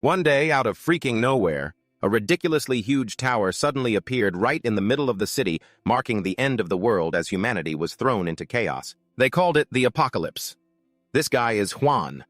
One day, out of freaking nowhere, a ridiculously huge tower suddenly appeared right in the middle of the city, marking the end of the world as humanity was thrown into chaos. They called it the apocalypse. This guy is Juan.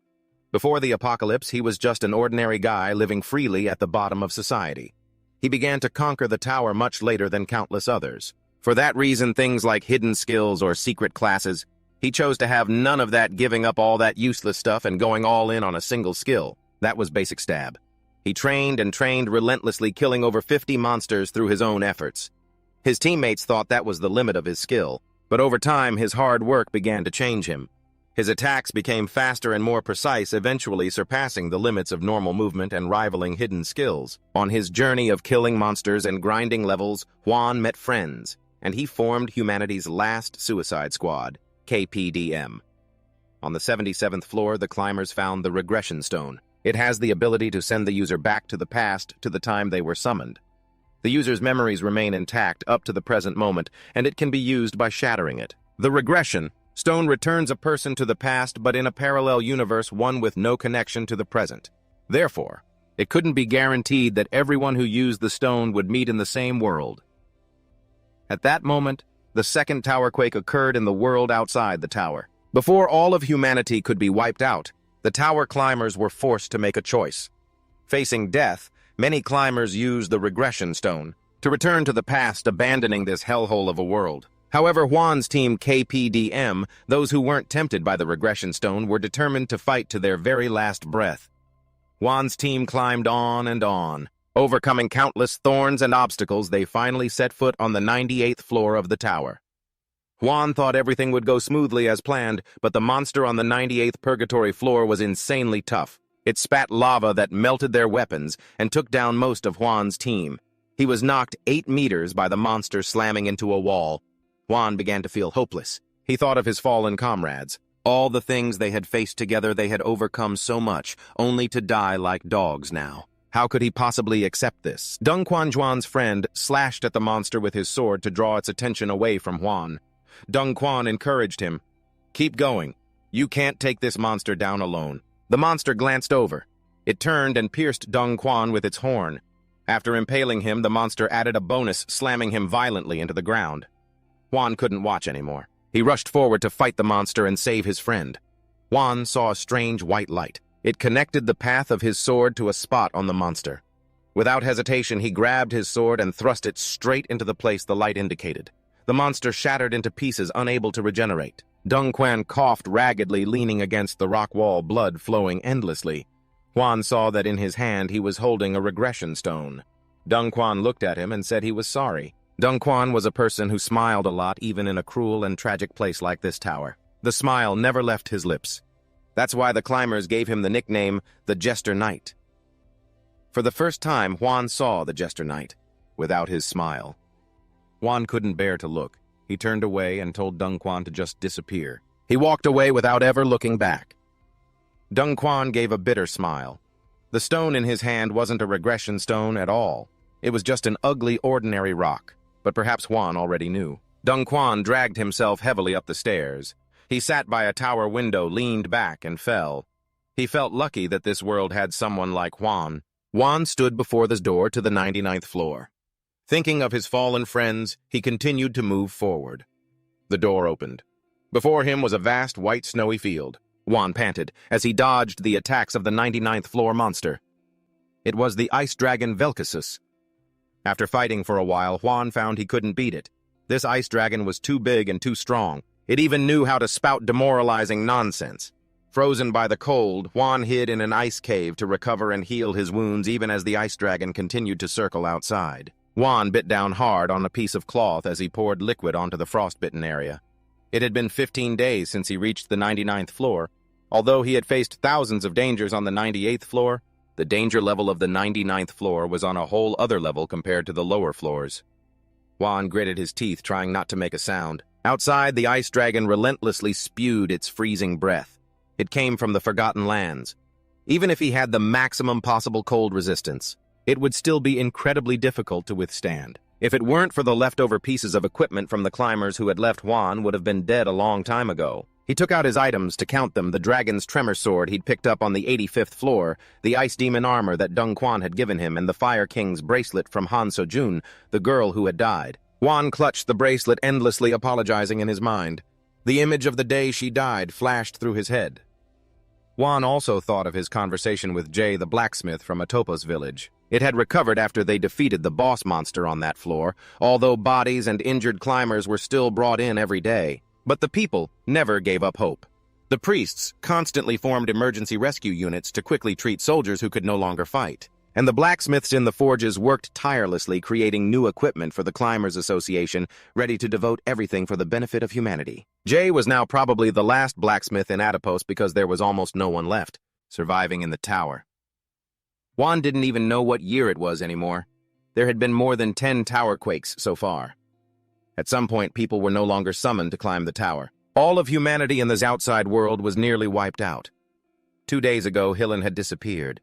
Before the apocalypse, he was just an ordinary guy living freely at the bottom of society. He began to conquer the tower much later than countless others. For that reason, things like hidden skills or secret classes, he chose to have none of that, giving up all that useless stuff and going all in on a single skill. That was basic stab. He trained and trained relentlessly, killing over 50 monsters through his own efforts. His teammates thought that was the limit of his skill, but over time his hard work began to change him. His attacks became faster and more precise, eventually surpassing the limits of normal movement and rivaling hidden skills. On his journey of killing monsters and grinding levels, Juan met friends, and he formed humanity's last suicide squad, KPDM. On the 77th floor, the climbers found the regression stone. It has the ability to send the user back to the past, to the time they were summoned. The user's memories remain intact up to the present moment, and it can be used by shattering it. The regression stone returns a person to the past, but in a parallel universe, one with no connection to the present. Therefore, it couldn't be guaranteed that everyone who used the stone would meet in the same world. At that moment, the second tower quake occurred in the world outside the tower. Before all of humanity could be wiped out, the tower climbers were forced to make a choice. Facing death, many climbers used the regression stone to return to the past, abandoning this hellhole of a world. However, Juan's team KPDM, those who weren't tempted by the regression stone, were determined to fight to their very last breath. Juan's team climbed on and on. Overcoming countless thorns and obstacles, they finally set foot on the 98th floor of the tower. Juan thought everything would go smoothly as planned, but the monster on the 98th purgatory floor was insanely tough. It spat lava that melted their weapons and took down most of Juan's team. He was knocked 8 meters by the monster, slamming into a wall. Juan began to feel hopeless. He thought of his fallen comrades. All the things they had faced together, they had overcome so much, only to die like dogs now. How could he possibly accept this? Dongquan, Juan's friend, slashed at the monster with his sword to draw its attention away from Juan. Dongquan encouraged him. "Keep going. You can't take this monster down alone." The monster glanced over. It turned and pierced Dongquan with its horn. After impaling him, the monster added a bonus, slamming him violently into the ground. Juan couldn't watch anymore. He rushed forward to fight the monster and save his friend. Juan saw a strange white light. It connected the path of his sword to a spot on the monster. Without hesitation, he grabbed his sword and thrust it straight into the place the light indicated. The monster shattered into pieces, unable to regenerate. Dongquan coughed raggedly, leaning against the rock wall, blood flowing endlessly. Juan saw that in his hand he was holding a regression stone. Dongquan looked at him and said he was sorry. Dongquan was a person who smiled a lot, even in a cruel and tragic place like this tower. The smile never left his lips. That's why the climbers gave him the nickname, the Jester Knight. For the first time, Juan saw the Jester Knight, without his smile. Juan couldn't bear to look. He turned away and told Dongquan to just disappear. He walked away without ever looking back. Dongquan gave a bitter smile. The stone in his hand wasn't a regression stone at all. It was just an ugly, ordinary rock. But perhaps Juan already knew. Dongquan dragged himself heavily up the stairs. He sat by a tower window, leaned back, and fell. He felt lucky that this world had someone like Juan. Juan stood before the door to the 99th floor. Thinking of his fallen friends, he continued to move forward. The door opened. Before him was a vast white snowy field. Juan panted as he dodged the attacks of the 99th floor monster. It was the ice dragon Velkus. After fighting for a while, Juan found he couldn't beat it. This ice dragon was too big and too strong. It even knew how to spout demoralizing nonsense. Frozen by the cold, Juan hid in an ice cave to recover and heal his wounds, even as the ice dragon continued to circle outside. Juan bit down hard on a piece of cloth as he poured liquid onto the frostbitten area. It had been 15 days since he reached the 99th floor. Although he had faced thousands of dangers on the 98th floor, the danger level of the 99th floor was on a whole other level compared to the lower floors. Juan gritted his teeth, trying not to make a sound. Outside, the ice dragon relentlessly spewed its freezing breath. It came from the Forgotten Lands. Even if he had the maximum possible cold resistance, it would still be incredibly difficult to withstand. If it weren't for the leftover pieces of equipment from the climbers who had left, Juan would have been dead a long time ago. He took out his items to count them: the dragon's tremor sword he'd picked up on the 85th floor, the ice demon armor that Dong Quan had given him, and the Fire King's bracelet from Han So-jun, the girl who had died. Juan clutched the bracelet, endlessly apologizing in his mind. The image of the day she died flashed through his head. Juan also thought of his conversation with Jay the blacksmith from Atopos village. It had recovered after they defeated the boss monster on that floor, although bodies and injured climbers were still brought in every day. But the people never gave up hope. The priests constantly formed emergency rescue units to quickly treat soldiers who could no longer fight. And the blacksmiths in the forges worked tirelessly, creating new equipment for the Climbers Association, ready to devote everything for the benefit of humanity. Jay was now probably the last blacksmith in Atopos because there was almost no one left, surviving in the tower. Juan didn't even know what year it was anymore. There had been more than 10 tower quakes so far. At some point, people were no longer summoned to climb the tower. All of humanity in this outside world was nearly wiped out. 2 days ago, Hillen had disappeared.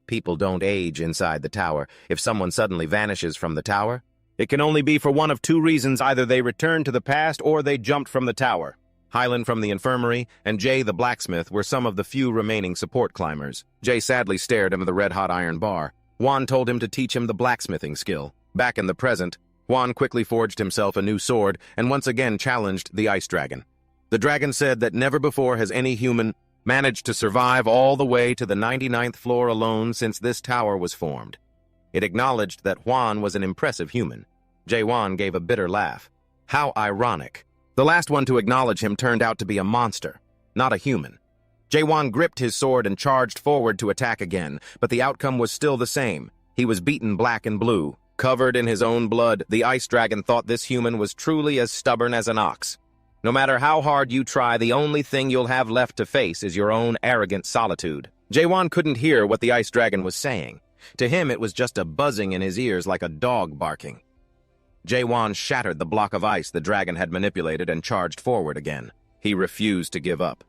People don't age inside the tower. If someone suddenly vanishes from the tower, it can only be for one of two reasons: either they returned to the past or they jumped from the tower. Hyland from the infirmary and Jay the blacksmith were some of the few remaining support climbers. Jay sadly stared into the red-hot iron bar. Juan told him to teach him the blacksmithing skill. Back in the present, Juan quickly forged himself a new sword and once again challenged the ice dragon. The dragon said that never before has any human managed to survive all the way to the 99th floor alone since this tower was formed. It acknowledged that Juan was an impressive human. Juan gave a bitter laugh. How ironic. The last one to acknowledge him turned out to be a monster, not a human. Juan gripped his sword and charged forward to attack again, but the outcome was still the same. He was beaten black and blue. Covered in his own blood, the ice dragon thought this human was truly as stubborn as an ox. No matter how hard you try, the only thing you'll have left to face is your own arrogant solitude. Juan couldn't hear what the ice dragon was saying. To him, it was just a buzzing in his ears like a dog barking. Juan shattered the block of ice the dragon had manipulated and charged forward again. He refused to give up.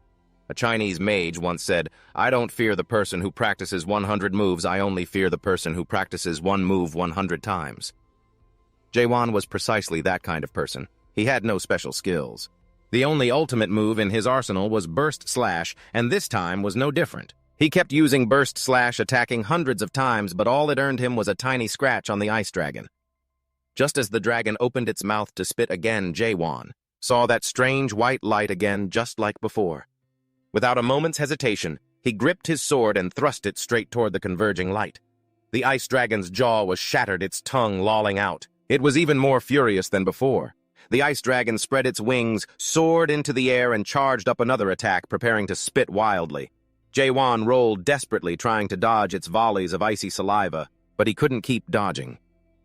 A Chinese mage once said, "I don't fear the person who practices 100 moves, I only fear the person who practices one move 100 times. Juan was precisely that kind of person. He had no special skills. The only ultimate move in his arsenal was Burst Slash, and this time was no different. He kept using Burst Slash, attacking hundreds of times, but all it earned him was a tiny scratch on the ice dragon. Just as the dragon opened its mouth to spit again, Juan saw that strange white light again, just like before. Without a moment's hesitation, he gripped his sword and thrust it straight toward the converging light. The ice dragon's jaw was shattered, its tongue lolling out. It was even more furious than before. The ice dragon spread its wings, soared into the air, and charged up another attack, preparing to spit wildly. Juan rolled desperately, trying to dodge its volleys of icy saliva, but he couldn't keep dodging.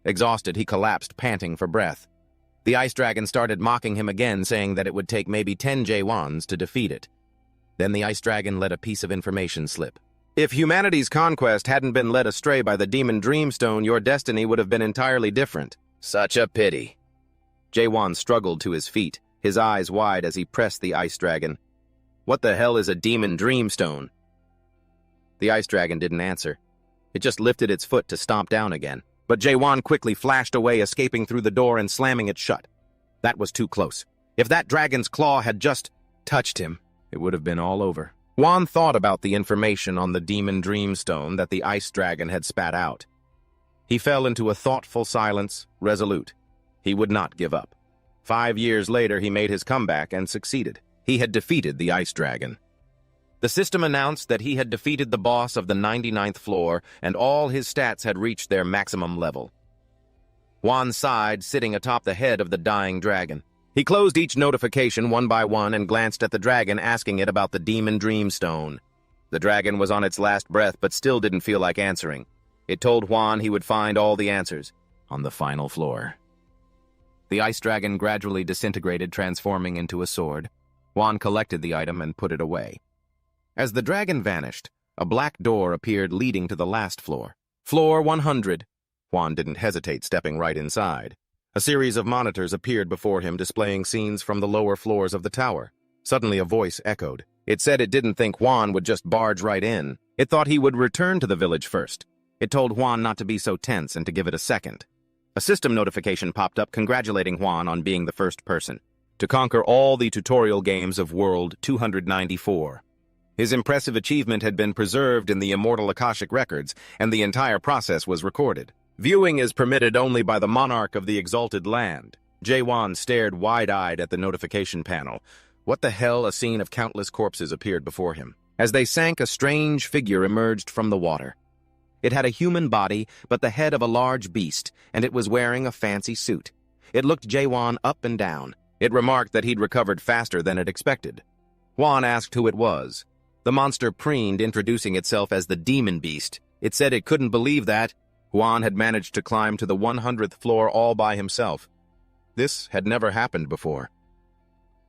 Exhausted, he collapsed, panting for breath. The ice dragon started mocking him again, saying that it would take maybe 10 Juans to defeat it. Then the ice dragon let a piece of information slip. If humanity's conquest hadn't been led astray by the demon Dreamstone, your destiny would have been entirely different. Such a pity. Juan struggled to his feet, his eyes wide as he pressed the ice dragon. What the hell is a demon Dreamstone? The ice dragon didn't answer. It just lifted its foot to stomp down again. But Juan quickly flashed away, escaping through the door and slamming it shut. That was too close. If that dragon's claw had just touched him, it would have been all over. Juan thought about the information on the demon Dreamstone that the ice dragon had spat out. He fell into a thoughtful silence, resolute. He would not give up. 5 years later, he made his comeback and succeeded. He had defeated the ice dragon. The system announced that he had defeated the boss of the 99th floor, and all his stats had reached their maximum level. Juan sighed, sitting atop the head of the dying dragon. He closed each notification one by one and glanced at the dragon, asking it about the demon Dreamstone. The dragon was on its last breath, but still didn't feel like answering. It told Juan he would find all the answers on the final floor. The ice dragon gradually disintegrated, transforming into a sword. Juan collected the item and put it away. As the dragon vanished, a black door appeared leading to the last floor. Floor 100. Juan didn't hesitate, stepping right inside. A series of monitors appeared before him, displaying scenes from the lower floors of the tower. Suddenly a voice echoed. It said it didn't think Juan would just barge right in. It thought he would return to the village first. It told Juan not to be so tense and to give it a second. A system notification popped up congratulating Juan on being the first person. to conquer all the tutorial games of World 294. His impressive achievement had been preserved in the immortal Akashic records, and the entire process was recorded. Viewing is permitted only by the monarch of the exalted land. Juan stared wide-eyed at the notification panel. What the hell? A scene of countless corpses appeared before him. As they sank, a strange figure emerged from the water. It had a human body, but the head of a large beast, and it was wearing a fancy suit. It looked Juan up and down. It remarked that he'd recovered faster than it expected. Juan asked who it was. The monster preened, introducing itself as the demon beast. It said it couldn't believe that Juan had managed to climb to the 100th floor all by himself. This had never happened before.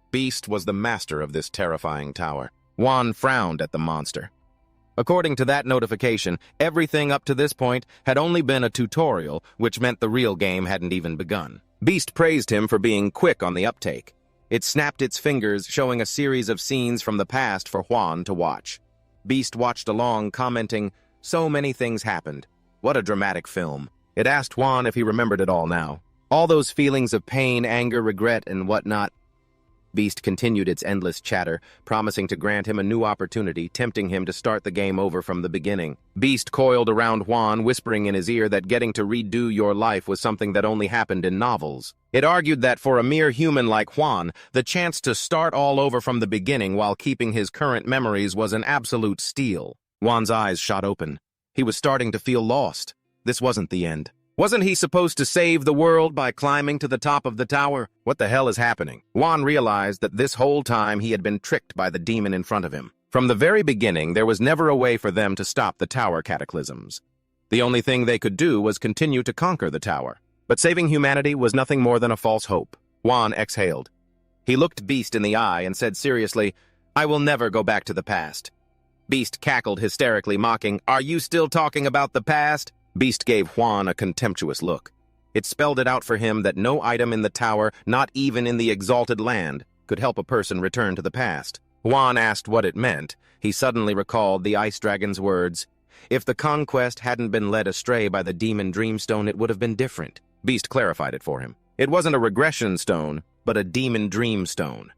Beast was the master of this terrifying tower. Juan frowned at the monster. According to that notification, everything up to this point had only been a tutorial, which meant the real game hadn't even begun. Beast praised him for being quick on the uptake. It snapped its fingers, showing a series of scenes from the past for Juan to watch. Beast watched along, commenting, "So many things happened. What a dramatic film." It asked Juan if he remembered it all now. All those feelings of pain, anger, regret, and whatnot. Beast continued its endless chatter, promising to grant him a new opportunity, tempting him to start the game over from the beginning. Beast coiled around Juan, whispering in his ear that getting to redo your life was something that only happened in novels. It argued that for a mere human like Juan, the chance to start all over from the beginning while keeping his current memories was an absolute steal. Juan's eyes shot open. He was starting to feel lost. This wasn't the end. Wasn't he supposed to save the world by climbing to the top of the tower? What the hell is happening? Juan realized that this whole time he had been tricked by the demon in front of him. From the very beginning, there was never a way for them to stop the tower cataclysms. The only thing they could do was continue to conquer the tower. But saving humanity was nothing more than a false hope. Juan exhaled. He looked Beast in the eye and said seriously, "I will never go back to the past." Beast cackled hysterically, mocking, "Are you still talking about the past?" Beast gave Juan a contemptuous look. It spelled it out for him that no item in the tower, not even in the exalted land, could help a person return to the past. Juan asked what it meant. He suddenly recalled the ice dragon's words. If the conquest hadn't been led astray by the demon dreamstone, it would have been different. Beast clarified it for him. It wasn't a regression stone, but a demon dreamstone.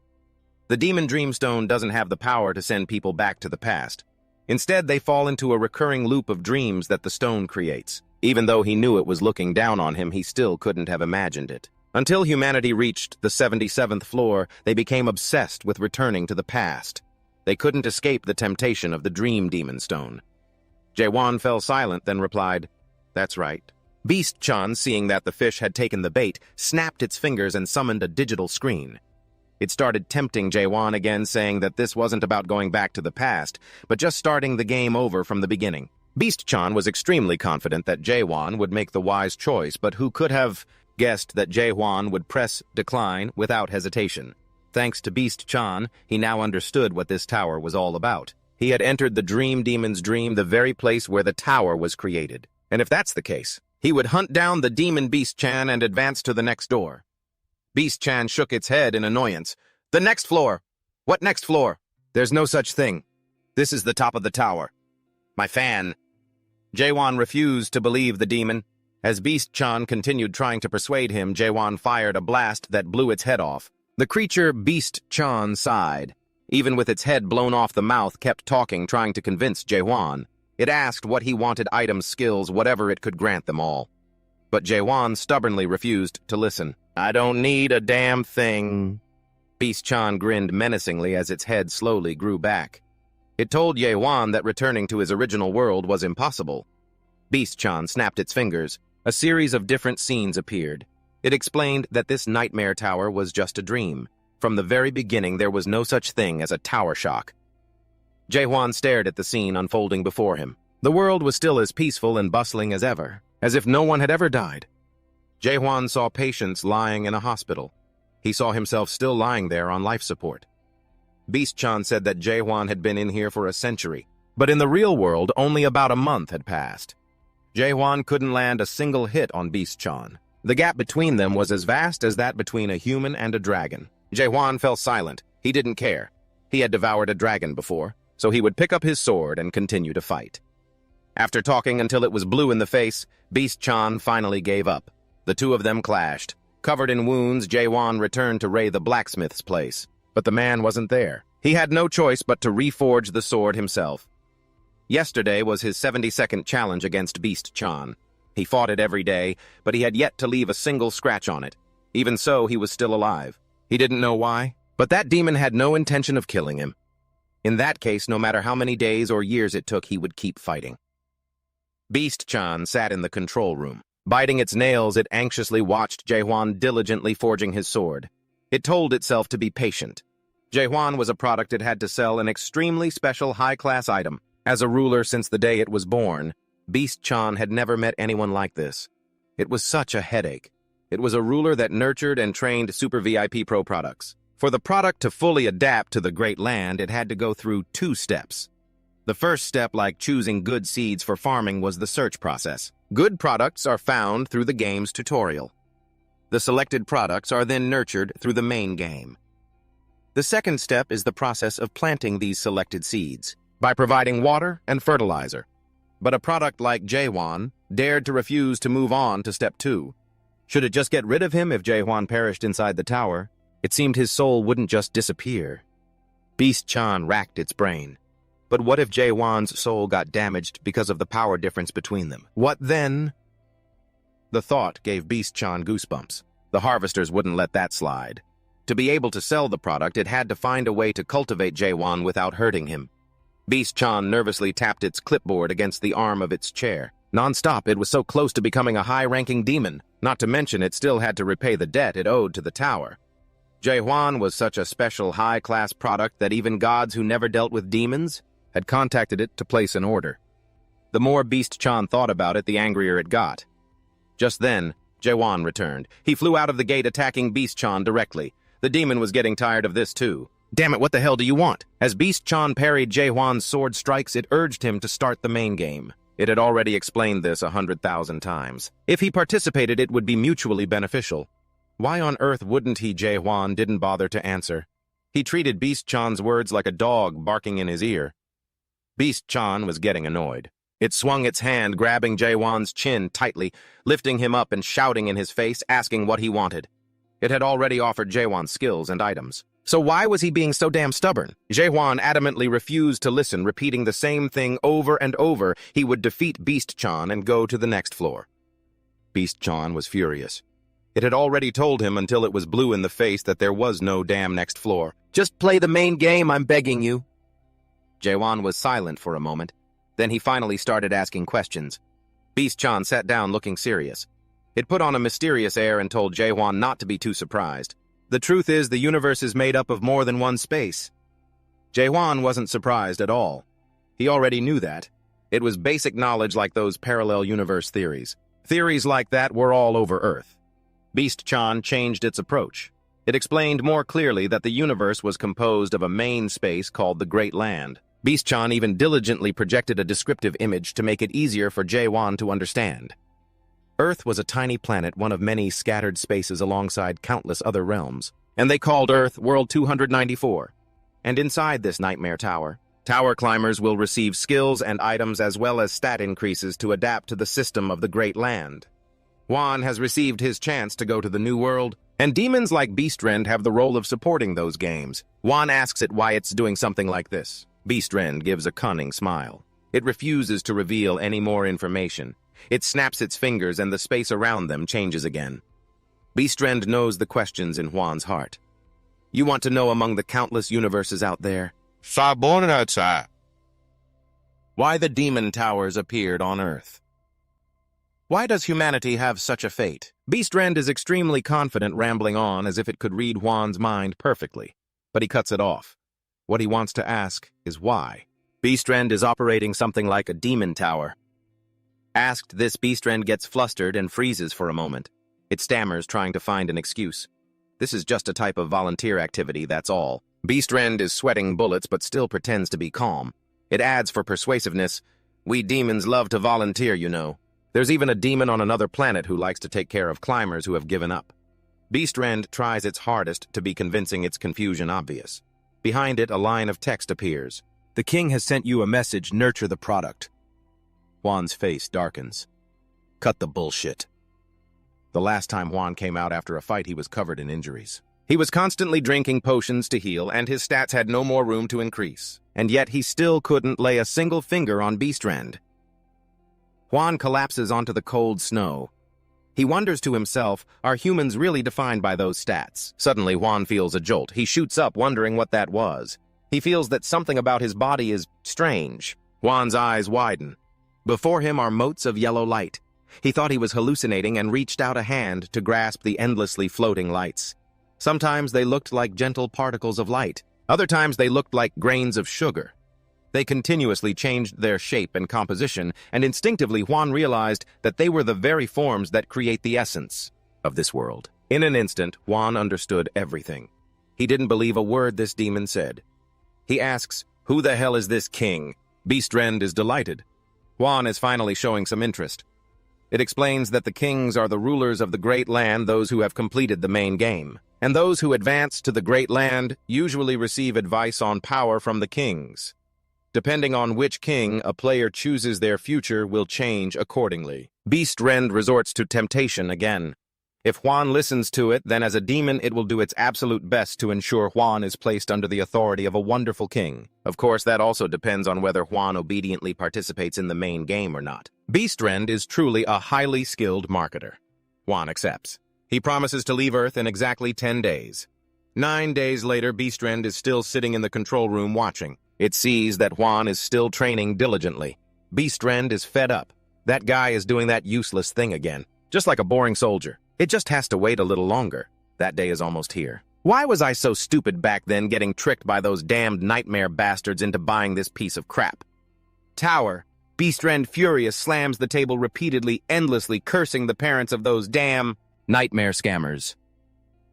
The demon dreamstone doesn't have the power to send people back to the past. Instead, they fall into a recurring loop of dreams that the stone creates. Even though he knew it was looking down on him, he still couldn't have imagined it. Until humanity reached the 77th floor, they became obsessed with returning to the past. They couldn't escape the temptation of the dream demon stone. Juan fell silent, then replied, "That's right." Beast-chan, seeing that the fish had taken the bait, snapped its fingers and summoned a digital screen. It started tempting Juan again, saying that this wasn't about going back to the past, but just starting the game over from the beginning. Beast-chan was extremely confident that Juan would make the wise choice, but who could have guessed that Juan would press decline without hesitation? Thanks to Beast-chan, he now understood what this tower was all about. He had entered the dream demon's dream, the very place where the tower was created. And if that's the case, he would hunt down the demon Beast-chan and advance to the next door. Beast-chan shook its head in annoyance. "The next floor! What next floor? There's no such thing. This is the top of the tower. My fan." Juan refused to believe the demon. As Beast-chan continued trying to persuade him, Juan fired a blast that blew its head off. The creature Beast-chan sighed. Even with its head blown off, the mouth kept talking, trying to convince Juan. It asked what he wanted, items, skills, whatever it could grant them all. But Juan stubbornly refused to listen. "I don't need a damn thing." Beast-chan grinned menacingly as its head slowly grew back. It told Juan that returning to his original world was impossible. Beast-chan snapped its fingers. A series of different scenes appeared. It explained that this nightmare tower was just a dream. From the very beginning, there was no such thing as a tower shock. Juan stared at the scene unfolding before him. The world was still as peaceful and bustling as ever, as if no one had ever died. Juan saw patients lying in a hospital. He saw himself still lying there on life support. Beast-chan said that Juan had been in here for a century, but in the real world, only about a month had passed. Juan couldn't land a single hit on Beast-chan. The gap between them was as vast as that between a human and a dragon. Juan fell silent. He didn't care. He had devoured a dragon before, so he would pick up his sword and continue to fight. After talking until it was blue in the face, Beast-chan finally gave up. The two of them clashed. Covered in wounds, Juan returned to Ray the blacksmith's place, but the man wasn't there. He had no choice but to reforge the sword himself. Yesterday was his 72nd challenge against Beast Chan. He fought it every day, but he had yet to leave a single scratch on it. Even so, he was still alive. He didn't know why, but that demon had no intention of killing him. In that case, no matter how many days or years it took, he would keep fighting. Beast Chan sat in the control room. Biting its nails, it anxiously watched Juan diligently forging his sword. It told itself to be patient. Juan was a product it had to sell, an extremely special high-class item. As a ruler since the day it was born, Beast Chan had never met anyone like this. It was such a headache. It was a ruler that nurtured and trained super VIP pro products. For the product to fully adapt to the great land, it had to go through 2 steps. The first step, like choosing good seeds for farming, was the search process. Good products are found through the game's tutorial. The selected products are then nurtured through the main game. The second step is the process of planting these selected seeds by providing water and fertilizer. But a product like Juan dared to refuse to move on to step 2. Should it just get rid of him if Juan perished inside the tower? It seemed his soul wouldn't just disappear. Beast Chan racked its brain. But what if Juan's soul got damaged because of the power difference between them? What then? The thought gave Beast Chan goosebumps. The harvesters wouldn't let that slide. To be able to sell the product, it had to find a way to cultivate Juan without hurting him. Beast Chan nervously tapped its clipboard against the arm of its chair. Non-stop, it was so close to becoming a high-ranking demon. Not to mention, it still had to repay the debt it owed to the tower. Juan was such a special high-class product that even gods who never dealt with demons had contacted it to place an order. The more Beast Chan thought about it, the angrier it got. Just then, Juan returned. He flew out of the gate, attacking Beast Chan directly. The demon was getting tired of this too. Damn it, what the hell do you want? As Beast Chan parried Juan's sword strikes, it urged him to start the main game. It had already explained this 100,000 times. If he participated, it would be mutually beneficial. Why on earth wouldn't he? Juan didn't bother to answer. He treated Beast Chan's words like a dog barking in his ear. Beast Chan was getting annoyed. It swung its hand, grabbing Juan's chin tightly, lifting him up and shouting in his face, asking what he wanted. It had already offered Juan skills and items. So why was he being so damn stubborn? Juan adamantly refused to listen, repeating the same thing over and over. He would defeat Beast Chan and go to the next floor. Beast Chan was furious. It had already told him until it was blue in the face that there was no damn next floor. Just play the main game, I'm begging you. Juan was silent for a moment. Then he finally started asking questions. Beast Chan sat down looking serious. It put on a mysterious air and told Juan not to be too surprised. The truth is, the universe is made up of more than one space. Juan wasn't surprised at all. He already knew that. It was basic knowledge like those parallel universe theories. Theories like that were all over Earth. Beast Chan changed its approach. It explained more clearly that the universe was composed of a main space called the Great Land. Beast Chan even diligently projected a descriptive image to make it easier for Juan to understand. Earth was a tiny planet, one of many scattered spaces alongside countless other realms, and they called Earth World 294. And inside this nightmare tower, tower climbers will receive skills and items as well as stat increases to adapt to the system of the Great Land. Juan has received his chance to go to the New World, and demons like Beastrend have the role of supporting those games. Juan asks it why it's doing something like this. Beastrend gives a cunning smile. It refuses to reveal any more information. It snaps its fingers and the space around them changes again. Beastrend knows the questions in Juan's heart. You want to know among the countless universes out there? Why the demon towers appeared on Earth. Why does humanity have such a fate? Beastrend is extremely confident, rambling on as if it could read Juan's mind perfectly. But he cuts it off. What he wants to ask is why. Beastrend is operating something like a demon tower. Asked this, Beastrend gets flustered and freezes for a moment. It stammers, trying to find an excuse. This is just a type of volunteer activity, that's all. Beastrend is sweating bullets but still pretends to be calm. It adds for persuasiveness, we demons love to volunteer, you know. There's even a demon on another planet who likes to take care of climbers who have given up. Beastrend tries its hardest to be convincing, its confusion obvious. Behind it, a line of text appears. The king has sent you a message, nurture the product. Juan's face darkens. Cut the bullshit. The last time Juan came out after a fight, he was covered in injuries. He was constantly drinking potions to heal, and his stats had no more room to increase. And yet he still couldn't lay a single finger on Beastrend. Juan collapses onto the cold snow. He wonders to himself, are humans really defined by those stats? Suddenly, Juan feels a jolt. He shoots up, wondering what that was. He feels that something about his body is strange. Juan's eyes widen. Before him are motes of yellow light. He thought he was hallucinating and reached out a hand to grasp the endlessly floating lights. Sometimes they looked like gentle particles of light. Other times they looked like grains of sugar. They continuously changed their shape and composition, and instinctively Juan realized that they were the very forms that create the essence of this world. In an instant, Juan understood everything. He didn't believe a word this demon said. He asks, "Who the hell is this king?" Beastrend is delighted. Juan is finally showing some interest. It explains that the kings are the rulers of the great land, those who have completed the main game. And those who advance to the great land usually receive advice on power from the kings. Depending on which king a player chooses, their future will change accordingly. Beastrend resorts to temptation again. If Juan listens to it, then as a demon it will do its absolute best to ensure Juan is placed under the authority of a wonderful king. Of course, that also depends on whether Juan obediently participates in the main game or not. Beastrend is truly a highly skilled marketer. Juan accepts. He promises to leave Earth in exactly 10 days. 9 days later, Beastrend is still sitting in the control room watching. It sees that Juan is still training diligently. Beastrend is fed up. That guy is doing that useless thing again. Just like a boring soldier. It just has to wait a little longer. That day is almost here. Why was I so stupid back then, getting tricked by those damned nightmare bastards into buying this piece of crap? Tower. Beastrend, furious, slams the table repeatedly, endlessly cursing the parents of those damn nightmare scammers.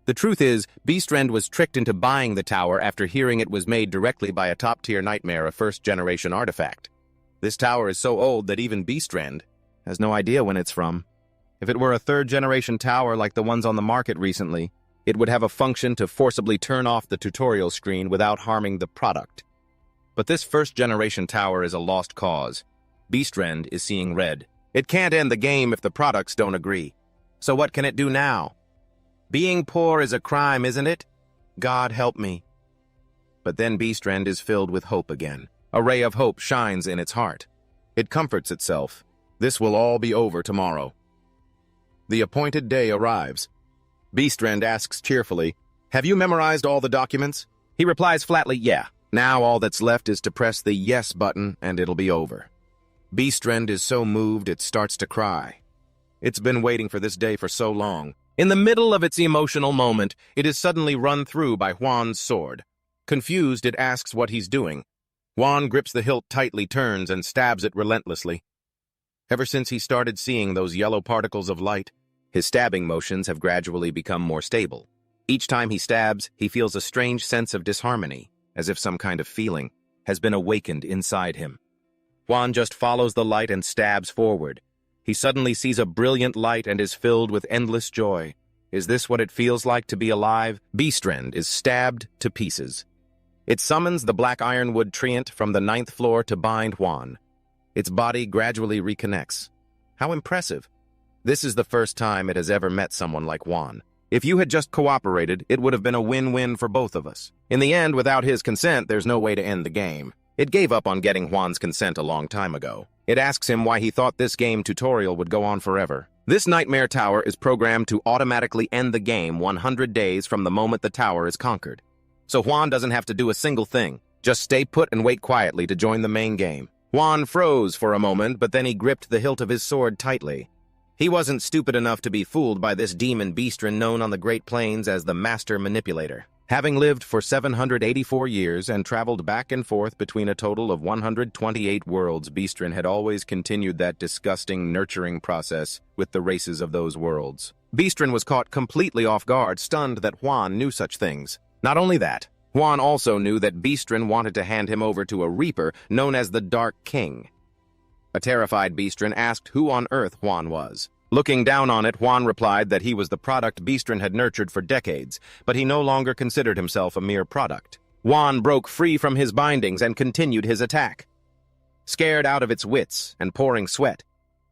The truth is, Beastrend was tricked into buying the tower after hearing it was made directly by a top-tier nightmare, a first-generation artifact. This tower is so old that even Beastrend has no idea when it's from. If it were a third-generation tower like the ones on the market recently, it would have a function to forcibly turn off the tutorial screen without harming the product. But this first-generation tower is a lost cause. Beastrend is seeing red. It can't end the game if the products don't agree. So what can it do now? Being poor is a crime, isn't it? God help me. But then Beastrend is filled with hope again. A ray of hope shines in its heart. It comforts itself. This will all be over tomorrow. The appointed day arrives. Beastrend asks cheerfully, "Have you memorized all the documents?" He replies flatly, "Yeah. Now all that's left is to press the yes button and it'll be over." Beastrend is so moved it starts to cry. It's been waiting for this day for so long. In the middle of its emotional moment, it is suddenly run through by Juan's sword. Confused, it asks what he's doing. Juan grips the hilt tightly, turns, and stabs it relentlessly. Ever since he started seeing those yellow particles of light, his stabbing motions have gradually become more stable. Each time he stabs, he feels a strange sense of disharmony, as if some kind of feeling has been awakened inside him. Juan just follows the light and stabs forward. He suddenly sees a brilliant light and is filled with endless joy. Is this what it feels like to be alive? Beastrend is stabbed to pieces. It summons the black ironwood treant from the 9th floor to bind Juan. Its body gradually reconnects. How impressive. This is the first time it has ever met someone like Juan. If you had just cooperated, it would have been a win-win for both of us. In the end, without his consent, there's no way to end the game. It gave up on getting Juan's consent a long time ago. It asks him why he thought this game tutorial would go on forever. This nightmare tower is programmed to automatically end the game 100 days from the moment the tower is conquered. So Juan doesn't have to do a single thing. Just stay put and wait quietly to join the main game. Juan froze for a moment, but then he gripped the hilt of his sword tightly. He wasn't stupid enough to be fooled by this demon Beastrend known on the Great Plains as the Master Manipulator. Having lived for 784 years and traveled back and forth between a total of 128 worlds, Beastrend had always continued that disgusting nurturing process with the races of those worlds. Beastrend was caught completely off guard, stunned that Juan knew such things. Not only that, Juan also knew that Beastrend wanted to hand him over to a reaper known as the Dark King. A terrified Beastrend asked who on earth Juan was. Looking down on it, Juan replied that he was the product Beastrend had nurtured for decades, but he no longer considered himself a mere product. Juan broke free from his bindings and continued his attack. Scared out of its wits and pouring sweat,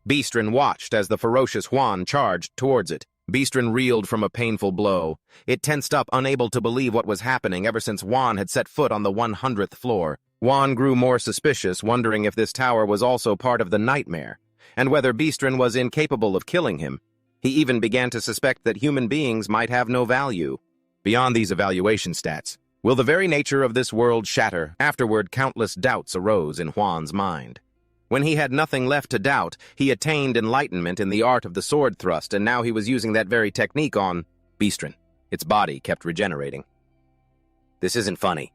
Beastrend watched as the ferocious Juan charged towards it. Beastrin reeled from a painful blow. It tensed up, unable to believe what was happening ever since Juan had set foot on the 100th floor. Juan grew more suspicious, wondering if this tower was also part of the nightmare, and whether Beastrin was incapable of killing him. He even began to suspect that human beings might have no value. Beyond these evaluation stats, will the very nature of this world shatter? Afterward, countless doubts arose in Juan's mind. When he had nothing left to doubt, he attained enlightenment in the art of the sword thrust, and now he was using that very technique on Beastrin. Its body kept regenerating. This isn't funny.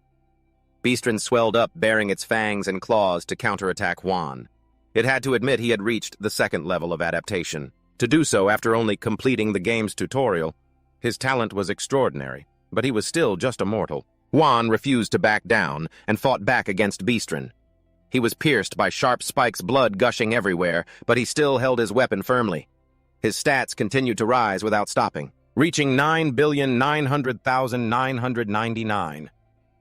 Beastrin swelled up, baring its fangs and claws to counterattack Juan. It had to admit he had reached the second level of adaptation. To do so after only completing the game's tutorial, his talent was extraordinary, but he was still just a mortal. Juan refused to back down and fought back against Beastrin. He was pierced by sharp spikes, blood gushing everywhere, but he still held his weapon firmly. His stats continued to rise without stopping, reaching 9,900,999.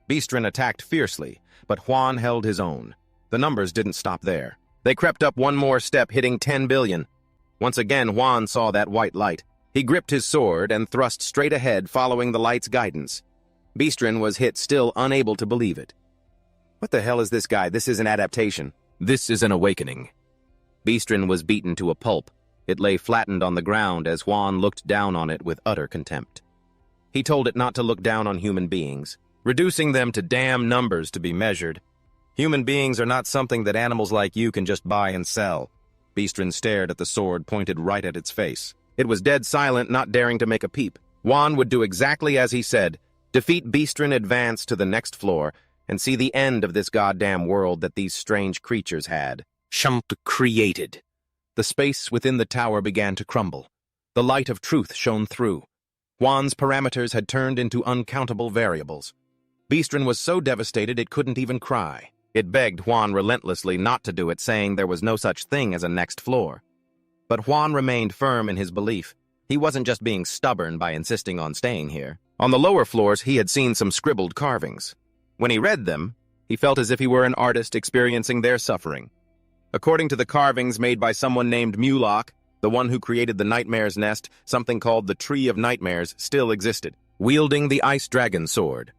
Beastrin attacked fiercely, but Juan held his own. The numbers didn't stop there. They crept up one more step, hitting 10 billion. Once again, Juan saw that white light. He gripped his sword and thrust straight ahead, following the light's guidance. Beastrin was hit, still unable to believe it. What the hell is this guy? This is an adaptation. This is an awakening. Beastrin was beaten to a pulp. It lay flattened on the ground as Juan looked down on it with utter contempt. He told it not to look down on human beings, reducing them to damn numbers to be measured. Human beings are not something that animals like you can just buy and sell. Beastrin stared at the sword pointed right at its face. It was dead silent, not daring to make a peep. Juan would do exactly as he said. Defeat Beastrin, advance to the next floor, and see the end of this goddamn world that these strange creatures had. Shump created. The space within the tower began to crumble. The light of truth shone through. Juan's parameters had turned into uncountable variables. Beastrin was so devastated it couldn't even cry. It begged Juan relentlessly not to do it, saying there was no such thing as a next floor. But Juan remained firm in his belief. He wasn't just being stubborn by insisting on staying here. On the lower floors, he had seen some scribbled carvings. When he read them, he felt as if he were an artist experiencing their suffering. According to the carvings made by someone named Mulak, the one who created the Nightmare's Nest, something called the Tree of Nightmares still existed, wielding the Ice Dragon sword.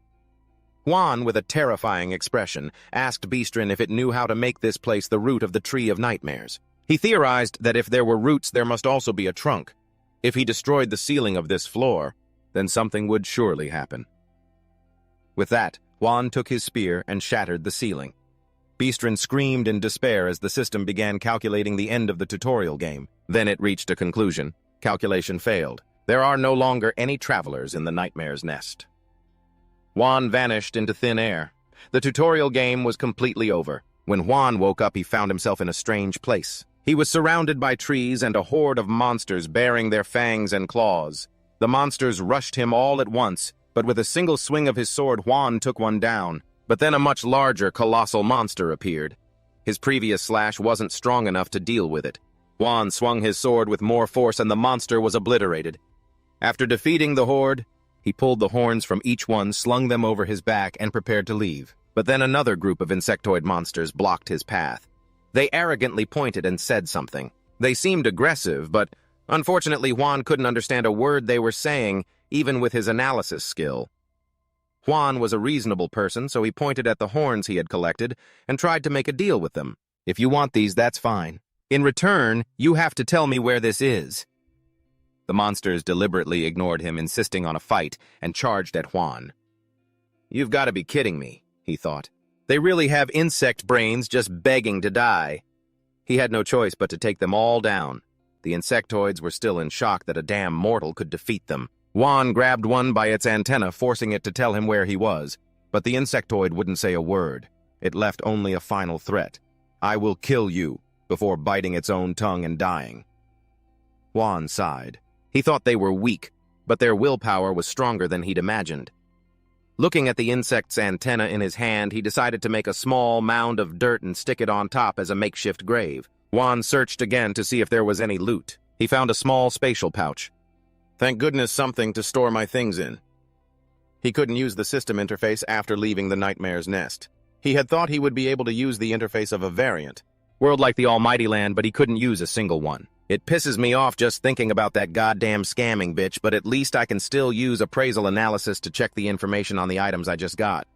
Juan, with a terrifying expression, asked Beastrin if it knew how to make this place the root of the Tree of Nightmares. He theorized that if there were roots, there must also be a trunk. If he destroyed the ceiling of this floor, then something would surely happen. With that, Juan took his spear and shattered the ceiling. Beastrin screamed in despair as the system began calculating the end of the tutorial game. Then it reached a conclusion. Calculation failed. There are no longer any travelers in the Nightmare's Nest. Juan vanished into thin air. The tutorial game was completely over. When Juan woke up, he found himself in a strange place. He was surrounded by trees and a horde of monsters bearing their fangs and claws. The monsters rushed him all at once, but with a single swing of his sword, Juan took one down. But then a much larger, colossal monster appeared. His previous slash wasn't strong enough to deal with it. Juan swung his sword with more force and the monster was obliterated. After defeating the horde, he pulled the horns from each one, slung them over his back, and prepared to leave. But then another group of insectoid monsters blocked his path. They arrogantly pointed and said something. They seemed aggressive, but unfortunately Juan couldn't understand a word they were saying, even with his analysis skill. Juan was a reasonable person, so he pointed at the horns he had collected and tried to make a deal with them. If you want these, that's fine. In return, you have to tell me where this is. The monsters deliberately ignored him, insisting on a fight, and charged at Juan. You've got to be kidding me, he thought. They really have insect brains just begging to die. He had no choice but to take them all down. The insectoids were still in shock that a damn mortal could defeat them. Juan grabbed one by its antenna, forcing it to tell him where he was. But the insectoid wouldn't say a word. It left only a final threat. I will kill you, before biting its own tongue and dying. Juan sighed. He thought they were weak, but their willpower was stronger than he'd imagined. Looking at the insect's antenna in his hand, he decided to make a small mound of dirt and stick it on top as a makeshift grave. Juan searched again to see if there was any loot. He found a small spatial pouch. Thank goodness, something to store my things in. He couldn't use the system interface after leaving the Nightmare's Nest. He had thought he would be able to use the interface of a variant, world like the Almighty Land, but he couldn't use a single one. It pisses me off just thinking about that goddamn scamming bitch, but at least I can still use appraisal analysis to check the information on the items I just got.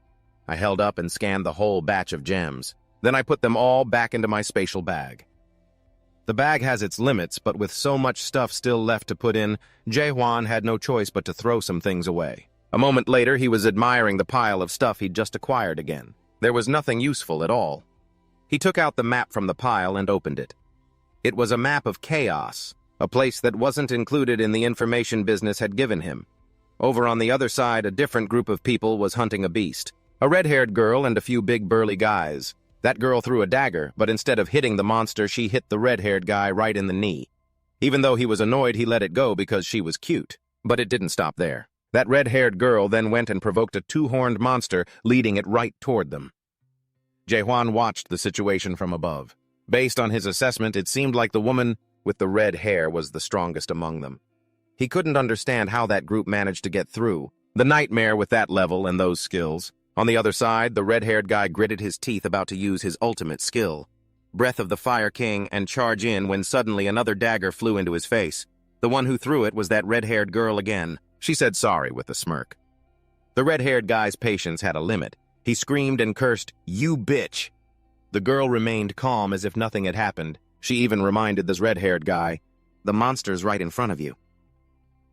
I held up and scanned the whole batch of gems. Then I put them all back into my spatial bag. The bag has its limits, but with so much stuff still left to put in, Juan had no choice but to throw some things away. A moment later, he was admiring the pile of stuff he'd just acquired again. There was nothing useful at all. He took out the map from the pile and opened it. It was a map of chaos, a place that wasn't included in the information business had given him. Over on the other side, a different group of people was hunting a beast. A red-haired girl and a few big burly guys. That girl threw a dagger, but instead of hitting the monster, she hit the red-haired guy right in the knee. Even though he was annoyed, he let it go because she was cute. But it didn't stop there. That red-haired girl then went and provoked a two-horned monster, leading it right toward them. Juan watched the situation from above. Based on his assessment, it seemed like the woman with the red hair was the strongest among them. He couldn't understand how that group managed to get through. The nightmare with that level and those skills. On the other side, the red-haired guy gritted his teeth about to use his ultimate skill. Breath of the Fire King and charge in when suddenly another dagger flew into his face. The one who threw it was that red-haired girl again. She said sorry with a smirk. The red-haired guy's patience had a limit. He screamed and cursed, "You bitch!" The girl remained calm as if nothing had happened. She even reminded this red-haired guy, "The monster's right in front of you."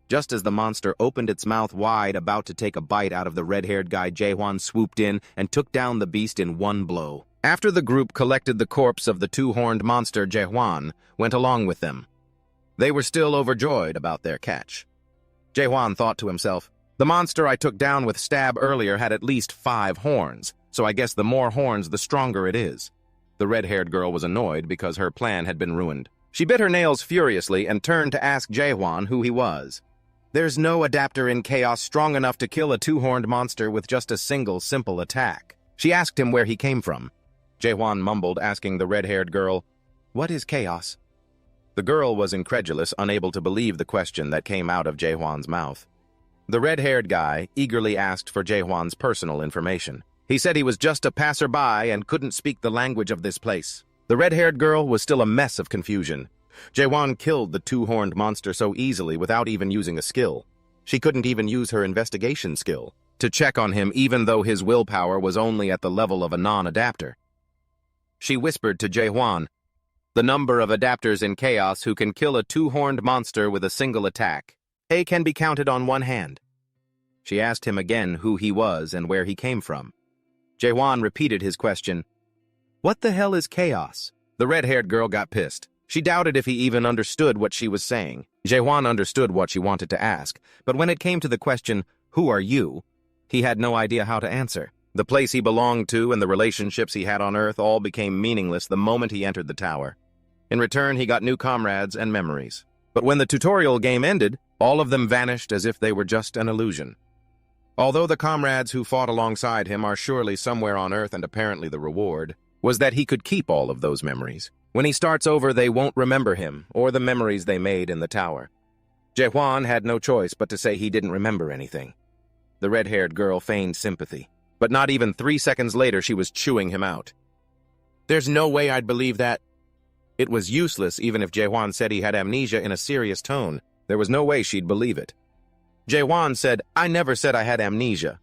Just as the monster opened its mouth wide, about to take a bite out of the red-haired guy, Juan swooped in and took down the beast in one blow. After the group collected the corpse of the two-horned monster, Juan went along with them. They were still overjoyed about their catch. Juan thought to himself, "The monster I took down with stab earlier had at least 5 horns, so I guess the more horns, the stronger it is." The red-haired girl was annoyed because her plan had been ruined. She bit her nails furiously and turned to ask Juan who he was. "There's no adapter in Chaos strong enough to kill a two-horned monster with just a single, simple attack." She asked him where he came from. Juan mumbled, asking the red-haired girl, "What is Chaos?" The girl was incredulous, unable to believe the question that came out of Juan's mouth. The red-haired guy eagerly asked for Juan's personal information. He said he was just a passerby and couldn't speak the language of this place. The red-haired girl was still a mess of confusion. Juan killed the two-horned monster so easily without even using a skill. She couldn't even use her investigation skill to check on him, even though his willpower was only at the level of a non-adapter. She whispered to Juan, "The number of adapters in Chaos who can kill a two-horned monster with a single attack. They can be counted on one hand." She asked him again who he was and where he came from. Juan repeated his question, "What the hell is Chaos?" The red-haired girl got pissed. She doubted if he even understood what she was saying. Juan understood what she wanted to ask, but when it came to the question, "Who are you?" he had no idea how to answer. The place he belonged to and the relationships he had on Earth all became meaningless the moment he entered the tower. In return, he got new comrades and memories. But when the tutorial game ended, all of them vanished as if they were just an illusion. Although the comrades who fought alongside him are surely somewhere on Earth, and apparently the reward was that he could keep all of those memories. When he starts over, they won't remember him or the memories they made in the tower. Juan had no choice but to say he didn't remember anything. The red-haired girl feigned sympathy, but not even 3 seconds later she was chewing him out. "There's no way I'd believe that." It was useless even if Juan said he had amnesia in a serious tone. There was no way she'd believe it. Juan said, "I never said I had amnesia."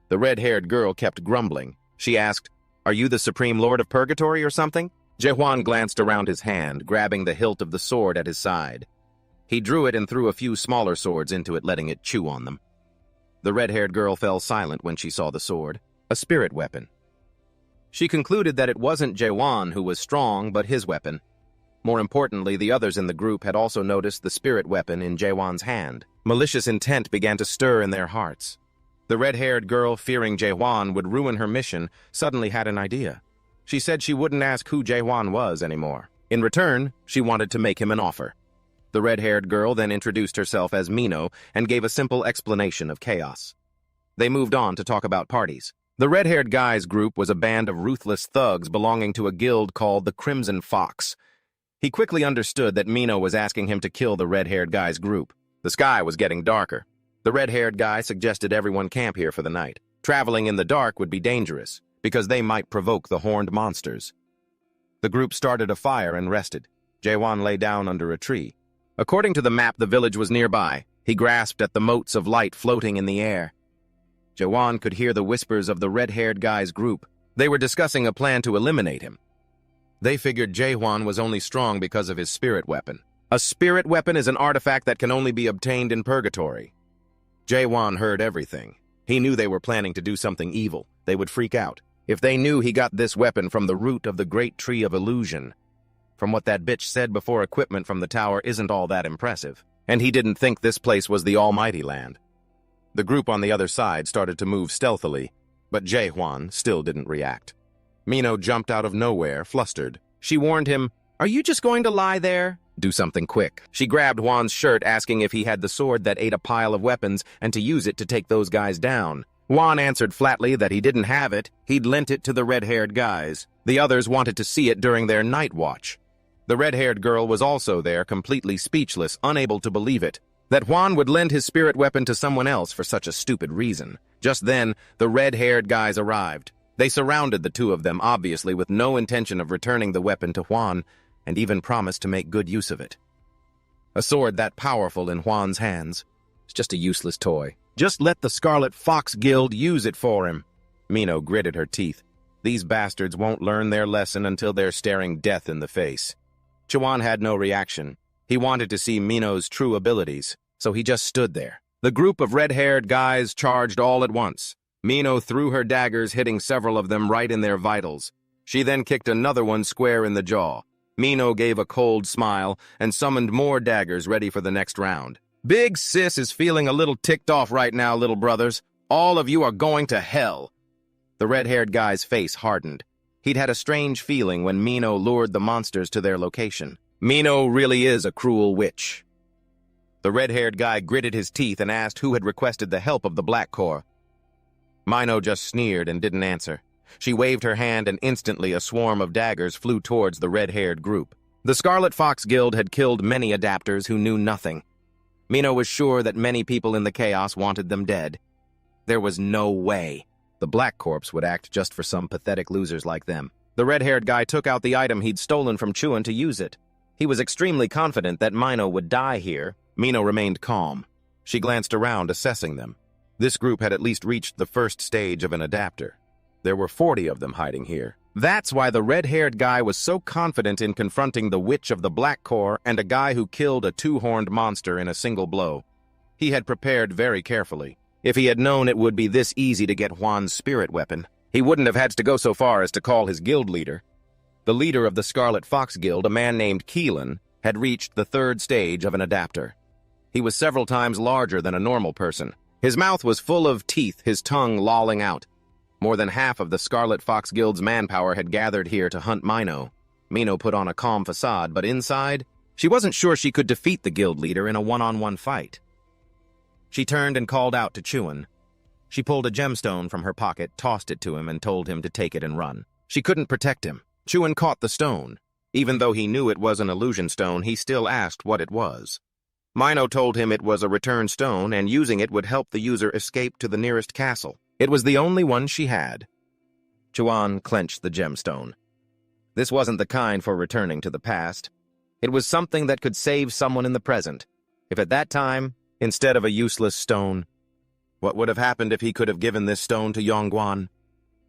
The red-haired girl kept grumbling. She asked, "Are you the Supreme Lord of Purgatory or something?" Juan glanced around his hand, grabbing the hilt of the sword at his side. He drew it and threw a few smaller swords into it, letting it chew on them. The red-haired girl fell silent when she saw the sword, a spirit weapon. She concluded that it wasn't Juan who was strong, but his weapon. More importantly, the others in the group had also noticed the spirit weapon in Juan's hand. Malicious intent began to stir in their hearts. The red-haired girl, fearing Juan would ruin her mission, suddenly had an idea. She said she wouldn't ask who Juan was anymore. In return, she wanted to make him an offer. The red-haired girl then introduced herself as Mino and gave a simple explanation of Chaos. They moved on to talk about parties. The red-haired guy's group was a band of ruthless thugs belonging to a guild called the Crimson Fox. He quickly understood that Mino was asking him to kill the red-haired guy's group. The sky was getting darker. The red-haired guy suggested everyone camp here for the night. Traveling in the dark would be dangerous, because they might provoke the horned monsters. The group started a fire and rested. Juan lay down under a tree. According to the map, the village was nearby. He grasped at the motes of light floating in the air. Juan could hear the whispers of the red-haired guy's group. They were discussing a plan to eliminate him. They figured Juan was only strong because of his spirit weapon. A spirit weapon is an artifact that can only be obtained in purgatory. Juan heard everything. He knew they were planning to do something evil. They would freak out. If they knew he got this weapon from the root of the great tree of illusion. From what that bitch said before, equipment from the tower isn't all that impressive. And he didn't think this place was the almighty land. The group on the other side started to move stealthily, but Juan still didn't react. Mino jumped out of nowhere, flustered. She warned him, "Are you just going to lie there? Do something quick." She grabbed Juan's shirt, asking if he had the sword that ate a pile of weapons and to use it to take those guys down. Juan answered flatly that he didn't have it. He'd lent it to the red-haired guys. The others wanted to see it during their night watch. The red-haired girl was also there, completely speechless, unable to believe it, that Juan would lend his spirit weapon to someone else for such a stupid reason. Just then, the red-haired guys arrived. They surrounded the two of them, obviously with no intention of returning the weapon to Juan, and even promised to make good use of it. A sword that powerful in Juan's hands is just a useless toy. Just let the Scarlet Fox Guild use it for him. Mino gritted her teeth. These bastards won't learn their lesson until they're staring death in the face. Juan had no reaction. He wanted to see Mino's true abilities, so he just stood there. The group of red-haired guys charged all at once. Mino threw her daggers, hitting several of them right in their vitals. She then kicked another one square in the jaw. Mino gave a cold smile and summoned more daggers ready for the next round. "Big Sis is feeling a little ticked off right now, little brothers. All of you are going to hell." The red-haired guy's face hardened. He'd had a strange feeling when Mino lured the monsters to their location. Mino really is a cruel witch. The red-haired guy gritted his teeth and asked who had requested the help of the Black Corps. Mino just sneered and didn't answer. She waved her hand and instantly a swarm of daggers flew towards the red-haired group. The Scarlet Fox Guild had killed many adapters who knew nothing. Mino was sure that many people in the chaos wanted them dead. There was no way the Black Corps would act just for some pathetic losers like them. The red-haired guy took out the item he'd stolen from Juan to use it. He was extremely confident that Mino would die here. Mino remained calm. She glanced around, assessing them. This group had at least reached the first stage of an adapter. There were 40 of them hiding here. That's why the red-haired guy was so confident in confronting the Witch of the Black Corps and a guy who killed a two-horned monster in a single blow. He had prepared very carefully. If he had known it would be this easy to get Juan's spirit weapon, he wouldn't have had to go so far as to call his guild leader. The leader of the Scarlet Fox Guild, a man named Keelan, had reached the third stage of an adapter. He was several times larger than a normal person. His mouth was full of teeth, his tongue lolling out. More than half of the Scarlet Fox Guild's manpower had gathered here to hunt Mino. Mino put on a calm facade, but inside, she wasn't sure she could defeat the guild leader in a one-on-one fight. She turned and called out to Juan. She pulled a gemstone from her pocket, tossed it to him, and told him to take it and run. She couldn't protect him. Juan caught the stone. Even though he knew it was an illusion stone, he still asked what it was. Mino told him it was a return stone, and using it would help the user escape to the nearest castle. It was the only one she had. Juan clenched the gemstone. This wasn't the kind for returning to the past. It was something that could save someone in the present. If at that time, instead of a useless stone, what would have happened if he could have given this stone to Yongguan?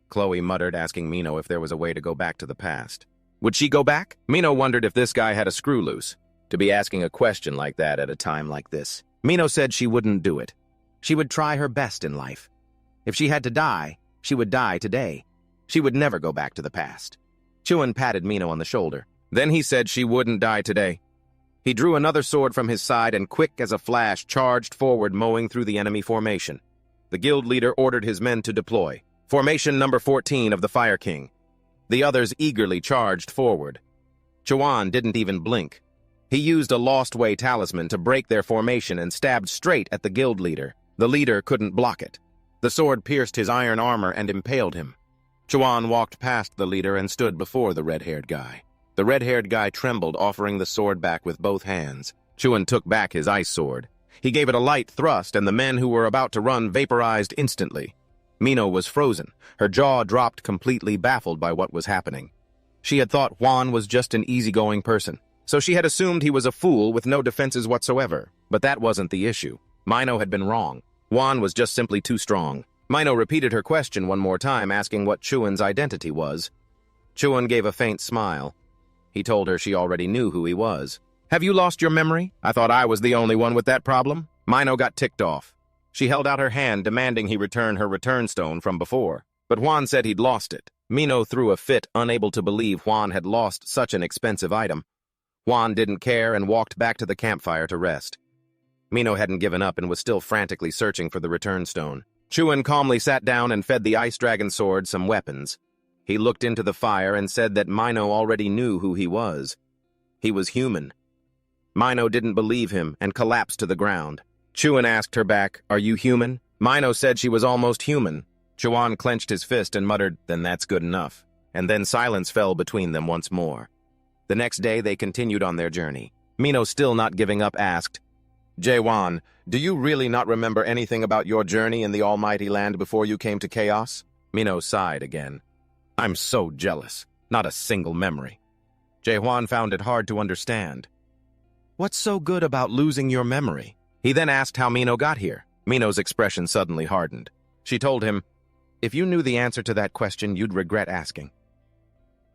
Chloe muttered, asking Mino if there was a way to go back to the past. Would she go back? Mino wondered if this guy had a screw loose, to be asking a question like that at a time like this. Mino said she wouldn't do it. She would try her best in life. If she had to die, she would die today. She would never go back to the past. Juan patted Mino on the shoulder. Then he said she wouldn't die today. He drew another sword from his side and, quick as a flash, charged forward, mowing through the enemy formation. The guild leader ordered his men to deploy. Formation number 14 of the Fire King. The others eagerly charged forward. Juan didn't even blink. He used a Lost Way talisman to break their formation and stabbed straight at the guild leader. The leader couldn't block it. The sword pierced his iron armor and impaled him. Juan walked past the leader and stood before the red-haired guy. The red-haired guy trembled, offering the sword back with both hands. Juan took back his ice sword. He gave it a light thrust, and the men who were about to run vaporized instantly. Mino was frozen. Her jaw dropped, completely baffled by what was happening. She had thought Juan was just an easygoing person. so she had assumed he was a fool with no defenses whatsoever. But that wasn't the issue. Mino had been wrong. Juan was just simply too strong. Mino repeated her question one more time, asking what Chuan's identity was. Chuan gave a faint smile. He told her she already knew who he was. "Have you lost your memory? I thought I was the only one with that problem." Mino got ticked off. She held out her hand, demanding he return her return stone from before. But Juan said he'd lost it. Mino threw a fit, unable to believe Juan had lost such an expensive item. Juan didn't care and walked back to the campfire to rest. Mino hadn't given up and was still frantically searching for the return stone. Chuan calmly sat down and fed the ice dragon sword some weapons. He looked into the fire and said that Mino already knew who he was. He was human. Mino didn't believe him and collapsed to the ground. Chuan asked her back, "Are you human?" Mino said she was almost human. Chuan clenched his fist and muttered, "Then that's good enough." And then silence fell between them once more. The next day they continued on their journey. Mino, still not giving up, asked, "Juan, do you really not remember anything about your journey in the Almighty Land before you came to Chaos?" Mino sighed again. "I'm so jealous. Not a single memory." Juan found it hard to understand. "What's so good about losing your memory?" He then asked how Mino got here. Mino's expression suddenly hardened. She told him, "If you knew the answer to that question, you'd regret asking."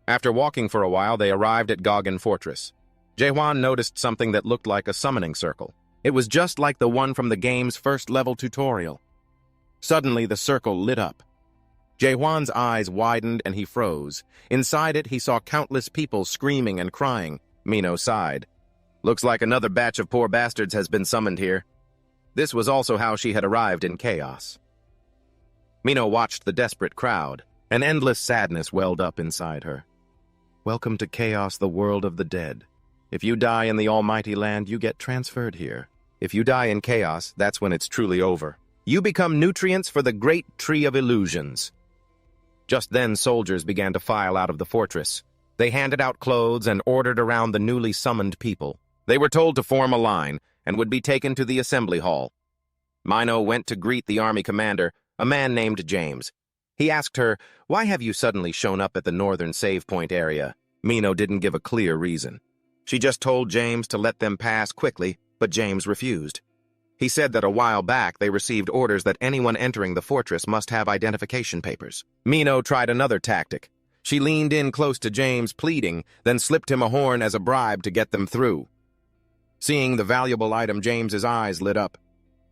After walking for a while, they arrived at Gogan Fortress. Juan noticed something that looked like a summoning circle. It was just like the one from the game's first-level tutorial. Suddenly, the circle lit up. Juan's eyes widened and he froze. Inside it, he saw countless people screaming and crying. Mino sighed. "Looks like another batch of poor bastards has been summoned here." This was also how she had arrived in Chaos. Mino watched the desperate crowd. An endless sadness welled up inside her. "Welcome to Chaos, the world of the dead. If you die in the Almighty Land, you get transferred here. If you die in Chaos, that's when it's truly over. You become nutrients for the great tree of illusions." Just then, soldiers began to file out of the fortress. They handed out clothes and ordered around the newly summoned people. They were told to form a line and would be taken to the assembly hall. Mino went to greet the army commander, a man named James. He asked her, "Why have you suddenly shown up at the northern save point area?" Mino didn't give a clear reason. She just told James to let them pass quickly, but James refused. He said that a while back they received orders that anyone entering the fortress must have identification papers. Mino tried another tactic. She leaned in close to James, pleading, then slipped him a horn as a bribe to get them through. Seeing the valuable item, James's eyes lit up.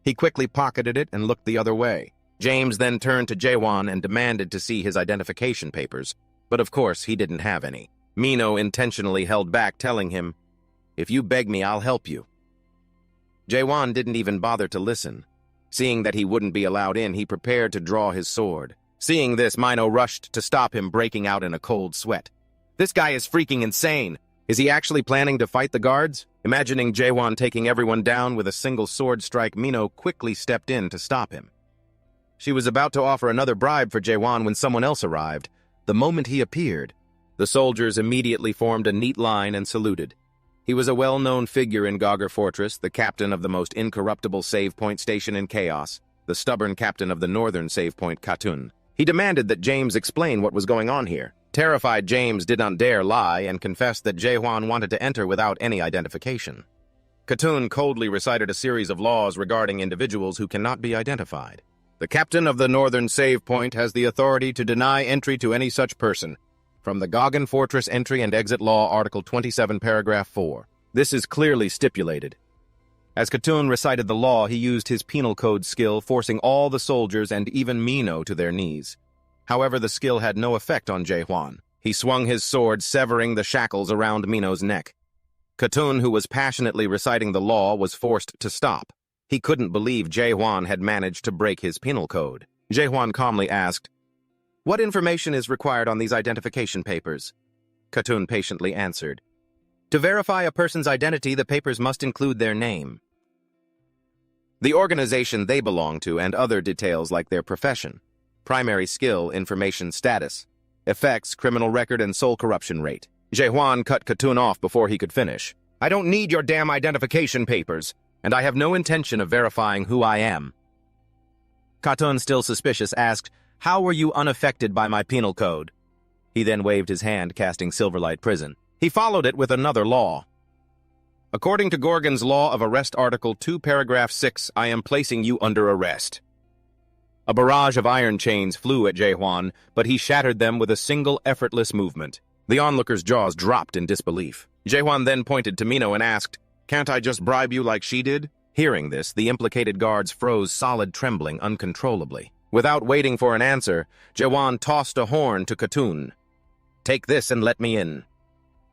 He quickly pocketed it and looked the other way. James then turned to Juan and demanded to see his identification papers, but of course he didn't have any. Mino intentionally held back, telling him, "If you beg me, I'll help you." Juan didn't even bother to listen. Seeing that he wouldn't be allowed in, he prepared to draw his sword. Seeing this, Mino rushed to stop him, breaking out in a cold sweat. "This guy is freaking insane. Is he actually planning to fight the guards?" Imagining Juan taking everyone down with a single sword strike, Mino quickly stepped in to stop him. She was about to offer another bribe for Juan when someone else arrived. The moment he appeared, the soldiers immediately formed a neat line and saluted. He was a well-known figure in Gogan Fortress, the captain of the most incorruptible save point station in Chaos, the stubborn captain of the northern save point, Khatun. He demanded that James explain what was going on here. Terrified, James did not dare lie and confessed that Juan wanted to enter without any identification. Khatun coldly recited a series of laws regarding individuals who cannot be identified. "The captain of the northern save point has the authority to deny entry to any such person. From the Gogan Fortress Entry and Exit Law, Article 27, Paragraph 4. This is clearly stipulated." As Khatun recited the law, he used his penal code skill, forcing all the soldiers and even Mino to their knees. However, the skill had no effect on Juan. He swung his sword, severing the shackles around Mino's neck. Khatun, who was passionately reciting the law, was forced to stop. He couldn't believe Juan had managed to break his penal code. Juan calmly asked, "What information is required on these identification papers?" Khatun patiently answered, "To verify a person's identity, the papers must include their name, the organization they belong to, and other details like their profession, primary skill, information status, effects, criminal record, and soul corruption rate." Juan cut Khatun off before he could finish. "I don't need your damn identification papers, and I have no intention of verifying who I am." Khatun, still suspicious, asked, "How were you unaffected by my penal code?" He then waved his hand, casting Silverlight Prison. He followed it with another law. According to Gogan's Law of Arrest Article 2, Paragraph 6, I am placing you under arrest. A barrage of iron chains flew at Juan, but he shattered them with a single effortless movement. The onlooker's jaws dropped in disbelief. Juan then pointed to Mino and asked, "Can't I just bribe you like she did?" Hearing this, the implicated guards froze solid, trembling uncontrollably. Without waiting for an answer, Juan tossed a horn to Khotun. "Take this and let me in."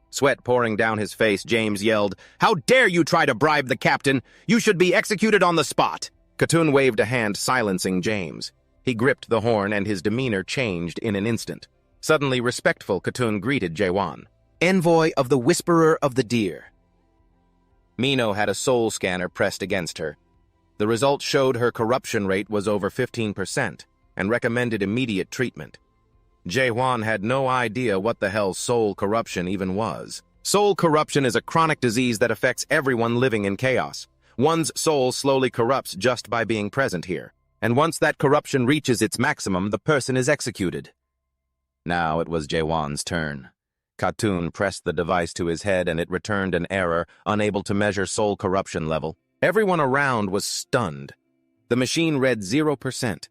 Sweat pouring down his face, James yelled, "How dare you try to bribe the captain? You should be executed on the spot!" Khotun waved a hand, silencing James. He gripped the horn, and his demeanor changed in an instant. Suddenly respectful, Khotun greeted Juan. "Envoy of the Whisperer of the Deer." Mino had a soul scanner pressed against her. The results showed her corruption rate was over 15% and recommended immediate treatment. Juan had no idea what the hell soul corruption even was. Soul corruption is a chronic disease that affects everyone living in chaos. One's soul slowly corrupts just by being present here, and once that corruption reaches its maximum, the person is executed. Now it was Juan's turn. Khotun pressed the device to his head and it returned an error, unable to measure soul corruption level. Everyone around was stunned. The machine read 0%.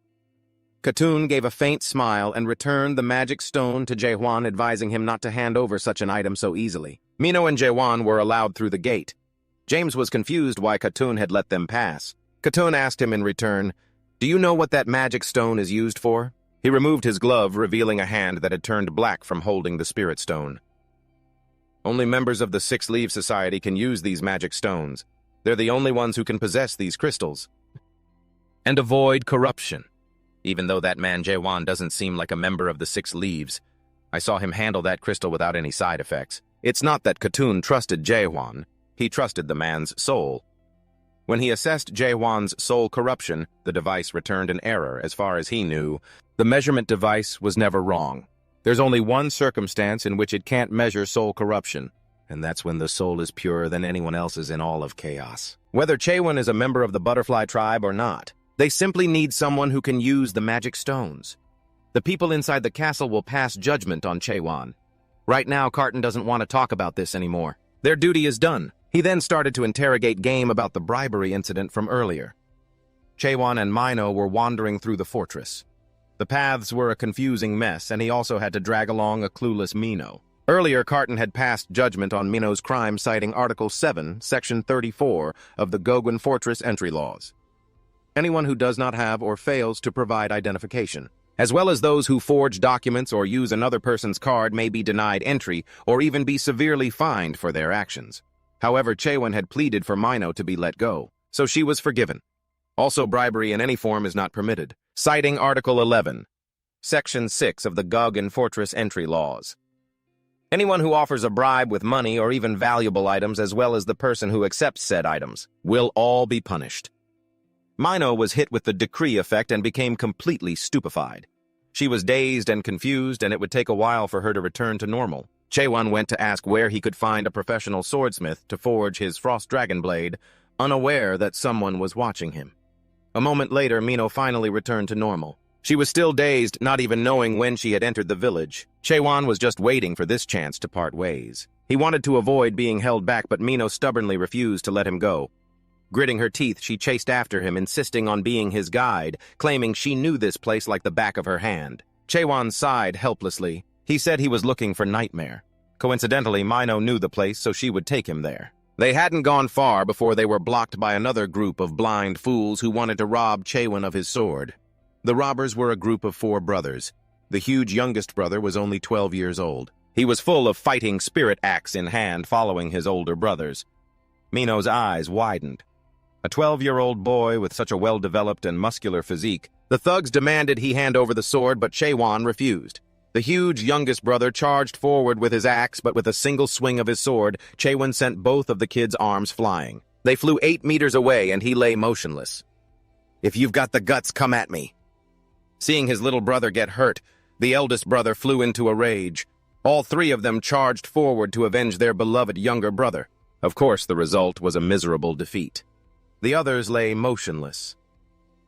Khotun gave a faint smile and returned the magic stone to Juan, advising him not to hand over such an item so easily. Mino and Juan were allowed through the gate. James was confused why Khotun had let them pass. Khotun asked him in return, "Do you know what that magic stone is used for?" He removed his glove, revealing a hand that had turned black from holding the spirit stone. "Only members of the Six-Leaf Society can use these magic stones. They're the only ones who can possess these crystals and avoid corruption. Even though that man Juan doesn't seem like a member of the Six Leaves, I saw him handle that crystal without any side effects. It's not that Khotun trusted Juan, he trusted the man's soul. When he assessed Juan's soul corruption, the device returned an error. As far as he knew, the measurement device was never wrong. There's only one circumstance in which it can't measure soul corruption, and that's when the soul is purer than anyone else's in all of chaos. Whether Juan is a member of the butterfly tribe or not, they simply need someone who can use the magic stones. The people inside the castle will pass judgment on Juan. Right now, Carton doesn't want to talk about this anymore. Their duty is done. He then started to interrogate Game about the bribery incident from earlier. Juan and Mino were wandering through the fortress. The paths were a confusing mess, and he also had to drag along a clueless Mino. Earlier, Carton had passed judgment on Mino's crime, citing Article 7, Section 34 of the Gogan Fortress Entry Laws. Anyone who does not have or fails to provide identification, as well as those who forge documents or use another person's card, may be denied entry or even be severely fined for their actions. However, Juan had pleaded for Mino to be let go, so she was forgiven. Also, bribery in any form is not permitted, citing Article 11, Section 6 of the Gogan Fortress Entry Laws. Anyone who offers a bribe with money or even valuable items, as well as the person who accepts said items, will all be punished. Mino was hit with the decree effect and became completely stupefied. She was dazed and confused, and it would take a while for her to return to normal. Juan went to ask where he could find a professional swordsmith to forge his frost dragon blade, unaware that someone was watching him. A moment later, Mino finally returned to normal. She was still dazed, not even knowing when she had entered the village. Juan was just waiting for this chance to part ways. He wanted to avoid being held back, but Mino stubbornly refused to let him go. Gritting her teeth, she chased after him, insisting on being his guide, claiming she knew this place like the back of her hand. Juan sighed helplessly. He said he was looking for Nightmare. Coincidentally, Mino knew the place, so she would take him there. They hadn't gone far before they were blocked by another group of blind fools who wanted to rob Juan of his sword. The robbers were a group of 4 brothers. The huge youngest brother was only 12 years old. He was full of fighting spirit, axe in hand, following his older brothers. Mino's eyes widened. A 12-year-old boy with such a well-developed and muscular physique, the thugs demanded he hand over the sword, but Juan refused. The huge youngest brother charged forward with his axe, but with a single swing of his sword, Juan sent both of the kids' arms flying. They flew 8 meters away, and he lay motionless. "If you've got the guts, come at me." Seeing his little brother get hurt, the eldest brother flew into a rage. All 3 of them charged forward to avenge their beloved younger brother. Of course, the result was a miserable defeat. The others lay motionless.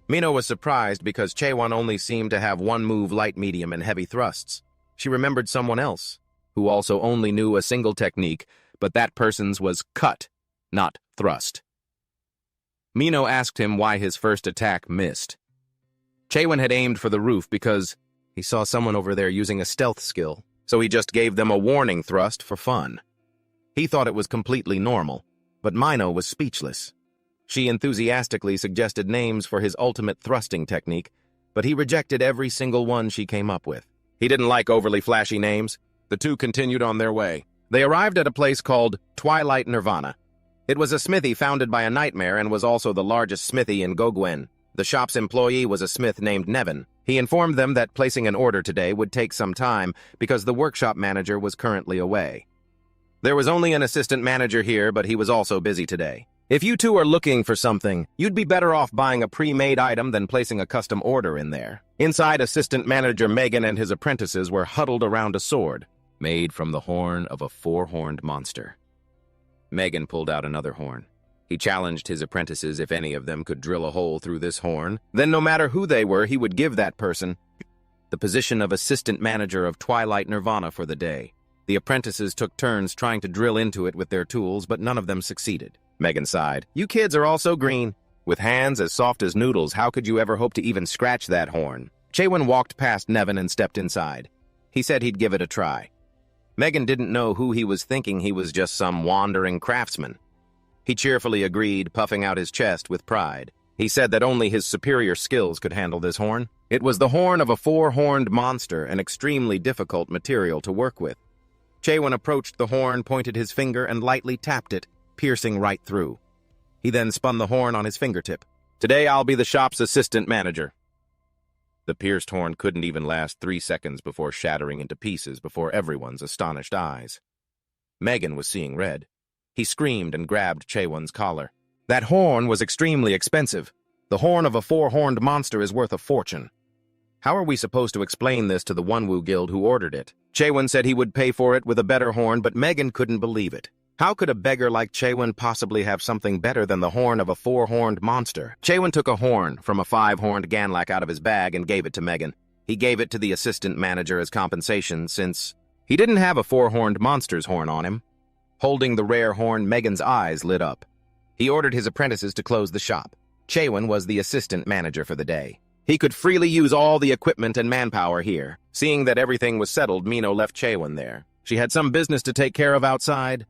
Mino was surprised because Juan only seemed to have one move: light, medium, and heavy thrusts. She remembered someone else, who also only knew a single technique, but that person's was cut, not thrust. Mino asked him why his first attack missed. Chaewon had aimed for the roof because he saw someone over there using a stealth skill, so he just gave them a warning thrust for fun. He thought it was completely normal, but Mino was speechless. She enthusiastically suggested names for his ultimate thrusting technique, but he rejected every single one she came up with. He didn't like overly flashy names. The two continued on their way. They arrived at a place called Twilight Nirvana. It was a smithy founded by a nightmare and was also the largest smithy in Gogan. The shop's employee was a smith named Nevin. He informed them that placing an order today would take some time because the workshop manager was currently away. There was only an assistant manager here, but he was also busy today. If you two are looking for something, you'd be better off buying a pre-made item than placing a custom order in there. Inside, assistant manager Megan and his apprentices were huddled around a sword, made from the horn of a four-horned monster. Megan pulled out another horn. He challenged his apprentices if any of them could drill a hole through this horn. Then no matter who they were, he would give that person the position of assistant manager of Twilight Nirvana for the day. The apprentices took turns trying to drill into it with their tools, but none of them succeeded. Megan sighed. You kids are all so green. With hands as soft as noodles, how could you ever hope to even scratch that horn? Chaewon walked past Nevin and stepped inside. He said he'd give it a try. Megan didn't know who he was thinking he was just some wandering craftsman. He cheerfully agreed, puffing out his chest with pride. He said that only his superior skills could handle this horn. It was the horn of a four-horned monster, an extremely difficult material to work with. Chaewon approached the horn, pointed his finger, and lightly tapped it, piercing right through. He then spun the horn on his fingertip. Today I'll be the shop's assistant manager. The pierced horn couldn't even last 3 seconds before shattering into pieces before everyone's astonished eyes. Megan was seeing red. He screamed and grabbed Chaewon's collar. That horn was extremely expensive. The horn of a four-horned monster is worth a fortune. How are we supposed to explain this to the Wonwoo Guild who ordered it? Chaewon said he would pay for it with a better horn, but Megan couldn't believe it. How could a beggar like Chaewon possibly have something better than the horn of a four-horned monster? Chaewon took a horn from a five-horned Ganlak out of his bag and gave it to Megan. He gave it to the assistant manager as compensation since he didn't have a four-horned monster's horn on him. Holding the rare horn, Megan's eyes lit up. He ordered his apprentices to close the shop. Chaewon was the assistant manager for the day. He could freely use all the equipment and manpower here. Seeing that everything was settled, Mino left Chaewon there. She had some business to take care of outside.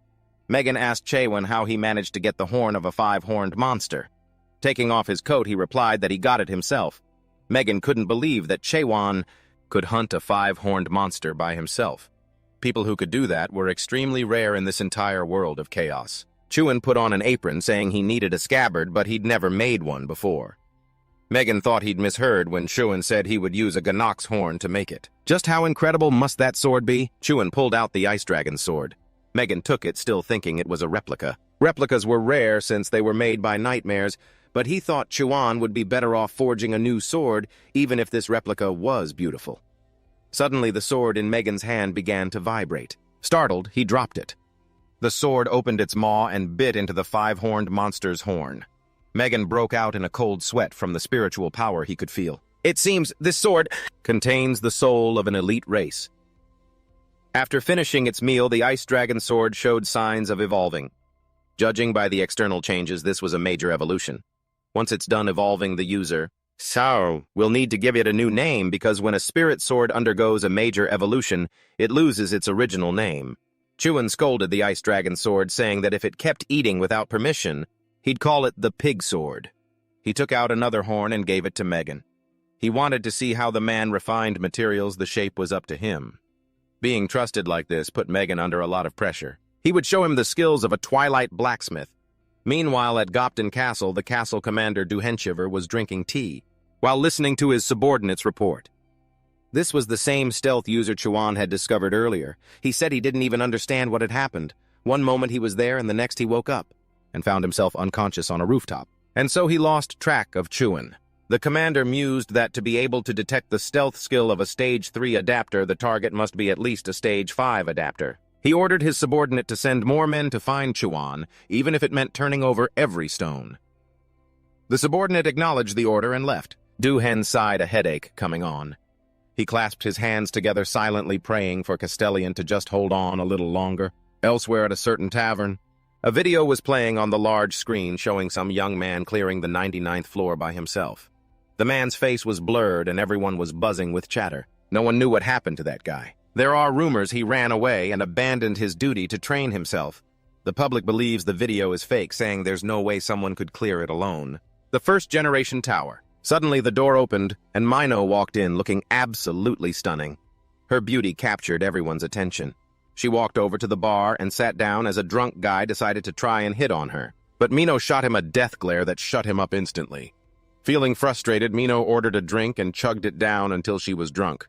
Megan asked Chaewon how he managed to get the horn of a five-horned monster. Taking off his coat, he replied that he got it himself. Megan couldn't believe that Chaewon could hunt a five-horned monster by himself. People who could do that were extremely rare in this entire world of chaos. Chaewon put on an apron saying he needed a scabbard, but he'd never made one before. Megan thought he'd misheard when Chaewon said he would use a Ganok's horn to make it. Just how incredible must that sword be? Chaewon pulled out the Ice Dragon's sword. Megan took it, still thinking it was a replica. Replicas were rare since they were made by nightmares, but he thought Chaewon would be better off forging a new sword, even if this replica was beautiful. Suddenly, the sword in Megan's hand began to vibrate. Startled, he dropped it. The sword opened its maw and bit into the five-horned monster's horn. Megan broke out in a cold sweat from the spiritual power he could feel. It seems this sword contains the soul of an elite race. After finishing its meal, the Ice Dragon sword showed signs of evolving. Judging by the external changes, this was a major evolution. Once it's done evolving the user, we'll need to give it a new name because when a spirit sword undergoes a major evolution, it loses its original name. Chaewon scolded the Ice Dragon sword, saying that if it kept eating without permission, he'd call it the Pig Sword. He took out another horn and gave it to Megan. He wanted to see how the man refined materials. The shape was up to him. Being trusted like this put Megan under a lot of pressure. He would show him the skills of a Twilight blacksmith. Meanwhile, at Gopton Castle, the castle commander Duhenshiver was drinking tea, while listening to his subordinates report. This was the same stealth user Chaewon had discovered earlier. He said he didn't even understand what had happened. One moment he was there, and the next he woke up, and found himself unconscious on a rooftop. And so he lost track of Chaewon. The commander mused that to be able to detect the stealth skill of a Stage 3 adapter, the target must be at least a Stage 5 adapter. He ordered his subordinate to send more men to find Chaewon, even if it meant turning over every stone. The subordinate acknowledged the order and left. Du-Hen sighed, a headache coming on. He clasped his hands together, silently praying for Castellian to just hold on a little longer. Elsewhere at a certain tavern, A video was playing on the large screen showing some young man clearing the 99th floor by himself. The man's face was blurred and everyone was buzzing with chatter. No one knew what happened to that guy. There are rumors he ran away and abandoned his duty to train himself. The public believes the video is fake, saying there's no way someone could clear it alone. The first-generation tower. Suddenly the door opened and Mino walked in looking absolutely stunning. Her beauty captured everyone's attention. She walked over to the bar and sat down as a drunk guy decided to try and hit on her. But Mino shot him a death glare that shut him up instantly. Feeling frustrated, Mino ordered a drink and chugged it down until she was drunk.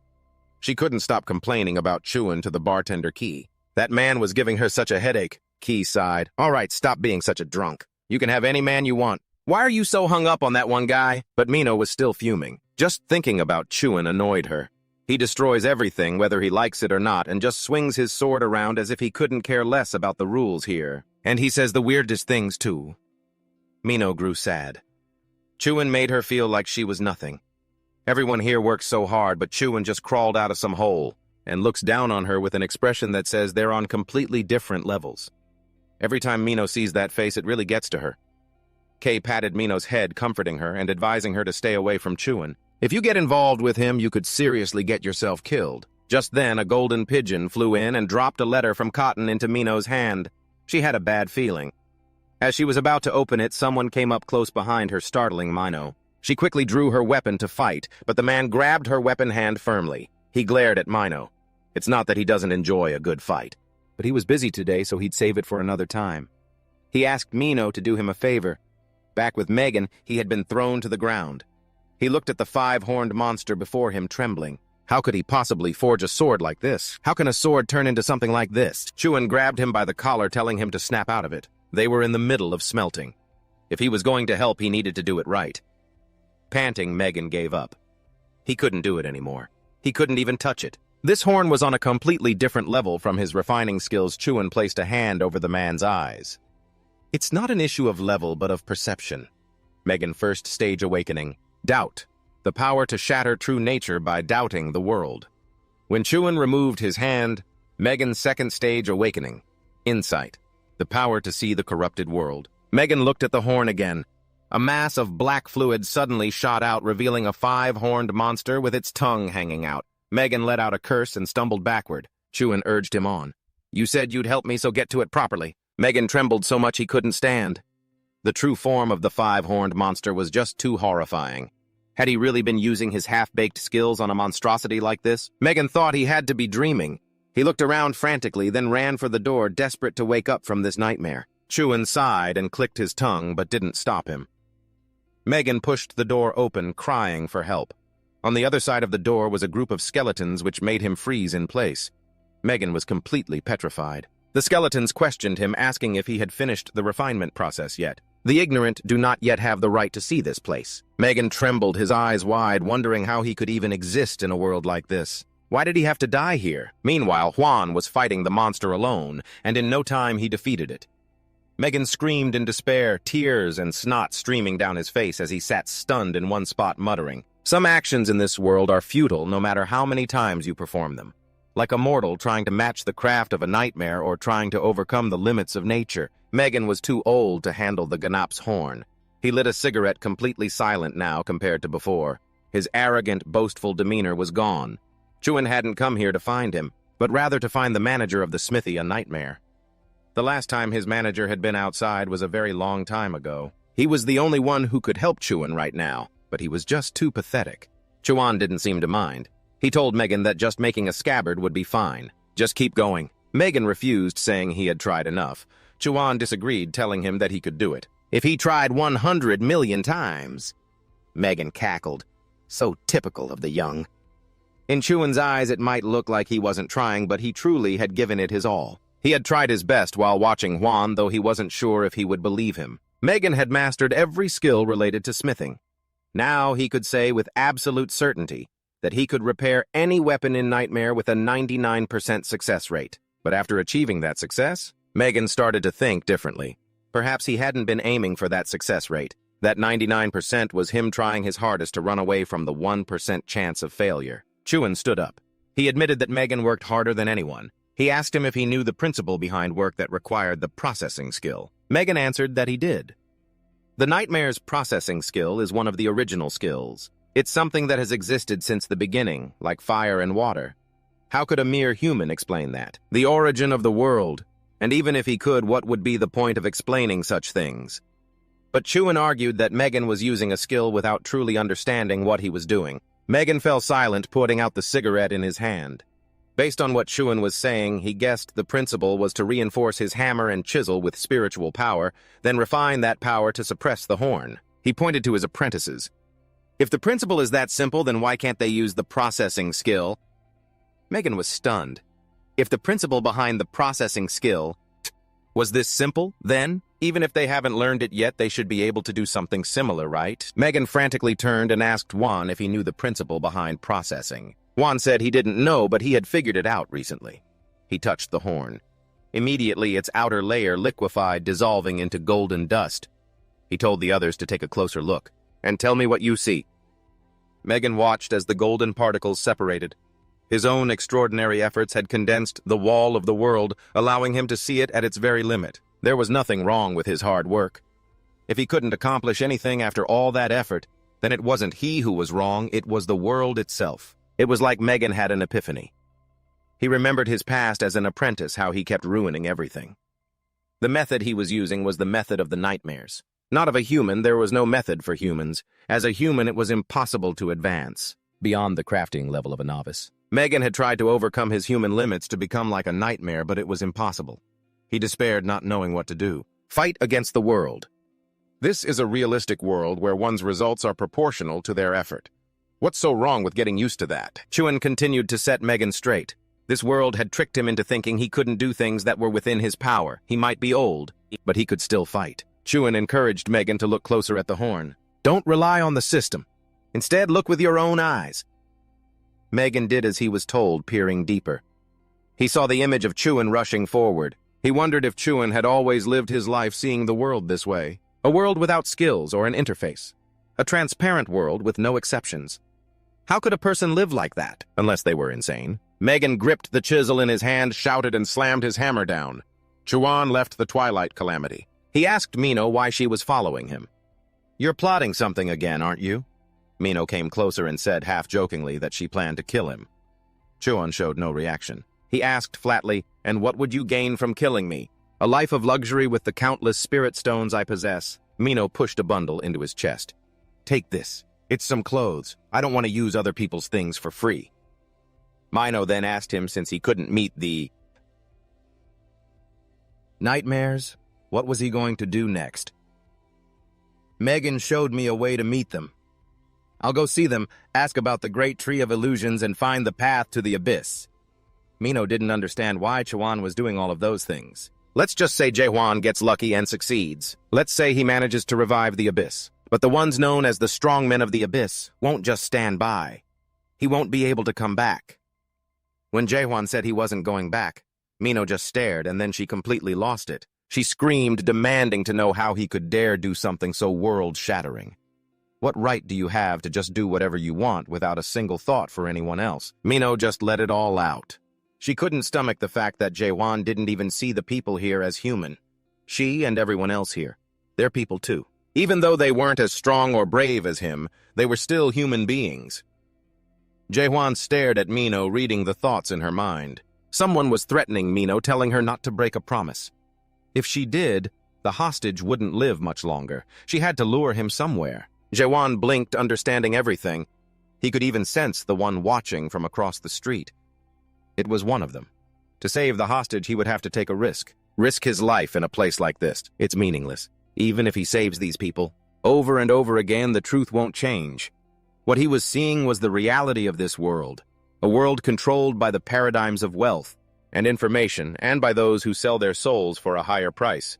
She couldn't stop complaining about chewing to the bartender Key. That man was giving her such a headache. Key sighed. All right, stop being such a drunk. You can have any man you want. Why are you so hung up on that one guy? But Mino was still fuming. Just thinking about Chewin annoyed her. He destroys everything, whether he likes it or not, and just swings his sword around as if he couldn't care less about the rules here. And he says the weirdest things, too. Mino grew sad. Chewin made her feel like she was nothing. Everyone here works so hard, but Chewin just crawled out of some hole and looks down on her with an expression that says they're on completely different levels. Every time Mino sees that face, it really gets to her. Kay patted Mino's head, comforting her and advising her to stay away from Chewin. If you get involved with him, you could seriously get yourself killed. Just then, a golden pigeon flew in and dropped a letter from Cotton into Mino's hand. She had a bad feeling. As she was about to open it, someone came up close behind her, startling Mino. She quickly drew her weapon to fight, but the man grabbed her weapon hand firmly. He glared at Mino. It's not that he doesn't enjoy a good fight, but he was busy today, so he'd save it for another time. He asked Mino to do him a favor. Back with Megan, he had been thrown to the ground. He looked at the five-horned monster before him, trembling. How could he possibly forge a sword like this? How can a sword turn into something like this? Chewin grabbed him by the collar, telling him to snap out of it. They were in the middle of smelting. If he was going to help, he needed to do it right. Panting, Megan gave up. He couldn't do it anymore. He couldn't even touch it. This horn was on a completely different level from his refining skills. Chewin placed a hand over the man's eyes. It's not an issue of level, but of perception. Megan first stage awakening. Doubt. The power to shatter true nature by doubting the world. When Chewin removed his hand, Megan's second stage awakening. Insight. The power to see the corrupted world. Megan looked at the horn again. A mass of black fluid suddenly shot out, revealing a five-horned monster with its tongue hanging out. Megan let out a curse and stumbled backward. Chewin urged him on. You said you'd help me, so get to it properly. Megan trembled so much he couldn't stand. The true form of the five-horned monster was just too horrifying. Had he really been using his half-baked skills on a monstrosity like this? Megan thought he had to be dreaming. He looked around frantically, then ran for the door, desperate to wake up from this nightmare. Chewin sighed and clicked his tongue, but didn't stop him. Megan pushed the door open, crying for help. On the other side of the door was a group of skeletons which made him freeze in place. Megan was completely petrified. The skeletons questioned him, asking if he had finished the refinement process yet. The ignorant do not yet have the right to see this place. Megan trembled, his eyes wide, wondering how he could even exist in a world like this. Why did he have to die here? Meanwhile, Juan was fighting the monster alone, and in no time he defeated it. Megan screamed in despair, tears and snot streaming down his face as he sat stunned in one spot, muttering. Some actions in this world are futile no matter how many times you perform them. Like a mortal trying to match the craft of a nightmare or trying to overcome the limits of nature. Megan was too old to handle the Ganap's horn. He lit a cigarette, completely silent now compared to before. His arrogant, boastful demeanor was gone. Chewin hadn't come here to find him, but rather to find the manager of the smithy a nightmare. The last time his manager had been outside was a very long time ago. He was the only one who could help Chewin right now, but he was just too pathetic. Chewin didn't seem to mind. He told Megan that just making a scabbard would be fine. Just keep going. Megan refused, saying he had tried enough. Chewin disagreed, telling him that he could do it. If he tried 100 million times. Megan cackled. So typical of the young. In Chewin's eyes, it might look like he wasn't trying, but he truly had given it his all. He had tried his best while watching Juan, though he wasn't sure if he would believe him. Megan had mastered every skill related to smithing. Now he could say with absolute certainty that he could repair any weapon in Nightmare with a 99% success rate. But after achieving that success, Megan started to think differently. Perhaps he hadn't been aiming for that success rate. That 99% was him trying his hardest to run away from the 1% chance of failure. Chewin stood up. He admitted that Megan worked harder than anyone. He asked him if he knew the principle behind work that required the processing skill. Megan answered that he did. The nightmare's processing skill is one of the original skills. It's something that has existed since the beginning, like fire and water. How could a mere human explain that? The origin of the world. And even if he could, what would be the point of explaining such things? But Chuan argued that Megan was using a skill without truly understanding what he was doing. Megan fell silent, putting out the cigarette in his hand. Based on what Chuan was saying, he guessed the principle was to reinforce his hammer and chisel with spiritual power, then refine that power to suppress the horn. He pointed to his apprentices. If the principle is that simple, then why can't they use the processing skill? Megan was stunned. If the principle behind the processing skill was this simple, then, even if they haven't learned it yet, they should be able to do something similar, right? Megan frantically turned and asked Juan if he knew the principle behind processing. Juan said he didn't know, but he had figured it out recently. He touched the horn. Immediately, its outer layer liquefied, dissolving into golden dust. He told the others to take a closer look. And tell me what you see. Megan watched as the golden particles separated. His own extraordinary efforts had condensed the wall of the world, allowing him to see it at its very limit. There was nothing wrong with his hard work. If he couldn't accomplish anything after all that effort, then it wasn't he who was wrong, it was the world itself. It was like Megan had an epiphany. He remembered his past as an apprentice, how he kept ruining everything. The method he was using was the method of the nightmares. Not of a human, there was no method for humans. As a human, it was impossible to advance beyond the crafting level of a novice. Megan had tried to overcome his human limits to become like a nightmare, but it was impossible. He despaired, not knowing what to do. Fight against the world. This is a realistic world where one's results are proportional to their effort. What's so wrong with getting used to that? Chuan continued to set Megan straight. This world had tricked him into thinking he couldn't do things that were within his power. He might be old, but he could still fight. Chuan encouraged Megan to look closer at the horn. Don't rely on the system. Instead, look with your own eyes. Megan did as he was told, peering deeper. He saw the image of Chuan rushing forward. He wondered if Chuan had always lived his life seeing the world this way. A world without skills or an interface. A transparent world with no exceptions. How could a person live like that, unless they were insane? Megan gripped the chisel in his hand, shouted, and slammed his hammer down. Chuan left the twilight calamity. He asked Mino why she was following him. You're plotting something again, aren't you? Mino came closer and said half-jokingly that she planned to kill him. Chuan showed no reaction. He asked flatly, and what would you gain from killing me? A life of luxury with the countless spirit stones I possess. Mino pushed a bundle into his chest. Take this. It's some clothes. I don't want to use other people's things for free. Mino then asked him, since he couldn't meet the nightmares, what was he going to do next? Megan showed me a way to meet them. I'll go see them, ask about the great tree of illusions, and find the path to the abyss. Mino didn't understand why Chuan was doing all of those things. Let's just say Juan gets lucky and succeeds. Let's say he manages to revive the abyss. But the ones known as the strongmen of the abyss won't just stand by. He won't be able to come back. When Juan said he wasn't going back, Mino just stared, and then she completely lost it. She screamed, demanding to know how he could dare do something so world-shattering. What right do you have to just do whatever you want without a single thought for anyone else? Mino just let it all out. She couldn't stomach the fact that Juan didn't even see the people here as human. She and everyone else here, they're people too. Even though they weren't as strong or brave as him, they were still human beings. Juan stared at Mino, reading the thoughts in her mind. Someone was threatening Mino, telling her not to break a promise. If she did, the hostage wouldn't live much longer. She had to lure him somewhere. Juan blinked, understanding everything. He could even sense the one watching from across the street. It was one of them. To save the hostage, he would have to take a risk. Risk his life in a place like this. It's meaningless. Even if he saves these people, over and over again, the truth won't change. What he was seeing was the reality of this world, a world controlled by the paradigms of wealth and information, and by those who sell their souls for a higher price.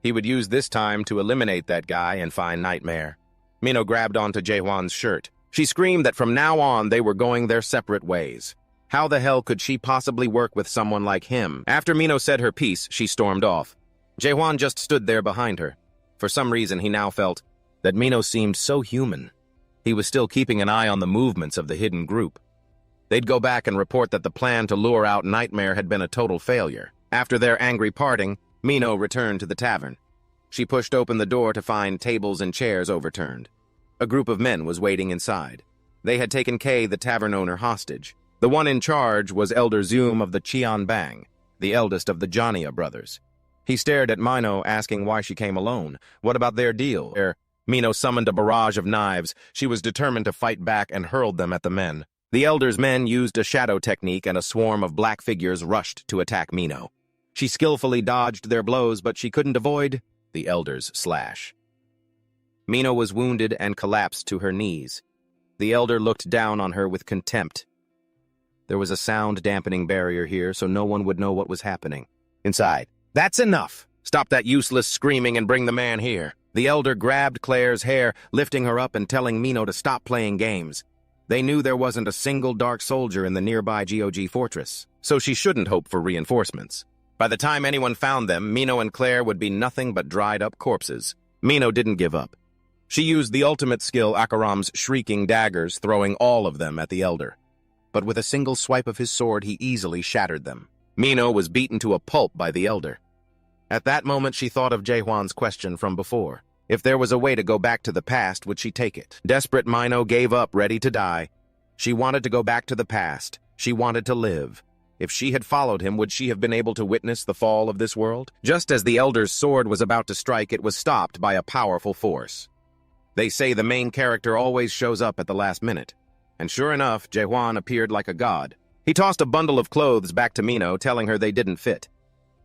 He would use this time to eliminate that guy and find Nightmare. Mino grabbed onto Juan's shirt. She screamed that from now on they were going their separate ways. How the hell could she possibly work with someone like him? After Mino said her piece, she stormed off. Juan just stood there behind her. For some reason, he now felt that Mino seemed so human. He was still keeping an eye on the movements of the hidden group. They'd go back and report that the plan to lure out Nightmare had been a total failure. After their angry parting, Mino returned to the tavern. She pushed open the door to find tables and chairs overturned. A group of men was waiting inside. They had taken Kay, the tavern owner, hostage. The one in charge was Elder Zoom of the Cheon Bang, the eldest of the Jonia brothers. He stared at Mino, asking why she came alone. What about their deal? Mino summoned a barrage of knives. She was determined to fight back and hurled them at the men. The Elder's men used a shadow technique, and a swarm of black figures rushed to attack Mino. She skillfully dodged their blows, but she couldn't avoid the Elder's slash. Mino was wounded and collapsed to her knees. The Elder looked down on her with contempt. There was a sound-dampening barrier here, so no one would know what was happening. Inside. That's enough! Stop that useless screaming and bring the man here. The Elder grabbed Claire's hair, lifting her up and telling Mino to stop playing games. They knew there wasn't a single dark soldier in the nearby GOG fortress, so she shouldn't hope for reinforcements. By the time anyone found them, Mino and Claire would be nothing but dried-up corpses. Mino didn't give up. She used the ultimate skill, Akaram's shrieking daggers, throwing all of them at the Elder. But with a single swipe of his sword, he easily shattered them. Mino was beaten to a pulp by the Elder. At that moment, she thought of Juan's question from before. If there was a way to go back to the past, would she take it? Desperate, Mino gave up, ready to die. She wanted to go back to the past. She wanted to live. If she had followed him, would she have been able to witness the fall of this world? Just as the Elder's sword was about to strike, it was stopped by a powerful force. They say the main character always shows up at the last minute. And sure enough, Juan appeared like a god. He tossed a bundle of clothes back to Mino, telling her they didn't fit.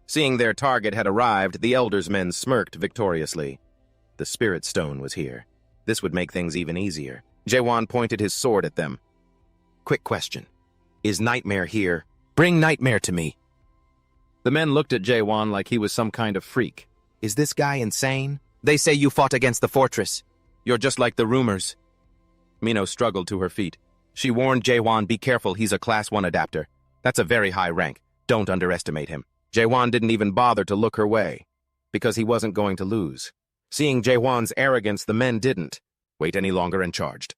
Seeing their target had arrived, the Elder's men smirked victoriously. The Spirit Stone was here. This would make things even easier. Juan pointed his sword at them. Quick question. Is Nightmare here? Bring Nightmare to me. The men looked at Juan like he was some kind of freak. Is this guy insane? They say you fought against the fortress. You're just like the rumors. Mino struggled to her feet. She warned Juan, be careful, he's a Class 1 adapter. That's a very high rank. Don't underestimate him. Juan didn't even bother to look her way, because he wasn't going to lose. Seeing Juan's arrogance, the men didn't wait any longer and charged.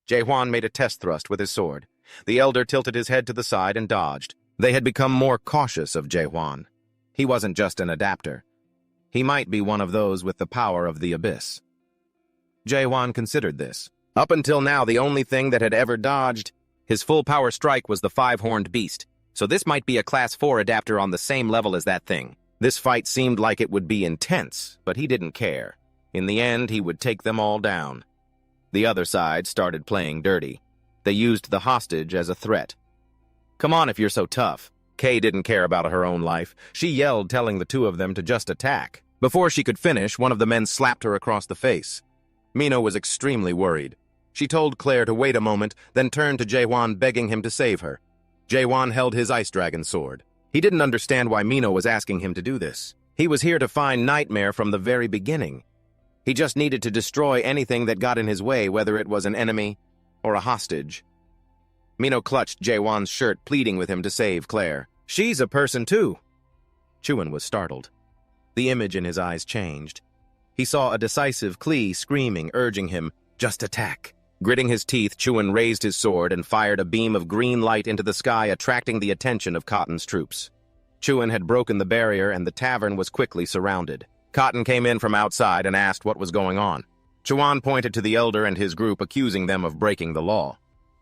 Juan made a test thrust with his sword. The Elder tilted his head to the side and dodged. They had become more cautious of Juan. He wasn't just an adapter. He might be one of those with the power of the abyss. Juan considered this. Up until now, the only thing that had ever dodged his full-power strike was the five-horned beast, so this might be a Class 4 adapter on the same level as that thing. This fight seemed like it would be intense, but he didn't care. In the end, he would take them all down. The other side started playing dirty. They used the hostage as a threat. Come on if you're so tough. Kay didn't care about her own life. She yelled, telling the two of them to just attack. Before she could finish, one of the men slapped her across the face. Mino was extremely worried. She told Claire to wait a moment, then turned to Juan, begging him to save her. Juan held his ice dragon sword. He didn't understand why Mino was asking him to do this. He was here to find Nightmare from the very beginning. He just needed to destroy anything that got in his way, whether it was an enemy or a hostage. Mino clutched Juan's shirt, pleading with him to save Claire. She's a person too. Chuan was startled. The image in his eyes changed. He saw a decisive Klee screaming, urging him, just attack. Gritting his teeth, Chuan raised his sword and fired a beam of green light into the sky, attracting the attention of Cotton's troops. Chuan had broken the barrier, and the tavern was quickly surrounded. Cotton came in from outside and asked what was going on. Chuan pointed to the Elder and his group, accusing them of breaking the law.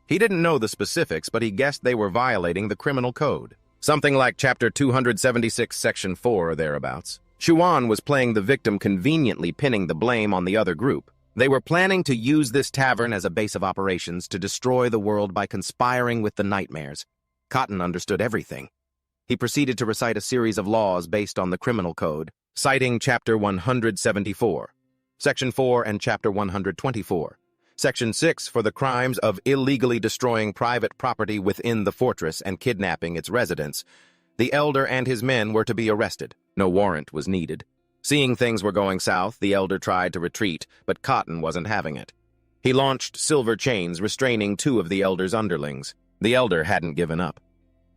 He didn't know the specifics, but he guessed they were violating the criminal code. Something like Chapter 276, Section 4 or thereabouts. Chuan was playing the victim, conveniently pinning the blame on the other group. They were planning to use this tavern as a base of operations to destroy the world by conspiring with the Nightmares. Cotton understood everything. He proceeded to recite a series of laws based on the criminal code, citing Chapter 174, Section 4 and Chapter 124. Section 6 for the crimes of illegally destroying private property within the fortress and kidnapping its residents. The Elder and his men were to be arrested. No warrant was needed. Seeing things were going south, the Elder tried to retreat, but Cotton wasn't having it. He launched silver chains, restraining two of the Elder's underlings. The Elder hadn't given up.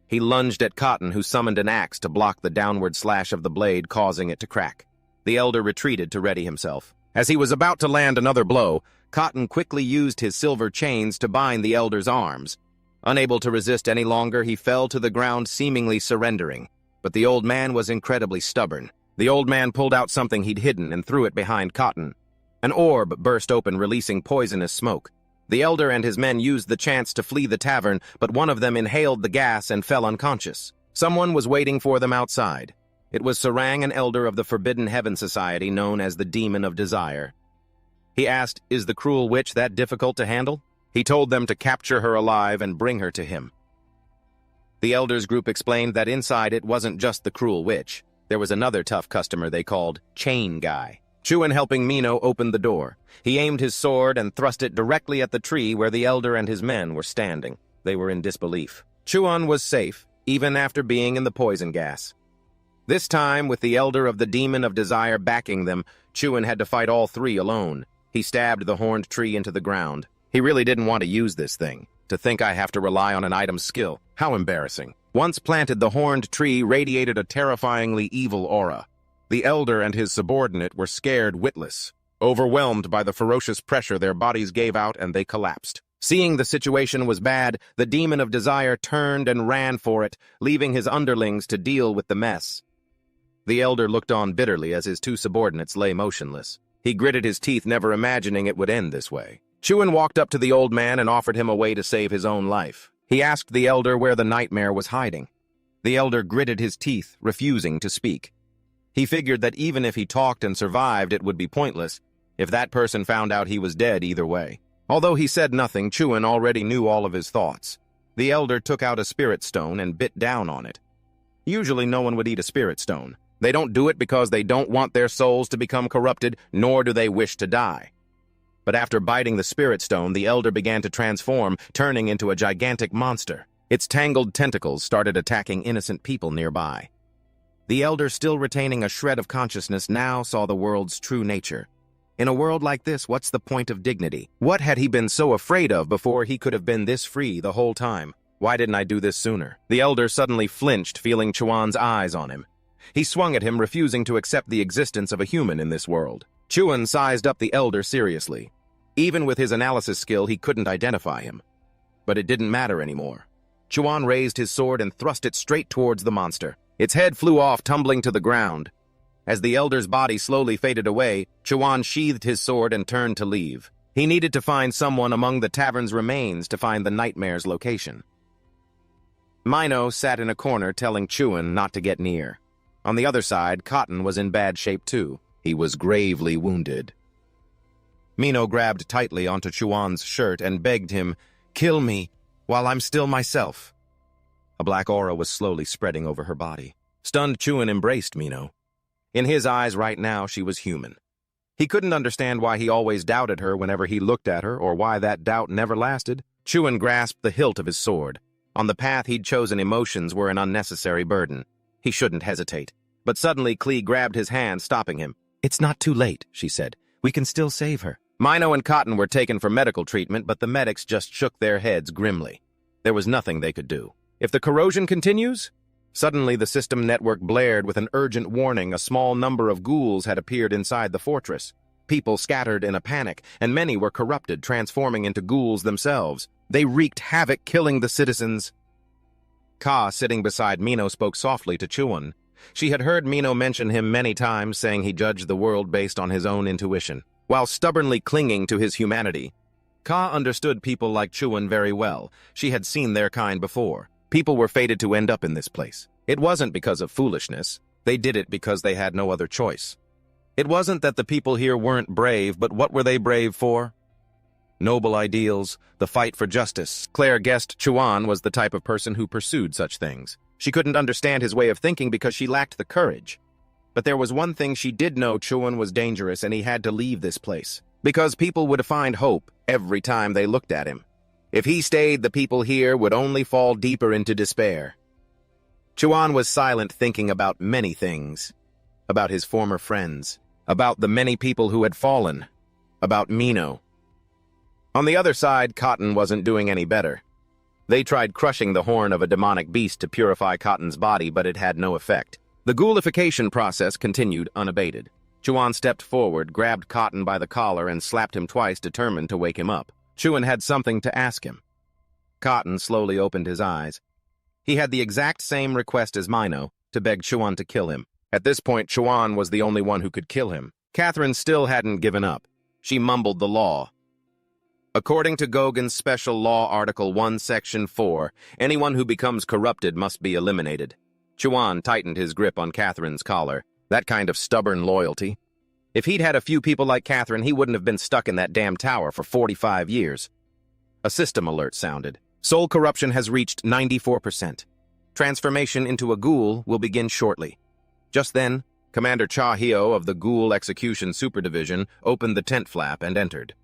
He lunged at Cotton, who summoned an axe to block the downward slash of the blade, causing it to crack. The Elder retreated to ready himself. As he was about to land another blow, Cotton quickly used his silver chains to bind the Elder's arms. Unable to resist any longer, he fell to the ground, seemingly surrendering. But the old man was incredibly stubborn. The old man pulled out something he'd hidden and threw it behind Cotton. An orb burst open, releasing poisonous smoke. The elder and his men used the chance to flee the tavern, but one of them inhaled the gas and fell unconscious. Someone was waiting for them outside. It was Sarang, an elder of the Forbidden Heaven Society known as the Demon of Desire. He asked, "Is the cruel witch that difficult to handle?" He told them to capture her alive and bring her to him. The elders group explained that inside it wasn't just the cruel witch. There was another tough customer they called Chain Guy. Chuan, helping Mino, opened the door. He aimed his sword and thrust it directly at the tree where the elder and his men were standing. They were in disbelief. Chuan was safe, even after being in the poison gas. This time, with the elder of the Demon of Desire backing them, Chuan had to fight all three alone. He stabbed the horned tree into the ground. He really didn't want to use this thing. To think I have to rely on an item's skill. How embarrassing. Once planted, the horned tree radiated a terrifyingly evil aura. The elder and his subordinate were scared witless. Overwhelmed by the ferocious pressure, their bodies gave out and they collapsed. Seeing the situation was bad, the Demon of Desire turned and ran for it, leaving his underlings to deal with the mess. The elder looked on bitterly as his two subordinates lay motionless. He gritted his teeth, never imagining it would end this way. Chuan walked up to the old man and offered him a way to save his own life. He asked the elder where the nightmare was hiding. The elder gritted his teeth, refusing to speak. He figured that even if he talked and survived, it would be pointless, if that person found out he was dead either way. Although he said nothing, Chuan already knew all of his thoughts. The elder took out a spirit stone and bit down on it. Usually no one would eat a spirit stone. They don't do it because they don't want their souls to become corrupted, nor do they wish to die. But after biting the spirit stone, the elder began to transform, turning into a gigantic monster. Its tangled tentacles started attacking innocent people nearby. The elder, still retaining a shred of consciousness, now saw the world's true nature. In a world like this, what's the point of dignity? What had he been so afraid of before he could have been this free the whole time? Why didn't I do this sooner? The elder suddenly flinched, feeling Chuan's eyes on him. He swung at him, refusing to accept the existence of a human in this world. Chuan sized up the elder seriously. Even with his analysis skill, he couldn't identify him. But it didn't matter anymore. Chuan raised his sword and thrust it straight towards the monster. Its head flew off, tumbling to the ground. As the elder's body slowly faded away, Chuan sheathed his sword and turned to leave. He needed to find someone among the tavern's remains to find the nightmare's location. Mino sat in a corner, telling Chuan not to get near. On the other side, Cotton was in bad shape too. He was gravely wounded. Mino grabbed tightly onto Chuan's shirt and begged him, "Kill me while I'm still myself." A black aura was slowly spreading over her body. Stunned, Chuan embraced Mino. In his eyes right now, she was human. He couldn't understand why he always doubted her whenever he looked at her, or why that doubt never lasted. Chuan grasped the hilt of his sword. On the path he'd chosen, emotions were an unnecessary burden. He shouldn't hesitate. But suddenly Klee grabbed his hand, stopping him. "It's not too late," she said. "We can still save her." Mino and Cotton were taken for medical treatment, but the medics just shook their heads grimly. There was nothing they could do. If the corrosion continues? Suddenly the system network blared with an urgent warning. A small number of ghouls had appeared inside the fortress. People scattered in a panic, and many were corrupted, transforming into ghouls themselves. They wreaked havoc, killing the citizens. Ka, sitting beside Mino, spoke softly to Chuan. She had heard Mino mention him many times, saying he judged the world based on his own intuition. While stubbornly clinging to his humanity, Ka understood people like Chuan very well. She had seen their kind before. People were fated to end up in this place. It wasn't because of foolishness. They did it because they had no other choice. It wasn't that the people here weren't brave, but what were they brave for? Noble ideals, the fight for justice. Claire guessed Chuan was the type of person who pursued such things. She couldn't understand his way of thinking because she lacked the courage. But there was one thing she did know: Chuan was dangerous and he had to leave this place. Because people would find hope every time they looked at him. If he stayed, the people here would only fall deeper into despair. Chuan was silent, thinking about many things. About his former friends. About the many people who had fallen. About Mino. On the other side, Cotton wasn't doing any better. They tried crushing the horn of a demonic beast to purify Cotton's body, but it had no effect. The ghoulification process continued unabated. Chuan stepped forward, grabbed Cotton by the collar, and slapped him twice, determined to wake him up. Chuan had something to ask him. Cotton slowly opened his eyes. He had the exact same request as Mino, to beg Juan to kill him. At this point, Juan was the only one who could kill him. Catherine still hadn't given up. She mumbled the law. According to Gogan's Special Law Article 1, Section 4, anyone who becomes corrupted must be eliminated. Juan tightened his grip on Catherine's collar. That kind of stubborn loyalty. If he'd had a few people like Catherine, he wouldn't have been stuck in that damn tower for 45 years. A system alert sounded. Soul corruption has reached 94%. Transformation into a ghoul will begin shortly. Just then, Commander Cha Hyo of the Ghoul Execution Super Division opened the tent flap and entered.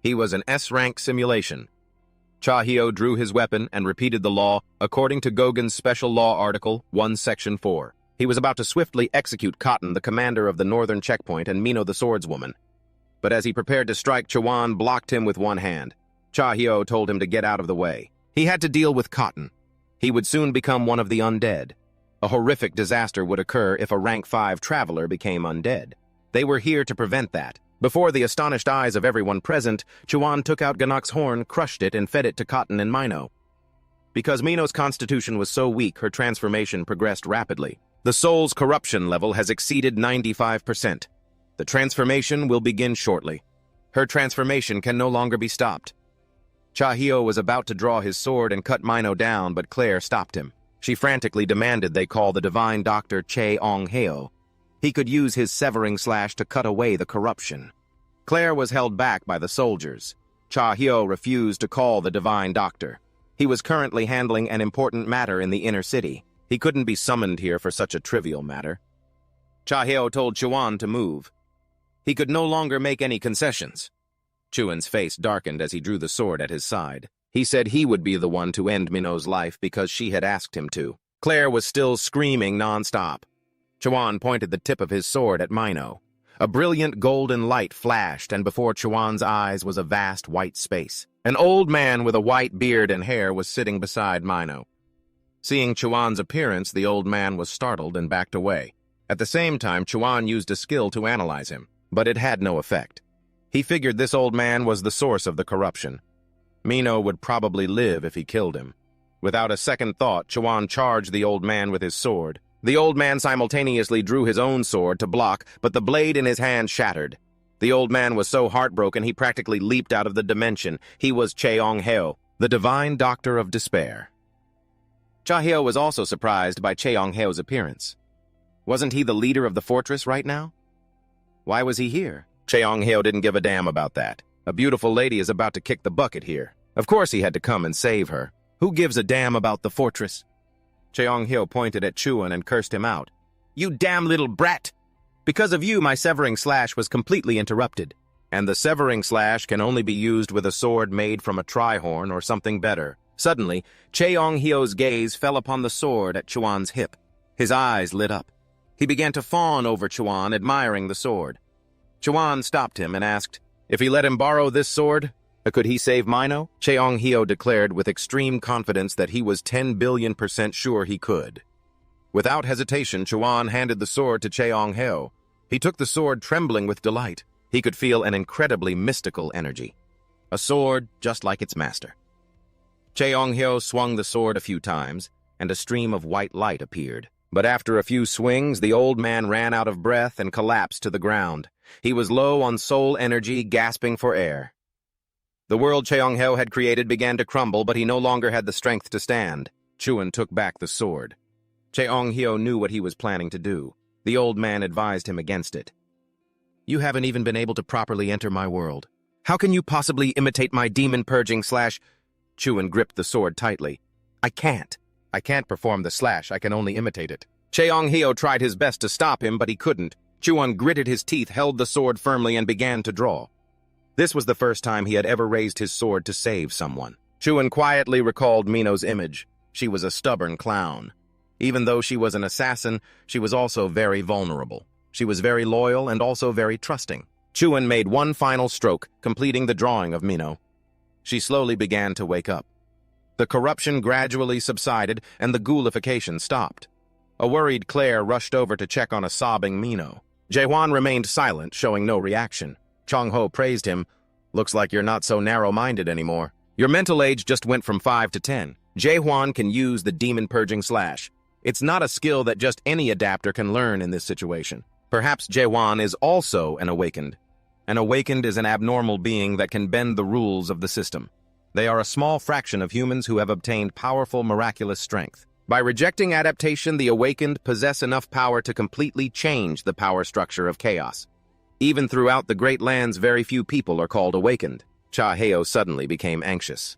He was an S-rank simulation. Cha Hyo drew his weapon and repeated the law according to Gogan's Special Law Article 1, Section 4. He was about to swiftly execute Cotton, the commander of the northern checkpoint, and Mino, the swordswoman. But as he prepared to strike, Juan blocked him with one hand. Cha Hyo told him to get out of the way. He had to deal with Cotton. He would soon become one of the undead. A horrific disaster would occur if a rank 5 traveler became undead. They were here to prevent that. Before the astonished eyes of everyone present, Juan took out Ganok's horn, crushed it, and fed it to Cotton and Mino. Because Mino's constitution was so weak, her transformation progressed rapidly. The soul's corruption level has exceeded 95%. The transformation will begin shortly. Her transformation can no longer be stopped. Cha Hyo was about to draw his sword and cut Mino down, but Claire stopped him. She frantically demanded they call the divine doctor Cheong-heo. He could use his severing slash to cut away the corruption. Claire was held back by the soldiers. Cha Hyo refused to call the divine doctor. He was currently handling an important matter in the inner city. He couldn't be summoned here for such a trivial matter. Cha Hyo told Juan to move. He could no longer make any concessions. Chuan's face darkened as he drew the sword at his side. He said he would be the one to end Mino's life because she had asked him to. Claire was still screaming non-stop. Juan pointed the tip of his sword at Mino. A brilliant golden light flashed, and before Chuan's eyes was a vast white space. An old man with a white beard and hair was sitting beside Mino. Seeing Chuan's appearance, the old man was startled and backed away. At the same time, Juan used a skill to analyze him, but it had no effect. He figured this old man was the source of the corruption. Mino would probably live if he killed him. Without a second thought, Juan charged the old man with his sword. The old man simultaneously drew his own sword to block, but the blade in his hand shattered. The old man was so heartbroken he practically leaped out of the dimension. He was Cheong-heo, the divine doctor of despair. Cha Hyo was also surprised by Cheong-heo's appearance. Wasn't he the leader of the fortress right now? Why was he here? Cheong-heo didn't give a damn about that. A beautiful lady is about to kick the bucket here. Of course he had to come and save her. Who gives a damn about the fortress? Cheong-heo pointed at Chuan and cursed him out. You damn little brat! Because of you, my severing slash was completely interrupted. And the severing slash can only be used with a sword made from a tri-horn or something better. Suddenly, Cheong-heo's gaze fell upon the sword at Chuan's hip. His eyes lit up. He began to fawn over Chuan, admiring the sword. Chuan stopped him and asked, if he let him borrow this sword, could he save Mino? Cheong-heo declared with extreme confidence that he was 10 billion% sure he could. Without hesitation, Chuan handed the sword to Cheong-heo. He took the sword trembling with delight. He could feel an incredibly mystical energy. A sword just like its master. Cheong-heo swung the sword a few times, and a stream of white light appeared. But after a few swings, the old man ran out of breath and collapsed to the ground. He was low on soul energy, gasping for air. The world Cheong-heo had created began to crumble, but he no longer had the strength to stand. Chuan took back the sword. Cheong-heo knew what he was planning to do. The old man advised him against it. You haven't even been able to properly enter my world. How can you possibly imitate my demon-purging slash? Chuan gripped the sword tightly. I can't perform the slash, I can only imitate it. Cheong-heo tried his best to stop him, but he couldn't. Chuan gritted his teeth, held the sword firmly, and began to draw. This was the first time he had ever raised his sword to save someone. Chuan quietly recalled Mino's image. She was a stubborn clown. Even though she was an assassin, she was also very vulnerable. She was very loyal and also very trusting. Chuan made one final stroke, completing the drawing of Mino. She slowly began to wake up. The corruption gradually subsided, and the ghoulification stopped. A worried Claire rushed over to check on a sobbing Mino. Juan remained silent, showing no reaction. Chong-ho praised him. Looks like you're not so narrow-minded anymore. Your mental age just went from 5 to 10. Juan can use the demon purging slash. It's not a skill that just any adapter can learn in this situation. Perhaps Juan is also an awakened. An awakened is an abnormal being that can bend the rules of the system. They are a small fraction of humans who have obtained powerful, miraculous strength. By rejecting adaptation, the awakened possess enough power to completely change the power structure of chaos. Even throughout the Great Lands, very few people are called awakened. Cha Heo suddenly became anxious.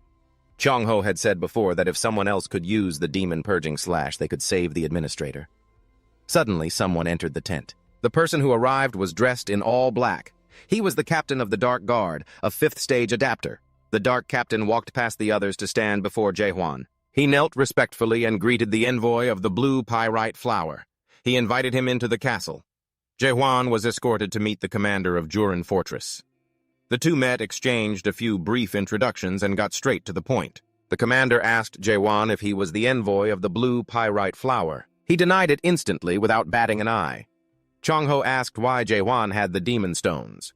Chong-ho had said before that if someone else could use the demon purging slash, they could save the administrator. Suddenly, someone entered the tent. The person who arrived was dressed in all black. He was the captain of the Dark Guard, a 5th stage adapter. The Dark Captain walked past the others to stand before Juan. He knelt respectfully and greeted the envoy of the blue pyrite flower. He invited him into the castle. Juan was escorted to meet the commander of Juran Fortress. The two met, exchanged a few brief introductions, and got straight to the point. The commander asked Juan if he was the envoy of the blue pyrite flower. He denied it instantly without batting an eye. Chong-ho asked why Juan had the demon stones.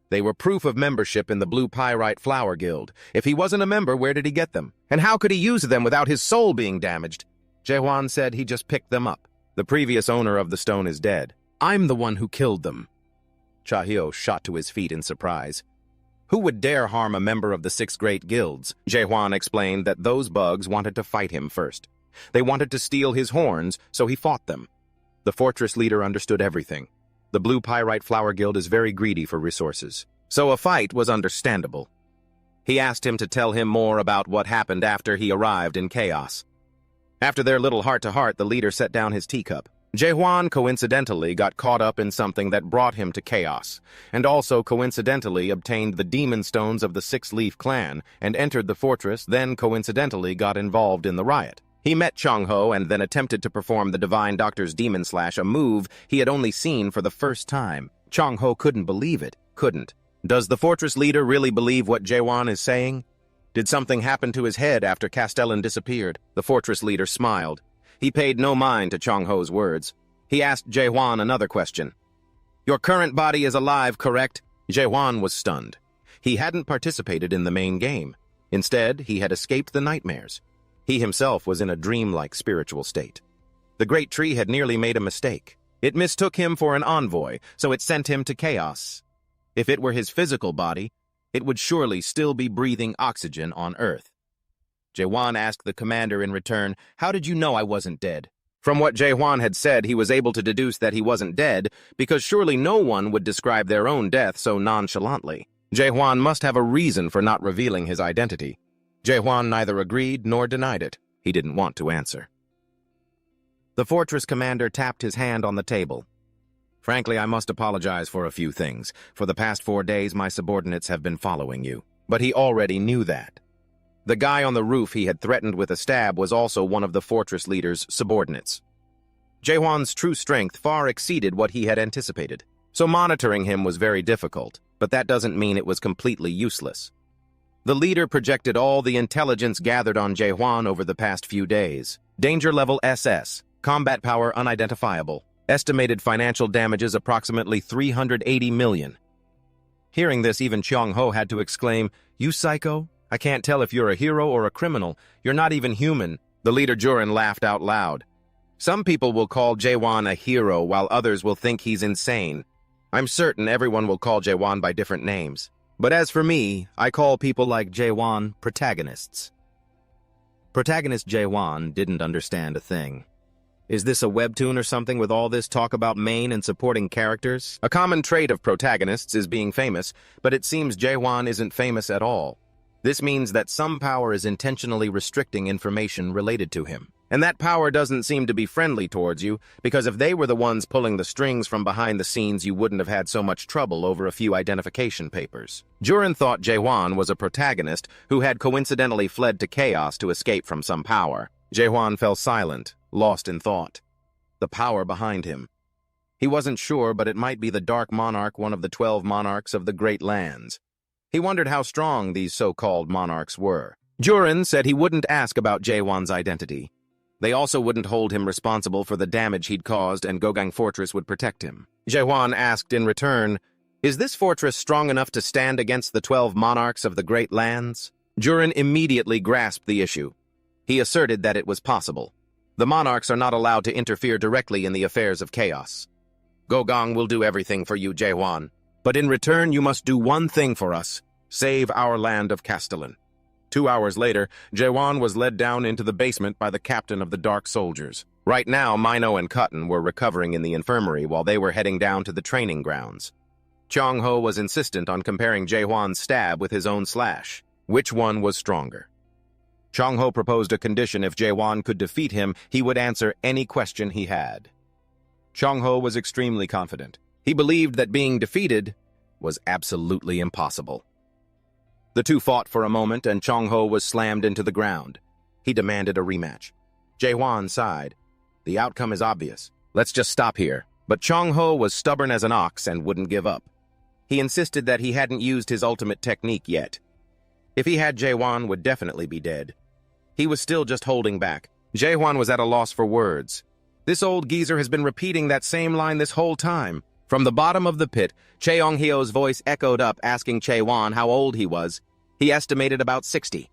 They were proof of membership in the Blue Pyrite Flower Guild. If he wasn't a member, where did he get them? And how could he use them without his soul being damaged? Juan said he just picked them up. The previous owner of the stone is dead. I'm the one who killed them. Cha Heo shot to his feet in surprise. Who would dare harm a member of the 6 great guilds? Juan explained that those bugs wanted to fight him first. They wanted to steal his horns, so he fought them. The fortress leader understood everything. The Blue Pyrite Flower Guild is very greedy for resources, so a fight was understandable. He asked him to tell him more about what happened after he arrived in Chaos. After their little heart-to-heart, the leader set down his teacup. Juan coincidentally got caught up in something that brought him to Chaos, and also coincidentally obtained the demon stones of the 6-leaf clan and entered the fortress, then coincidentally got involved in the riot. He met Chong-ho and then attempted to perform the Divine Doctor's Demon Slash, a move he had only seen for the first time. Chong-ho couldn't believe it. Couldn't. Does the fortress leader really believe what Juan is saying? Did something happen to his head after Castellan disappeared? The fortress leader smiled. He paid no mind to Chong-ho's words. He asked Juan another question. Your current body is alive, correct? Juan was stunned. He hadn't participated in the main game. Instead, he had escaped the nightmares. He himself was in a dreamlike spiritual state. The great tree had nearly made a mistake. It mistook him for an envoy, so it sent him to Chaos. If it were his physical body, it would surely still be breathing oxygen on Earth. Juan asked the commander in return, how did you know I wasn't dead? From what Juan had said, he was able to deduce that he wasn't dead, because surely no one would describe their own death so nonchalantly. Juan must have a reason for not revealing his identity. Juan neither agreed nor denied it. He didn't want to answer. The fortress commander tapped his hand on the table. Frankly, I must apologize for a few things. For the past 4 days, my subordinates have been following you. But he already knew that. The guy on the roof he had threatened with a stab was also one of the fortress leader's subordinates. Juan's true strength far exceeded what he had anticipated. So monitoring him was very difficult, but that doesn't mean it was completely useless. The leader projected all the intelligence gathered on Juan over the past few days. Danger level SS. Combat power unidentifiable. Estimated financial damages approximately 380 million. Hearing this, even Chong-ho had to exclaim, "You psycho? I can't tell if you're a hero or a criminal. You're not even human." The leader Juran laughed out loud. Some people will call Juan a hero while others will think he's insane. I'm certain everyone will call Juan by different names. But as for me, I call people like Juan protagonists. Protagonist Juan didn't understand a thing. Is this a webtoon or something with all this talk about main and supporting characters? A common trait of protagonists is being famous, but it seems Juan isn't famous at all. This means that some power is intentionally restricting information related to him. And that power doesn't seem to be friendly towards you, because if they were the ones pulling the strings from behind the scenes, you wouldn't have had so much trouble over a few identification papers. Juran thought Juan was a protagonist who had coincidentally fled to Chaos to escape from some power. Juan fell silent, lost in thought. The power behind him. He wasn't sure, but it might be the Dark Monarch, one of the 12 monarchs of the Great Lands. He wondered how strong these so-called monarchs were. Juran said he wouldn't ask about Juan's identity. They also wouldn't hold him responsible for the damage he'd caused, and Gogan Fortress would protect him. Juan asked in return, "Is this fortress strong enough to stand against the 12 monarchs of the Great Lands?" Juran immediately grasped the issue. He asserted that it was possible. The monarchs are not allowed to interfere directly in the affairs of chaos. Gogan will do everything for you, Juan. But in return, you must do one thing for us. Save our land of Castellan. 2 hours later, Juan was led down into the basement by the captain of the Dark Soldiers. Right now, Mino and Cotton were recovering in the infirmary while they were heading down to the training grounds. Chong-ho was insistent on comparing Juan's stab with his own slash. Which one was stronger? Chong-ho proposed a condition: if Juan could defeat him, he would answer any question he had. Chong-ho was extremely confident. He believed that being defeated was absolutely impossible. The two fought for a moment, and Chong-ho was slammed into the ground. He demanded a rematch. Juan sighed. The outcome is obvious. Let's just stop here. But Chong-ho was stubborn as an ox and wouldn't give up. He insisted that he hadn't used his ultimate technique yet. If he had, Juan would definitely be dead. He was still just holding back. Juan was at a loss for words. This old geezer has been repeating that same line this whole time. From the bottom of the pit, Cheong-hyo's voice echoed up, asking Juan how old he was. He estimated about 60.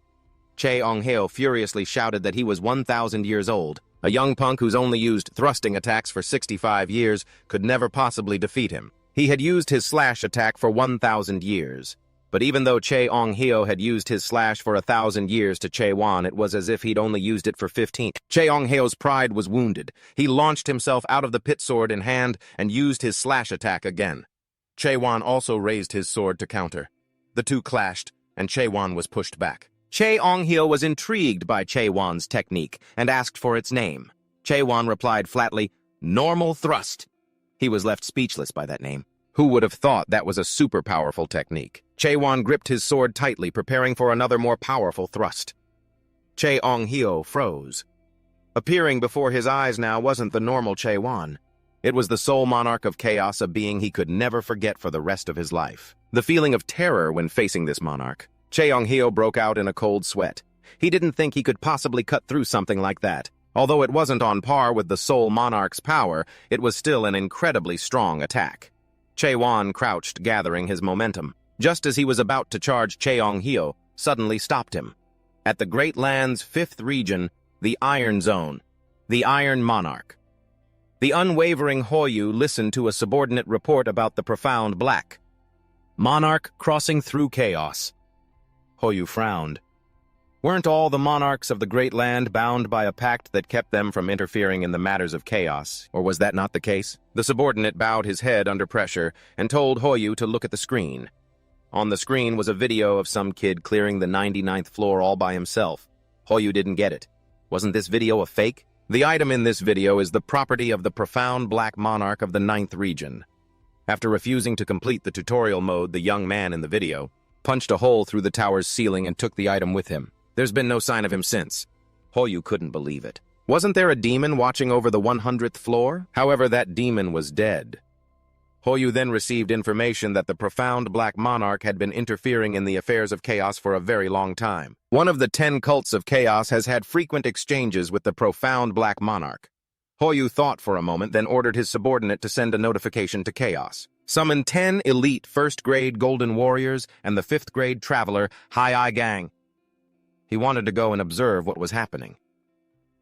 Cheong-hyo furiously shouted that he was 1,000 years old. A young punk who's only used thrusting attacks for 65 years could never possibly defeat him. He had used his slash attack for 1,000 years. But even though Cheong-hyo had used his slash for 1,000 years to Juan, it was as if he'd only used it for 15. Cheong-hyo's pride was wounded. He launched himself out of the pit, sword in hand, and used his slash attack again. Juan also raised his sword to counter. The two clashed, and Juan was pushed back. Cheong-hyo was intrigued by Juan's technique and asked for its name. Juan replied flatly, "Normal thrust." He was left speechless by that name. Who would have thought that was a super powerful technique? Juan gripped his sword tightly, preparing for another more powerful thrust. Cheong-hyo froze. Appearing before his eyes now wasn't the normal Juan. It was the sole monarch of chaos, a being he could never forget for the rest of his life. The feeling of terror when facing this monarch. Cheong-hyo broke out in a cold sweat. He didn't think he could possibly cut through something like that. Although it wasn't on par with the sole monarch's power, it was still an incredibly strong attack. Juan crouched, gathering his momentum. Just as he was about to charge, Cheong-hyo suddenly stopped him. At the Great Land's 5th region, the Iron Zone, the Iron Monarch. The unwavering Hoyu listened to a subordinate report about the profound black monarch crossing through chaos. Hoyu frowned. Weren't all the monarchs of the Great Land bound by a pact that kept them from interfering in the matters of chaos, or was that not the case? The subordinate bowed his head under pressure and told Hoyu to look at the screen. On the screen was a video of some kid clearing the 99th floor all by himself. Hoyu didn't get it. Wasn't this video a fake? The item in this video is the property of the profound black monarch of the 9th region. After refusing to complete the tutorial mode, the young man in the video punched a hole through the tower's ceiling and took the item with him. There's been no sign of him since. Hoyu couldn't believe it. Wasn't there a demon watching over the 100th floor? However, that demon was dead. Hoyu then received information that the profound black monarch had been interfering in the affairs of chaos for a very long time. One of the 10 cults of chaos has had frequent exchanges with the profound black monarch. Hoyu thought for a moment, then ordered his subordinate to send a notification to chaos. Summon 10 elite 1st grade golden warriors and the 5th grade traveler Hai Gang. He wanted to go and observe what was happening.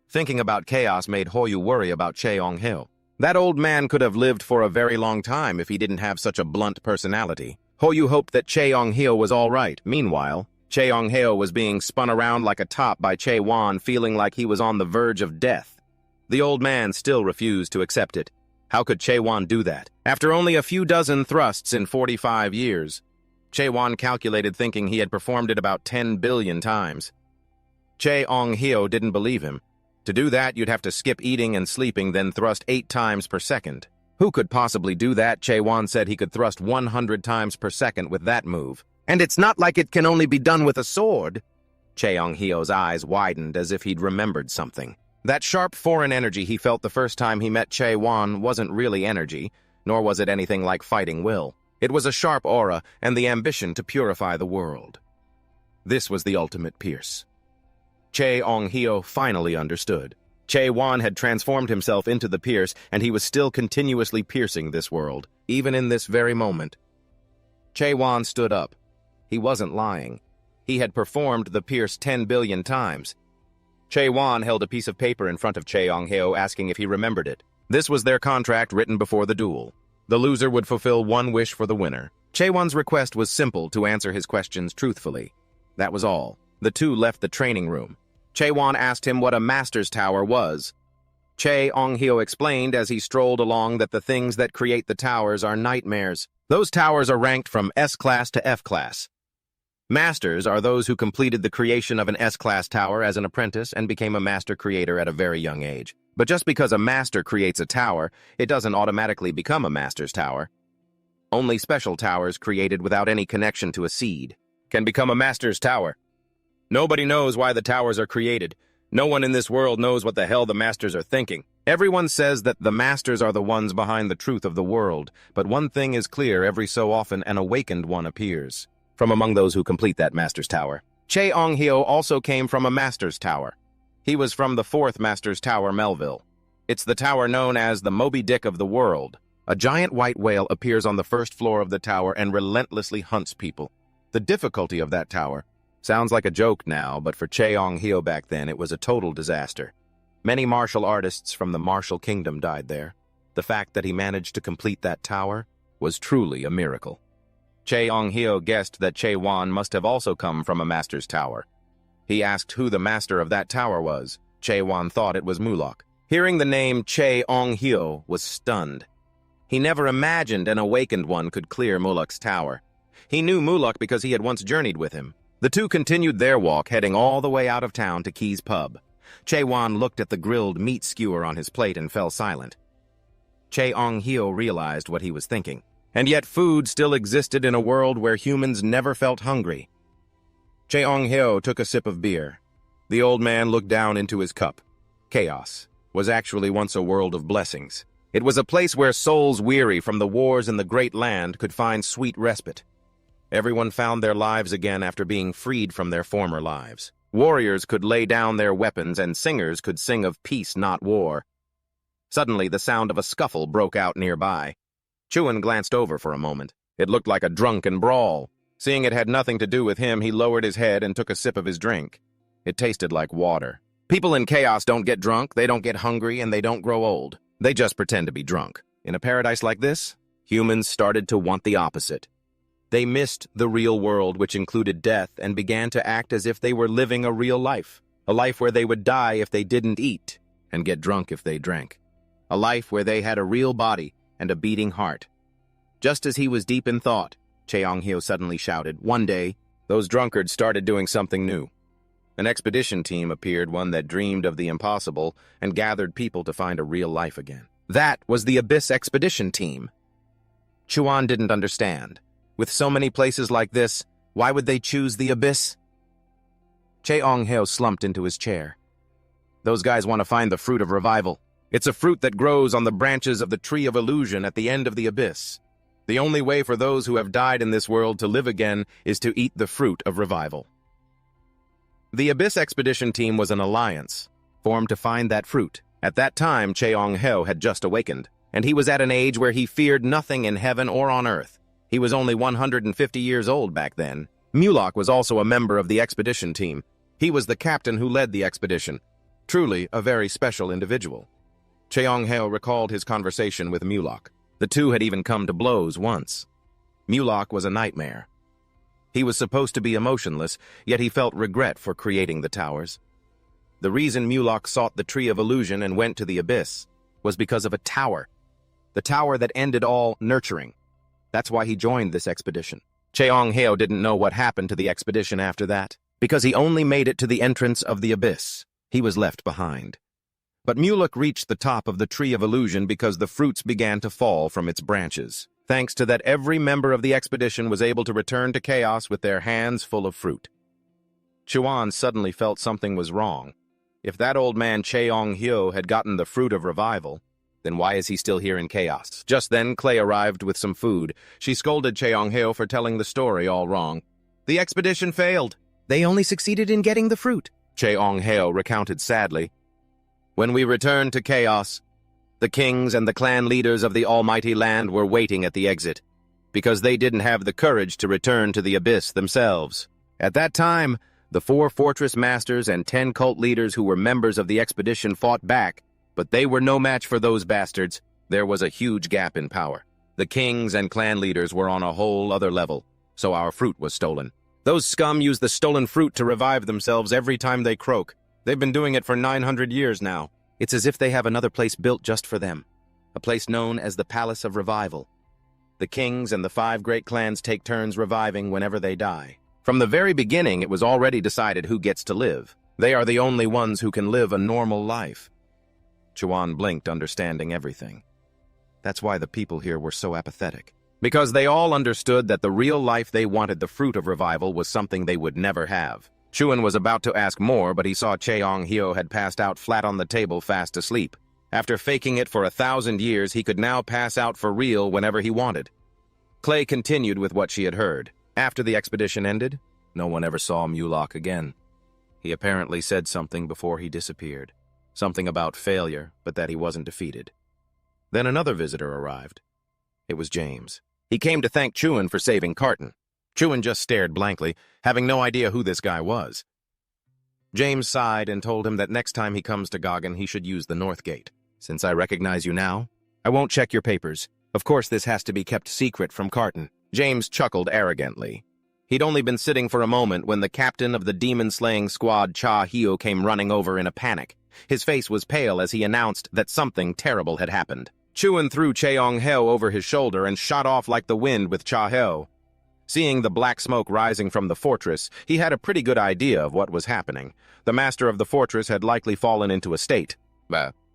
Thinking about chaos made Hoyu worry about Cheong-hyo. That old man could have lived for a very long time if he didn't have such a blunt personality. Hoyu hoped that Cheong-hyo was all right. Meanwhile, Cheong-hyo was being spun around like a top by Juan, feeling like he was on the verge of death. The old man still refused to accept it. How could Juan do that? After only a few dozen thrusts in 45 years, Juan calculated, thinking he had performed it about 10 billion times. Cheong-hyo didn't believe him. To do that, you'd have to skip eating and sleeping, then thrust 8 times per second. Who could possibly do that? Juan said he could thrust 100 times per second with that move. And it's not like it can only be done with a sword. Cheong-hyo's eyes widened as if he'd remembered something. That sharp foreign energy he felt the first time he met Juan wasn't really energy, nor was it anything like fighting will. It was a sharp aura and the ambition to purify the world. This was the ultimate pierce. Cheong-hyo finally understood. Juan had transformed himself into the pierce, and he was still continuously piercing this world, even in this very moment. Juan stood up. He wasn't lying. He had performed the pierce 10 billion times. Juan held a piece of paper in front of Cheong-hyo, asking if he remembered it. This was their contract written before the duel. The loser would fulfill one wish for the winner. Cheon's request was simple: to answer his questions truthfully. That was all. The two left the training room. Juan asked him what a master's tower was. Cheong-hyo explained as he strolled along that the things that create the towers are nightmares. Those towers are ranked from S-class to F-class. Masters are those who completed the creation of an S-class tower as an apprentice and became a master creator at a very young age. But just because a master creates a tower, it doesn't automatically become a master's tower. Only special towers created without any connection to a seed can become a master's tower. Nobody knows why the towers are created. No one in this world knows what the hell the masters are thinking. Everyone says that the masters are the ones behind the truth of the world, but one thing is clear: every so often an awakened one appears from among those who complete that master's tower. Cheong-hyo also came from a master's tower. He was from the 4th master's tower, Melville. It's the tower known as the Moby Dick of the world. A giant white whale appears on the 1st floor of the tower and relentlessly hunts people. The difficulty of that tower sounds like a joke now, but for Cheong-hyo back then it was a total disaster. Many martial artists from the martial kingdom died there. The fact that he managed to complete that tower was truly a miracle. Cheong-hyo guessed that Juan must have also come from a master's tower. He asked who the master of that tower was. Juan thought it was Mulok. Hearing the name Cheong-hyo was stunned. He never imagined an awakened one could clear Mulok's tower. He knew Mulok because he had once journeyed with him. The two continued their walk, heading all the way out of town to Key's pub. Juan looked at the grilled meat skewer on his plate and fell silent. Cheong-hyo realized what he was thinking. And yet food still existed in a world where humans never felt hungry. Cheong-hyo took a sip of beer. The old man looked down into his cup. Chaos was actually once a world of blessings. It was a place where souls weary from the wars in the great land could find sweet respite. Everyone found their lives again after being freed from their former lives. Warriors could lay down their weapons and singers could sing of peace, not war. Suddenly, the sound of a scuffle broke out nearby. Juan glanced over for a moment. It looked like a drunken brawl. Seeing it had nothing to do with him, he lowered his head and took a sip of his drink. It tasted like water. People in chaos don't get drunk, they don't get hungry, and they don't grow old. They just pretend to be drunk. In a paradise like this, humans started to want the opposite. They missed the real world, which included death, and began to act as if they were living a real life. A life where they would die if they didn't eat, and get drunk if they drank. A life where they had a real body and a beating heart. Just as he was deep in thought, Cheong-hyo suddenly shouted. One day, those drunkards started doing something new. An expedition team appeared, one that dreamed of the impossible and gathered people to find a real life again. That was the Abyss Expedition Team. Juan didn't understand. With so many places like this, why would they choose the Abyss? Cheong-hyo slumped into his chair. Those guys want to find the fruit of revival. It's a fruit that grows on the branches of the tree of illusion at the end of the abyss. The only way for those who have died in this world to live again is to eat the fruit of revival. The Abyss Expedition Team was an alliance, formed to find that fruit. At that time, Cheong-hyo had just awakened, and he was at an age where he feared nothing in heaven or on earth. He was only 150 years old back then. Mulok was also a member of the expedition team. He was the captain who led the expedition. Truly a very special individual. Cheong-hyo recalled his conversation with Mulok. The two had even come to blows once. Mulok was a nightmare. He was supposed to be emotionless, yet he felt regret for creating the towers. The reason Mulok sought the Tree of Illusion and went to the Abyss was because of a tower. The tower that ended all nurturing. That's why he joined this expedition. Cheong-hyo didn't know what happened to the expedition after that, because he only made it to the entrance of the Abyss. He was left behind. But Mulok reached the top of the Tree of Illusion because the fruits began to fall from its branches. Thanks to that, every member of the expedition was able to return to chaos with their hands full of fruit. Juan suddenly felt something was wrong. If that old man Cheong-hyo had gotten the fruit of revival, then why is he still here in chaos? Just then, Clay arrived with some food. She scolded Cheong-hyo for telling the story all wrong. The expedition failed. They only succeeded in getting the fruit, Cheong-hyo recounted sadly. When we returned to chaos, the kings and the clan leaders of the almighty land were waiting at the exit, because they didn't have the courage to return to the abyss themselves. At that time, the 4 fortress masters and 10 cult leaders who were members of the expedition fought back, but they were no match for those bastards. There was a huge gap in power. The kings and clan leaders were on a whole other level, so our fruit was stolen. Those scum use the stolen fruit to revive themselves every time they croak. They've been doing it for 900 years now. It's as if they have another place built just for them, a place known as the Palace of Revival. The kings and the 5 great clans take turns reviving whenever they die. From the very beginning, it was already decided who gets to live. They are the only ones who can live a normal life. Juan blinked, understanding everything. That's why the people here were so apathetic. Because they all understood that the real life they wanted, the fruit of revival, was something they would never have. Juan was about to ask more, but he saw Cheong-hyo had passed out flat on the table, fast asleep. After faking it for 1,000 years, he could now pass out for real whenever he wanted. Clay continued with what she had heard. After the expedition ended, no one ever saw Mulok again. He apparently said something before he disappeared. Something about failure, but that he wasn't defeated. Then another visitor arrived. It was James. He came to thank Chuan for saving Carton. Chuan just stared blankly, having no idea who this guy was. James sighed and told him that next time he comes to Gogan, he should use the North Gate. Since I recognize you now, I won't check your papers. Of course, this has to be kept secret from Carton. James chuckled arrogantly. He'd only been sitting for a moment when the captain of the demon-slaying squad, Cha-hyo, came running over in a panic. His face was pale as he announced that something terrible had happened. Chuan threw Cheong-hyo over his shoulder and shot off like the wind with Cha-hyo. Seeing the black smoke rising from the fortress, he had a pretty good idea of what was happening. The master of the fortress had likely fallen into a state,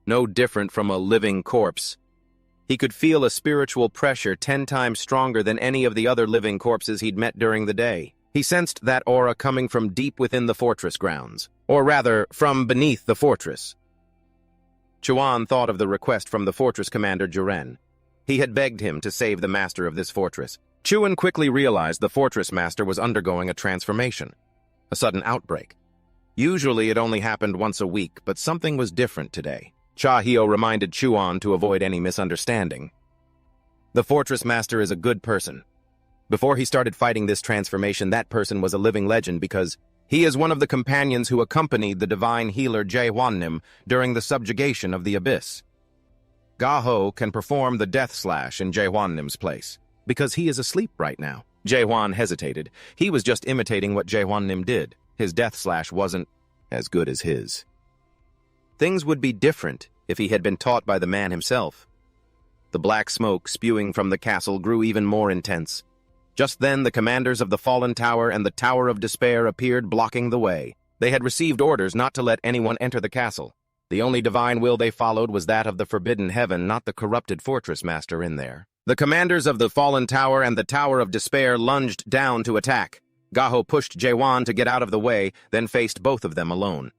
no different from a living corpse. He could feel a spiritual pressure 10 times stronger than any of the other living corpses he'd met during the day. He sensed that aura coming from deep within the fortress grounds, or rather, from beneath the fortress. Chuan thought of the request from the fortress commander Juren. He had begged him to save the master of this fortress. Chuan quickly realized the fortress master was undergoing a transformation, a sudden outbreak. Usually it only happened once a week, but something was different today. Cha-hyo reminded Chuan to avoid any misunderstanding. The fortress master is a good person. Before he started fighting this transformation, that person was a living legend because he is one of the companions who accompanied the divine healer Jae-hwan-nim during the subjugation of the abyss. Ga-ho can perform the death slash in Jae-hwan-nim's place, because he is asleep right now. Jae-hwan hesitated. He was just imitating what Jae-hwan-nim did. His death slash wasn't as good as his. Things would be different if he had been taught by the man himself. The black smoke spewing from the castle grew even more intense. Just then, the commanders of the Fallen Tower and the Tower of Despair appeared, blocking the way. They had received orders not to let anyone enter the castle. The only divine will they followed was that of the Forbidden Heaven, not the corrupted fortress master in there. The commanders of the Fallen Tower and the Tower of Despair lunged down to attack. Ga-ho pushed Jae-hwan to get out of the way, then faced both of them alone.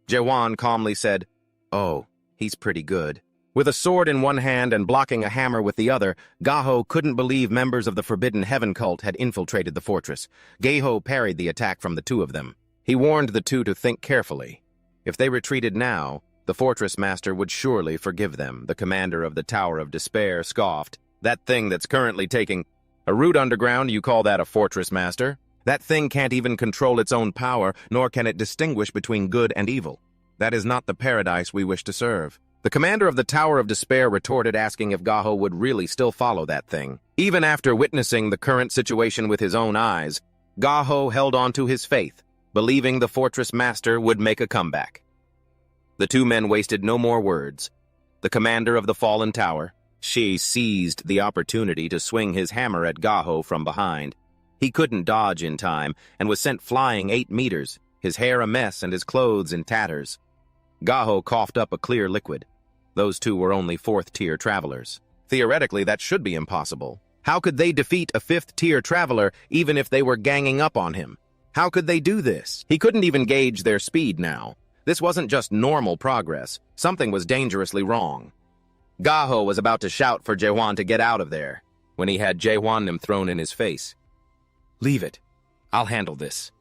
Jae-hwan calmly said, "Oh, he's pretty good." With a sword in one hand and blocking a hammer with the other, Ga-ho couldn't believe members of the Forbidden Heaven cult had infiltrated the fortress. Ga-ho parried the attack from the two of them. He warned the two to think carefully. If they retreated now, the fortress master would surely forgive them. The commander of the Tower of Despair scoffed. "That thing that's currently taking a route underground, you call that a fortress master? That thing can't even control its own power, nor can it distinguish between good and evil. That is not the paradise we wish to serve." The commander of the Tower of Despair retorted, asking if Ga-ho would really still follow that thing. Even after witnessing the current situation with his own eyes, Ga-ho held on to his faith, believing the fortress master would make a comeback. The two men wasted no more words. The commander of the Fallen Tower, she seized the opportunity to swing his hammer at Ga-ho from behind. He couldn't dodge in time and was sent flying 8 meters, his hair a mess and his clothes in tatters. Ga-ho coughed up a clear liquid. Those two were only 4th-tier travelers. Theoretically, that should be impossible. How could they defeat a 5th-tier traveler even if they were ganging up on him? How could they do this? He couldn't even gauge their speed now. This wasn't just normal progress. Something was dangerously wrong. Ga-ho was about to shout for Jae-hwan to get out of there when he had Jae-hwan-nim thrown in his face. "Leave it. I'll handle this."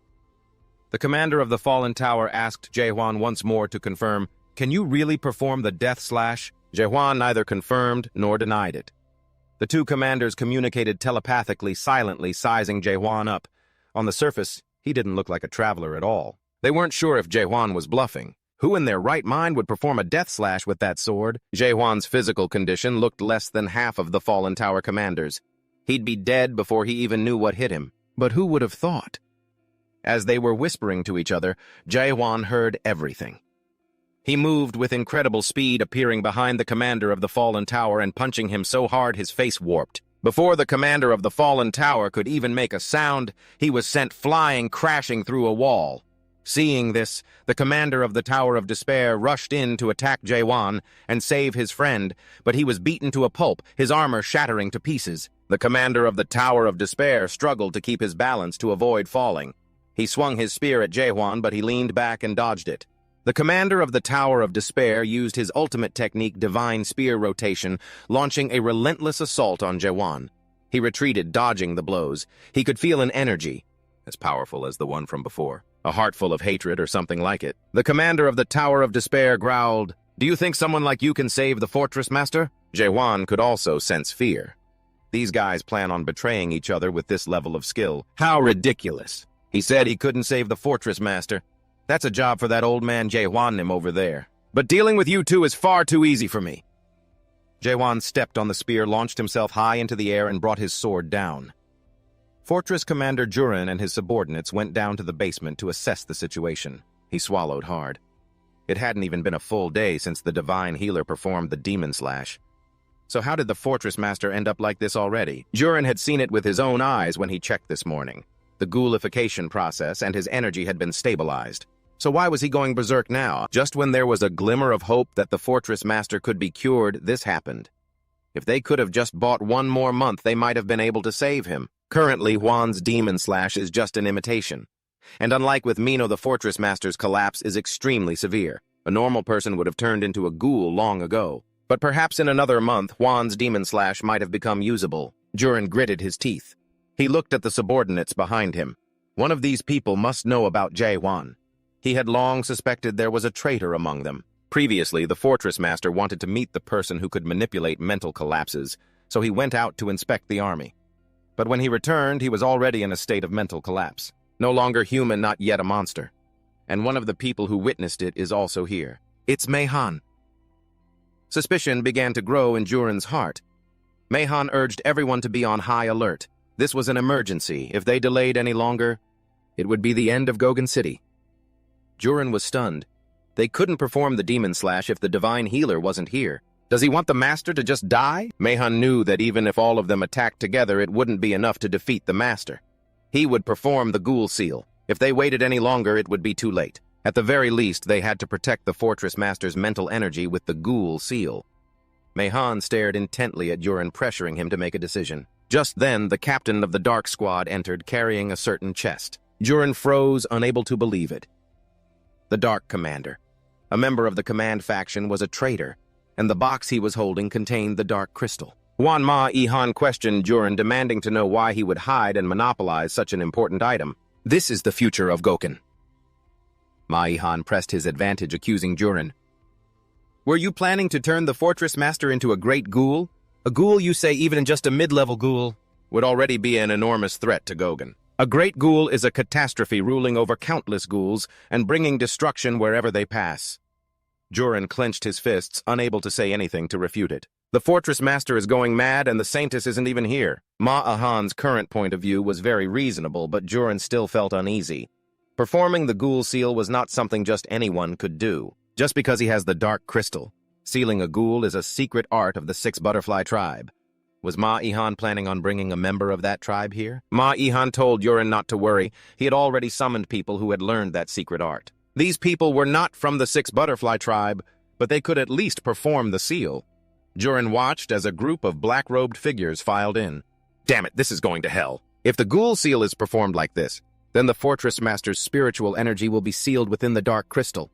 The commander of the Fallen Tower asked Jae-hwan once more to confirm, "Can you really perform the death slash?" Jae-hwan neither confirmed nor denied it. The two commanders communicated telepathically, silently sizing Jae-hwan up. On the surface, He didn't look like a traveler at all. They weren't sure if Juan was bluffing. Who in their right mind would perform a death slash with that sword? Juan's physical condition looked less than half of the fallen tower commander's. He'd be dead before he even knew what hit him. But who would have thought? As they were whispering to each other, Juan heard everything. He moved with incredible speed, appearing behind the commander of the fallen tower and punching him so hard his face warped. Before the commander of the fallen tower could even make a sound, he was sent flying, crashing through a wall. Seeing this, the commander of the Tower of Despair rushed in to attack Juan and save his friend, but he was beaten to a pulp, his armor shattering to pieces. The commander of the Tower of Despair struggled to keep his balance to avoid falling. He swung his spear at Juan, but he leaned back and dodged it. The commander of the Tower of Despair used his ultimate technique, Divine Spear Rotation, launching a relentless assault on Juan. He retreated, dodging the blows. He could feel an energy, as powerful as the one from before. A heart full of hatred or something like it. The commander of the Tower of Despair growled, "Do you think someone like you can save the fortress, master?" Juan could also sense fear. These guys plan on betraying each other with this level of skill. How ridiculous. He said he couldn't save the fortress, master. That's a job for that old man Juan over there. But dealing with you two is far too easy for me. Juan stepped on the spear, launched himself high into the air, and brought his sword down. Fortress Commander Juan and his subordinates went down to the basement to assess the situation. He swallowed hard. It hadn't even been a full day since the divine healer performed the demon slash. So how did the fortress master end up like this already? Juan had seen it with his own eyes when he checked this morning. The ghoulification process and his energy had been stabilized. So why was he going berserk now? Just when there was a glimmer of hope that the fortress master could be cured, this happened. If they could have just bought one more month, they might have been able to save him. Currently, Juan's demon slash is just an imitation. And unlike with Mino, the fortress master's collapse is extremely severe. A normal person would have turned into a ghoul long ago. But perhaps in another month, Juan's demon slash might have become usable. Juan gritted his teeth. He looked at the subordinates behind him. One of these people must know about Juan. He had long suspected there was a traitor among them. Previously, the fortress master wanted to meet the person who could manipulate mental collapses, so he went out to inspect the army. But when he returned, he was already in a state of mental collapse. No longer human, not yet a monster. And one of the people who witnessed it is also here. It's Mayhan. Suspicion began to grow in Juran's heart. Mayhan urged everyone to be on high alert. This was an emergency. If they delayed any longer, it would be the end of Gogan City. Juran was stunned. They couldn't perform the demon slash if the divine healer wasn't here. Does he want the master to just die? Mayhan knew that even if all of them attacked together, it wouldn't be enough to defeat the master. He would perform the ghoul seal. If they waited any longer, it would be too late. At the very least, they had to protect the fortress master's mental energy with the ghoul seal. Mayhan stared intently at Juran, pressuring him to make a decision. Just then, the captain of the Dark Squad entered, carrying a certain chest. Juran froze, unable to believe it. The Dark Commander. A member of the command faction was a traitor, and the box he was holding contained the dark crystal. Juan Ma-Ihan questioned Juran, demanding to know why he would hide and monopolize such an important item. This is the future of Gogan. Ma-Ihan pressed his advantage, accusing Juran. Were you planning to turn the fortress master into a great ghoul? A ghoul, you say, even just a mid-level ghoul, would already be an enormous threat to Gogan. A great ghoul is a catastrophe ruling over countless ghouls and bringing destruction wherever they pass. Juran clenched his fists, unable to say anything to refute it. The fortress master is going mad and the saintess isn't even here. Ma-Ahan's current point of view was very reasonable, but Juran still felt uneasy. Performing the ghoul seal was not something just anyone could do. Just because he has the dark crystal. Sealing a ghoul is a secret art of the Six Butterfly tribe. Was Ma-Ihan planning on bringing a member of that tribe here? Ma-Ihan told Juran not to worry. He had already summoned people who had learned that secret art. These people were not from the Six Butterfly tribe, but they could at least perform the seal. Juran watched as a group of black-robed figures filed in. Damn it, this is going to hell. If the ghoul seal is performed like this, then the fortress master's spiritual energy will be sealed within the dark crystal.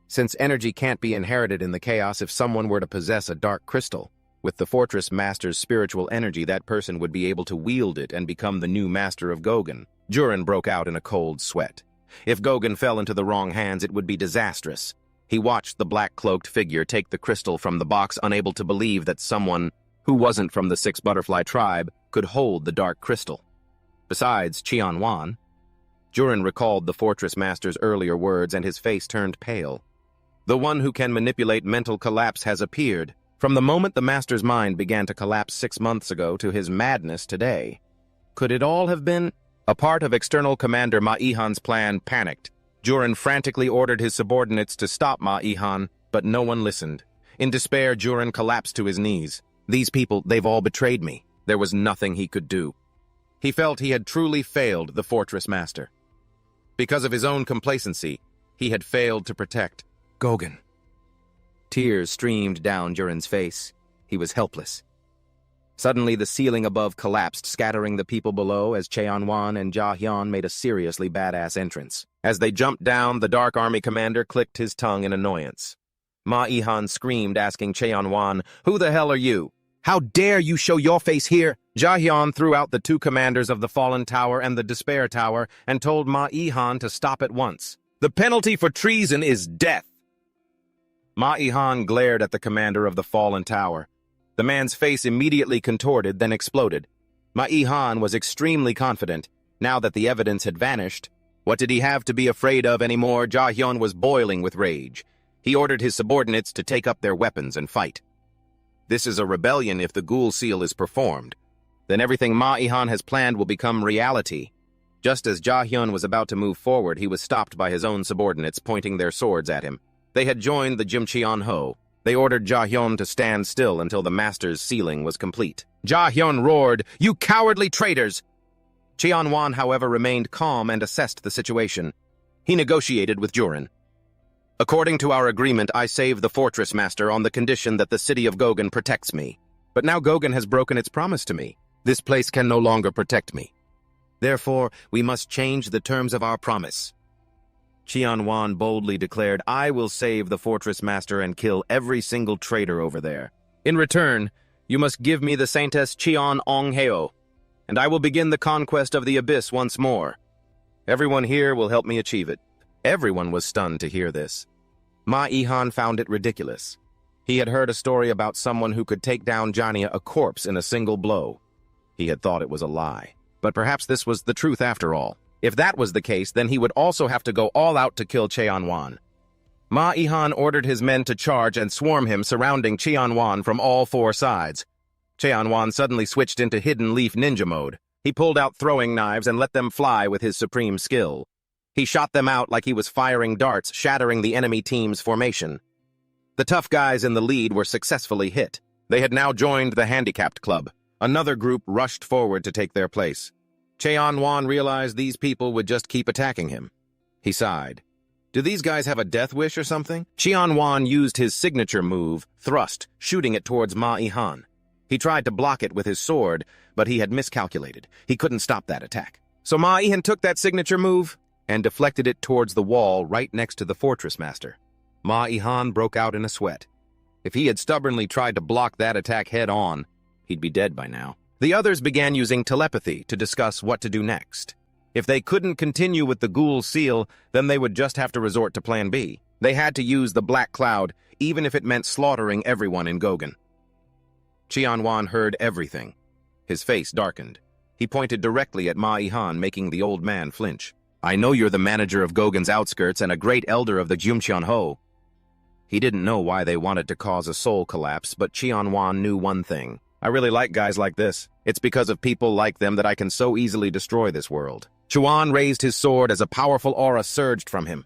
Since energy can't be inherited in the chaos if someone were to possess a dark crystal, with the fortress master's spiritual energy, that person would be able to wield it and become the new master of Gogan. Juran broke out in a cold sweat. If Gogan fell into the wrong hands, it would be disastrous. He watched the black-cloaked figure take the crystal from the box, unable to believe that someone who wasn't from the Six Butterfly tribe could hold the dark crystal. Besides, Juan, Juran recalled the fortress master's earlier words and his face turned pale. The one who can manipulate mental collapse has appeared. From the moment the master's mind began to collapse 6 months ago to his madness today. Could it all have been? A part of external commander Ma-Ihan's plan panicked. Juran frantically ordered his subordinates to stop Ma-Ihan, but no one listened. In despair, Juran collapsed to his knees. These people, they've all betrayed me. There was nothing he could do. He felt he had truly failed the fortress master. Because of his own complacency, he had failed to protect Gogan. Tears streamed down Juran's face. He was helpless. Suddenly, the ceiling above collapsed, scattering the people below as Juan and Jahyun made a seriously badass entrance. As they jumped down, the Dark Army commander clicked his tongue in annoyance. Ma-Ihan screamed, asking Juan, "Who the hell are you? How dare you show your face here?" Jahyun threw out the 2 commanders of the Fallen Tower and the Despair Tower and told Ma-Ihan to stop at once. "The penalty for treason is death." Ma-Ihan glared at the commander of the Fallen Tower. The man's face immediately contorted, then exploded. Ma-Ihan was extremely confident. Now that the evidence had vanished, what did he have to be afraid of anymore? Jahyun was boiling with rage. He ordered his subordinates to take up their weapons and fight. This is a rebellion if the ghoul seal is performed. Then everything Ma-Ihan has planned will become reality. Just as Jahyun was about to move forward, he was stopped by his own subordinates pointing their swords at him. They had joined the Jimcheon Ho. They ordered Jahyun to stand still until the master's sealing was complete. Jahyun roared, "You cowardly traitors!" Cheon-wan, however, remained calm and assessed the situation. He negotiated with Juran. "According to our agreement, I save the fortress master on the condition that the city of Gogan protects me. But now Gogan has broken its promise to me. This place can no longer protect me. Therefore, we must change the terms of our promise." Cheon-wan boldly declared, "I will save the fortress master and kill every single traitor over there. In return, you must give me the Saintess Cheon-ong-heo, and I will begin the conquest of the abyss once more. Everyone here will help me achieve it." Everyone was stunned to hear this. Ma-Ihan found it ridiculous. He had heard a story about someone who could take down Jania, a corpse, in a single blow. He had thought it was a lie. But perhaps this was the truth after all. If that was the case, then he would also have to go all out to kill Cheon-wan. Ma-Ihan ordered his men to charge and swarm him, surrounding Cheon-wan from all 4 sides. Cheon-wan suddenly switched into hidden leaf ninja mode. He pulled out throwing knives and let them fly with his supreme skill. He shot them out like he was firing darts, shattering the enemy team's formation. The tough guys in the lead were successfully hit. They had now joined the handicapped club. Another group rushed forward to take their place. Cheon-wan realized these people would just keep attacking him. He sighed. Do these guys have a death wish or something? Cheon-wan used his signature move, thrust, shooting it towards Ma-Ihan. He tried to block it with his sword, but he had miscalculated. He couldn't stop that attack. So Ma-Ihan took that signature move and deflected it towards the wall right next to the fortress master. Ma-Ihan broke out in a sweat. If he had stubbornly tried to block that attack head-on, he'd be dead by now. The others began using telepathy to discuss what to do next. If they couldn't continue with the ghoul seal, then they would just have to resort to Plan B. They had to use the Black Cloud, even if it meant slaughtering everyone in Gogan. Cheon-wan heard everything. His face darkened. He pointed directly at Ma-Ihan, making the old man flinch. "I know you're the manager of Gogan's outskirts and a great elder of the Jimcheon Ho." He didn't know why they wanted to cause a soul collapse, but Cheon-wan knew one thing. "I really like guys like this. It's because of people like them that I can so easily destroy this world." Juan raised his sword as a powerful aura surged from him.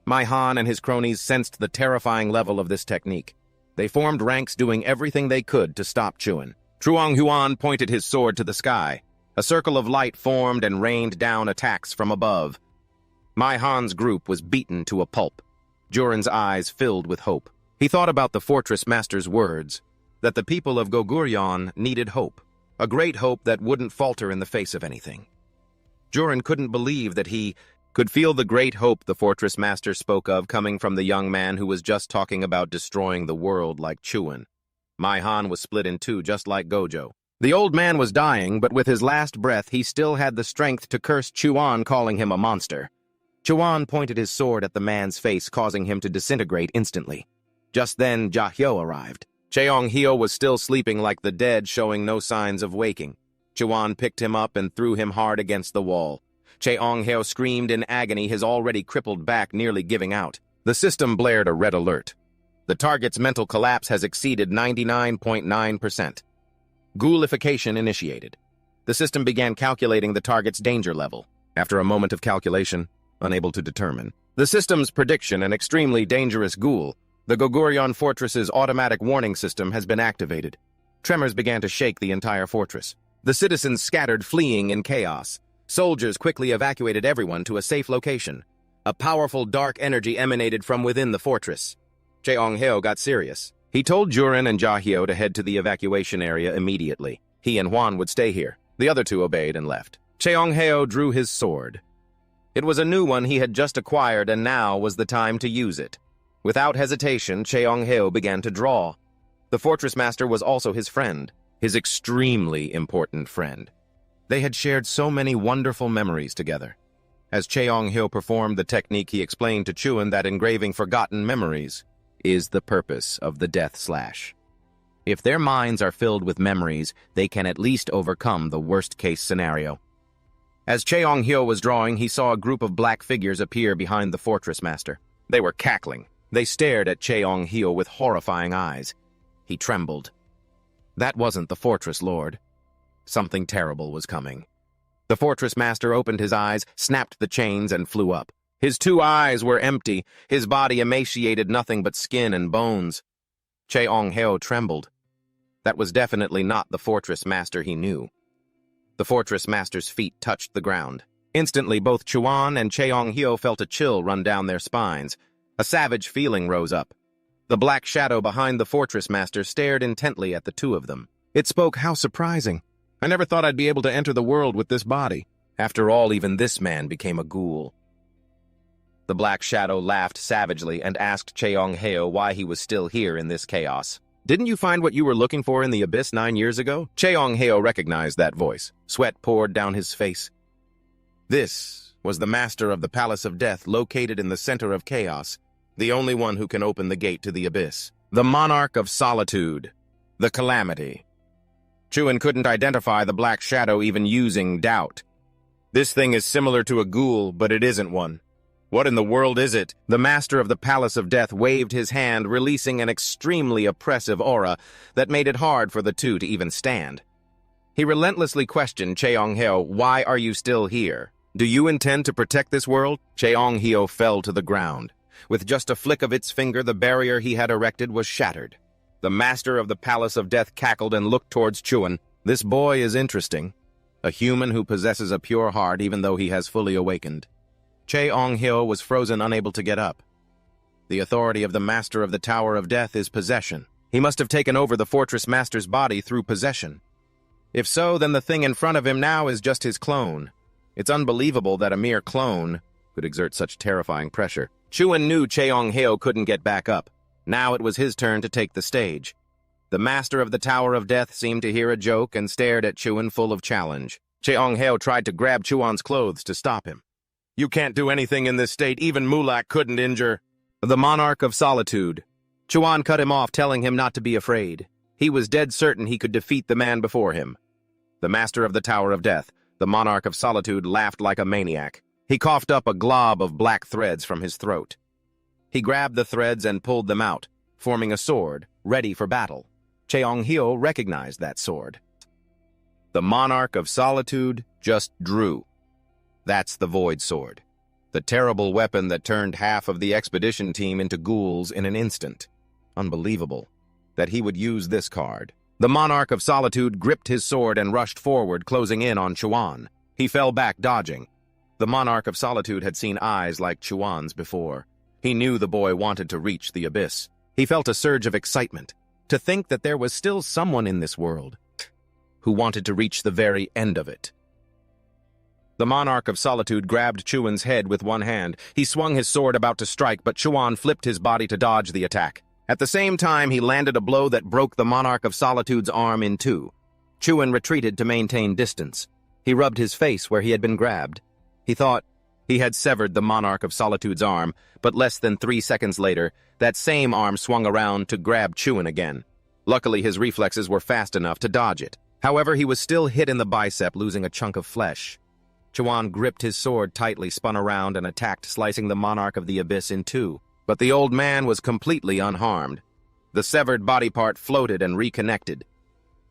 Ma-Ihan and his cronies sensed the terrifying level of this technique. They formed ranks, doing everything they could to stop Chuan. Truong-Huan pointed his sword to the sky. A circle of light formed and rained down attacks from above. Ma-Ihan's group was beaten to a pulp. Juran's eyes filled with hope. He thought about the fortress master's words, that the people of Goguryeo needed hope, a great hope that wouldn't falter in the face of anything. Juran couldn't believe that he could feel the great hope the fortress master spoke of coming from the young man who was just talking about destroying the world like Chuan. Ma-Ihan was split in two, just like Gojo. The old man was dying, but with his last breath he still had the strength to curse Chuan, calling him a monster. Chuan pointed his sword at the man's face, causing him to disintegrate instantly. Just then, Jahyo arrived. Cheong-hyo was still sleeping like the dead, showing no signs of waking. Chuan picked him up and threw him hard against the wall. Cheong-heo screamed in agony, his already crippled back nearly giving out. The system blared a red alert. The target's mental collapse has exceeded 99.9%. Ghoulification initiated. The system began calculating the target's danger level. After a moment of calculation, unable to determine the system's prediction, an extremely dangerous ghoul, the Gogurion Fortress's automatic warning system has been activated. Tremors began to shake the entire fortress. The citizens scattered, fleeing in chaos. Soldiers quickly evacuated everyone to a safe location. A powerful dark energy emanated from within the fortress. Cheong-heo got serious. He told Juran and Jahyo to head to the evacuation area immediately. He and Juan would stay here. The other two obeyed and left. Cheong-heo drew his sword. It was a new one he had just acquired, and now was the time to use it. Without hesitation, Cheong-heo began to draw. The fortress master was also his friend, his extremely important friend. They had shared so many wonderful memories together. As Cheong-heo performed the technique, he explained to Chuan that engraving forgotten memories is the purpose of the death slash. If their minds are filled with memories, they can at least overcome the worst-case scenario. As Cheong-heo was drawing, he saw a group of black figures appear behind the fortress master. They were cackling. They stared at Cheong-heo with horrifying eyes. He trembled. That wasn't the fortress lord. Something terrible was coming. The fortress master opened his eyes, snapped the chains, and flew up. His two eyes were empty, his body emaciated, nothing but skin and bones. Cheong-heo trembled. That was definitely not the fortress master he knew. The fortress master's feet touched the ground. Instantly, both Juan and Cheong-heo felt a chill run down their spines. A savage feeling rose up. The black shadow behind the fortress master stared intently at the two of them. It spoke, "How surprising. I never thought I'd be able to enter the world with this body. After all, even this man became a ghoul." The black shadow laughed savagely and asked Cheong-heo why he was still here in this chaos. "Didn't you find what you were looking for in the abyss 9 years ago?" Cheong-heo recognized that voice. Sweat poured down his face. This was the master of the Palace of Death, located in the center of chaos, the only one who can open the gate to the abyss. The monarch of solitude. The calamity. Chuan couldn't identify the black shadow even using doubt. "This thing is similar to a ghoul, but it isn't one. What in the world is it?" The master of the Palace of Death waved his hand, releasing an extremely oppressive aura that made it hard for the two to even stand. He relentlessly questioned Cheong-heo, "Why are you still here? Do you intend to protect this world?" Cheong-heo fell to the ground. With just a flick of its finger, the barrier he had erected was shattered. The master of the Palace of Death cackled and looked towards Chuan. "This boy is interesting. A human who possesses a pure heart even though he has fully awakened." Cheong-heo was frozen, unable to get up. The authority of the master of the Tower of Death is possession. He must have taken over the fortress master's body through possession. If so, then the thing in front of him now is just his clone. It's unbelievable that a mere clone could exert such terrifying pressure. Chuan knew Cheong-heo couldn't get back up. Now it was his turn to take the stage. The master of the Tower of Death seemed to hear a joke and stared at Chuan full of challenge. Cheong-heo tried to grab Chuan's clothes to stop him. "You can't do anything in this state. Even Mulak couldn't injure." The monarch of solitude. Chuan cut him off, telling him not to be afraid. He was dead certain he could defeat the man before him. The master of the Tower of Death, the monarch of solitude, laughed like a maniac. He coughed up a glob of black threads from his throat. He grabbed the threads and pulled them out, forming a sword, ready for battle. Cheong-heo recognized that sword. The monarch of solitude just drew. That's the Void Sword, the terrible weapon that turned half of the expedition team into ghouls in an instant. Unbelievable that he would use this card. The monarch of solitude gripped his sword and rushed forward, closing in on Chuan. He fell back, dodging. The monarch of solitude had seen eyes like Chuan's before. He knew the boy wanted to reach the abyss. He felt a surge of excitement to think that there was still someone in this world who wanted to reach the very end of it. The monarch of solitude grabbed Chuan's head with one hand. He swung his sword about to strike, but Chuan flipped his body to dodge the attack. At the same time, he landed a blow that broke the monarch of solitude's arm in two. Chuan retreated to maintain distance. He rubbed his face where he had been grabbed. He thought he had severed the monarch of solitude's arm, but less than 3 seconds later, that same arm swung around to grab Chuan again. Luckily, his reflexes were fast enough to dodge it. However, he was still hit in the bicep, losing a chunk of flesh. Juan gripped his sword tightly, spun around, and attacked, slicing the monarch of the abyss in two. But the old man was completely unharmed. The severed body part floated and reconnected.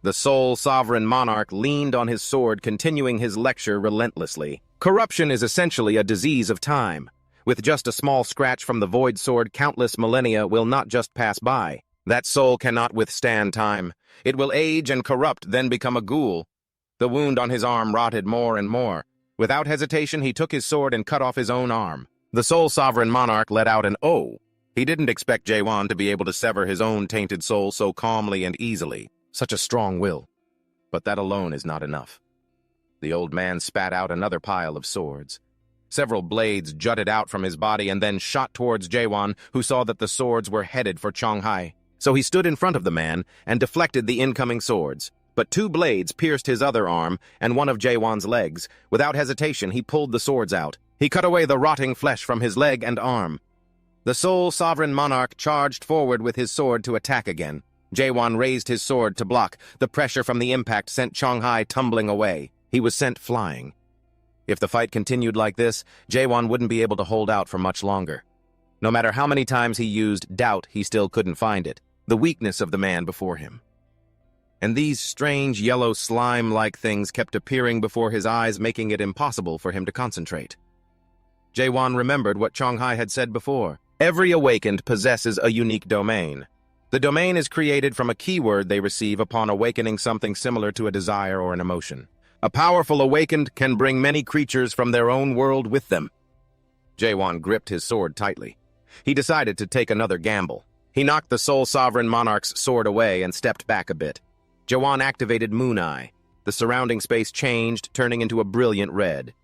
The sole sovereign monarch leaned on his sword, continuing his lecture relentlessly. Corruption is essentially a disease of time. With just a small scratch from the void sword, countless millennia will not just pass by. That soul cannot withstand time. It will age and corrupt, then become a ghoul. The wound on his arm rotted more and more. Without hesitation, he took his sword and cut off his own arm. The sole sovereign monarch let out an "oh." He didn't expect Juan to be able to sever his own tainted soul so calmly and easily. Such a strong will. But that alone is not enough. The old man spat out another pile of swords. Several blades jutted out from his body and then shot towards Juan, who saw that the swords were headed for Changhai. So he stood in front of the man and deflected the incoming swords. But two blades pierced his other arm and one of Juan's legs. Without hesitation, he pulled the swords out. He cut away the rotting flesh from his leg and arm. The sole sovereign monarch charged forward with his sword to attack again. Juan raised his sword to block. The pressure from the impact sent Changhai tumbling away. He was sent flying. If the fight continued like this, Juan wouldn't be able to hold out for much longer. No matter how many times he used doubt, he still couldn't find it. The weakness of the man before him. And these strange yellow slime-like things kept appearing before his eyes, making it impossible for him to concentrate. Juan remembered what Changhai had said before. Every awakened possesses a unique domain. The domain is created from a keyword they receive upon awakening something similar to a desire or an emotion. A powerful awakened can bring many creatures from their own world with them. Juan gripped his sword tightly. He decided to take another gamble. He knocked the sole sovereign monarch's sword away and stepped back a bit. Juan activated Moon Eye. The surrounding space changed, turning into a brilliant red.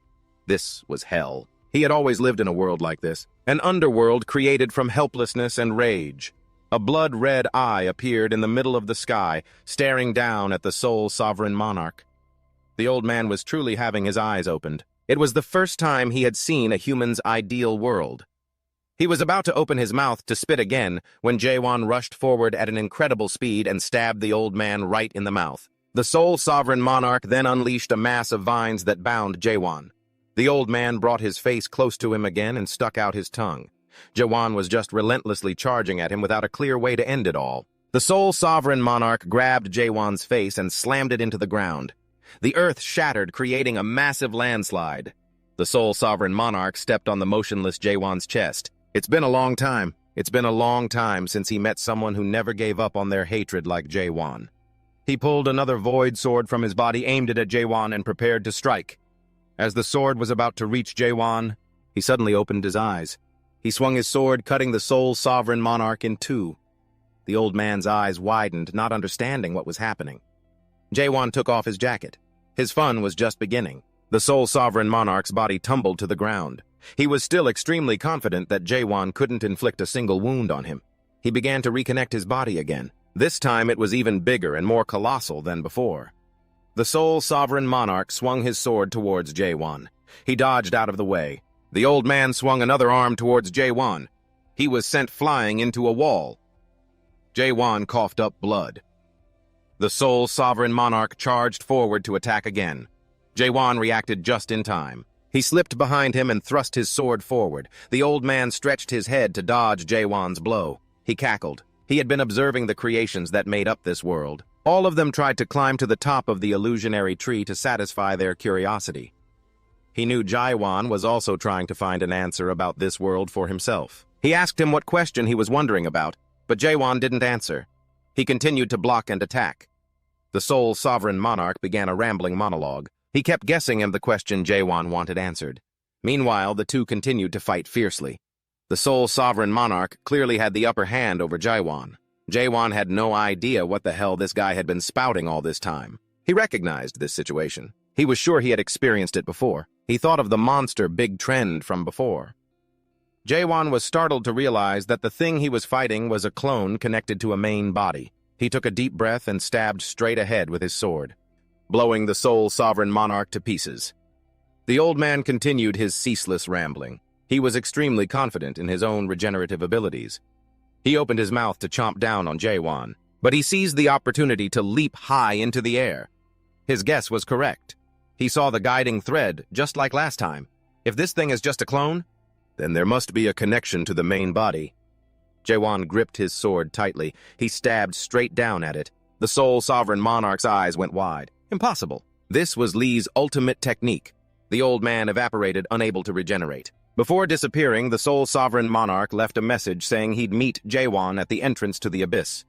This was hell. He had always lived in a world like this, an underworld created from helplessness and rage. A blood-red eye appeared in the middle of the sky, staring down at the sole sovereign monarch. The old man was truly having his eyes opened. It was the first time he had seen a human's ideal world. He was about to open his mouth to spit again when Juan rushed forward at an incredible speed and stabbed the old man right in the mouth. The sole sovereign monarch then unleashed a mass of vines that bound Juan. The old man brought his face close to him again and stuck out his tongue. Juan was just relentlessly charging at him without a clear way to end it all. The sole sovereign monarch grabbed Juan's face and slammed it into the ground. The earth shattered, creating a massive landslide. The sole sovereign monarch stepped on the motionless Juan's chest. It's been a long time. It's been a long time since he met someone who never gave up on their hatred like Juan. He pulled another void sword from his body, aimed it at Juan, and prepared to strike. As the sword was about to reach Juan, he suddenly opened his eyes. He swung his sword, cutting the sole sovereign monarch in two. The old man's eyes widened, not understanding what was happening. Juan took off his jacket. His fun was just beginning. The sole sovereign monarch's body tumbled to the ground. He was still extremely confident that Juan couldn't inflict a single wound on him. He began to reconnect his body again. This time it was even bigger and more colossal than before. The sole sovereign monarch swung his sword towards Juan. He dodged out of the way. The old man swung another arm towards Juan. He was sent flying into a wall. Juan coughed up blood. The sole sovereign monarch charged forward to attack again. Juan reacted just in time. He slipped behind him and thrust his sword forward. The old man stretched his head to dodge Juan's blow. He cackled. He had been observing the creations that made up this world. All of them tried to climb to the top of the illusionary tree to satisfy their curiosity. He knew Juan was also trying to find an answer about this world for himself. He asked him what question he was wondering about, but Juan didn't answer. He continued to block and attack. The sole sovereign monarch began a rambling monologue. He kept guessing at the question Juan wanted answered. Meanwhile, the two continued to fight fiercely. The sole sovereign monarch clearly had the upper hand over Juan. Juan had no idea what the hell this guy had been spouting all this time. He recognized this situation. He was sure he had experienced it before. He thought of the monster big trend from before. Juan was startled to realize that the thing he was fighting was a clone connected to a main body. He took a deep breath and stabbed straight ahead with his sword, blowing the sole sovereign monarch to pieces. The old man continued his ceaseless rambling. He was extremely confident in his own regenerative abilities. He opened his mouth to chomp down on Juan, but he seized the opportunity to leap high into the air. His guess was correct. He saw the guiding thread, just like last time. If this thing is just a clone, then there must be a connection to the main body. Juan gripped his sword tightly. He stabbed straight down at it. The sole sovereign monarch's eyes went wide. Impossible. This was Li's ultimate technique. The old man evaporated, unable to regenerate. Before disappearing, the sole sovereign monarch left a message saying he'd meet Juan at the entrance to the abyss.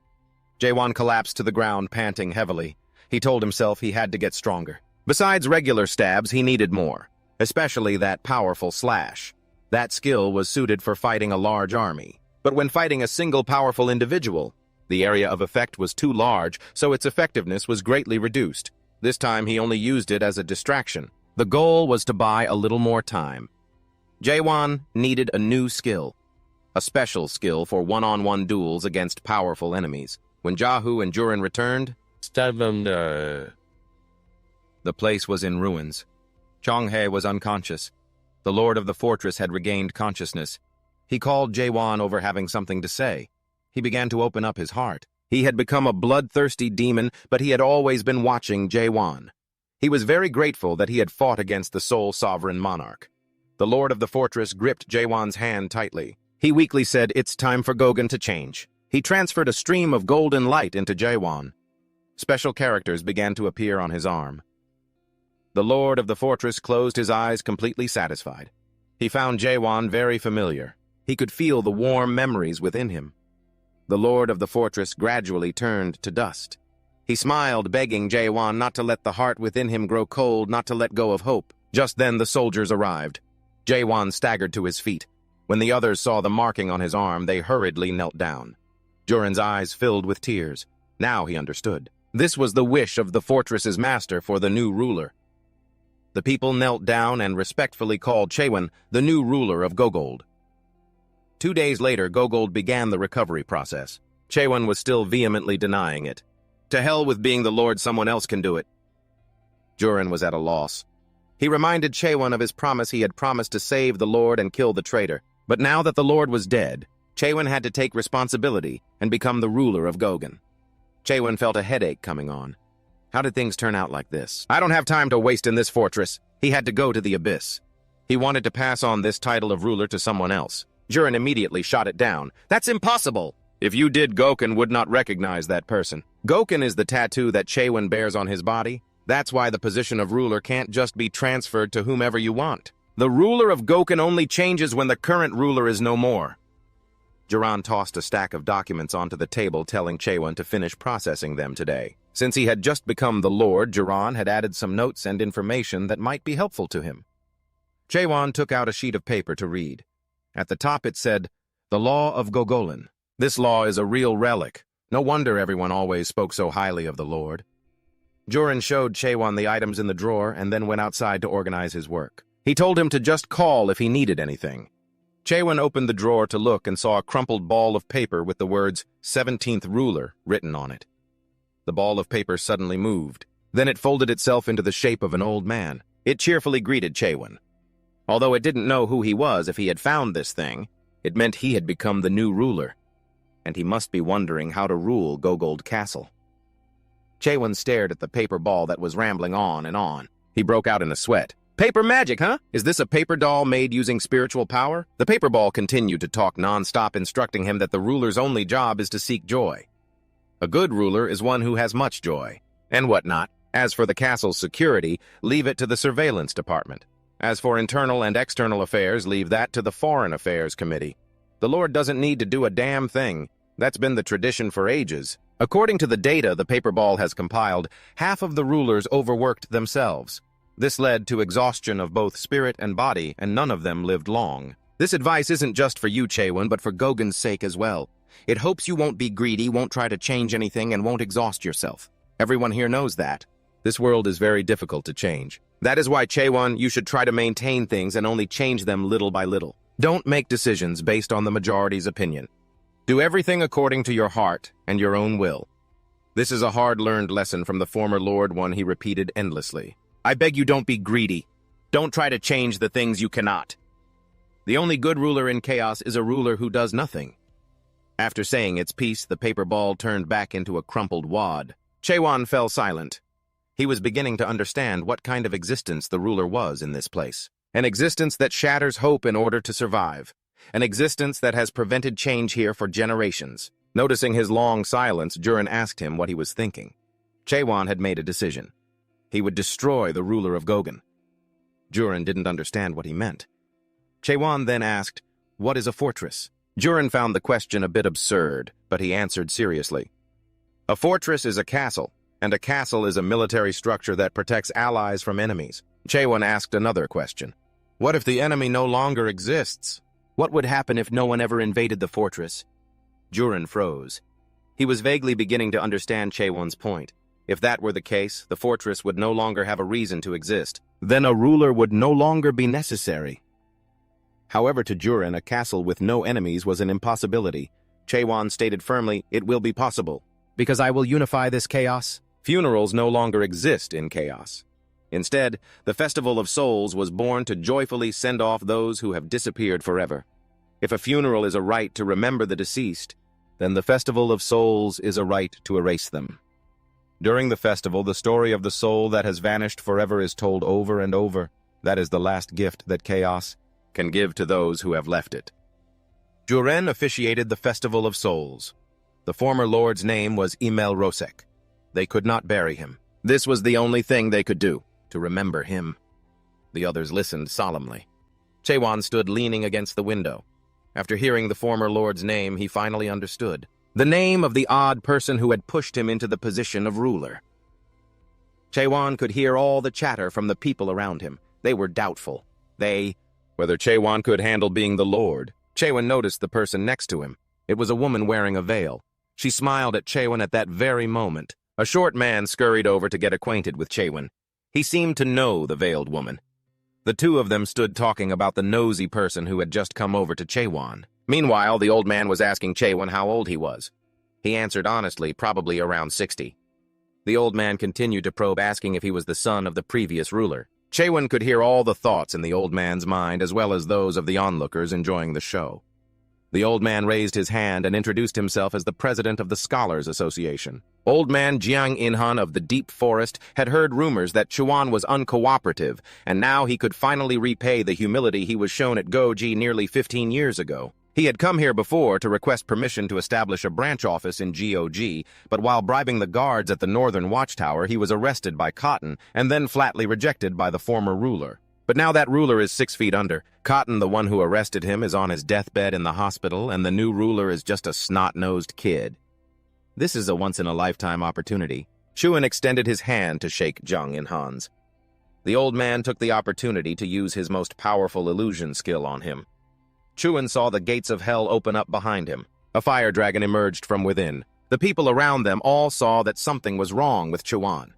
Juan collapsed to the ground, panting heavily. He told himself he had to get stronger. Besides regular stabs, he needed more, especially that powerful slash. That skill was suited for fighting a large army. But when fighting a single powerful individual, the area of effect was too large, so its effectiveness was greatly reduced. This time he only used it as a distraction. The goal was to buy a little more time. Juan needed a new skill, a special skill for one-on-one duels against powerful enemies. When Jahu and Juran returned, the place was in ruins. Chonghe was unconscious. The lord of the fortress had regained consciousness. He called Juan over, having something to say. He began to open up his heart. He had become a bloodthirsty demon, but he had always been watching Juan. He was very grateful that he had fought against the sole sovereign monarch. The lord of the fortress gripped Juan's hand tightly. He weakly said, "It's time for Gogan to change." He transferred a stream of golden light into Juan. Special characters began to appear on his arm. The lord of the fortress closed his eyes, completely satisfied. He found Juan very familiar. He could feel the warm memories within him. The lord of the fortress gradually turned to dust. He smiled, begging Juan not to let the heart within him grow cold, not to let go of hope. Just then the soldiers arrived. Juan staggered to his feet. When the others saw the marking on his arm, they hurriedly knelt down. Juran's eyes filled with tears. Now he understood. This was the wish of the fortress's master for the new ruler. The people knelt down and respectfully called Juan the new ruler of Gogold. 2 days later, Gogold began the recovery process. Juan was still vehemently denying it. To hell with being the lord, someone else can do it. Juran was at a loss. He reminded Juan of his promise. He had promised to save the lord and kill the traitor. But now that the lord was dead, Juan had to take responsibility and become the ruler of Gogan. Juan felt a headache coming on. How did things turn out like this? I don't have time to waste in this fortress. He had to go to the abyss. He wanted to pass on this title of ruler to someone else. Juran immediately shot it down. That's impossible! If you did, Gogan would not recognize that person. Gogan is the tattoo that Juan bears on his body. That's why the position of ruler can't just be transferred to whomever you want. The ruler of Gogan only changes when the current ruler is no more. Juran tossed a stack of documents onto the table, telling Juan to finish processing them today. Since he had just become the lord, Juran had added some notes and information that might be helpful to him. Juan took out a sheet of paper to read. At the top it said, "The Law of Gogolan." This law is a real relic. No wonder everyone always spoke so highly of the Lord. Juran showed Juan the items in the drawer and then went outside to organize his work. He told him to just call if he needed anything. Juan opened the drawer to look and saw a crumpled ball of paper with the words 17th Ruler written on it. The ball of paper suddenly moved. Then it folded itself into the shape of an old man. It cheerfully greeted Juan. Although it didn't know who he was, if he had found this thing, it meant he had become the new ruler. And he must be wondering how to rule Gogold Castle. Juan stared at the paper ball that was rambling on and on. He broke out in a sweat. Paper magic, huh? Is this a paper doll made using spiritual power? The paper ball continued to talk non-stop, instructing him that the ruler's only job is to seek joy. A good ruler is one who has much joy, and whatnot. As for the castle's security, leave it to the surveillance department. As for internal and external affairs, leave that to the Foreign Affairs Committee. The Lord doesn't need to do a damn thing. That's been the tradition for ages. According to the data the paper ball has compiled, half of the rulers overworked themselves. This led to exhaustion of both spirit and body, and none of them lived long. This advice isn't just for you, Juan, but for Gogan's sake as well. It hopes you won't be greedy, won't try to change anything, and won't exhaust yourself. Everyone here knows that. This world is very difficult to change. That is why, Juan, you should try to maintain things and only change them little by little. Don't make decisions based on the majority's opinion. Do everything according to your heart and your own will. This is a hard-learned lesson from the former Lord, one he repeated endlessly. I beg you, don't be greedy. Don't try to change the things you cannot. The only good ruler in chaos is a ruler who does nothing. After saying its piece, the paper ball turned back into a crumpled wad. Juan fell silent. He was beginning to understand what kind of existence the ruler was in this place. An existence that shatters hope in order to survive. An existence that has prevented change here for generations. Noticing his long silence, Juran asked him what he was thinking. Juan had made a decision. He would destroy the ruler of Gogan. Juran didn't understand what he meant. Juan then asked, "What is a fortress?" Juran found the question a bit absurd, but he answered seriously. "A fortress is a castle, and a castle is a military structure that protects allies from enemies." Juan asked another question. "What if the enemy no longer exists? What would happen if no one ever invaded the fortress?" Juran froze. He was vaguely beginning to understand Juan's point. If that were the case, the fortress would no longer have a reason to exist. Then a ruler would no longer be necessary. However, to Juran, a castle with no enemies was an impossibility. Juan stated firmly, "It will be possible, because I will unify this chaos." Funerals no longer exist in chaos. Instead, the Festival of Souls was born to joyfully send off those who have disappeared forever. If a funeral is a rite to remember the deceased, then the Festival of Souls is a rite to erase them. During the festival, the story of the soul that has vanished forever is told over and over. That is the last gift that chaos can give to those who have left it. Juran officiated the Festival of Souls. The former lord's name was Emel Rosek. They could not bury him. This was the only thing they could do, to remember him. The others listened solemnly. Juan stood leaning against the window. After hearing the former lord's name, he finally understood. The name of the odd person who had pushed him into the position of ruler. Juan could hear all the chatter from the people around him. They were doubtful. Whether Juan could handle being the lord. Juan noticed the person next to him. It was a woman wearing a veil. She smiled at Juan at that very moment. A short man scurried over to get acquainted with Juan. He seemed to know the veiled woman. The two of them stood talking about the nosy person who had just come over to Juan. Meanwhile, the old man was asking Juan how old he was. He answered honestly, probably around 60. The old man continued to probe, asking if he was the son of the previous ruler. Juan could hear all the thoughts in the old man's mind, as well as those of the onlookers enjoying the show. The old man raised his hand and introduced himself as the president of the Scholars Association. Old man Jiang Inhan of the Deep Forest had heard rumors that Juan was uncooperative, and now he could finally repay the humility he was shown at Goji nearly 15 years ago. He had come here before to request permission to establish a branch office in GOG, but while bribing the guards at the Northern Watchtower, he was arrested by Cotton and then flatly rejected by the former ruler. But now that ruler is 6 feet under. Cotton, the one who arrested him, is on his deathbed in the hospital, and the new ruler is just a snot-nosed kid. This is a once-in-a-lifetime opportunity. Juan extended his hand to shake Jiang Inhan's. The old man took the opportunity to use his most powerful illusion skill on him. Juan saw the gates of hell open up behind him. A fire dragon emerged from within. The people around them all saw that something was wrong with Juan.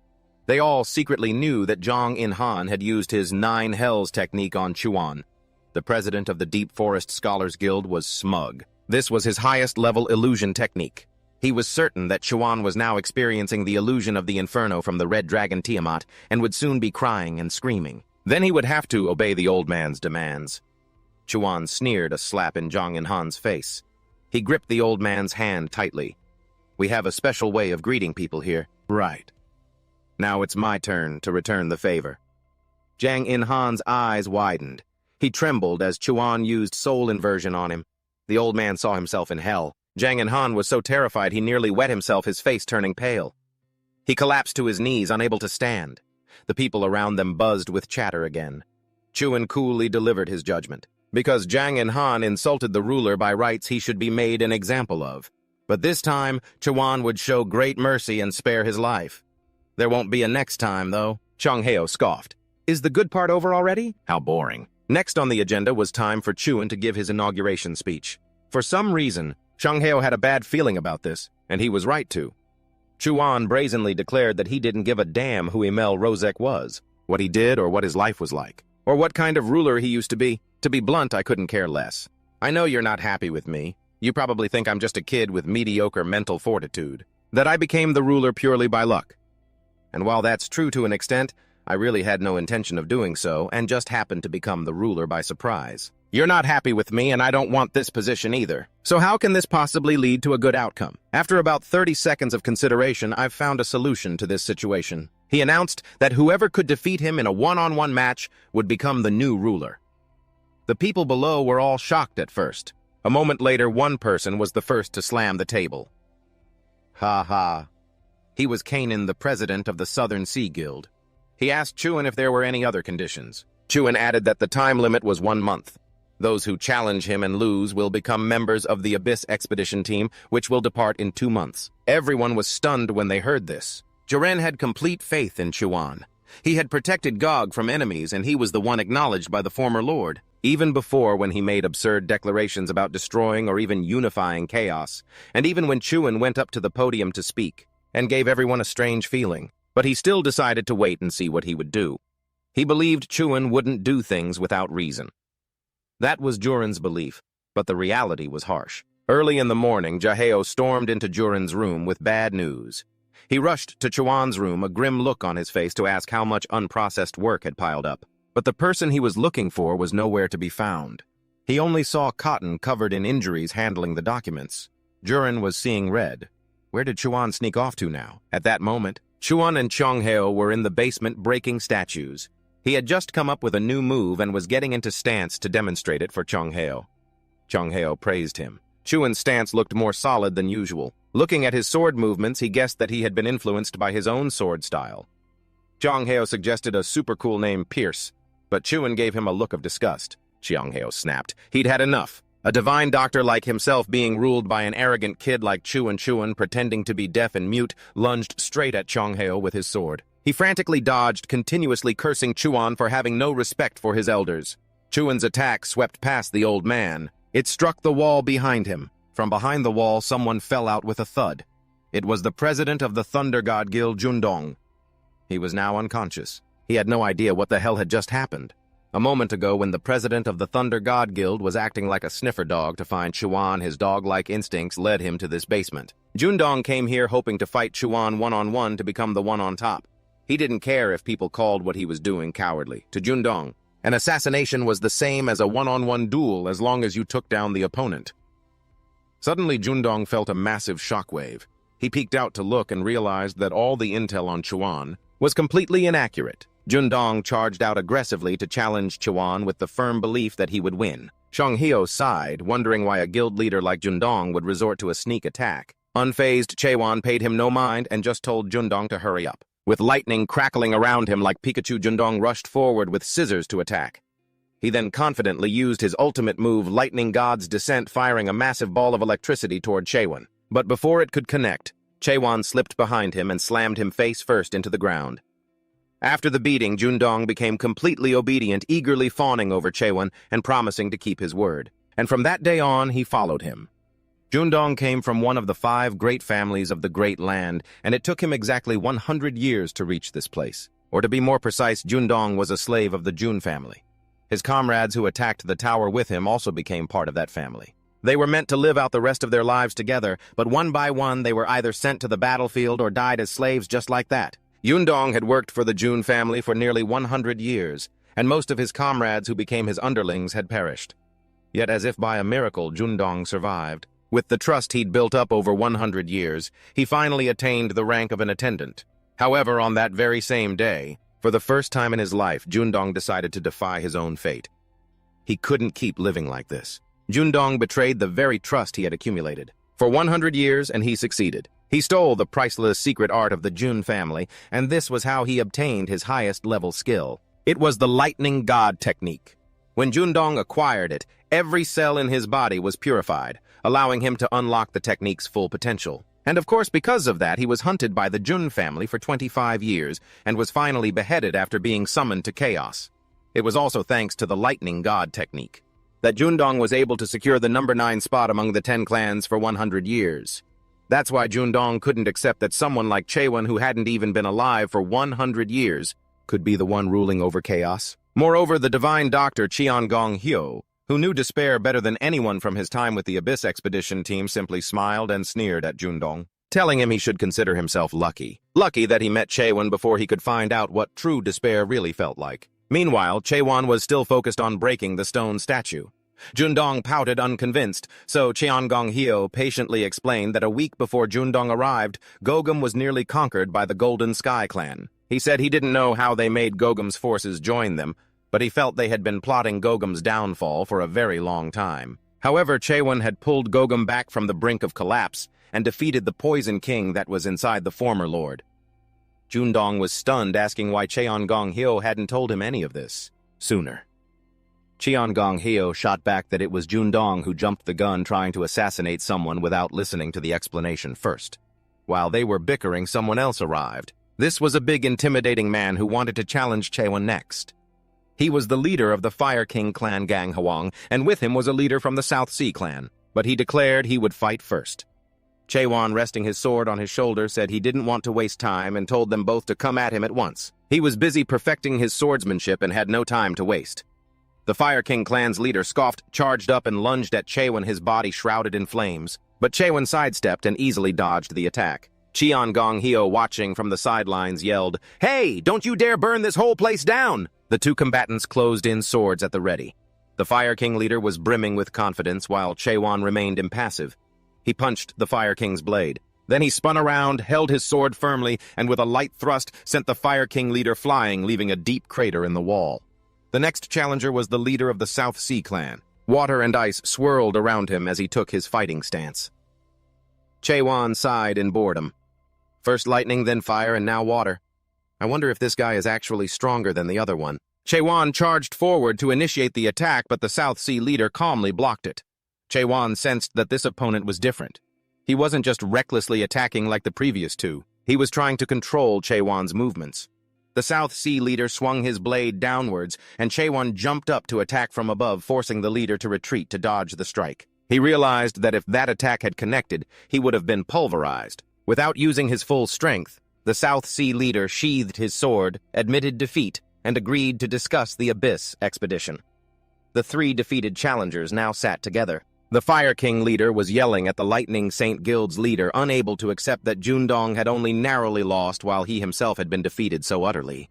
They all secretly knew that Jiang Inhan had used his 9 Hells technique on Juan. The president of the Deep Forest Scholars Guild was smug. This was his highest-level illusion technique. He was certain that Juan was now experiencing the illusion of the inferno from the red dragon Tiamat and would soon be crying and screaming. Then he would have to obey the old man's demands. Juan sneered a slap in Jiang Inhan's face. He gripped the old man's hand tightly. "We have a special way of greeting people here." "Right. Now it's my turn to return the favor." Jiang Inhan's eyes widened. He trembled as Juan used soul inversion on him. The old man saw himself in hell. Jiang Inhan was so terrified he nearly wet himself, his face turning pale. He collapsed to his knees, unable to stand. The people around them buzzed with chatter again. Juan coolly delivered his judgment. Because Jiang Inhan insulted the ruler, by rights he should be made an example of. But this time, Juan would show great mercy and spare his life. "There won't be a next time, though," Chang Heo scoffed. "Is the good part over already? How boring." Next on the agenda was time for Juan to give his inauguration speech. For some reason, Chang Heo had a bad feeling about this, and he was right to. Juan brazenly declared that he didn't give a damn who Emel Rosek was, what he did or what his life was like, or what kind of ruler he used to be. To be blunt, I couldn't care less. I know you're not happy with me. You probably think I'm just a kid with mediocre mental fortitude, that I became the ruler purely by luck. And while that's true to an extent, I really had no intention of doing so and just happened to become the ruler by surprise. You're not happy with me, and I don't want this position either. So how can this possibly lead to a good outcome? After about 30 seconds of consideration, I've found a solution to this situation. He announced that whoever could defeat him in a one-on-one match would become the new ruler. The people below were all shocked at first. A moment later, one person was the first to slam the table. Ha ha. He was Kanan, the president of the Southern Sea Guild. He asked Chuan if there were any other conditions. Chuan added that the time limit was 1 month. Those who challenge him and lose will become members of the Abyss Expedition Team, which will depart in 2 months. Everyone was stunned when they heard this. Juan had complete faith in Chuan. He had protected Gog from enemies, and he was the one acknowledged by the former lord. Even before, when he made absurd declarations about destroying or even unifying chaos, and even when Chuan went up to the podium to speak, and gave everyone a strange feeling. But he still decided to wait and see what he would do. He believed Chuan wouldn't do things without reason. That was Juran's belief, but the reality was harsh. Early in the morning, Jaheo stormed into Juran's room with bad news. He rushed to Chuan's room, a grim look on his face, to ask how much unprocessed work had piled up. But the person he was looking for was nowhere to be found. He only saw Cotton covered in injuries handling the documents. Juran was seeing red. Where did Chuan sneak off to now? At that moment, Chuan and Chongheo were in the basement breaking statues. He had just come up with a new move and was getting into stance to demonstrate it for Chongheo. Chongheo praised him. Chuan's stance looked more solid than usual. Looking at his sword movements, he guessed that he had been influenced by his own sword style. Chongheo suggested a super cool name, Pierce, but Chuan gave him a look of disgust. Chongheo snapped. He'd had enough. A divine doctor like himself being ruled by an arrogant kid like Chuan, pretending to be deaf and mute, lunged straight at Chongheo with his sword. He frantically dodged, continuously cursing Chuan for having no respect for his elders. Chuan's attack swept past the old man. It struck the wall behind him. From behind the wall, someone fell out with a thud. It was the president of the Thunder God Guild, Jundong. He was now unconscious. He had no idea what the hell had just happened. A moment ago, when the president of the Thunder God Guild was acting like a sniffer dog to find Chuan, his dog-like instincts led him to this basement. Jundong came here hoping to fight Chuan one-on-one to become the one on top. He didn't care if people called what he was doing cowardly. To Jundong, an assassination was the same as a one-on-one duel as long as you took down the opponent. Suddenly, Jundong felt a massive shockwave. He peeked out to look and realized that all the intel on Chuan was completely inaccurate. Jundong charged out aggressively to challenge Chuan with the firm belief that he would win. Chongheo sighed, wondering why a guild leader like Jundong would resort to a sneak attack. Unfazed, Chuan paid him no mind and just told Jundong to hurry up. With lightning crackling around him like Pikachu, Jundong rushed forward with scissors to attack. He then confidently used his ultimate move, Lightning God's Descent, firing a massive ball of electricity toward Chuan. But before it could connect, Chuan slipped behind him and slammed him face first into the ground. After the beating, Jundong became completely obedient, eagerly fawning over Chuan and promising to keep his word. And from that day on, he followed him. Jundong came from one of the 5 great families of the Great Land, and it took him exactly 100 years to reach this place. Or to be more precise, Jundong was a slave of the Jun family. His comrades who attacked the tower with him also became part of that family. They were meant to live out the rest of their lives together, but one by one they were either sent to the battlefield or died as slaves just like that. Jundong had worked for the Jun family for nearly 100 years, and most of his comrades who became his underlings had perished. Yet as if by a miracle, Jundong survived. With the trust he'd built up over 100 years, he finally attained the rank of an attendant. However, on that very same day, for the first time in his life, Jundong decided to defy his own fate. He couldn't keep living like this. Jundong betrayed the very trust he had accumulated. For 100 years, and he succeeded. He stole the priceless secret art of the Jun family, and this was how he obtained his highest-level skill. It was the Lightning God technique. When Jundong acquired it, every cell in his body was purified, allowing him to unlock the technique's full potential. And of course, because of that, he was hunted by the Jun family for 25 years and was finally beheaded after being summoned to chaos. It was also thanks to the Lightning God technique that Jundong was able to secure the number 9 spot among the 10 clans for 100 years. That's why Jundong couldn't accept that someone like Chuan, who hadn't even been alive for 100 years, could be the one ruling over chaos. Moreover, the divine doctor Gong Hyo, who knew despair better than anyone from his time with the Abyss Expedition team, simply smiled and sneered at Jundong, telling him he should consider himself lucky. Lucky that he met Chuan before he could find out what true despair really felt like. Meanwhile, Chuan was still focused on breaking the stone statue. Jundong pouted unconvinced, so Cheongong-hyo patiently explained that a week before Jundong arrived, Gogan was nearly conquered by the Golden Sky clan. He said he didn't know how they made Gogam's forces join them, but he felt they had been plotting Gogam's downfall for a very long time. However, Chaewon had pulled Gogam back from the brink of collapse and defeated the Poison King that was inside the former lord. Jundong was stunned, asking why Cheongong-hyo hadn't told him any of this sooner. Cheongong-hyo shot back that it was Jundong who jumped the gun trying to assassinate someone without listening to the explanation first. While they were bickering, someone else arrived. This was a big, intimidating man who wanted to challenge Chaewon next. He was the leader of the Fire King clan Gang Hwang, and with him was a leader from the South Sea clan, but he declared he would fight first. Chaewon, resting his sword on his shoulder, said he didn't want to waste time and told them both to come at him at once. He was busy perfecting his swordsmanship and had no time to waste. The Fire King clan's leader scoffed, charged up, and lunged at Chaewon, his body shrouded in flames. But Chaewon sidestepped and easily dodged the attack. Cheongong-hyo, watching from the sidelines, yelled, "Hey, don't you dare burn this whole place down!" The two combatants closed in, swords at the ready. The Fire King leader was brimming with confidence, while Chaewon remained impassive. He punched the Fire King's blade. Then he spun around, held his sword firmly, and with a light thrust sent the Fire King leader flying, leaving a deep crater in the wall. The next challenger was the leader of the South Sea clan. Water and ice swirled around him as he took his fighting stance. Chaewon sighed in boredom. First lightning, then fire, and now water. I wonder if this guy is actually stronger than the other one. Chaewon charged forward to initiate the attack, but the South Sea leader calmly blocked it. Chaewon sensed that this opponent was different. He wasn't just recklessly attacking like the previous two. He was trying to control Chaewon's movements. The South Sea leader swung his blade downwards, and Chaewon jumped up to attack from above, forcing the leader to retreat to dodge the strike. He realized that if that attack had connected, he would have been pulverized. Without using his full strength, the South Sea leader sheathed his sword, admitted defeat, and agreed to discuss the Abyss expedition. The three defeated challengers now sat together. The Fire King leader was yelling at the Lightning Saint Guild's leader, unable to accept that Jundong had only narrowly lost while he himself had been defeated so utterly.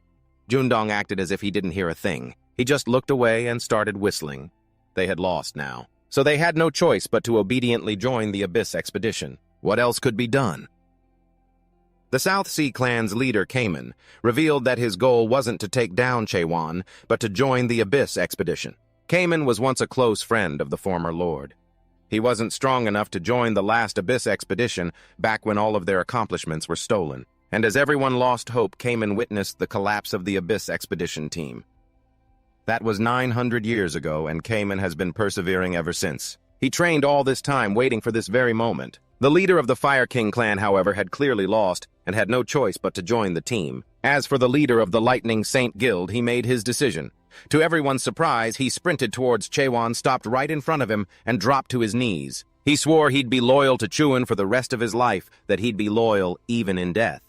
Jundong acted as if he didn't hear a thing. He just looked away and started whistling. They had lost now, so they had no choice but to obediently join the Abyss expedition. What else could be done? The South Sea clan's leader, Kamen, revealed that his goal wasn't to take down Chaewon, but to join the Abyss expedition. Kamen was once a close friend of the former lord. He wasn't strong enough to join the last Abyss expedition back when all of their accomplishments were stolen. And as everyone lost hope, Kamen witnessed the collapse of the Abyss expedition team. That was 900 years ago, and Kamen has been persevering ever since. He trained all this time, waiting for this very moment. The leader of the Fire King clan, however, had clearly lost and had no choice but to join the team. As for the leader of the Lightning Saint Guild, he made his decision. To everyone's surprise, he sprinted towards Chaewon, stopped right in front of him, and dropped to his knees. He swore he'd be loyal to Chuan for the rest of his life, that he'd be loyal even in death.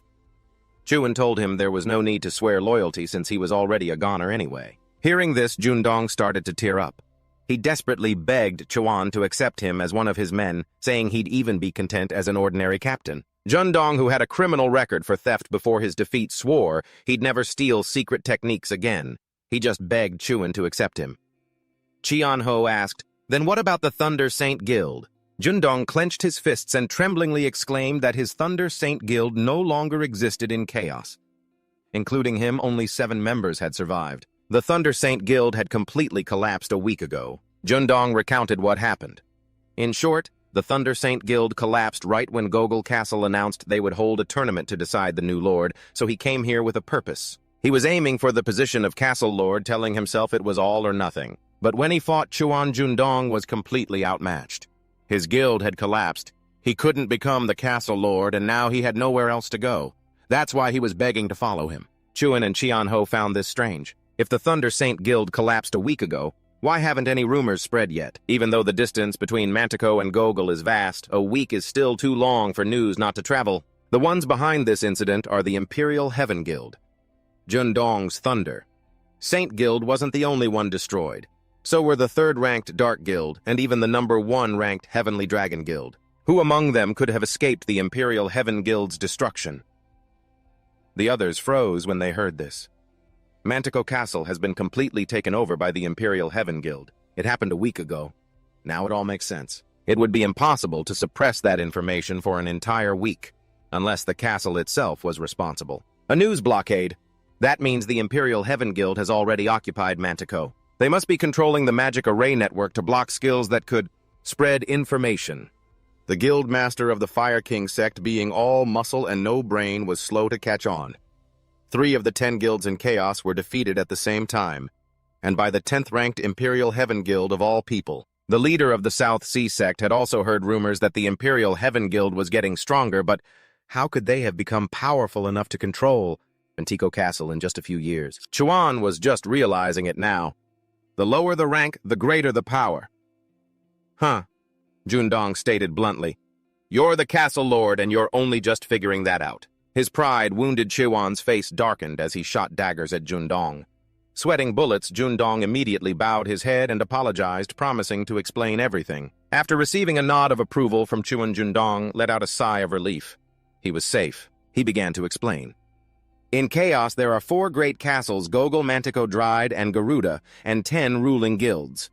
Chuan told him there was no need to swear loyalty since he was already a goner anyway. Hearing this, Jundong started to tear up. He desperately begged Chuan to accept him as one of his men, saying he'd even be content as an ordinary captain. Jundong, who had a criminal record for theft before his defeat, swore he'd never steal secret techniques again. He just begged Chuan to accept him. Cheon-ho asked, "Then what about the Thunder Saint Guild?" Jundong clenched his fists and tremblingly exclaimed that his Thunder Saint Guild no longer existed in chaos. Including him, only 7 members had survived. The Thunder Saint Guild had completely collapsed a week ago. Jundong recounted what happened. In short, the Thunder Saint Guild collapsed right when Gogol Castle announced they would hold a tournament to decide the new lord, so he came here with a purpose. He was aiming for the position of Castle Lord, telling himself it was all or nothing. But when he fought Chuan, Jundong was completely outmatched. His guild had collapsed. He couldn't become the Castle Lord, and now he had nowhere else to go. That's why he was begging to follow him. Chuan and Cheon-ho found this strange. If the Thunder Saint Guild collapsed a week ago, why haven't any rumors spread yet? Even though the distance between Mantico and Gogol is vast, a week is still too long for news not to travel. The ones behind this incident are the Imperial Heaven Guild. Jundong's Thunder Saint Guild wasn't the only one destroyed. So were the 3rd-ranked Dark Guild and even the number 1-ranked Heavenly Dragon Guild. Who among them could have escaped the Imperial Heaven Guild's destruction? The others froze when they heard this. Mantico Castle has been completely taken over by the Imperial Heaven Guild. It happened a week ago. Now it all makes sense. It would be impossible to suppress that information for an entire week, unless the castle itself was responsible. A news blockade. That means the Imperial Heaven Guild has already occupied Mantico. They must be controlling the magic array network to block skills that could spread information. The guild master of the Fire King sect, being all muscle and no brain, was slow to catch on. 3 of the 10 guilds in Chaos were defeated at the same time, and by the 10th-ranked Imperial Heaven Guild of all people. The leader of the South Sea sect had also heard rumors that the Imperial Heaven Guild was getting stronger, but how could they have become powerful enough to control Mantico Castle in just a few years? Juan was just realizing it now. The lower the rank, the greater the power. Huh, Jundong stated bluntly. You're the castle lord, and you're only just figuring that out. His pride wounded Chuan's face darkened as he shot daggers at Jundong. Sweating bullets, Jundong immediately bowed his head and apologized, promising to explain everything. After receiving a nod of approval from Chuan, Jundong let out a sigh of relief. He was safe. He began to explain. In Chaos, there are 4 great castles, Gogol, Mantico, Dryad, and Garuda, and 10 ruling guilds.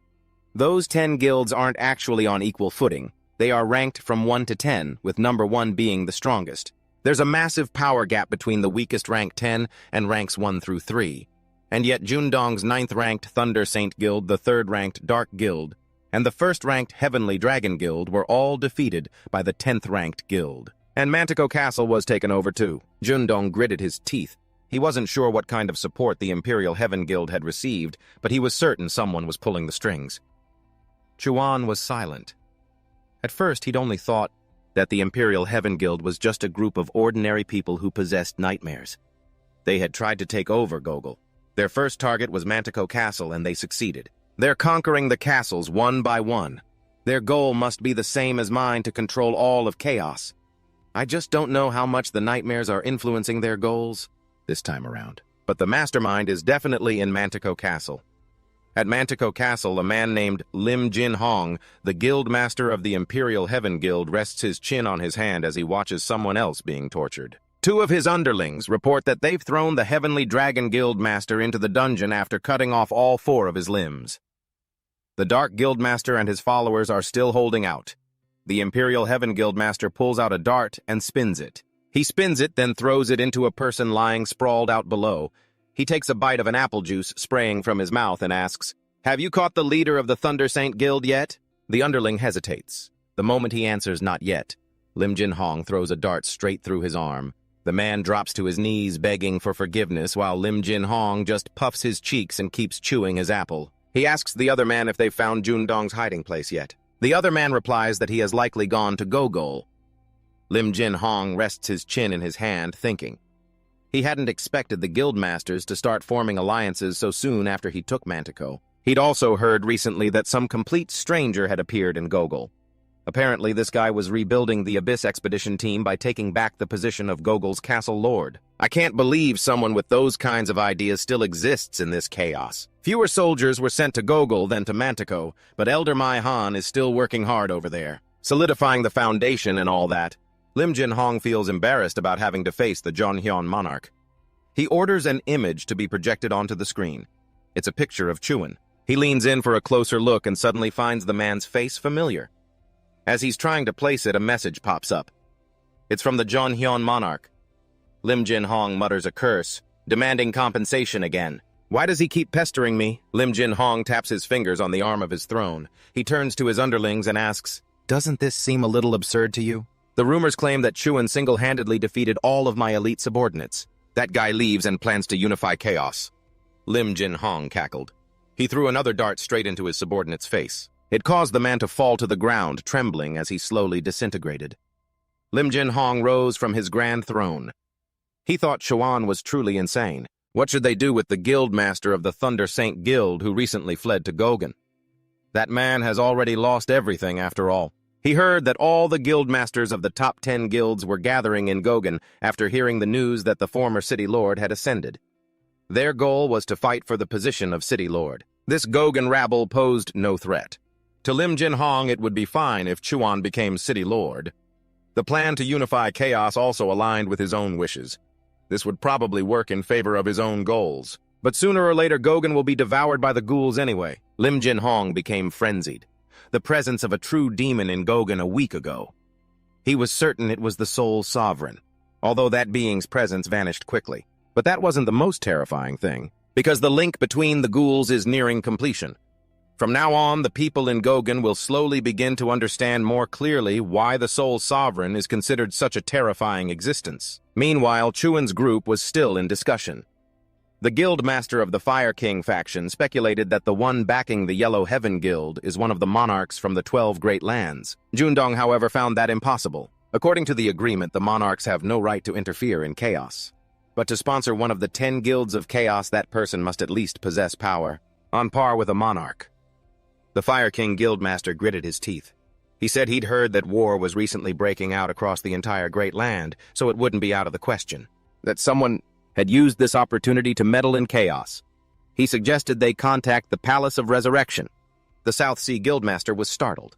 Those 10 guilds aren't actually on equal footing. They are ranked from 1 to 10, with number 1 being the strongest. There's a massive power gap between the weakest rank 10 and ranks 1 through 3. And yet Jundong's 9th-ranked Thunder Saint Guild, the 3rd-ranked Dark Guild, and the 1st-ranked Heavenly Dragon Guild were all defeated by the 10th-ranked guild. And Mantico Castle was taken over too. Jundong gritted his teeth. He wasn't sure what kind of support the Imperial Heaven Guild had received, but he was certain someone was pulling the strings. Chuan was silent. At first, he'd only thought that the Imperial Heaven Guild was just a group of ordinary people who possessed nightmares. They had tried to take over Gogol. Their first target was Mantico Castle, and they succeeded. They're conquering the castles one by one. Their goal must be the same as mine, to control all of Chaos. I just don't know how much the nightmares are influencing their goals this time around. But the mastermind is definitely in Mantico Castle. At Mantico Castle, a man named Lim Jin Hong, the guild master of the Imperial Heaven Guild, rests his chin on his hand as he watches someone else being tortured. 2 of his underlings report that they've thrown the Heavenly Dragon Guild master into the dungeon after cutting off all 4 of his limbs. The Dark Guild master and his followers are still holding out. The Imperial Heaven Guild master pulls out a dart and spins it. He spins it, then throws it into a person lying sprawled out below. He takes a bite of an apple juice spraying from his mouth and asks, "Have you caught the leader of the Thunder Saint Guild yet?" The underling hesitates. The moment he answers not yet, Lim Jin Hong throws a dart straight through his arm. The man drops to his knees begging for forgiveness while Lim Jin Hong just puffs his cheeks and keeps chewing his apple. He asks the other man if they've found Jundong's hiding place yet. The other man replies that he has likely gone to Gogol. Lim Jin Hong rests his chin in his hand, thinking. He hadn't expected the guild masters to start forming alliances so soon after he took Mantico. He'd also heard recently that some complete stranger had appeared in Gogol. Apparently, this guy was rebuilding the Abyss Expedition team by taking back the position of Gogol's castle lord. I can't believe someone with those kinds of ideas still exists in this chaos. Fewer soldiers were sent to Gogol than to Mantico, but Elder Mai Han is still working hard over there, solidifying the foundation and all that. Lim Jin Hong feels embarrassed about having to face the Jonhyeon monarch. He orders an image to be projected onto the screen. It's a picture of Chuan. He leans in for a closer look and suddenly finds the man's face familiar. As he's trying to place it, a message pops up. It's from the Jonhyeon monarch. Lim Jin Hong mutters a curse, demanding compensation again. Why does he keep pestering me? Lim Jin Hong taps his fingers on the arm of his throne. He turns to his underlings and asks, "Doesn't this seem a little absurd to you? The rumors claim that Chuan single-handedly defeated all of my elite subordinates. That guy leaves and plans to unify Chaos." Lim Jin Hong cackled. He threw another dart straight into his subordinate's face. It caused the man to fall to the ground, trembling as he slowly disintegrated. Lim Jin Hong rose from his grand throne. He thought Chuan was truly insane. What should they do with the guild master of the Thunder Saint Guild who recently fled to Gogan? That man has already lost everything after all. He heard that all the guild masters of the top 10 guilds were gathering in Gogan after hearing the news that the former city lord had ascended. Their goal was to fight for the position of city lord. This Gogan rabble posed no threat. To Lim Jin Hong, it would be fine if Chuan became city lord. The plan to unify Chaos also aligned with his own wishes. This would probably work in favor of his own goals. But sooner or later, Gogan will be devoured by the ghouls anyway. Lim Jin Hong became frenzied. The presence of a true demon in Gogan a week ago. He was certain it was the sole sovereign, although that being's presence vanished quickly. But that wasn't the most terrifying thing, because the link between the ghouls is nearing completion. From now on, the people in Gogan will slowly begin to understand more clearly why the sole sovereign is considered such a terrifying existence. Meanwhile, Chuan's group was still in discussion. The guild master of the Fire King faction speculated that the one backing the Yellow Heaven Guild is one of the monarchs from the 12 Great Lands. Jundong, however, found that impossible. According to the agreement, the monarchs have no right to interfere in chaos. But to sponsor one of the 10 guilds of chaos, that person must at least possess power, on par with a monarch. The Fire King guildmaster gritted his teeth. He said he'd heard that war was recently breaking out across the entire Great Land, so it wouldn't be out of the question that someone had used this opportunity to meddle in chaos. He suggested they contact the Palace of Resurrection. The South Sea guildmaster was startled.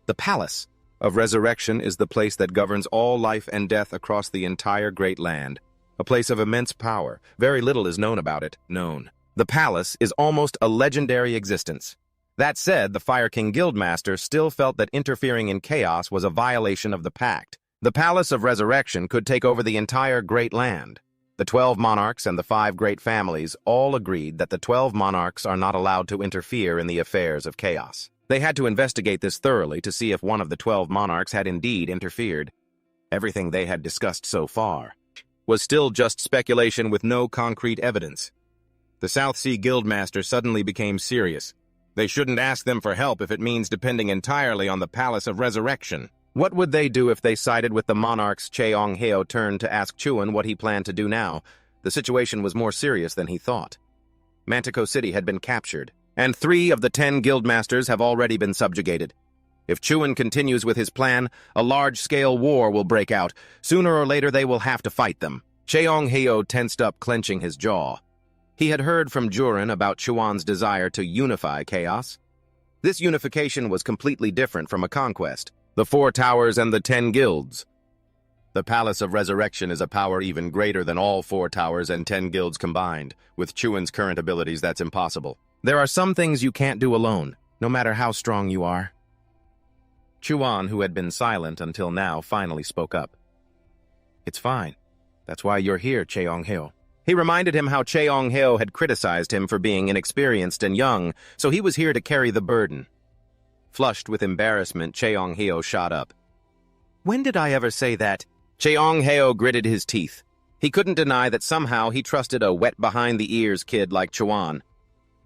The Palace of Resurrection is the place that governs all life and death across the entire Great Land. A place of immense power. Very little is known about it. The palace is almost a legendary existence. That said, the Fire King Guildmaster still felt that interfering in chaos was a violation of the pact. The Palace of Resurrection could take over the entire Great Land. The 12 monarchs and the 5 great families all agreed that the 12 monarchs are not allowed to interfere in the affairs of chaos. They had to investigate this thoroughly to see if one of the 12 monarchs had indeed interfered. Everything they had discussed so far was still just speculation with no concrete evidence. The South Sea Guildmaster suddenly became serious. They shouldn't ask them for help if it means depending entirely on the Palace of Resurrection. What would they do if they sided with the monarchs? Cheong Heo turned to ask Chuan what he planned to do now. The situation was more serious than he thought. Mantico City had been captured, and 3 of the 10 guildmasters have already been subjugated. If Chuan continues with his plan, a large-scale war will break out. Sooner or later, they will have to fight them. Cheong Heo tensed up, clenching his jaw. He had heard from Juran about Chuan's desire to unify chaos. This unification was completely different from a conquest. The 4 towers and the 10 guilds. The Palace of Resurrection is a power even greater than all 4 towers and 10 guilds combined. With Chuan's current abilities, that's impossible. There are some things you can't do alone, no matter how strong you are. Chuan, who had been silent until now, finally spoke up. It's fine. That's why you're here, Cheong Heo. He reminded him how Cheong Heo had criticized him for being inexperienced and young, so he was here to carry the burden. Flushed with embarrassment, Cheong Heo shot up. When did I ever say that? Cheong Heo gritted his teeth. He couldn't deny that somehow he trusted a wet-behind-the-ears kid like Chuan.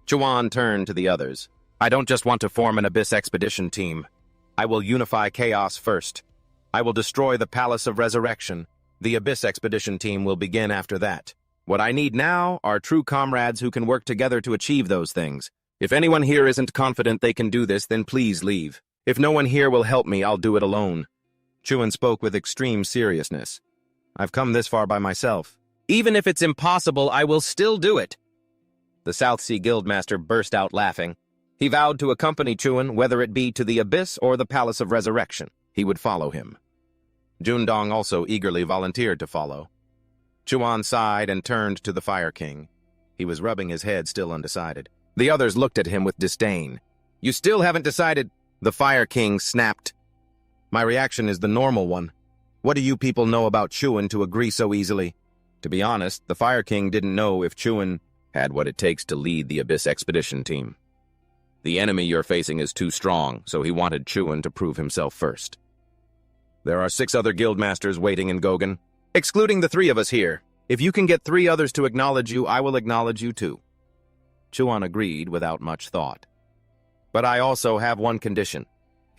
Chuan turned to the others. I don't just want to form an Abyss expedition team. I will unify chaos first. I will destroy the Palace of Resurrection. The Abyss expedition team will begin after that. What I need now are true comrades who can work together to achieve those things. If anyone here isn't confident they can do this, then please leave. If no one here will help me, I'll do it alone. Chuan spoke with extreme seriousness. I've come this far by myself. Even if it's impossible, I will still do it. The South Sea Guildmaster burst out laughing. He vowed to accompany Chuan, whether it be to the Abyss or the Palace of Resurrection. He would follow him. Jundong also eagerly volunteered to follow. Chuan sighed and turned to the Fire King. He was rubbing his head, still undecided. The others looked at him with disdain. You still haven't decided? The Fire King snapped. My reaction is the normal one. What do you people know about Chuan to agree so easily? To be honest, the Fire King didn't know if Chuan had what it takes to lead the Abyss expedition team. The enemy you're facing is too strong, so he wanted Chuan to prove himself first. There are 6 other guildmasters waiting in Gogan, excluding the 3 of us here. If you can get 3 others to acknowledge you, I will acknowledge you too. Chuan agreed without much thought. But I also have one condition.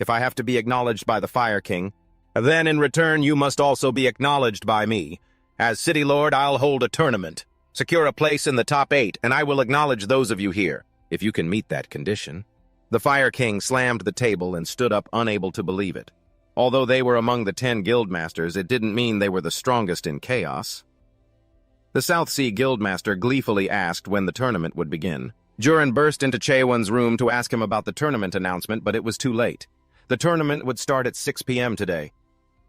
If I have to be acknowledged by the Fire King, then in return you must also be acknowledged by me. As City Lord, I'll hold a tournament, secure a place in the top 8, and I will acknowledge those of you here, if you can meet that condition. The Fire King slammed the table and stood up, unable to believe it. Although they were among the 10 guildmasters, it didn't mean they were the strongest in chaos. The South Sea Guildmaster gleefully asked when the tournament would begin. Juran burst into Chewan's room to ask him about the tournament announcement, but it was too late. The tournament would start at 6 p.m. today.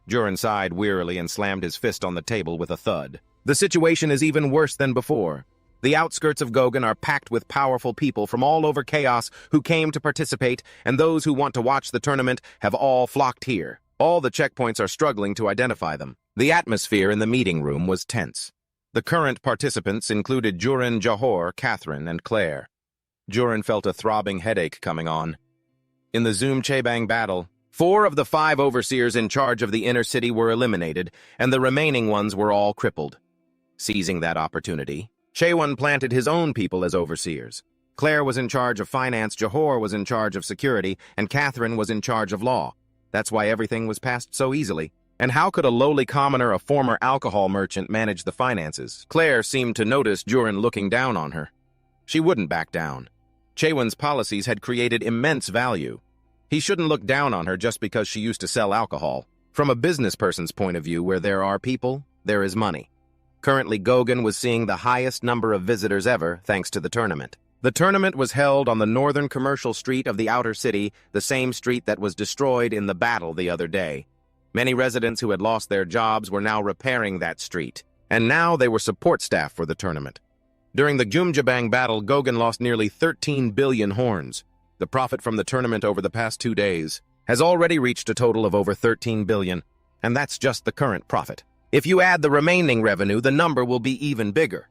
Juran sighed wearily and slammed his fist on the table with a thud. The situation is even worse than before. The outskirts of Gogan are packed with powerful people from all over Chaos who came to participate, and those who want to watch the tournament have all flocked here. All the checkpoints are struggling to identify them. The atmosphere in the meeting room was tense. The current participants included Juran, Johor, Catherine, and Claire. Juran felt a throbbing headache coming on. In the Zoom Chebang battle, 4 of the 5 overseers in charge of the inner city were eliminated, and the remaining ones were all crippled. Seizing that opportunity, Chewan planted his own people as overseers. Claire was in charge of finance, Johor was in charge of security, and Catherine was in charge of law. That's why everything was passed so easily. And how could a lowly commoner, a former alcohol merchant, manage the finances? Claire seemed to notice Juran looking down on her. She wouldn't back down. Chewan's policies had created immense value. He shouldn't look down on her just because she used to sell alcohol. From a business person's point of view, where there are people, there is money. Currently, Gogan was seeing the highest number of visitors ever thanks to the tournament. The tournament was held on the northern commercial street of the outer city, the same street that was destroyed in the battle the other day. Many residents who had lost their jobs were now repairing that street, and now they were support staff for the tournament. During the Jumjabang battle, Gogan lost nearly 13 billion horns. The profit from the tournament over the past 2 days has already reached a total of over 13 billion, and that's just the current profit. If you add the remaining revenue, the number will be even bigger.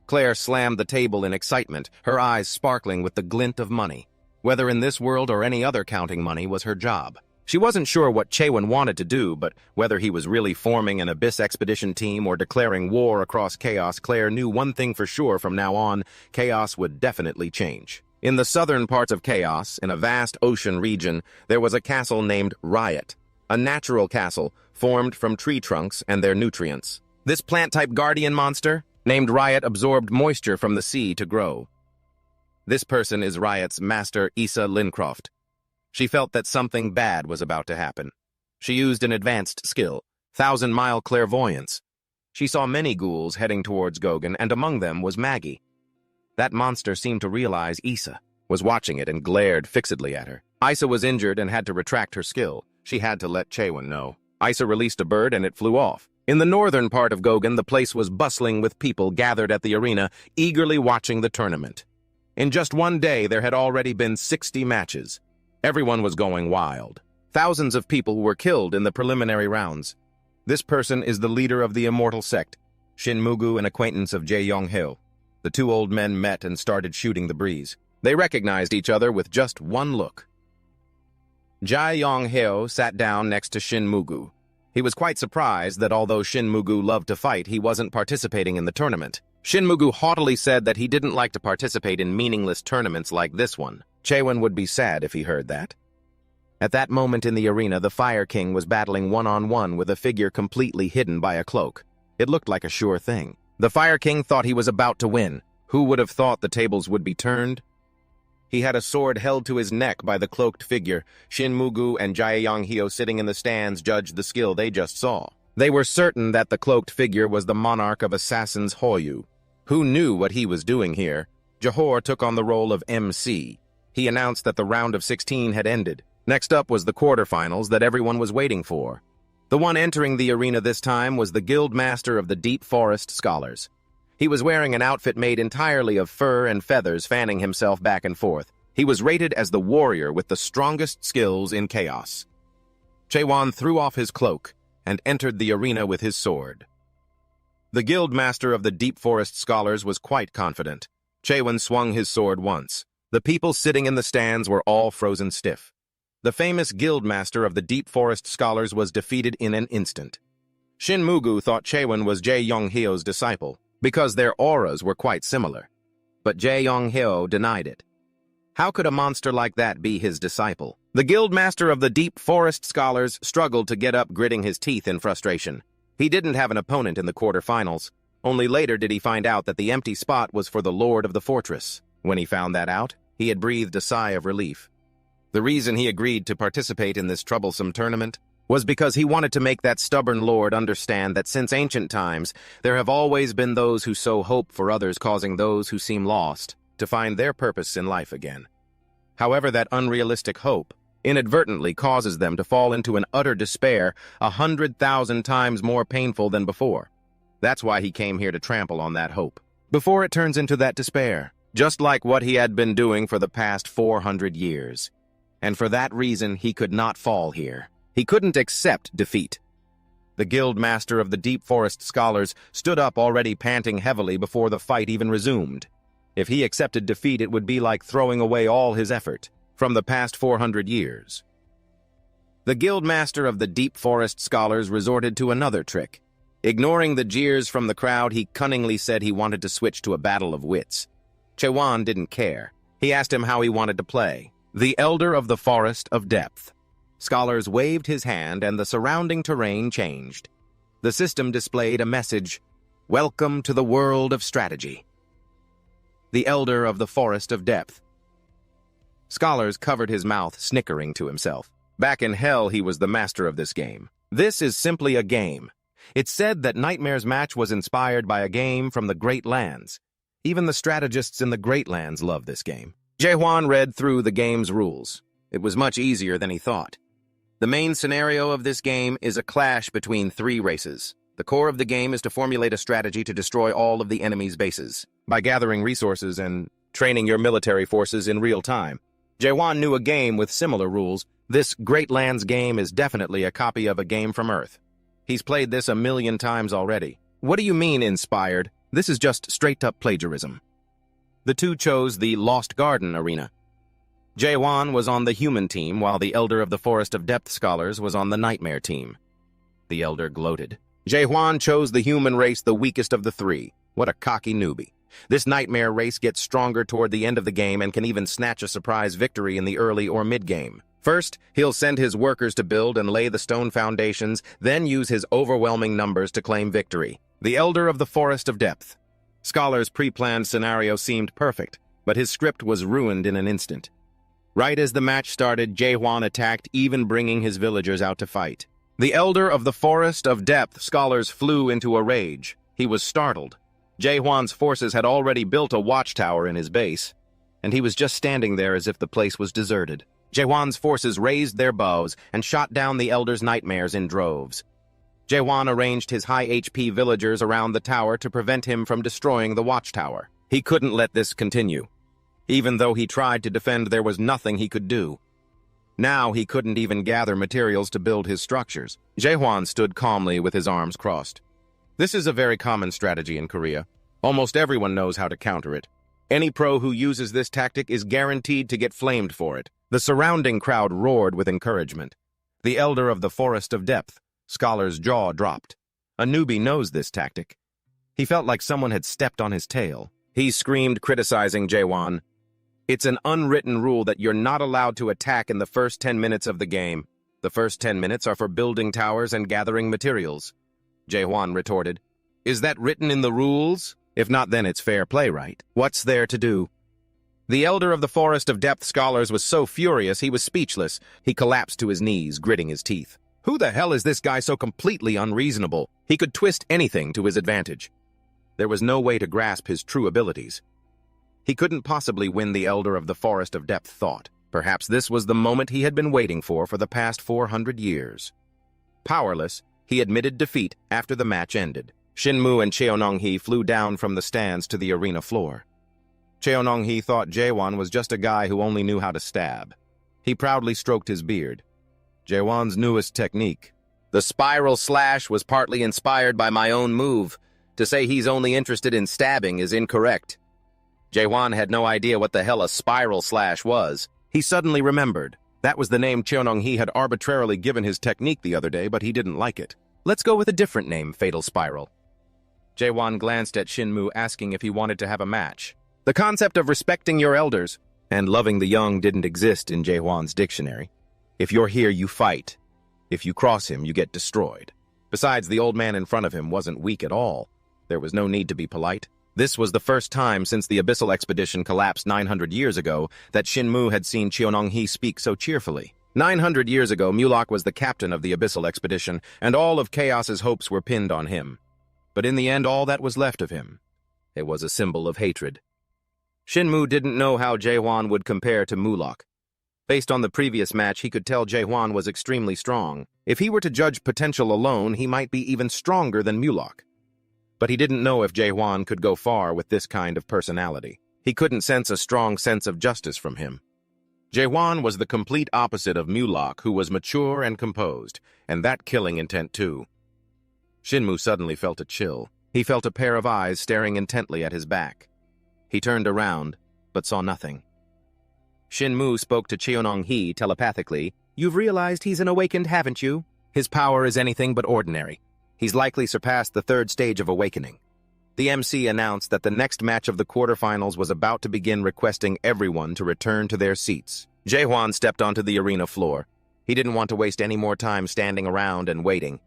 Claire slammed the table in excitement, her eyes sparkling with the glint of money. Whether in this world or any other, counting money was her job. She wasn't sure what Chewan wanted to do, but whether he was really forming an Abyss expedition team or declaring war across Chaos, Claire knew one thing for sure: from now on, Chaos would definitely change. In the southern parts of Chaos, in a vast ocean region, there was a castle named Riot, a natural castle formed from tree trunks and their nutrients. This plant-type guardian monster, named Riot, absorbed moisture from the sea to grow. This person is Riot's master, Issa Lincroft. She felt that something bad was about to happen. She used an advanced skill, 1,000-mile clairvoyance. She saw many ghouls heading towards Gogan, and among them was Maggie. That monster seemed to realize Issa was watching it and glared fixedly at her. Issa was injured and had to retract her skill. She had to let Chewan know. Issa released a bird and it flew off. In the northern part of Gogan, the place was bustling with people gathered at the arena, eagerly watching the tournament. In just one day, there had already been 60 matches. Everyone was going wild. Thousands of people were killed in the preliminary rounds. This person is the leader of the immortal sect, Shin Mugu, an acquaintance of Jae Yong-hil. The 2 old men met and started shooting the breeze. They recognized each other with just one look. Jae Yong-hil sat down next to Shin Mugu. He was quite surprised that although Shin Mugu loved to fight, he wasn't participating in the tournament. Shin Mugu haughtily said that he didn't like to participate in meaningless tournaments like this one. Chewan would be sad if he heard that. At that moment in the arena, the Fire King was battling one-on-one with a figure completely hidden by a cloak. It looked like a sure thing. The Fire King thought he was about to win. Who would have thought the tables would be turned? He had a sword held to his neck by the cloaked figure. Shin Mugu and Jae Yong-hyo sitting in the stands judged the skill they just saw. They were certain that the cloaked figure was the monarch of assassins Hoyu. Who knew what he was doing here? Johor took on the role of MC. He announced that the round of 16 had ended. Next up was the quarterfinals that everyone was waiting for. The one entering the arena this time was the Guild Master of the Deep Forest Scholars. He was wearing an outfit made entirely of fur and feathers, fanning himself back and forth. He was rated as the warrior with the strongest skills in Chaos. Chewan threw off his cloak and entered the arena with his sword. The Guild Master of the Deep Forest Scholars was quite confident. Chewan swung his sword once. The people sitting in the stands were all frozen stiff. The famous Guild Master of the Deep Forest Scholars was defeated in an instant. Shin Mugu thought Chewan was Jae Yong-hyo's disciple, because their auras were quite similar. But Jae Yong-hyo denied it. How could a monster like that be his disciple? The Guild Master of the Deep Forest Scholars struggled to get up, gritting his teeth in frustration. He didn't have an opponent in the quarterfinals. Only later did he find out that the empty spot was for the Lord of the Fortress. When he found that out, he had breathed a sigh of relief. The reason he agreed to participate in this troublesome tournament was because he wanted to make that stubborn lord understand that since ancient times, there have always been those who sow hope for others, causing those who seem lost to find their purpose in life again. However, that unrealistic hope inadvertently causes them to fall into an utter despair 100,000 times more painful than before. That's why he came here to trample on that hope. before it turns into that despair, just like what he had been doing for the past 400 years. And for that reason, he could not fall here. He couldn't accept defeat. The guild master of the Deep Forest Scholars stood up already panting heavily before the fight even resumed. If he accepted defeat, it would be like throwing away all his effort from the past 400 years. The guild master of the Deep Forest Scholars resorted to another trick. Ignoring the jeers from the crowd, he cunningly said he wanted to switch to a battle of wits. Juan didn't care. He asked him how he wanted to play. The Elder of the Forest of Depth. Scholars waved his hand and the surrounding terrain changed. The system displayed a message, "Welcome to the world of strategy." The Elder of the Forest of Depth. Scholars covered his mouth, snickering to himself. Back in hell, he was the master of this game. This is simply a game. It's said that Nightmare's match was inspired by a game from the Great Lands. Even the strategists in the Great Lands love this game. Juan read through the game's rules. It was much easier than he thought. The main scenario of this game is a clash between three races. The core of the game is to formulate a strategy to destroy all of the enemy's bases by gathering resources and training your military forces in real time. Juan knew a game with similar rules. This Great Lands game is definitely a copy of a game from Earth. He's played this 1,000,000 times already. What do you mean, inspired? This is just straight-up plagiarism. The two chose the Lost Garden arena. Juan was on the human team, while the Elder of the Forest of Depth Scholars was on the Nightmare team. The Elder gloated. Juan chose the human race, the weakest of the three. What a cocky newbie. This Nightmare race gets stronger toward the end of the game and can even snatch a surprise victory in the early or mid-game. First, he'll send his workers to build and lay the stone foundations, then use his overwhelming numbers to claim victory. The Elder of the Forest of Depth. Scholar's pre-planned scenario seemed perfect, but his script was ruined in an instant. Right as the match started, Juan attacked, even bringing his villagers out to fight. The Elder of the Forest of Depth Scholars flew into a rage. He was startled. Juan's forces had already built a watchtower in his base, and he was just standing there as if the place was deserted. Juan's forces raised their bows and shot down the Elder's nightmares in droves. Juan arranged his high HP villagers around the tower to prevent him from destroying the watchtower. He couldn't let this continue. Even though he tried to defend, there was nothing he could do. Now he couldn't even gather materials to build his structures. Juan stood calmly with his arms crossed. This is a very common strategy in Korea. Almost everyone knows how to counter it. Any pro who uses this tactic is guaranteed to get flamed for it. The surrounding crowd roared with encouragement. The Elder of the Forest of Depth. Scholar's jaw dropped. A newbie knows this tactic. He felt like someone had stepped on his tail. He screamed, criticizing Juan. It's an unwritten rule that you're not allowed to attack in the first 10 minutes of the game. The first 10 minutes are for building towers and gathering materials. Juan retorted. Is that written in the rules? If not, then it's fair play, right? What's there to do? The Elder of the Forest of Depth Scholars was so furious he was speechless. He collapsed to his knees, gritting his teeth. Who the hell is this guy so completely unreasonable? He could twist anything to his advantage. There was no way to grasp his true abilities. He couldn't possibly win, the Elder of the Forest of Depth thought. Perhaps this was the moment he had been waiting for the past 400 years. Powerless, he admitted defeat after the match ended. Shinmu and Cheononghi flew down from the stands to the arena floor. Cheononghi thought Juan was just a guy who only knew how to stab. He proudly stroked his beard. Juan's newest technique. The spiral slash was partly inspired by my own move. To say he's only interested in stabbing is incorrect. Juan had no idea what the hell a spiral slash was. He suddenly remembered. That was the name Cheononghi had arbitrarily given his technique the other day, but he didn't like it. Let's go with a different name, Fatal Spiral. Juan glanced at Shinmu, asking if he wanted to have a match. The concept of respecting your elders and loving the young didn't exist in Juan's dictionary. If you're here, you fight. If you cross him, you get destroyed. Besides, the old man in front of him wasn't weak at all. There was no need to be polite. This was the first time since the Abyssal Expedition collapsed 900 years ago that Shinmu had seen Cheononghi speak so cheerfully. 900 years ago, Mulak was the captain of the Abyssal Expedition, and all of Chaos's hopes were pinned on him. But in the end, all that was left of him. It was a symbol of hatred. Shinmu didn't know how Juan would compare to Mulak. Based on the previous match, he could tell Juan was extremely strong. If he were to judge potential alone, he might be even stronger than Mulak. but he didn't know if Juan could go far with this kind of personality. He couldn't sense a strong sense of justice from him. Juan was the complete opposite of Mulak, who was mature and composed, and that killing intent too. Shinmu suddenly felt a chill. He felt a pair of eyes staring intently at his back. He turned around, but saw nothing. Shinmu spoke to Cheonong-hee telepathically. "You've realized he's an awakened, haven't you? His power is anything but ordinary. He's likely surpassed the third stage of awakening." The MC announced that the next match of the quarterfinals was about to begin, requesting everyone to return to their seats. Juan stepped onto the arena floor. He didn't want to waste any more time standing around and waiting.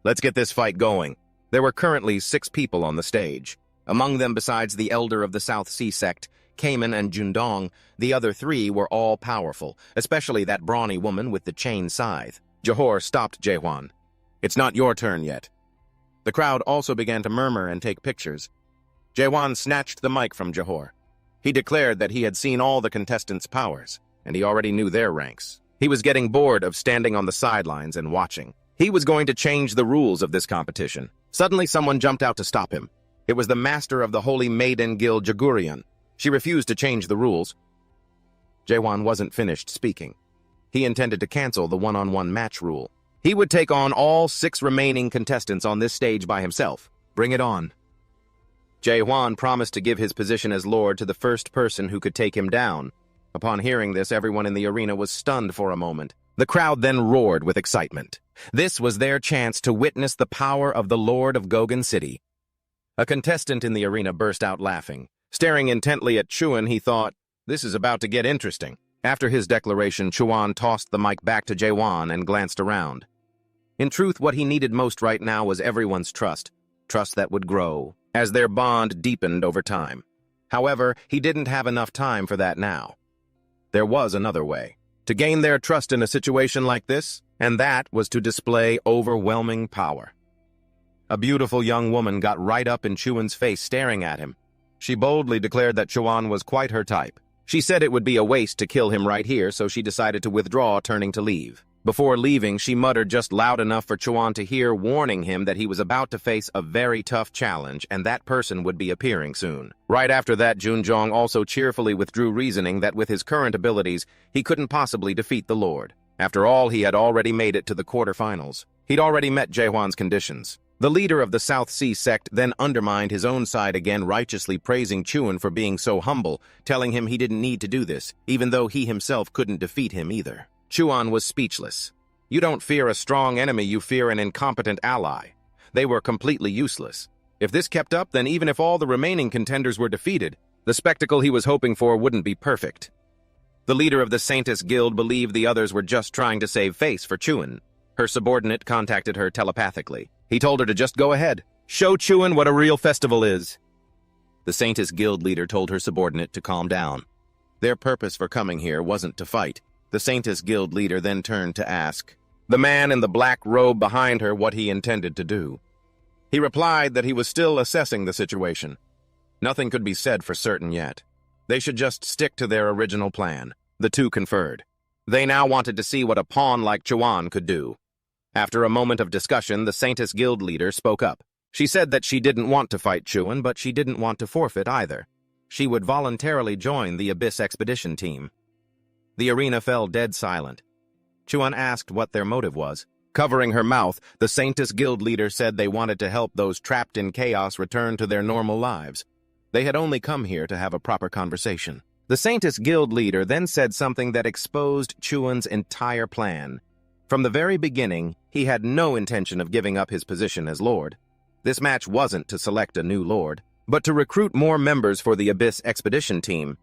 "Let's get this fight going." There were currently 6 people on the stage. Among them, besides the elder of the South Sea sect, Cayman and Jundong, the other 3 were all powerful, especially that brawny woman with the chain scythe. Johor stopped Juan. "It's not your turn yet." The crowd also began to murmur and take pictures. Juan snatched the mic from Johor. He declared that he had seen all the contestants' powers, and he already knew their ranks. He was getting bored of standing on the sidelines and watching. He was going to change the rules of this competition. Suddenly someone jumped out to stop him. It was the master of the Holy Maiden Guild, Jagurian. She refused to change the rules. Juan wasn't finished speaking. He intended to cancel the one-on-one match rule. He would take on all 6 remaining contestants on this stage by himself. Bring it on. Juan promised to give his position as Lord to the first person who could take him down. Upon hearing this, everyone in the arena was stunned for a moment. The crowd then roared with excitement. This was their chance to witness the power of the Lord of Gogan City. A contestant in the arena burst out laughing. Staring intently at Chuan, he thought, "This is about to get interesting." After his declaration, Chuan tossed the mic back to Juan and glanced around. In truth, what he needed most right now was everyone's trust that would grow, as their bond deepened over time. However, he didn't have enough time for that now. There was another way to gain their trust in a situation like this, and that was to display overwhelming power. A beautiful young woman got right up in Chuan's face, staring at him. She boldly declared that Chuan was quite her type. She said it would be a waste to kill him right here, so she decided to withdraw, turning to leave. Before leaving, she muttered just loud enough for Chuan to hear, warning him that he was about to face a very tough challenge, and that person would be appearing soon. Right after that, Junjong also cheerfully withdrew, reasoning that with his current abilities, he couldn't possibly defeat the Lord. After all, he had already made it to the quarterfinals. He'd already met Juan's conditions. The leader of the South Sea sect then undermined his own side again, righteously praising Chuan for being so humble, telling him he didn't need to do this, even though he himself couldn't defeat him either. Chuan was speechless. You don't fear a strong enemy, you fear an incompetent ally. They were completely useless. If this kept up, then even if all the remaining contenders were defeated, the spectacle he was hoping for wouldn't be perfect. The leader of the Saintess Guild believed the others were just trying to save face for Chuan. Her subordinate contacted her telepathically. He told her to just go ahead. Show Chuan what a real festival is. The Saintess Guild leader told her subordinate to calm down. Their purpose for coming here wasn't to fight. The Saintess Guild leader then turned to ask the man in the black robe behind her what he intended to do. He replied that he was still assessing the situation. Nothing could be said for certain yet. They should just stick to their original plan. The two conferred. They now wanted to see what a pawn like Chuan could do. After a moment of discussion, the Saintess Guild leader spoke up. She said that she didn't want to fight Chuan, but she didn't want to forfeit either. She would voluntarily join the Abyss expedition team. The arena fell dead silent. Chuan asked what their motive was. Covering her mouth, the Saintess Guild leader said they wanted to help those trapped in chaos return to their normal lives. They had only come here to have a proper conversation. The Saintess Guild leader then said something that exposed Chuan's entire plan. From the very beginning, he had no intention of giving up his position as Lord. This match wasn't to select a new Lord, but to recruit more members for the Abyss expedition team.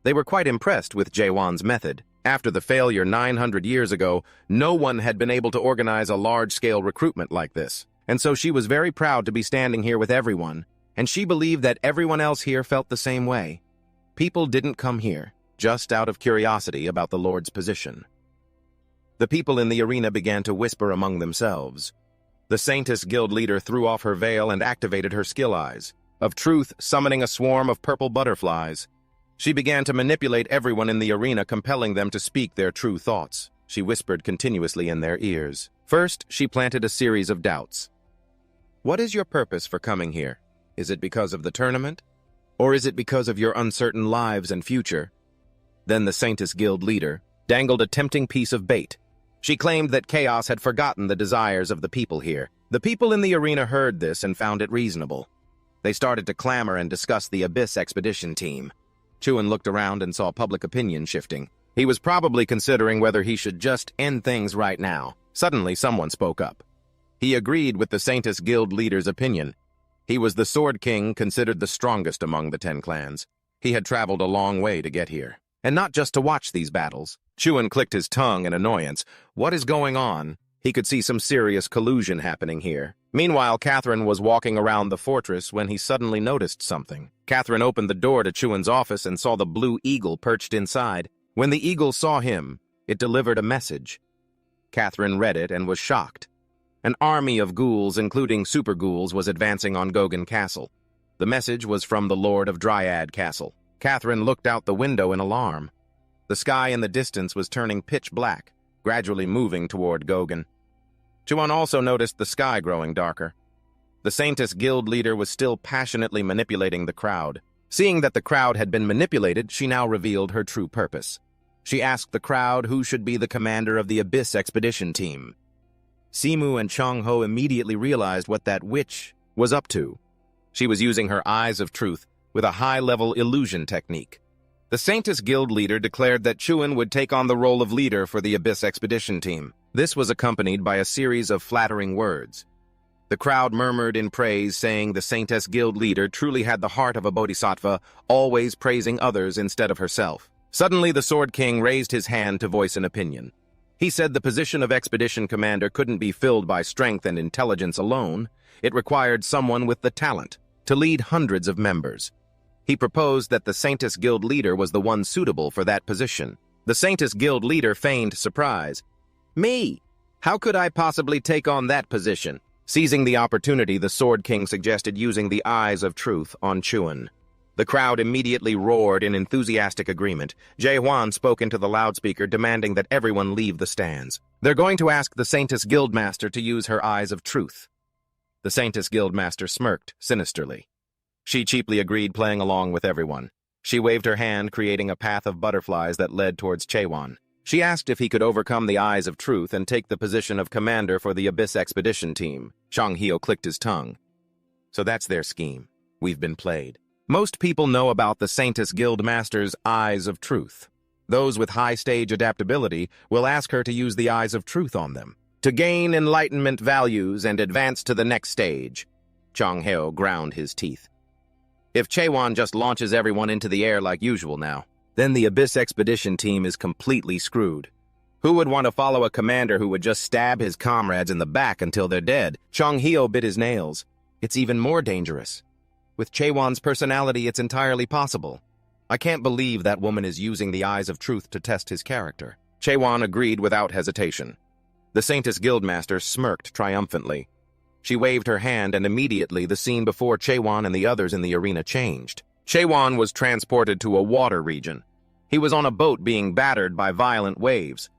They were quite impressed with Juan's method. After the failure 900 years ago, no one had been able to organize a large-scale recruitment like this, and so she was very proud to be standing here with everyone, and she believed that everyone else here felt the same way. People didn't come here just out of curiosity about the Lord's position. The people in the arena began to whisper among themselves. The Saintess Guild leader threw off her veil and activated her skill eyes of truth, summoning a swarm of purple butterflies. She began to manipulate everyone in the arena, compelling them to speak their true thoughts. She whispered continuously in their ears. First, she planted a series of doubts. What is your purpose for coming here? Is it because of the tournament? Or is it because of your uncertain lives and future? Then the Saintess Guild leader dangled a tempting piece of bait. She claimed that Chaos had forgotten the desires of the people here. The people in the arena heard this and found it reasonable. They started to clamor and discuss the Abyss expedition team. Chuan looked around and saw public opinion shifting. He was probably considering whether he should just end things right now. Suddenly, someone spoke up. He agreed with the Saintess Guild leader's opinion. He was the Sword King, considered the strongest among the 10 clans. He had traveled a long way to get here. And not just to watch these battles. Chuan clicked his tongue in annoyance. What is going on? He could see some serious collusion happening here. Meanwhile, Catherine was walking around the fortress when he suddenly noticed something. Catherine opened the door to Chuan's office and saw the blue eagle perched inside. When the eagle saw him, it delivered a message. Catherine read it and was shocked. An army of ghouls, including super ghouls, was advancing on Gogan Castle. The message was from the Lord of Dryad Castle. Catherine looked out the window in alarm. The sky in the distance was turning pitch black, gradually moving toward Gogan. Chuan also noticed the sky growing darker. The Saintess Guild leader was still passionately manipulating the crowd. Seeing that the crowd had been manipulated, she now revealed her true purpose. She asked the crowd who should be the commander of the Abyss expedition team. Simu and Chang-ho immediately realized what that witch was up to. She was using her eyes of truth with a high-level illusion technique. The Saintess Guild leader declared that Chuan would take on the role of leader for the Abyss expedition team. This was accompanied by a series of flattering words. The crowd murmured in praise, saying the Saintess Guild leader truly had the heart of a bodhisattva, always praising others instead of herself. Suddenly, the Sword King raised his hand to voice an opinion. He said the position of expedition commander couldn't be filled by strength and intelligence alone. It required someone with the talent to lead hundreds of members. He proposed that the Saintess Guild leader was the one suitable for that position. The Saintess Guild leader feigned surprise. Me? How could I possibly take on that position? Seizing the opportunity, the Sword King suggested using the eyes of truth on Chuan. The crowd immediately roared in enthusiastic agreement. Juan spoke into the loudspeaker, demanding that everyone leave the stands. They're going to ask the Saintess Guildmaster to use her eyes of truth. The Saintess Guildmaster smirked sinisterly. She cheaply agreed, playing along with everyone. She waved her hand, creating a path of butterflies that led towards Juan. She asked if he could overcome the eyes of truth and take the position of commander for the Abyss expedition team. Chang-hyo clicked his tongue. So that's their scheme. We've been played. Most people know about the Saintess Guildmaster's eyes of truth. Those with high stage adaptability will ask her to use the eyes of truth on them, to gain enlightenment values and advance to the next stage. Chang-hyo ground his teeth. If Juan just launches everyone into the air like usual now, then the Abyss expedition team is completely screwed. Who would want to follow a commander who would just stab his comrades in the back until they're dead? Chang-hyo bit his nails. It's even more dangerous. With Juan's personality, it's entirely possible. I can't believe that woman is using the eyes of truth to test his character. Juan agreed without hesitation. The Saintess Guildmaster smirked triumphantly. She waved her hand, and immediately the scene before Juan and the others in the arena changed. Juan was transported to a water region. He was on a boat being battered by violent waves.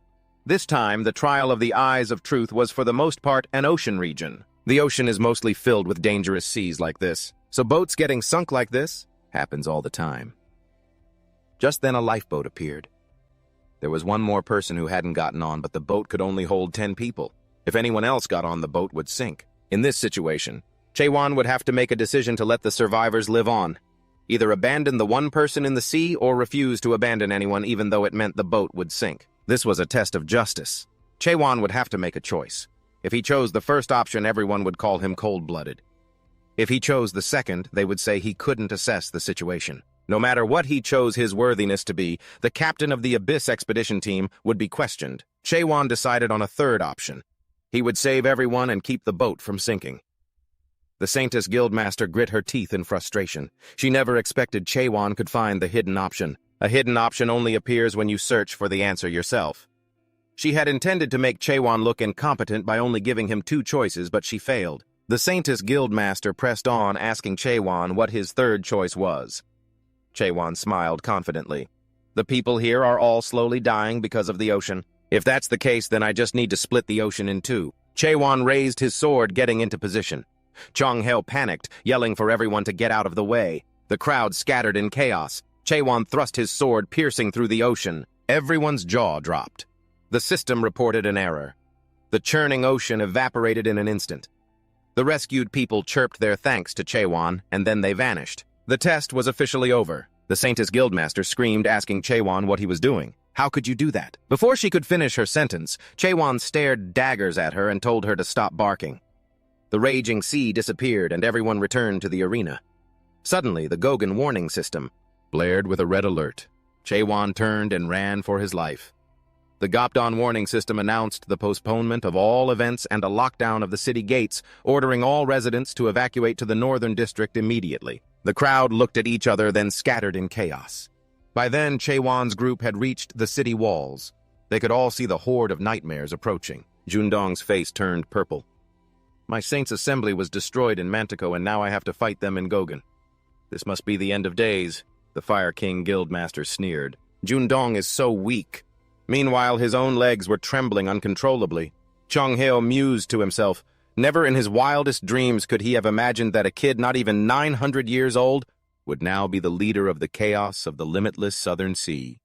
This time, the trial of the eyes of truth was for the most part an ocean region. The ocean is mostly filled with dangerous seas like this, so boats getting sunk like this happens all the time. Just then a lifeboat appeared. There was one more person who hadn't gotten on, but the boat could only hold 10 people. If anyone else got on, the boat would sink. In this situation, Juan would have to make a decision to let the survivors live on. Either abandon the one person in the sea or refuse to abandon anyone even though it meant the boat would sink. This was a test of justice. Juan would have to make a choice. If he chose the first option, everyone would call him cold-blooded. If he chose the second, they would say he couldn't assess the situation. No matter what he chose his worthiness to be, the captain of the Abyss expedition team would be questioned. Juan decided on a third option. He would save everyone and keep the boat from sinking. The Saintess Guildmaster grit her teeth in frustration. She never expected Juan could find the hidden option. A hidden option only appears when you search for the answer yourself. She had intended to make Juan look incompetent by only giving him 2 choices, but she failed. The Saintess Guildmaster pressed on, asking Juan what his third choice was. Juan smiled confidently. The people here are all slowly dying because of the ocean. If that's the case, then I just need to split the ocean in 2. Juan raised his sword, getting into position. Chong-heo panicked, yelling for everyone to get out of the way. The crowd scattered in chaos. Juan thrust his sword, piercing through the ocean. Everyone's jaw dropped. The system reported an error. The churning ocean evaporated in an instant. The rescued people chirped their thanks to Juan, and then they vanished. The test was officially over. The Saintess Guildmaster screamed, asking Juan what he was doing. How could you do that? Before she could finish her sentence, Juan stared daggers at her and told her to stop barking. The raging sea disappeared, and everyone returned to the arena. Suddenly, the Gogan warning system blared with a red alert. Juan turned and ran for his life. The Godlike warning system announced the postponement of all events and a lockdown of the city gates, ordering all residents to evacuate to the northern district immediately. The crowd looked at each other, then scattered in chaos. By then, Juan's group had reached the city walls. They could all see the horde of nightmares approaching. Jundong's face turned purple. My saint's assembly was destroyed in Mantico, and now I have to fight them in Gogan. This must be the end of days, the Fire King Guildmaster sneered. Jundong is so weak. Meanwhile, his own legs were trembling uncontrollably. Chong-heo mused to himself. Never in his wildest dreams could he have imagined that a kid not even 900 years old would now be the leader of the chaos of the limitless southern sea.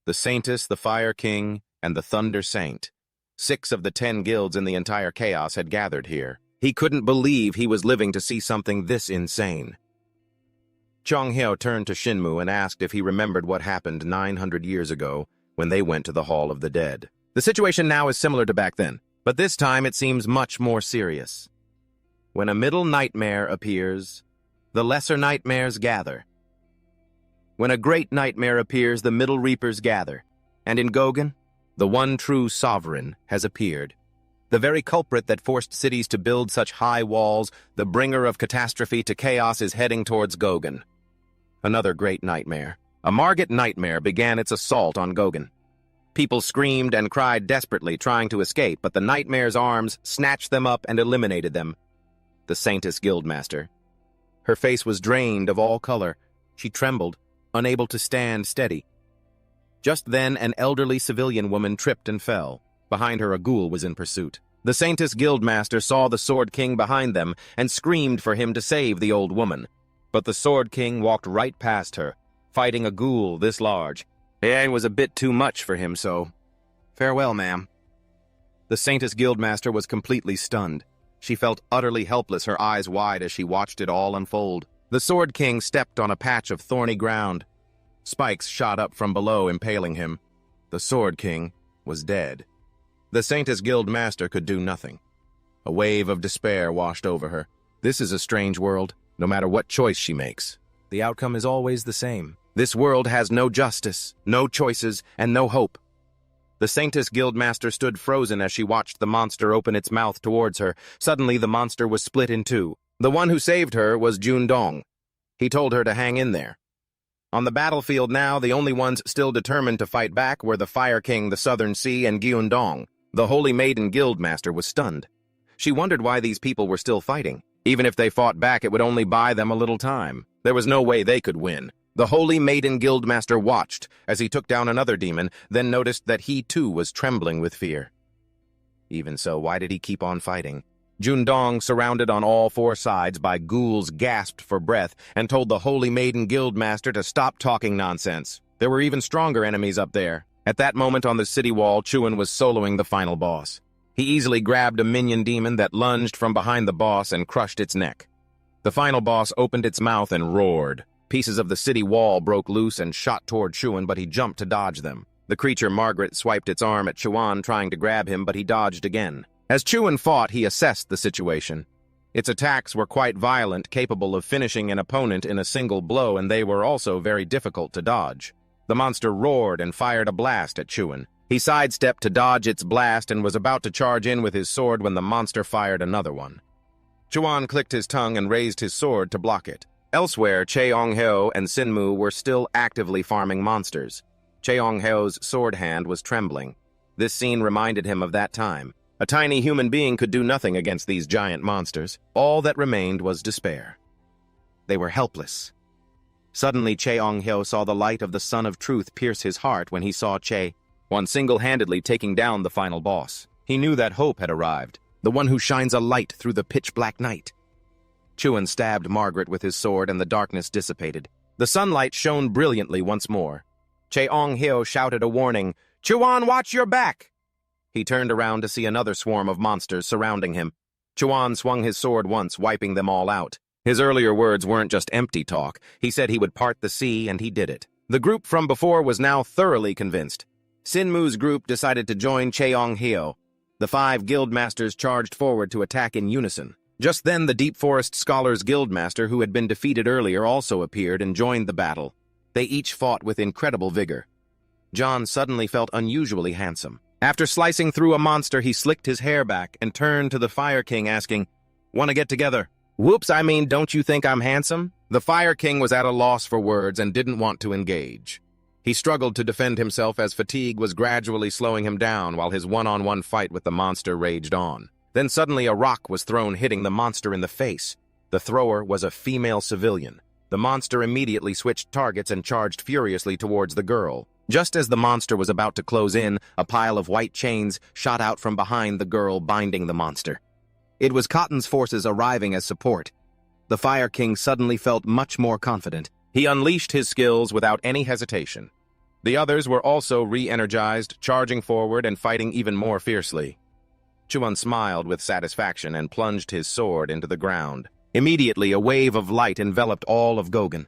The Saintess, the Fire King, and the Thunder Saint. 6 of the 10 guilds in the entire chaos had gathered here. He couldn't believe he was living to see something this insane. Chong-heo turned to Shinmu and asked if he remembered what happened 900 years ago when they went to the Hall of the Dead. The situation now is similar to back then, but this time it seems much more serious. When a middle nightmare appears, the lesser nightmares gather. When a great nightmare appears, the middle reapers gather. And in Gogan, the one true sovereign has appeared. The very culprit that forced cities to build such high walls, the bringer of catastrophe to chaos, is heading towards Gogan. Another great nightmare. A Margit nightmare began its assault on Gogan. People screamed and cried desperately, trying to escape, but the nightmare's arms snatched them up and eliminated them. The Saintess Guildmaster. Her face was drained of all color. She trembled, unable to stand steady. Just then, an elderly civilian woman tripped and fell. Behind her, a ghoul was in pursuit. The Saintess Guildmaster saw the Sword King behind them and screamed for him to save the old woman. But the Sword King walked right past her, fighting a ghoul this large. It was a bit too much for him, so farewell, ma'am. The Saintess Guildmaster was completely stunned. She felt utterly helpless, her eyes wide as she watched it all unfold. The Sword King stepped on a patch of thorny ground. Spikes shot up from below, impaling him. The Sword King was dead. The Saintess Guildmaster could do nothing. A wave of despair washed over her. This is a strange world. No matter what choice she makes, the outcome is always the same. This world has no justice, no choices, and no hope. The Saintess Guildmaster stood frozen as she watched the monster open its mouth towards her. Suddenly, the monster was split in two. The one who saved her was Jundong. He told her to hang in there. On the battlefield now, the only ones still determined to fight back were the Fire King, the Southern Sea, and Jundong. The Holy Maiden Guildmaster was stunned. She wondered why these people were still fighting. Even if they fought back, it would only buy them a little time. There was no way they could win. The Holy Maiden Guildmaster watched as he took down another demon, then noticed that he too was trembling with fear. Even so, why did he keep on fighting? Jundong, surrounded on all 4 sides by ghouls, gasped for breath and told the Holy Maiden Guildmaster to stop talking nonsense. There were even stronger enemies up there. At that moment on the city wall, Juan was soloing the final boss. He easily grabbed a minion demon that lunged from behind the boss and crushed its neck. The final boss opened its mouth and roared. Pieces of the city wall broke loose and shot toward Juan, but he jumped to dodge them. The creature Margaret swiped its arm at Juan, trying to grab him, but he dodged again. As Juan fought, he assessed the situation. Its attacks were quite violent, capable of finishing an opponent in a single blow, and they were also very difficult to dodge. The monster roared and fired a blast at Juan. He sidestepped to dodge its blast and was about to charge in with his sword when the monster fired another one. Juan clicked his tongue and raised his sword to block it. Elsewhere, Chong-heo and Sinmu were still actively farming monsters. Chong-heo's sword hand was trembling. This scene reminded him of that time. A tiny human being could do nothing against these giant monsters. All that remained was despair. They were helpless. Suddenly, Chong-heo saw the light of the Sun of Truth pierce his heart when he saw Juan single-handedly taking down the final boss. He knew that hope had arrived, the one who shines a light through the pitch-black night. Chuan stabbed Margaret with his sword and the darkness dissipated. The sunlight shone brilliantly once more. Cheong-hyo shouted a warning, "Chuan, watch your back!" He turned around to see another swarm of monsters surrounding him. Chuan swung his sword once, wiping them all out. His earlier words weren't just empty talk. He said he would part the sea, and he did it. The group from before was now thoroughly convinced. Sinmu's group decided to join Cheong-hyo. The 5 guildmasters charged forward to attack in unison. Just then, the Deep Forest Scholars Guildmaster, who had been defeated earlier, also appeared and joined the battle. They each fought with incredible vigor. John suddenly felt unusually handsome. After slicing through a monster, he slicked his hair back and turned to the Fire King, asking, "Want to get together?" "Whoops, I mean, don't you think I'm handsome?" The Fire King was at a loss for words and didn't want to engage. He struggled to defend himself as fatigue was gradually slowing him down while his one-on-one fight with the monster raged on. Then suddenly a rock was thrown, hitting the monster in the face. The thrower was a female civilian. The monster immediately switched targets and charged furiously towards the girl. Just as the monster was about to close in, a pile of white chains shot out from behind the girl, binding the monster. It was Cotton's forces arriving as support. The Fire King suddenly felt much more confident. He unleashed his skills without any hesitation. The others were also re-energized, charging forward and fighting even more fiercely. Chuan smiled with satisfaction and plunged his sword into the ground. Immediately, a wave of light enveloped all of Gogan.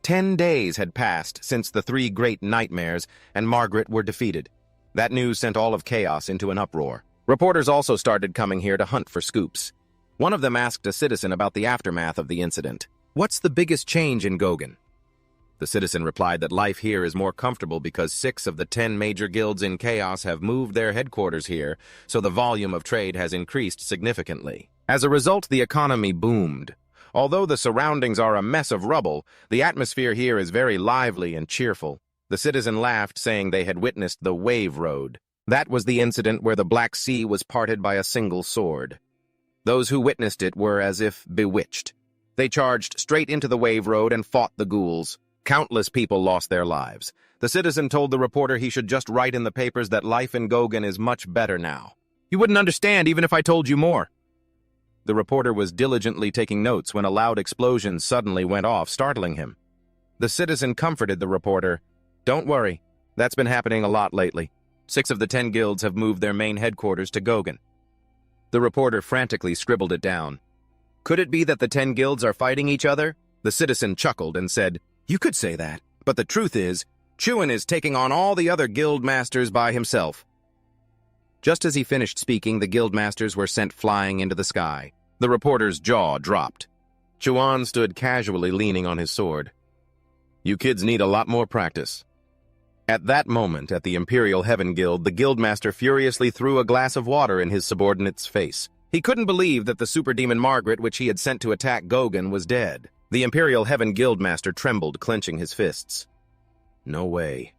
10 days had passed since the 3 great nightmares, and Margaret were defeated. That news sent all of Chaos into an uproar. Reporters also started coming here to hunt for scoops. One of them asked a citizen about the aftermath of the incident. "What's the biggest change in Gogan?" The citizen replied that life here is more comfortable because 6 of the 10 major guilds in Chaos have moved their headquarters here, so the volume of trade has increased significantly. As a result, the economy boomed. Although the surroundings are a mess of rubble, the atmosphere here is very lively and cheerful. The citizen laughed, saying they had witnessed the Wave Road. That was the incident where the Black Sea was parted by a single sword. Those who witnessed it were as if bewitched. They charged straight into the Wave Road and fought the ghouls. Countless people lost their lives. The citizen told the reporter he should just write in the papers that life in Gogan is much better now. "You wouldn't understand even if I told you more." The reporter was diligently taking notes when a loud explosion suddenly went off, startling him. The citizen comforted the reporter. "Don't worry, that's been happening a lot lately. 6 of the 10 guilds have moved their main headquarters to Gogan." The reporter frantically scribbled it down. "Could it be that the 10 guilds are fighting each other?" The citizen chuckled and said, "You could say that, but the truth is, Chuan is taking on all the other guild masters by himself." Just as he finished speaking, the guild masters were sent flying into the sky. The reporter's jaw dropped. Chuan stood casually leaning on his sword. "You kids need a lot more practice." At that moment, at the Imperial Heaven Guild, the guildmaster furiously threw a glass of water in his subordinate's face. He couldn't believe that the superdemon Margaret, which he had sent to attack Gogan, was dead. The Imperial Heaven Guildmaster trembled, clenching his fists. No way.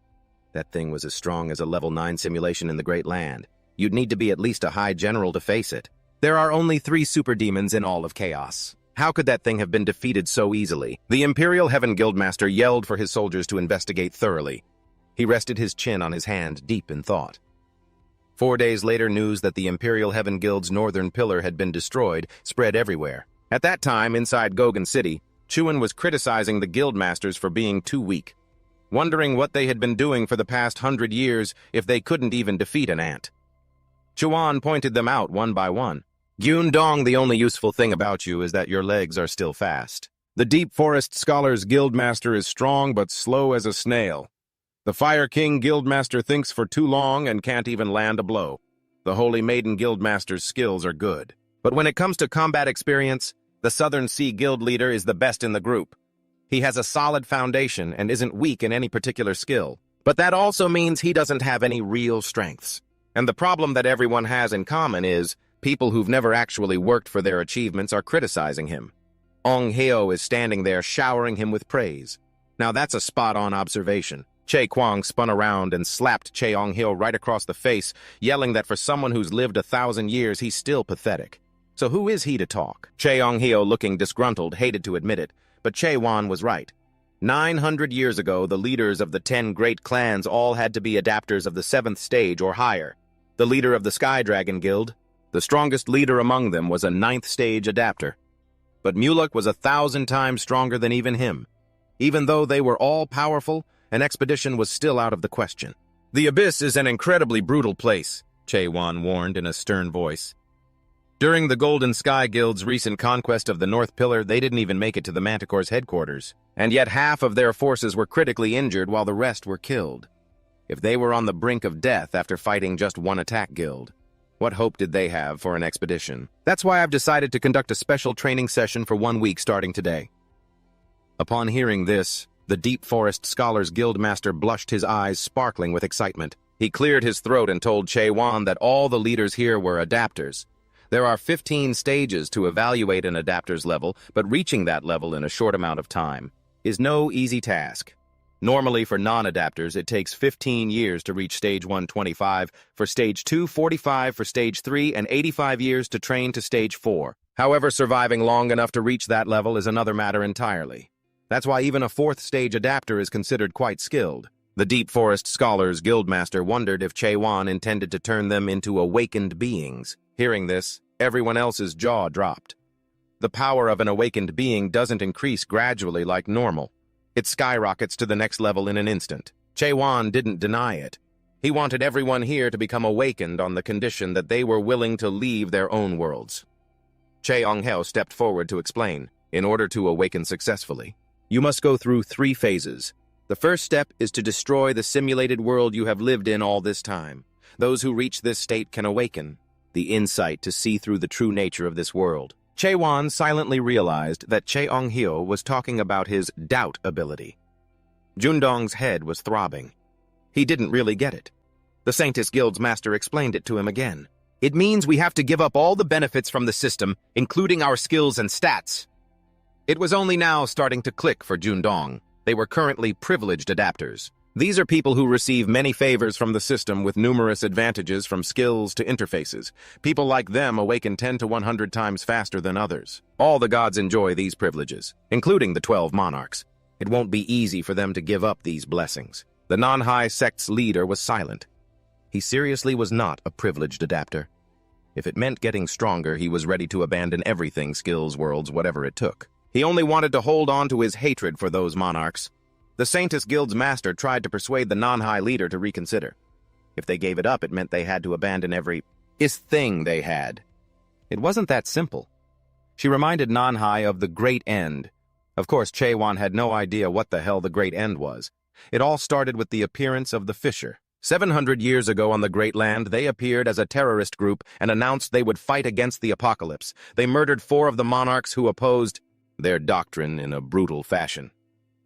That thing was as strong as a level 9 simulation in the Great Land. You'd need to be at least a high general to face it. There are only 3 superdemons in all of Chaos. How could that thing have been defeated so easily? The Imperial Heaven Guildmaster yelled for his soldiers to investigate thoroughly. He rested his chin on his hand, deep in thought. 4 days later, news that the Imperial Heaven Guild's northern pillar had been destroyed spread everywhere. At that time, inside Gogan City, Chuan was criticizing the guildmasters for being too weak, wondering what they had been doing for the past 100 years if they couldn't even defeat an ant. Chuan pointed them out one by one. "Gyun Dong, the only useful thing about you is that your legs are still fast. The Deep Forest Scholars Guildmaster is strong but slow as a snail. The Fire King Guildmaster thinks for too long and can't even land a blow. The Holy Maiden Guildmaster's skills are good. But when it comes to combat experience, the Southern Sea Guild leader is the best in the group. He has a solid foundation and isn't weak in any particular skill. But that also means he doesn't have any real strengths. And the problem that everyone has in common is people who've never actually worked for their achievements are criticizing him. Ong Heo is standing there showering him with praise. Now that's a spot-on observation." Che Kwang spun around and slapped Cheong-hyo right across the face, yelling that for someone who's lived 1,000 years, he's still pathetic. So who is he to talk? Cheong-hyo, looking disgruntled, hated to admit it, but Che Wan was right. 900 years ago, the leaders of the 10 great clans all had to be adapters of the 7th stage or higher. The leader of the Sky Dragon Guild, the strongest leader among them, was a 9th stage adapter. but Mulek was 1,000 times stronger than even him. Even though they were all powerful, an expedition was still out of the question. "The Abyss is an incredibly brutal place," Juan warned in a stern voice. During the Golden Sky Guild's recent conquest of the North Pillar, they didn't even make it to the Manticore's headquarters, and yet half of their forces were critically injured while the rest were killed. If they were on the brink of death after fighting just one attack guild, what hope did they have for an expedition? That's why I've decided to conduct a special training session for 1 week starting today. Upon hearing this, the Deep Forest Scholars Guildmaster blushed, his eyes sparkling with excitement. He cleared his throat and told Juan that all the leaders here were adapters. There are 15 stages to evaluate an adapter's level, but reaching that level in a short amount of time is no easy task. Normally, for non-adapters, it takes 15 years to reach stage 125, for stage 2, 45 for stage 3, and 85 years to train to stage 4. However, surviving long enough to reach that level is another matter entirely. That's why even a 4th stage adapter is considered quite skilled. The Deep Forest Scholars Guildmaster wondered if Juan intended to turn them into awakened beings. Hearing this, everyone else's jaw dropped. The power of an awakened being doesn't increase gradually like normal. It skyrockets to the next level in an instant. Juan didn't deny it. He wanted everyone here to become awakened on the condition that they were willing to leave their own worlds. Heo stepped forward to explain. In order to awaken successfully, you must go through 3 phases. The first step is to destroy the simulated world you have lived in all this time. Those who reach this state can awaken the insight to see through the true nature of this world. Juan silently realized that Heo was talking about his doubt ability. Jundong's head was throbbing. He didn't really get it. The Saintess Guild's master explained it to him again. "It means we have to give up all the benefits from the system, including our skills and stats." It was only now starting to click for Jundong. They were currently privileged adapters. These are people who receive many favors from the system with numerous advantages from skills to interfaces. People like them awaken 10 to 100 times faster than others. All the gods enjoy these privileges, including the 12 monarchs. It won't be easy for them to give up these blessings. The non-high sect's leader was silent. He seriously was not a privileged adapter. If it meant getting stronger, he was ready to abandon everything, skills, worlds, whatever it took. He only wanted to hold on to his hatred for those monarchs. The Saintess Guild's master tried to persuade the non-high leader to reconsider. If they gave it up, it meant they had to abandon every thing they had. It wasn't that simple. She reminded non-high of the Great End. Of course, Juan had no idea what the hell the Great End was. It all started with the appearance of the Fisher. 700 years ago on the Great Land, they appeared as a terrorist group and announced they would fight against the apocalypse. They murdered 4 of the monarchs who opposed their doctrine in a brutal fashion.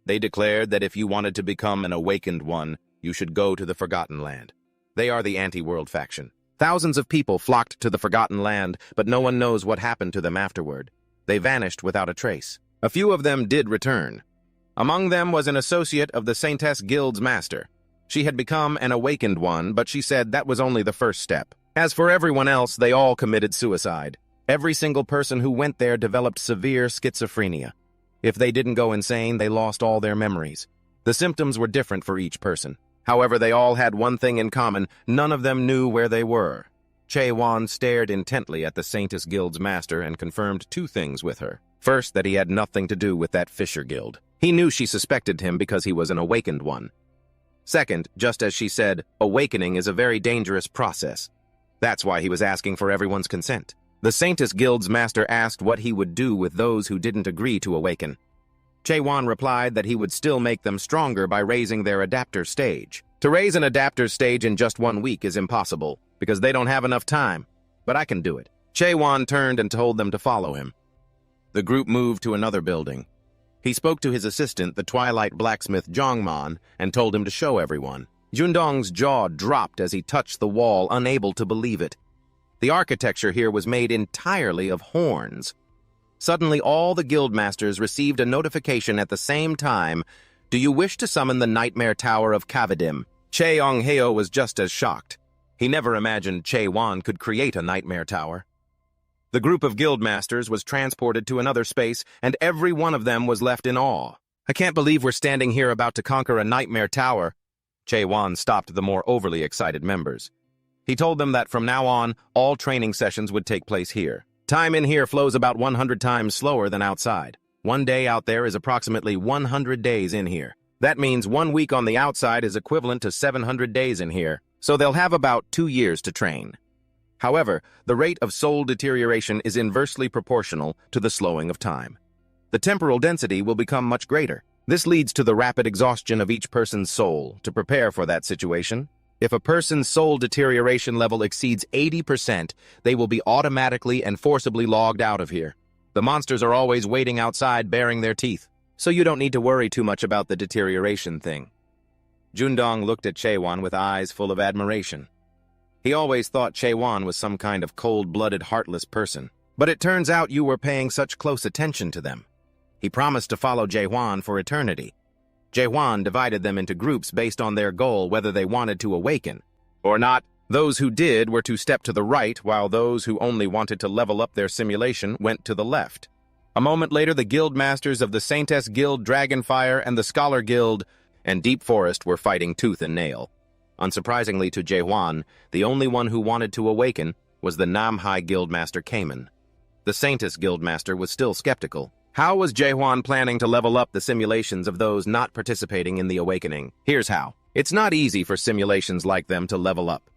They declared that if you wanted to become an awakened one, you should go to the Forgotten Land. They are the anti-world faction. Thousands of people flocked to the Forgotten Land, but no one knows what happened to them afterward. They vanished without a trace. A few of them did return. Among them was an associate of the Saintess Guild's master. She had become an awakened one, but she said that was only the first step. As for everyone else, they all committed suicide. Every single person who went there developed severe schizophrenia. If they didn't go insane, they lost all their memories. The symptoms were different for each person. However, they all had one thing in common. None of them knew where they were. Juan stared intently at the Saintess Guild's master and confirmed 2 things with her. First, that he had nothing to do with that Fisher Guild. He knew she suspected him because he was an awakened one. Second, just as she said, awakening is a very dangerous process. That's why he was asking for everyone's consent. The Saintess Guild's master asked what he would do with those who didn't agree to awaken. Juan replied that he would still make them stronger by raising their adapter stage. To raise an adapter stage in just 1 week is impossible, because they don't have enough time. But I can do it. Juan turned and told them to follow him. The group moved to another building. He spoke to his assistant, the Twilight blacksmith Zhongman, and told him to show everyone. Jundong's jaw dropped as he touched the wall, unable to believe it. The architecture here was made entirely of horns. Suddenly, all the guildmasters received a notification at the same time. "Do you wish to summon the Nightmare Tower of Cavadim?" Heo was just as shocked. He never imagined Juan could create a Nightmare Tower. The group of guildmasters was transported to another space, and every one of them was left in awe. "I can't believe we're standing here about to conquer a Nightmare Tower." Juan stopped the more overly excited members. He told them that from now on, all training sessions would take place here. Time in here flows about 100 times slower than outside. One day out there is approximately 100 days in here. That means 1 week on the outside is equivalent to 700 days in here, so they'll have about 2 years to train. However, the rate of soul deterioration is inversely proportional to the slowing of time. The temporal density will become much greater. This leads to the rapid exhaustion of each person's soul. To prepare for that situation, if a person's soul deterioration level exceeds 80%, they will be automatically and forcibly logged out of here. The monsters are always waiting outside baring their teeth, so you don't need to worry too much about the deterioration thing. Jundong looked at Juan with eyes full of admiration. He always thought Juan was some kind of cold-blooded, heartless person, but it turns out you were paying such close attention to them. He promised to follow Juan for eternity. Juan divided them into groups based on their goal, whether they wanted to awaken or not. Those who did were to step to the right, while those who only wanted to level up their simulation went to the left. A moment later, the guild masters of the Saintess Guild, Dragonfire, and the Scholar Guild and Deep Forest were fighting tooth and nail. Unsurprisingly to Juan, the only one who wanted to awaken was the Namhai Guildmaster Cayman. The Saintess Guildmaster was still skeptical. How was Juan planning to level up the simulations of those not participating in the awakening? Here's how. It's not easy for simulations like them to level up.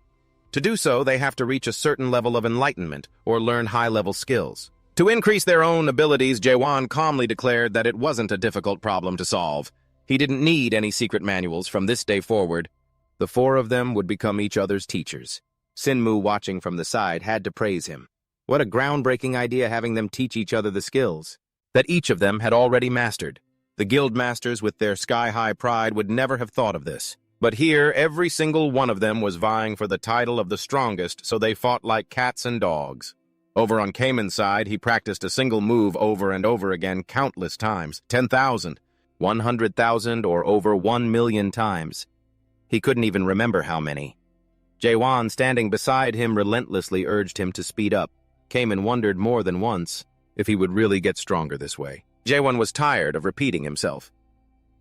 To do so, they have to reach a certain level of enlightenment or learn high-level skills. To increase their own abilities, Juan calmly declared that it wasn't a difficult problem to solve. He didn't need any secret manuals from this day forward. The 4 of them would become each other's teachers. Sinmu, watching from the side, had to praise him. What a groundbreaking idea, having them teach each other the skills that each of them had already mastered. The guild masters, with their sky-high pride, would never have thought of this. But here, every single one of them was vying for the title of the strongest, so they fought like cats and dogs. Over on Cayman's side, he practiced a single move over and over again countless times, 10,000, 100,000, or over 1,000,000 times. He couldn't even remember how many. Juan, standing beside him, relentlessly urged him to speed up. Cayman wondered more than once if he would really get stronger this way. Juan was tired of repeating himself.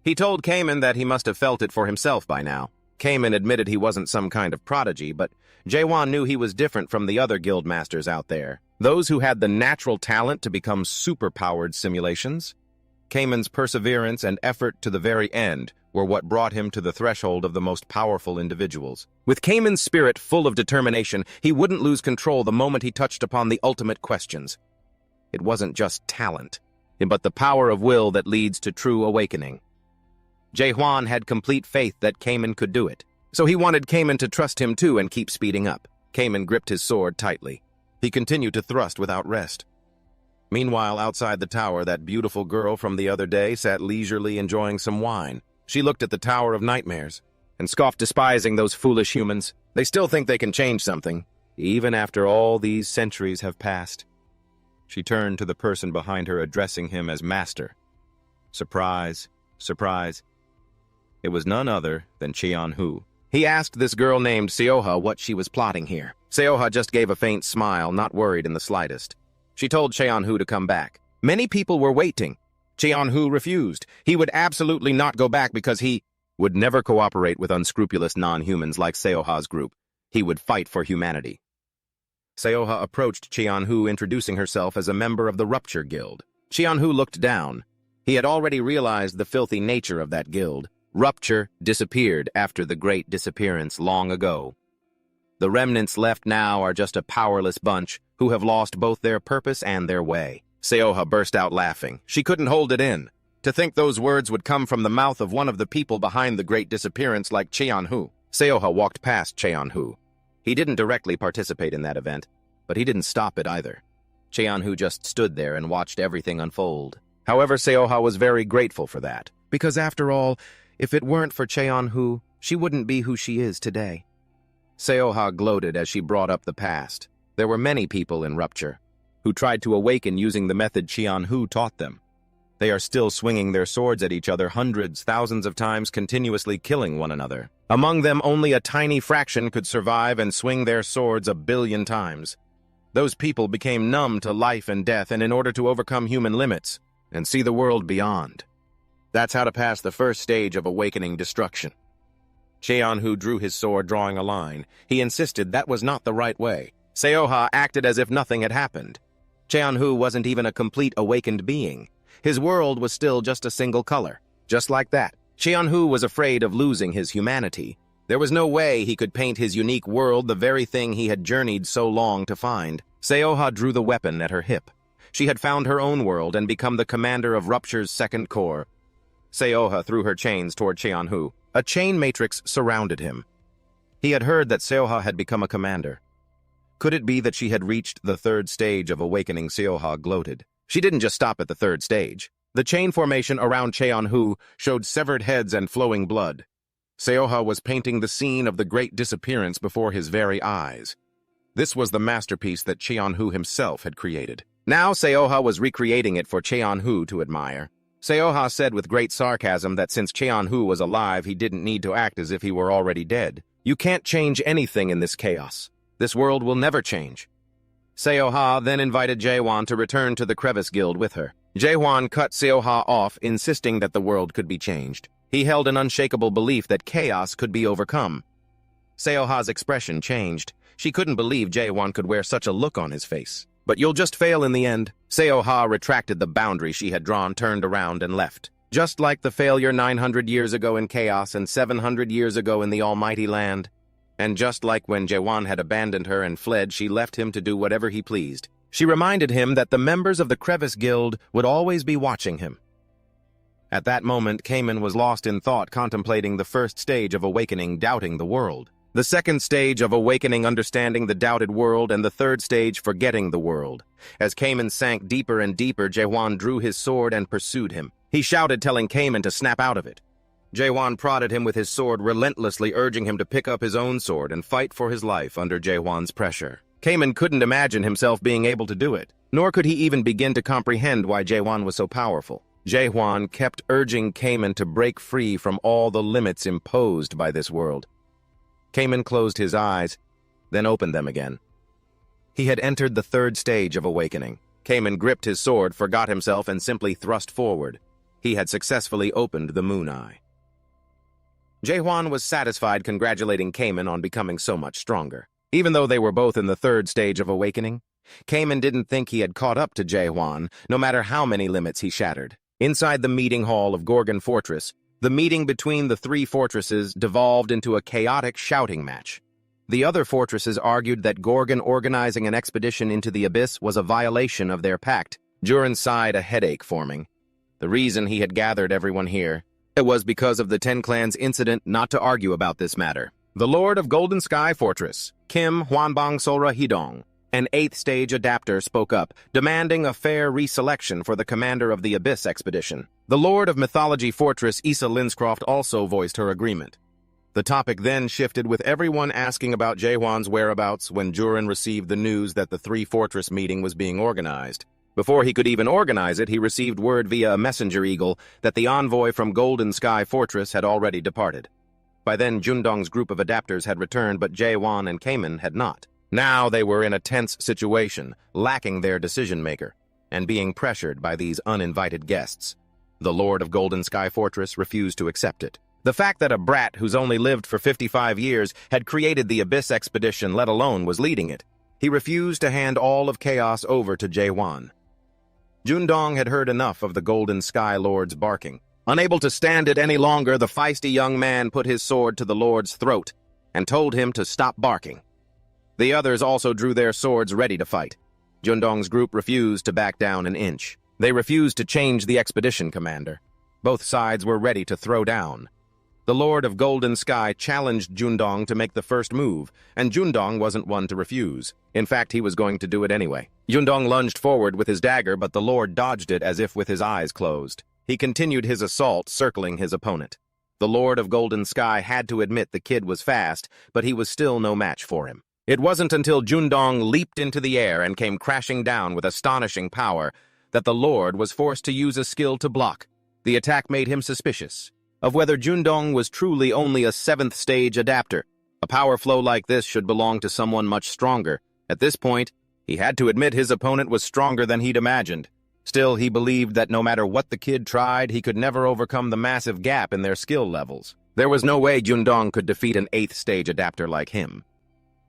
He told Cayman that he must have felt it for himself by now. Cayman admitted he wasn't some kind of prodigy, but Juan knew he was different from the other guild masters out there, those who had the natural talent to become super-powered simulations. Cayman's perseverance and effort to the very end were what brought him to the threshold of the most powerful individuals. With Cayman's spirit full of determination, he wouldn't lose control the moment he touched upon the ultimate questions. It wasn't just talent, but the power of will that leads to true awakening. Juan had complete faith that Cayman could do it, so he wanted Cayman to trust him too and keep speeding up. Cayman gripped his sword tightly. He continued to thrust without rest. Meanwhile, outside the tower, that beautiful girl from the other day sat leisurely enjoying some wine. She looked at the Tower of Nightmares and scoffed, despising those foolish humans. They still think they can change something, even after all these centuries have passed. She turned to the person behind her, addressing him as Master. Surprise, surprise. It was none other than Qianhu. He asked this girl named Seoha what she was plotting here. Seoha just gave a faint smile, not worried in the slightest. She told Qianhu to come back. Many people were waiting. Qianhu refused. He would absolutely not go back because he would never cooperate with unscrupulous non-humans like Seoha's group. He would fight for humanity. Seoha approached Qianhu, introducing herself as a member of the Rupture Guild. Qianhu looked down. He had already realized the filthy nature of that guild. Rupture disappeared after the Great Disappearance long ago. The remnants left now are just a powerless bunch who have lost both their purpose and their way. Seoha burst out laughing. She couldn't hold it in. To think those words would come from the mouth of one of the people behind the Great Disappearance like Qianhu. Seoha walked past Qianhu. He didn't directly participate in that event, but he didn't stop it either. Qianhu just stood there and watched everything unfold. However, Seoha was very grateful for that, because after all, if it weren't for Qianhu, she wouldn't be who she is today. Seoha gloated as she brought up the past. There were many people in Rupture who tried to awaken using the method Qianhu taught them. They are still swinging their swords at each other hundreds, thousands of times, continuously killing one another. Among them, only a tiny fraction could survive and swing their swords 1 billion times. Those people became numb to life and death, and in order to overcome human limits and see the world beyond. That's how to pass the first stage of awakening destruction. Qianhu drew his sword, drawing a line. He insisted that was not the right way. Seoha acted as if nothing had happened. Cheon-hu wasn't even a complete awakened being. His world was still just a single color. Just like that, Cheon-hu was afraid of losing his humanity. There was no way he could paint his unique world, the very thing he had journeyed so long to find. Seoha drew the weapon at her hip. She had found her own world and become the commander of Rupture's second corps. Seoha threw her chains toward Cheon-hu. A chain matrix surrounded him. He had heard that Seoha had become a commander. Could it be that she had reached the third stage of awakening? Seoha gloated. She didn't just stop at the third stage. The chain formation around Cheon-hu showed severed heads and flowing blood. Seoha was painting the scene of the great disappearance before his very eyes. This was the masterpiece that Cheon-hu himself had created. Now Seoha was recreating it for Cheon-hu to admire. Seoha said with great sarcasm that since Cheon-hu was alive, he didn't need to act as if he were already dead. You can't change anything in this chaos. This world will never change. Seoha then invited Juan to return to the Crevice Guild with her. Juan cut Seoha off, insisting that the world could be changed. He held an unshakable belief that chaos could be overcome. Seoha's expression changed. She couldn't believe Juan could wear such a look on his face. But you'll just fail in the end. Seoha retracted the boundary she had drawn, turned around, and left. Just like the failure 900 years ago in chaos and 700 years ago in the Almighty Land. And just like when Juan had abandoned her and fled, she left him to do whatever he pleased. She reminded him that the members of the Crevice Guild would always be watching him. At that moment, Cayman was lost in thought, contemplating the first stage of awakening, doubting the world. The second stage of awakening, understanding the doubted world, and the third stage, forgetting the world. As Cayman sank deeper and deeper, Juan drew his sword and pursued him. He shouted, telling Cayman to snap out of it. Juan prodded him with his sword, relentlessly urging him to pick up his own sword and fight for his life under Juan's pressure. Cayman couldn't imagine himself being able to do it, nor could he even begin to comprehend why Juan was so powerful. Juan kept urging Cayman to break free from all the limits imposed by this world. Cayman closed his eyes, then opened them again. He had entered the third stage of awakening. Cayman gripped his sword, forgot himself, and simply thrust forward. He had successfully opened the moon eye. Juan was satisfied, congratulating Cayman on becoming so much stronger. Even though they were both in the third stage of awakening, Cayman didn't think he had caught up to Juan, no matter how many limits he shattered. Inside the meeting hall of Gogan Fortress, the meeting between the three fortresses devolved into a chaotic shouting match. The other fortresses argued that Gogan organizing an expedition into the abyss was a violation of their pact. Juran sighed, a headache forming. The reason he had gathered everyone here, it was because of the Ten Clans incident, not to argue about this matter. The Lord of Golden Sky Fortress, Kim Hwanbang Solra Hidong, an 8th stage adapter, spoke up, demanding a fair reselection for the commander of the Abyss expedition. The Lord of Mythology Fortress, Issa Linscroft, also voiced her agreement. The topic then shifted, with everyone asking about Juan's whereabouts when Juran received the news that the three-fortress meeting was being organized. Before he could even organize it, he received word via a messenger eagle that the envoy from Golden Sky Fortress had already departed. By then, Jundong's group of adapters had returned, but Juan and Cayman had not. Now they were in a tense situation, lacking their decision-maker, and being pressured by these uninvited guests. The Lord of Golden Sky Fortress refused to accept it. The fact that a brat who's only lived for 55 years had created the Abyss expedition, let alone was leading it. He refused to hand all of chaos over to Juan. Jundong had heard enough of the Golden Sky Lord's barking. Unable to stand it any longer, the feisty young man put his sword to the Lord's throat and told him to stop barking. The others also drew their swords ready to fight. Jundong's group refused to back down an inch. They refused to change the expedition commander. Both sides were ready to throw down. The Lord of Golden Sky challenged Jundong to make the first move, and Jundong wasn't one to refuse. In fact, he was going to do it anyway. Jundong lunged forward with his dagger, but the Lord dodged it as if with his eyes closed. He continued his assault, circling his opponent. The Lord of Golden Sky had to admit the kid was fast, but he was still no match for him. It wasn't until Jundong leaped into the air and came crashing down with astonishing power that the Lord was forced to use a skill to block. The attack made him suspicious of whether Jundong was truly only a 7th stage adapter. A power flow like this should belong to someone much stronger. At this point, he had to admit his opponent was stronger than he'd imagined. Still, he believed that no matter what the kid tried, he could never overcome the massive gap in their skill levels. There was no way Jundong could defeat an 8th stage adapter like him.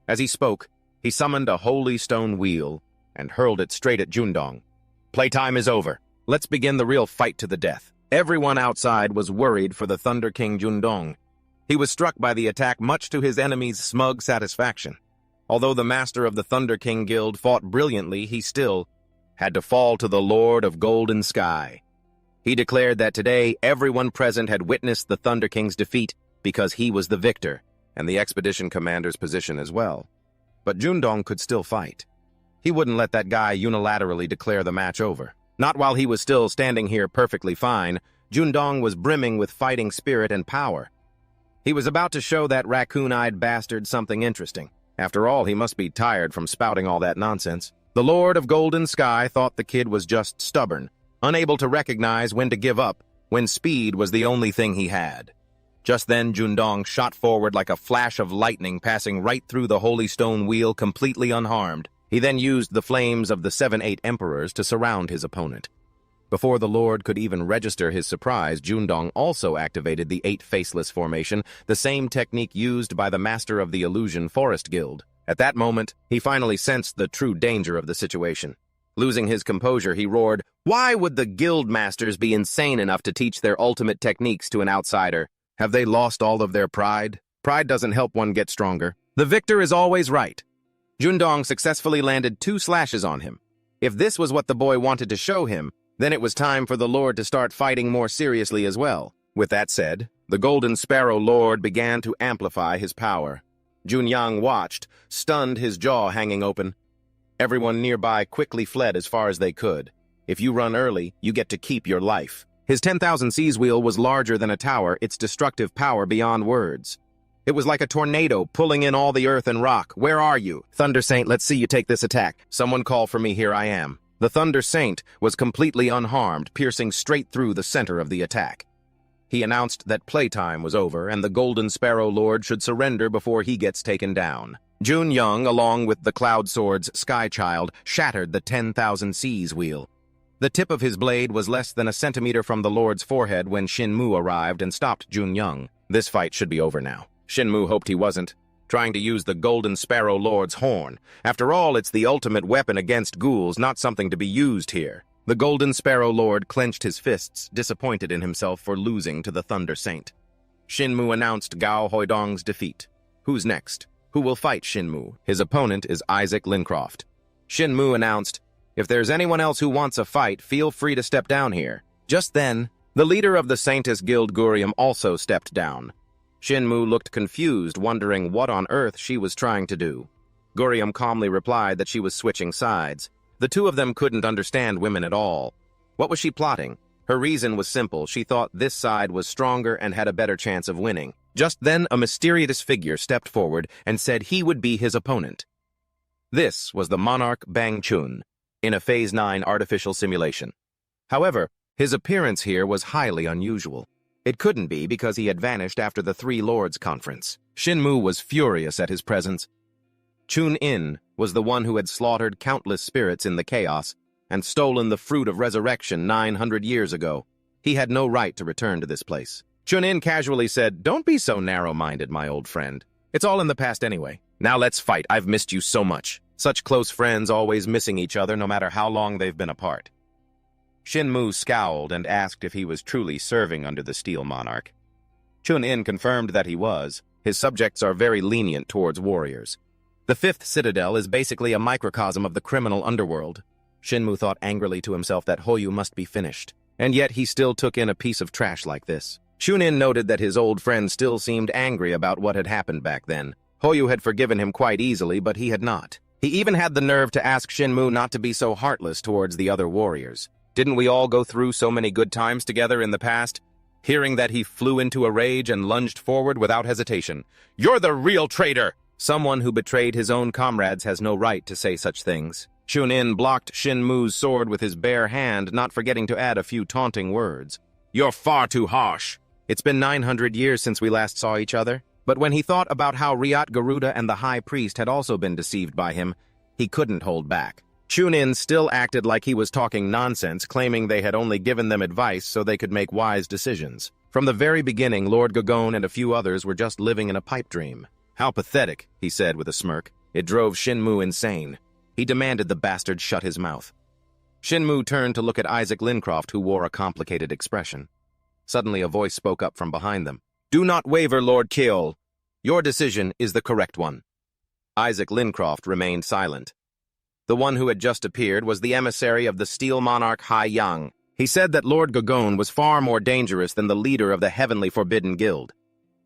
As he spoke, he summoned a holy stone wheel and hurled it straight at Jundong. Playtime is over. Let's begin the real fight to the death. Everyone outside was worried for the Thunder King Jundong. He was struck by the attack much to his enemy's smug satisfaction. Although the master of the Thunder King Guild fought brilliantly, he still had to fall to the Lord of Golden Sky. He declared that today everyone present had witnessed the Thunder King's defeat because he was the victor, and the expedition commander's position as well. But Jundong could still fight. He wouldn't let that guy unilaterally declare the match over. Not while he was still standing here perfectly fine. Jundong was brimming with fighting spirit and power. He was about to show that raccoon-eyed bastard something interesting. After all, he must be tired from spouting all that nonsense. The Lord of Golden Sky thought the kid was just stubborn, unable to recognize when to give up, when speed was the only thing he had. Just then, Jundong shot forward like a flash of lightning, passing right through the Holy Stone Wheel completely unharmed. He then used the flames of the 7-8 Emperors to surround his opponent. Before the Lord could even register his surprise, Jundong also activated the 8 Faceless formation, the same technique used by the Master of the Illusion Forest Guild. At that moment, he finally sensed the true danger of the situation. Losing his composure, he roared, "Why would the guild masters be insane enough to teach their ultimate techniques to an outsider? Have they lost all of their pride? Pride doesn't help one get stronger. The victor is always right." Jundong successfully landed 2 slashes on him. If this was what the boy wanted to show him, then it was time for the Lord to start fighting more seriously as well. With that said, the Golden Sparrow Lord began to amplify his power. Junyang watched, stunned, his jaw hanging open. Everyone nearby quickly fled as far as they could. If you run early, you get to keep your life. His 10,000 Seas wheel was larger than a tower, its destructive power beyond words. It was like a tornado pulling in all the earth and rock. "Where are you? Thunder Saint, let's see you take this attack. Someone call for me, here I am." The Thunder Saint was completely unharmed, piercing straight through the center of the attack. He announced that playtime was over and the Golden Sparrow Lord should surrender before he gets taken down. Junyang, along with the Cloud Sword's Sky Child, shattered the 10,000 Seas wheel. The tip of his blade was less than a centimeter from the Lord's forehead when Shinmu arrived and stopped Junyang. This fight should be over now. Shinmu hoped he wasn't, trying to use the Golden Sparrow Lord's horn. After all, it's the ultimate weapon against ghouls, not something to be used here. The Golden Sparrow Lord clenched his fists, disappointed in himself for losing to the Thunder Saint. Shinmu announced Gao Huidong's defeat. Who's next? Who will fight Shinmu? His opponent is Isaac Lincroft. Shinmu announced, "If there's anyone else who wants a fight, feel free to step down here." Just then, the leader of the Saintess Guild Gurium also stepped down. Shinmu looked confused, wondering what on earth she was trying to do. Gurium calmly replied that she was switching sides. The two of them couldn't understand women at all. What was she plotting? Her reason was simple. She thought this side was stronger and had a better chance of winning. Just then, a mysterious figure stepped forward and said he would be his opponent. This was the monarch Bang Chun, in a Phase 9 artificial simulation. However, his appearance here was highly unusual. It couldn't be because he had vanished after the Three Lords Conference. Shinmu was furious at his presence. Chun-In was the one who had slaughtered countless spirits in the chaos and stolen the fruit of resurrection 900 years ago. He had no right to return to this place. Chun-In casually said, "Don't be so narrow-minded, my old friend. It's all in the past anyway. Now let's fight. I've missed you so much." Such close friends always missing each other no matter how long they've been apart. Shinmu scowled and asked if he was truly serving under the Steel Monarch. Chun-In confirmed that he was. His subjects are very lenient towards warriors. The Fifth Citadel is basically a microcosm of the criminal underworld. Shinmu thought angrily to himself that Hoyu must be finished, and yet he still took in a piece of trash like this. Chun-In noted that his old friend still seemed angry about what had happened back then. Hoyu had forgiven him quite easily, but he had not. He even had the nerve to ask Shinmu not to be so heartless towards the other warriors. Didn't we all go through so many good times together in the past? Hearing that, he flew into a rage and lunged forward without hesitation. "You're the real traitor!" Someone who betrayed his own comrades has no right to say such things. Chun-In blocked Shinmu's sword with his bare hand, not forgetting to add a few taunting words. "You're far too harsh. It's been 900 years since we last saw each other." But when he thought about how Riat Garuda and the High Priest had also been deceived by him, he couldn't hold back. Chun-In still acted like he was talking nonsense, claiming they had only given them advice so they could make wise decisions. From the very beginning, Lord Gogan and a few others were just living in a pipe dream. "How pathetic," he said with a smirk. It drove Shinmu insane. He demanded the bastard shut his mouth. Shinmu turned to look at Isaac Lincroft, who wore a complicated expression. Suddenly a voice spoke up from behind them. "Do not waver, Lord Keol. Your decision is the correct one." Isaac Lincroft remained silent. The one who had just appeared was the emissary of the Steel Monarch Hai Yang. He said that Lord Gogan was far more dangerous than the leader of the Heavenly Forbidden Guild.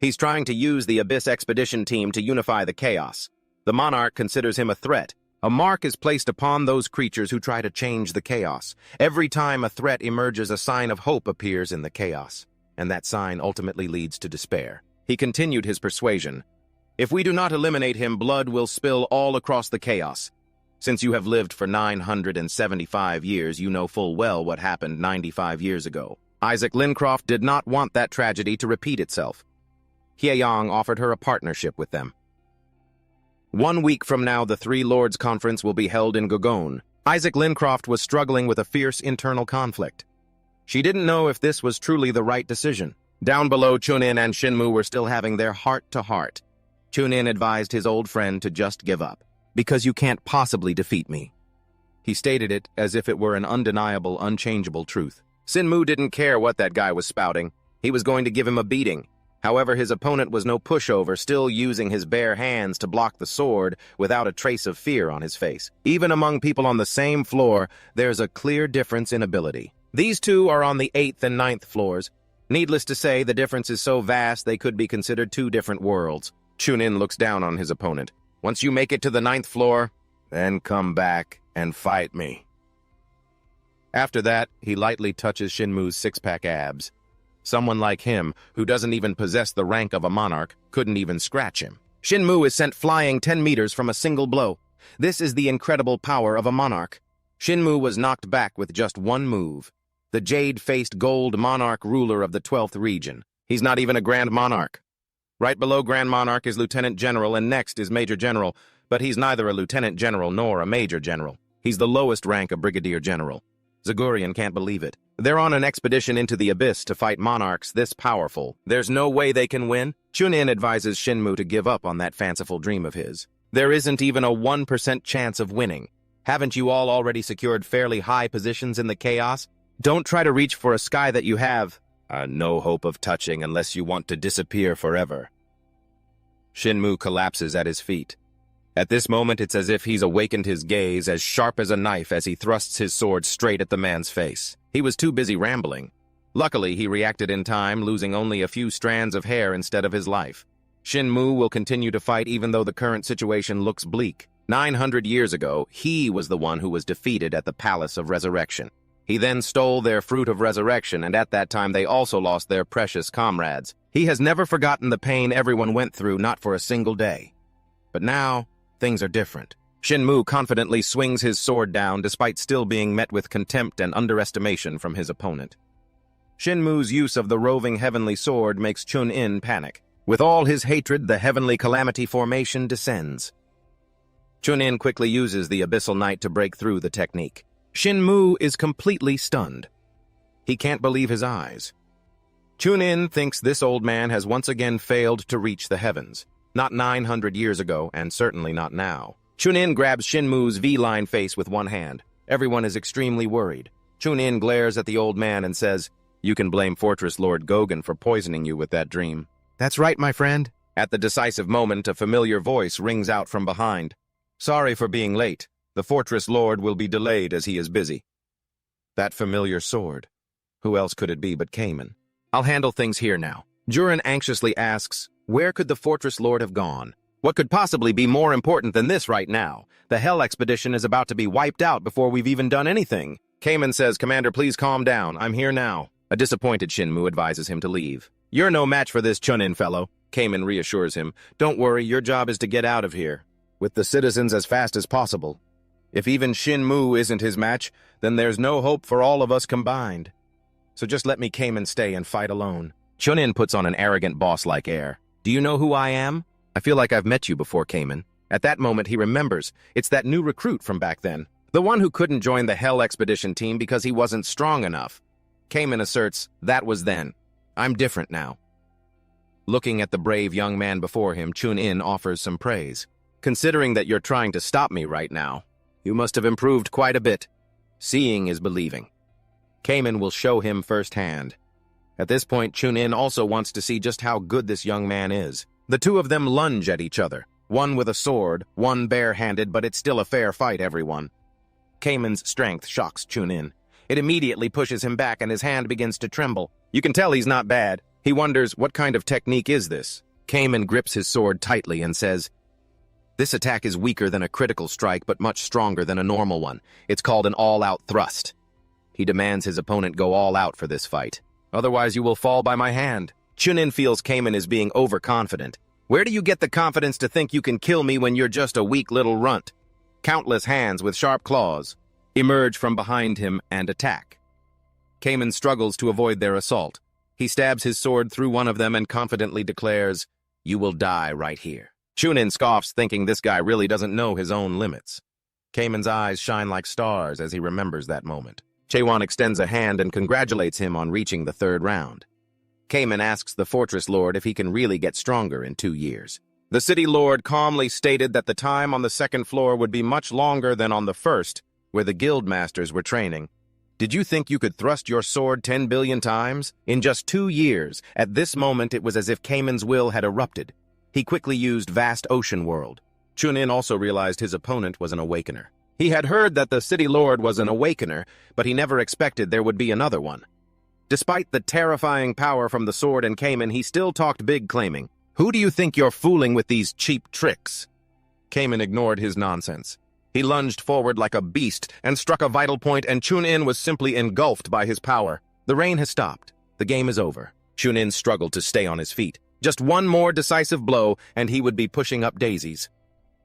He's trying to use the Abyss Expedition team to unify the chaos. The monarch considers him a threat. A mark is placed upon those creatures who try to change the chaos. Every time a threat emerges, a sign of hope appears in the chaos, and that sign ultimately leads to despair. He continued his persuasion. "If we do not eliminate him, blood will spill all across the chaos. Since you have lived for 975 years, you know full well what happened 95 years ago." Isaac Lincroft did not want that tragedy to repeat itself. Hyeyang offered her a partnership with them. 1 week from now, the Three Lords Conference will be held in Gogan. Isaac Lincroft was struggling with a fierce internal conflict. She didn't know if this was truly the right decision. Down below, Chunin and Shinmu were still having their heart-to-heart. Chunin advised his old friend to just give up. "Because you can't possibly defeat me." He stated it as if it were an undeniable, unchangeable truth. Shinmu didn't care what that guy was spouting. He was going to give him a beating. However, his opponent was no pushover, still using his bare hands to block the sword without a trace of fear on his face. Even among people on the same floor, there's a clear difference in ability. These two are on the 8th and 9th floors. Needless to say, the difference is so vast they could be considered two different worlds. Chunin looks down on his opponent. "Once you make it to the 9th floor, then come back and fight me." After that, he lightly touches Shinmu's six-pack abs. Someone like him, who doesn't even possess the rank of a monarch, couldn't even scratch him. Shinmu is sent flying 10 meters from a single blow. This is the incredible power of a monarch. Shinmu was knocked back with just one move. The jade-faced gold monarch ruler of the 12th region. He's not even a Grand Monarch. Right below Grand Monarch is Lieutenant General, and next is Major General, but he's neither a Lieutenant General nor a Major General. He's the lowest rank of Brigadier General. Zagurian can't believe it. They're on an expedition into the Abyss to fight monarchs this powerful. There's no way they can win. Chunin advises Shinmu to give up on that fanciful dream of his. There isn't even a 1% chance of winning. Haven't you all already secured fairly high positions in the chaos? Don't try to reach for a sky that you have no hope of touching unless you want to disappear forever. Shinmu collapses at his feet. At this moment, it's as if he's awakened his gaze as sharp as a knife as he thrusts his sword straight at the man's face. He was too busy rambling. Luckily, he reacted in time, losing only a few strands of hair instead of his life. Shinmu will continue to fight even though the current situation looks bleak. 900 years ago, he was the one who was defeated at the Palace of Resurrection. He then stole their fruit of resurrection, and at that time they also lost their precious comrades. He has never forgotten the pain everyone went through, not for a single day. But now, things are different. Shinmu confidently swings his sword down despite still being met with contempt and underestimation from his opponent. Shinmu's use of the roving heavenly sword makes Chun-In panic. With all his hatred, the heavenly calamity formation descends. Chun-In quickly uses the Abyssal Knight to break through the technique. Shinmu is completely stunned. He can't believe his eyes. Chun-In thinks this old man has once again failed to reach the heavens. Not 900 years ago, and certainly not now. Chun-In grabs Shinmu's V-line face with one hand. Everyone is extremely worried. Chun-In glares at the old man and says, "You can blame Fortress Lord Gogan for poisoning you with that dream." "That's right, my friend." At the decisive moment, a familiar voice rings out from behind. "Sorry for being late. The Fortress Lord will be delayed as he is busy." That familiar sword. Who else could it be but Cayman? "I'll handle things here now." Juran anxiously asks, where could the Fortress Lord have gone? What could possibly be more important than this right now? The Hell Expedition is about to be wiped out before we've even done anything. Cayman says, "Commander, please calm down. I'm here now." A disappointed Shinmu advises him to leave. "You're no match for this Chun-In fellow." Cayman reassures him. "Don't worry, your job is to get out of here, with the citizens as fast as possible. If even Shinmu isn't his match, then there's no hope for all of us combined. So just let me Cayman stay and fight alone." Chun-In puts on an arrogant boss-like air. "Do you know who I am? I feel like I've met you before, Cayman." At that moment, he remembers. It's that new recruit from back then. The one who couldn't join the Hell Expedition team because he wasn't strong enough. Cayman asserts, "That was then. I'm different now." Looking at the brave young man before him, Chun-In offers some praise. "Considering that you're trying to stop me right now, You must have improved quite a bit. Seeing is believing. Cayman will show him firsthand. At this point, Chunin also wants to see just how good this young man is. The two of them lunge at each other, one with a sword, one bare-handed, but it's still a fair fight, everyone. Cayman's strength shocks Chunin. It immediately pushes him back and his hand begins to tremble. You can tell he's not bad. He wonders, what kind of technique is this? Cayman grips his sword tightly and says, "This attack is weaker than a critical strike, but much stronger than a normal one. It's called an all-out thrust." He demands his opponent go all out for this fight. "Otherwise you will fall by my hand." Chunin feels Cayman is being overconfident. "Where do you get the confidence to think you can kill me when you're just a weak little runt?" Countless hands with sharp claws emerge from behind him and attack. Cayman struggles to avoid their assault. He stabs his sword through one of them and confidently declares, "You will die right here." Chunin scoffs, thinking this guy really doesn't know his own limits. Cayman's eyes shine like stars as he remembers that moment. Juan extends a hand and congratulates him on reaching the third round. Cayman asks the fortress lord if he can really get stronger in 2 years. The city lord calmly stated that the time on the second floor would be much longer than on the first, where the guild masters were training. "Did you think you could thrust your sword 10 billion times? In just 2 years, at this moment it was as if Cayman's will had erupted. He quickly used vast ocean world. Chunin also realized his opponent was an awakener. He had heard that the city lord was an awakener, but he never expected there would be another one. Despite the terrifying power from the sword and Cayman, he still talked big, claiming, "Who do you think you're fooling with these cheap tricks?" Cayman ignored his nonsense. He lunged forward like a beast and struck a vital point, and Chunin was simply engulfed by his power. The rain has stopped. The game is over. Chunin struggled to stay on his feet. Just one more decisive blow, and he would be pushing up daisies.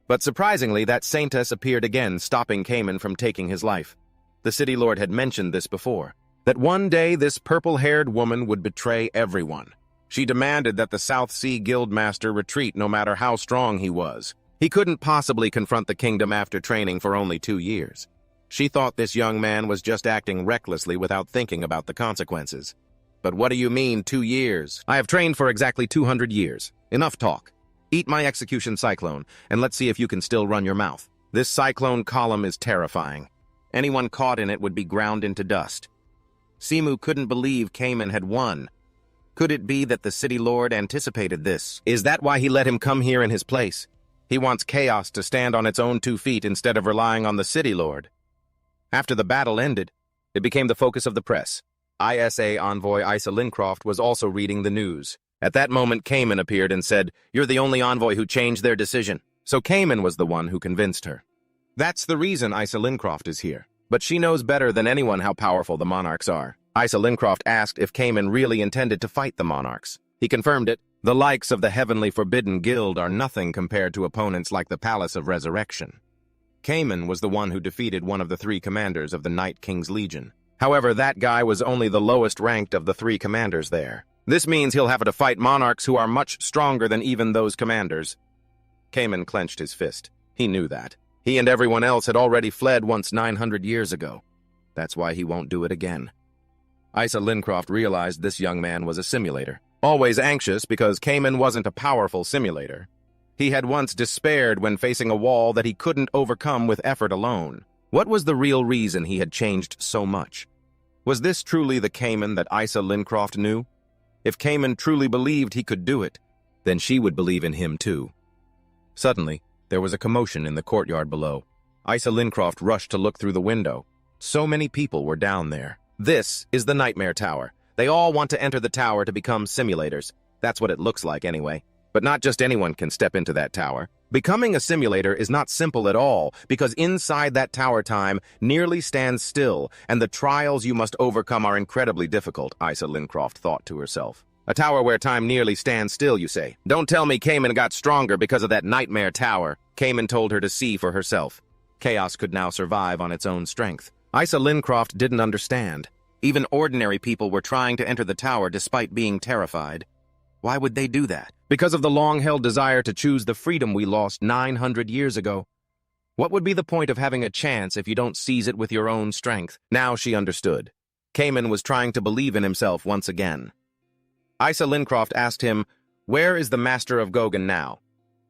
But surprisingly, that saintess appeared again, stopping Cayman from taking his life. The city lord had mentioned this before, that one day this purple-haired woman would betray everyone. She demanded that the South Sea Guildmaster retreat no matter how strong he was. He couldn't possibly confront the kingdom after training for only 2 years. She thought this young man was just acting recklessly without thinking about the consequences. "But what do you mean, 2 years? I have trained for exactly 200 years. Enough talk. Eat my execution cyclone, and let's see if you can still run your mouth. This cyclone column is terrifying. Anyone caught in it would be ground into dust." Simu couldn't believe Cayman had won. Could it be that the city lord anticipated this? Is that why he let him come here in his place? He wants chaos to stand on its own 2 feet instead of relying on the city lord. After the battle ended, it became the focus of the press. ISA envoy Isa Lincroft was also reading the news. At that moment, Cayman appeared and said, "You're the only envoy who changed their decision." So Cayman was the one who convinced her. That's the reason Isa Lincroft is here. But she knows better than anyone how powerful the monarchs are. Isa Lincroft asked if Cayman really intended to fight the monarchs. He confirmed it. The likes of the Heavenly Forbidden Guild are nothing compared to opponents like the Palace of Resurrection. Cayman was the one who defeated one of the 3 commanders of the Night King's Legion. However, that guy was only the lowest ranked of the 3 commanders there. This means he'll have to fight monarchs who are much stronger than even those commanders. Cayman clenched his fist. He knew that. He and everyone else had already fled once 900 years ago. That's why he won't do it again. Isa Lincroft realized this young man was a simulator. Always anxious because Cayman wasn't a powerful simulator. He had once despaired when facing a wall that he couldn't overcome with effort alone. What was the real reason he had changed so much? Was this truly the Cayman that Isa Lincroft knew? If Cayman truly believed he could do it, then she would believe in him too. Suddenly, there was a commotion in the courtyard below. Isa Lincroft rushed to look through the window. So many people were down there. This is the Nightmare Tower. They all want to enter the tower to become simulators. That's what it looks like anyway. But not just anyone can step into that tower. Becoming a simulator is not simple at all, because inside that tower time nearly stands still, and the trials you must overcome are incredibly difficult, Isa Lincroft thought to herself. A tower where time nearly stands still, you say? Don't tell me Cayman got stronger because of that Nightmare Tower. Cayman told her to see for herself. Chaos could now survive on its own strength. Isa Lincroft didn't understand. Even ordinary people were trying to enter the tower despite being terrified. Why would they do that? Because of the long-held desire to choose the freedom we lost 900 years ago. What would be the point of having a chance if you don't seize it with your own strength? Now she understood. Cayman was trying to believe in himself once again. Isa Lincroft asked him, "Where is the master of Gogan now?"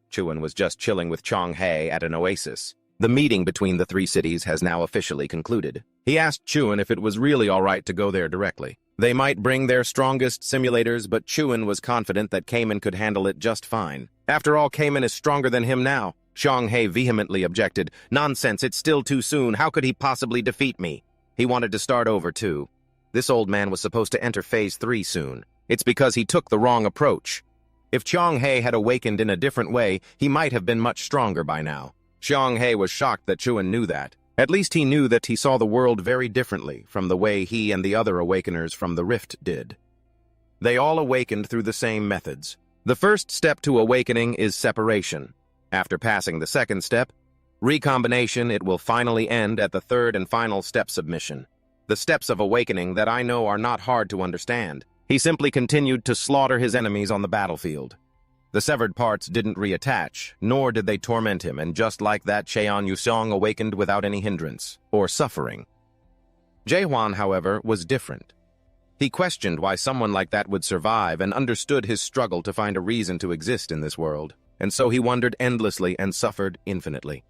Chuan was just chilling with Chong Hae at an oasis. The meeting between the three cities has now officially concluded. He asked Chuan if it was really all right to go there directly. They might bring their strongest simulators, but Chuan was confident that Cayman could handle it just fine. After all, Cayman is stronger than him now. Xianghe vehemently objected. Nonsense, it's still too soon. How could he possibly defeat me? He wanted to start over, too. This old man was supposed to enter Phase 3 soon. It's because he took the wrong approach. If Xianghe had awakened in a different way, he might have been much stronger by now. Xianghe was shocked that Chuan knew that. At least he knew that he saw the world very differently from the way he and the other awakeners from the Rift did. They all awakened through the same methods. The first step to awakening is separation. After passing the second step, recombination, it will finally end at the third and final step, submission. The steps of awakening that I know are not hard to understand. He simply continued to slaughter his enemies on the battlefield. The severed parts didn't reattach, nor did they torment him, and just like that, Cheon Yusong awakened without any hindrance or suffering. Juan, however, was different. He questioned why someone like that would survive and understood his struggle to find a reason to exist in this world, and so he wondered endlessly and suffered infinitely.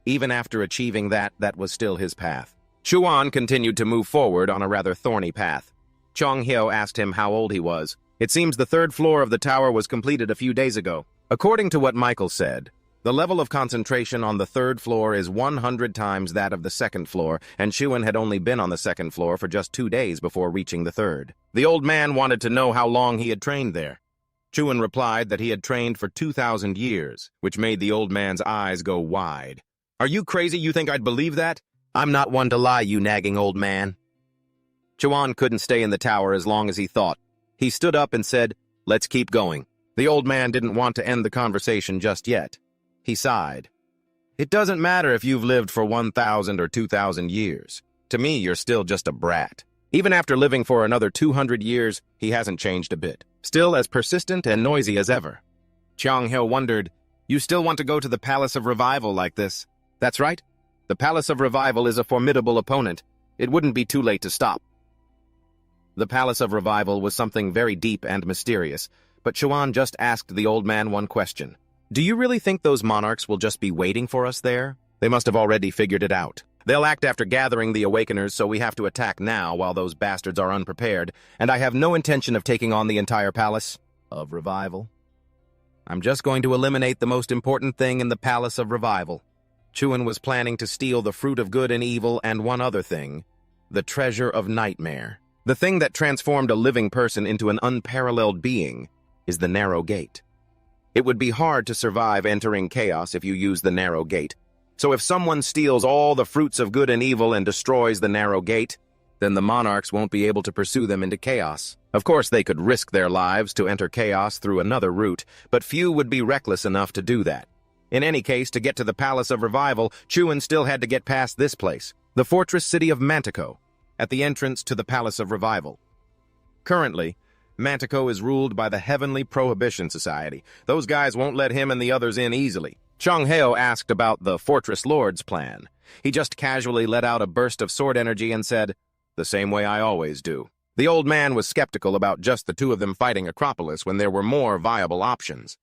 Even after achieving that was still his path. Chuan continued to move forward on a rather thorny path. Chong Hyo asked him how old he was. It seems the third floor of the tower was completed a few days ago. According to what Michael said, the level of concentration on the third floor is 100 times that of the second floor, and Chuan had only been on the second floor for just 2 days before reaching the third. The old man wanted to know how long he had trained there. Chuan replied that he had trained for 2,000 years, which made the old man's eyes go wide. "Are you crazy? You think I'd believe that? I'm not one to lie, you nagging old man." Chuan couldn't stay in the tower as long as he thought. He stood up and said, "Let's keep going." The old man didn't want to end the conversation just yet. He sighed. "It doesn't matter if you've lived for 1,000 or 2,000 years. To me, you're still just a brat." Even after living for another 200 years, he hasn't changed a bit. Still as persistent and noisy as ever. Chiang Hyo wondered, "You still want to go to the Palace of Revival like this?" "That's right. The Palace of Revival is a formidable opponent. It wouldn't be too late to stop." The Palace of Revival was something very deep and mysterious, but Chuan just asked the old man one question. "Do you really think those monarchs will just be waiting for us there? They must have already figured it out. They'll act after gathering the Awakeners, so we have to attack now while those bastards are unprepared, and I have no intention of taking on the entire Palace of Revival. I'm just going to eliminate the most important thing in the Palace of Revival." Chuan was planning to steal the fruit of good and evil and one other thing, the treasure of nightmare. The thing that transformed a living person into an unparalleled being is the narrow gate. It would be hard to survive entering chaos if you use the narrow gate. So if someone steals all the fruits of good and evil and destroys the narrow gate, then the monarchs won't be able to pursue them into chaos. Of course, they could risk their lives to enter chaos through another route, but few would be reckless enough to do that. In any case, to get to the Palace of Revival, Chuan still had to get past this place, the fortress city of Mantico, at the entrance to the Palace of Revival. Currently, Mantico is ruled by the Heavenly Prohibition Society. Those guys won't let him and the others in easily. Chong Heo asked about the Fortress Lord's plan. He just casually let out a burst of sword energy and said, "The same way I always do." The old man was skeptical about just the two of them fighting Acropolis when there were more viable options.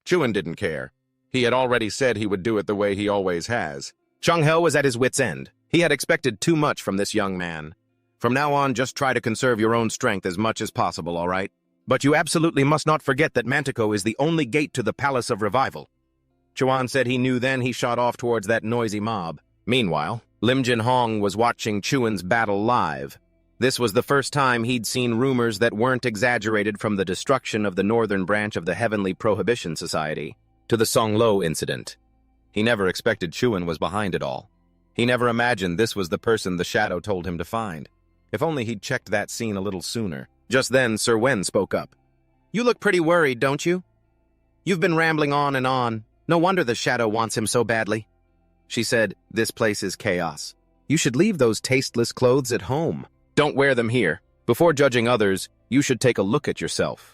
Chuan didn't care. He had already said he would do it the way he always has. Chong Heo was at his wit's end. He had expected too much from this young man. "From now on, just try to conserve your own strength as much as possible, all right? But you absolutely must not forget that Mantico is the only gate to the Palace of Revival." Chuan said he knew. Then he shot off towards that noisy mob. Meanwhile, Lim Jin Hong was watching Chuan's battle live. This was the first time he'd seen rumors that weren't exaggerated, from the destruction of the northern branch of the Heavenly Prohibition Society to the Songlo incident. He never expected Chuan was behind it all. He never imagined this was the person the Shadow told him to find. If only he'd checked that scene a little sooner. Just then, Sir Wen spoke up. "You look pretty worried, don't you? You've been rambling on and on. No wonder the Shadow wants him so badly." She said, "This place is chaos. You should leave those tasteless clothes at home. Don't wear them here. Before judging others, you should take a look at yourself.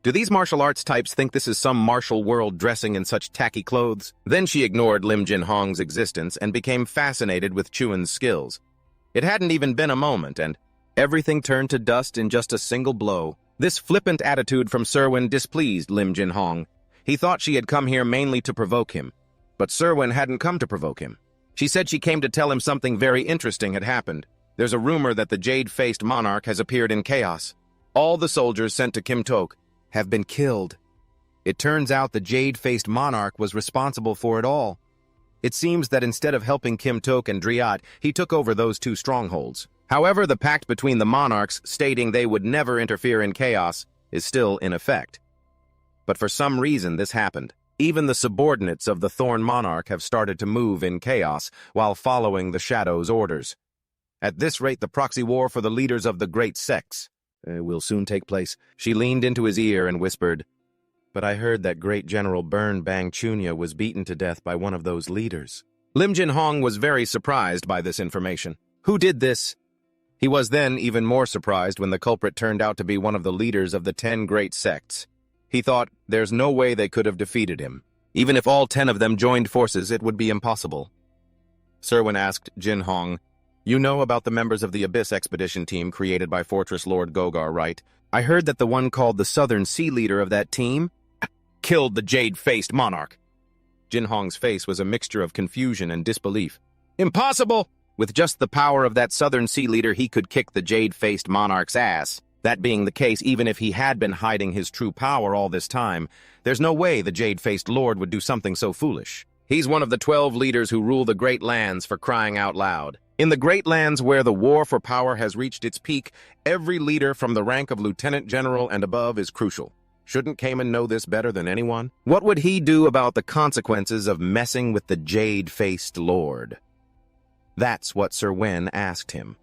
Do these martial arts types think this is some martial world dressing in such tacky clothes?" Then she ignored Lim Jin Hong's existence and became fascinated with Chuan's skills. It hadn't even been a moment, and everything turned to dust in just a single blow. This flippant attitude from Sir Wen displeased Lim Jin Hong. He thought she had come here mainly to provoke him. But Serwin hadn't come to provoke him. She said she came to tell him something very interesting had happened. There's a rumor that the jade-faced monarch has appeared in chaos. All the soldiers sent to Kim Tok have been killed. It turns out the jade-faced monarch was responsible for it all. It seems that instead of helping Kim Tok and Driat, he took over those two strongholds. However, the pact between the monarchs stating they would never interfere in chaos is still in effect. But for some reason this happened. Even the subordinates of the Thorn Monarch have started to move in chaos while following the Shadow's orders. At this rate, the proxy war for the leaders of the great sects will soon take place. She leaned into his ear and whispered, "But I heard that great General Bern Bang Chunya was beaten to death by one of those leaders." Lim Jin Hong was very surprised by this information. Who did this? He was then even more surprised when the culprit turned out to be one of the leaders of the 10 great sects. He thought there's no way they could have defeated him. Even if all 10 of them joined forces, it would be impossible. Serwin asked Jin Hong, "You know about the members of the Abyss expedition team created by Fortress Lord Gogar, right? I heard that the one called the Southern Sea leader of that team killed the jade-faced monarch." Jin Hong's face was a mixture of confusion and disbelief. "Impossible! With just the power of that Southern Sea leader, he could kick the jade-faced monarch's ass. That being the case, even if he had been hiding his true power all this time, there's no way the jade-faced lord would do something so foolish. He's one of the 12 leaders who rule the Great Lands, for crying out loud. In the Great Lands where the war for power has reached its peak, every leader from the rank of lieutenant general and above is crucial. Shouldn't Kamen know this better than anyone? What would he do about the consequences of messing with the jade-faced lord?" That's what Sir Wen asked him.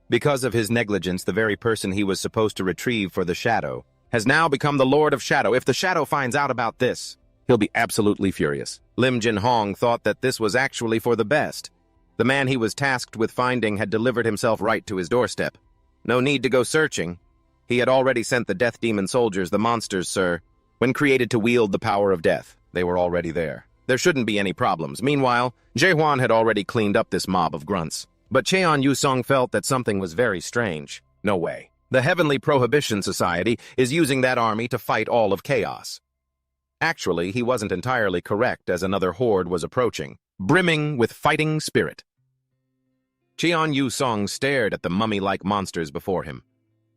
Because of his negligence, the very person he was supposed to retrieve for the Shadow has now become the Lord of Shadow. If the Shadow finds out about this, he'll be absolutely furious. Lim Jin Hong thought that this was actually for the best. The man he was tasked with finding had delivered himself right to his doorstep. No need to go searching. He had already sent the Death Demon soldiers, the monsters, sir. When created to wield the power of death, they were already there. There shouldn't be any problems. Meanwhile, Juan had already cleaned up this mob of grunts. But Cheon Yusong felt that something was very strange. No way. The Heavenly Prohibition Society is using that army to fight all of chaos. Actually, he wasn't entirely correct, as another horde was approaching, brimming with fighting spirit. Cheon Yusong stared at the mummy-like monsters before him.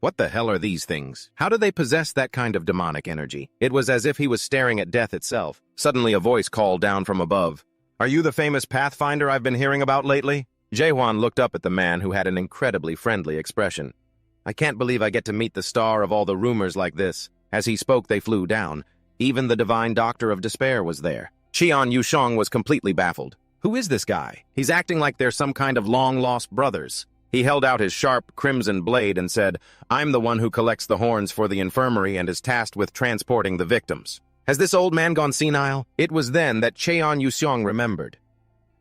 What the hell are these things? How do they possess that kind of demonic energy? It was as if he was staring at death itself. Suddenly a voice called down from above. "Are you the famous Pathfinder I've been hearing about lately?" Jaehwan looked up at the man who had an incredibly friendly expression. "I can't believe I get to meet the star of all the rumors like this." As he spoke, they flew down. Even the Divine Doctor of Despair was there. Cheon Yushong was completely baffled. Who is this guy? He's acting like they're some kind of long-lost brothers. He held out his sharp, crimson blade and said, "I'm the one who collects the horns for the infirmary and is tasked with transporting the victims." Has this old man gone senile? It was then that Cheon Yushong remembered.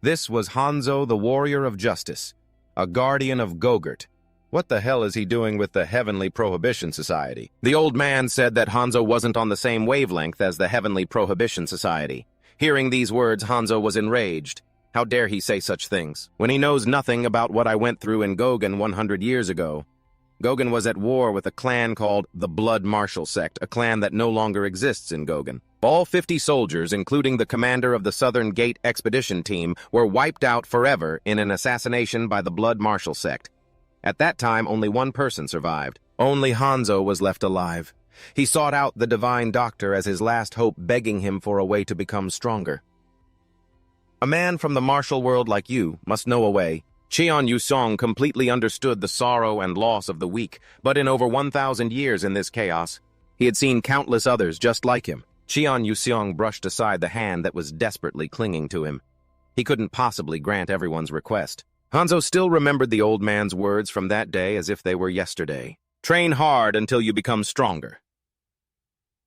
This was Hanzo, the Warrior of Justice, a guardian of Gogurt. What the hell is he doing with the Heavenly Prohibition Society? The old man said that Hanzo wasn't on the same wavelength as the Heavenly Prohibition Society. Hearing these words, Hanzo was enraged. How dare he say such things, when he knows nothing about what I went through in Gogan 100 years ago. Gogan was at war with a clan called the Blood Marshal Sect, a clan that no longer exists in Gogan. All 50 soldiers, including the commander of the Southern Gate Expedition Team, were wiped out forever in an assassination by the Blood Marshal Sect. At that time, only one person survived. Only Hanzo was left alive. He sought out the Divine Doctor as his last hope, begging him for a way to become stronger. A man from the martial world like you must know a way. Cheon Yusong completely understood the sorrow and loss of the weak, but in over 1,000 years in this chaos, he had seen countless others just like him. Cheon Yusong brushed aside the hand that was desperately clinging to him. He couldn't possibly grant everyone's request. Hanzo still remembered the old man's words from that day as if they were yesterday. Train hard until you become stronger.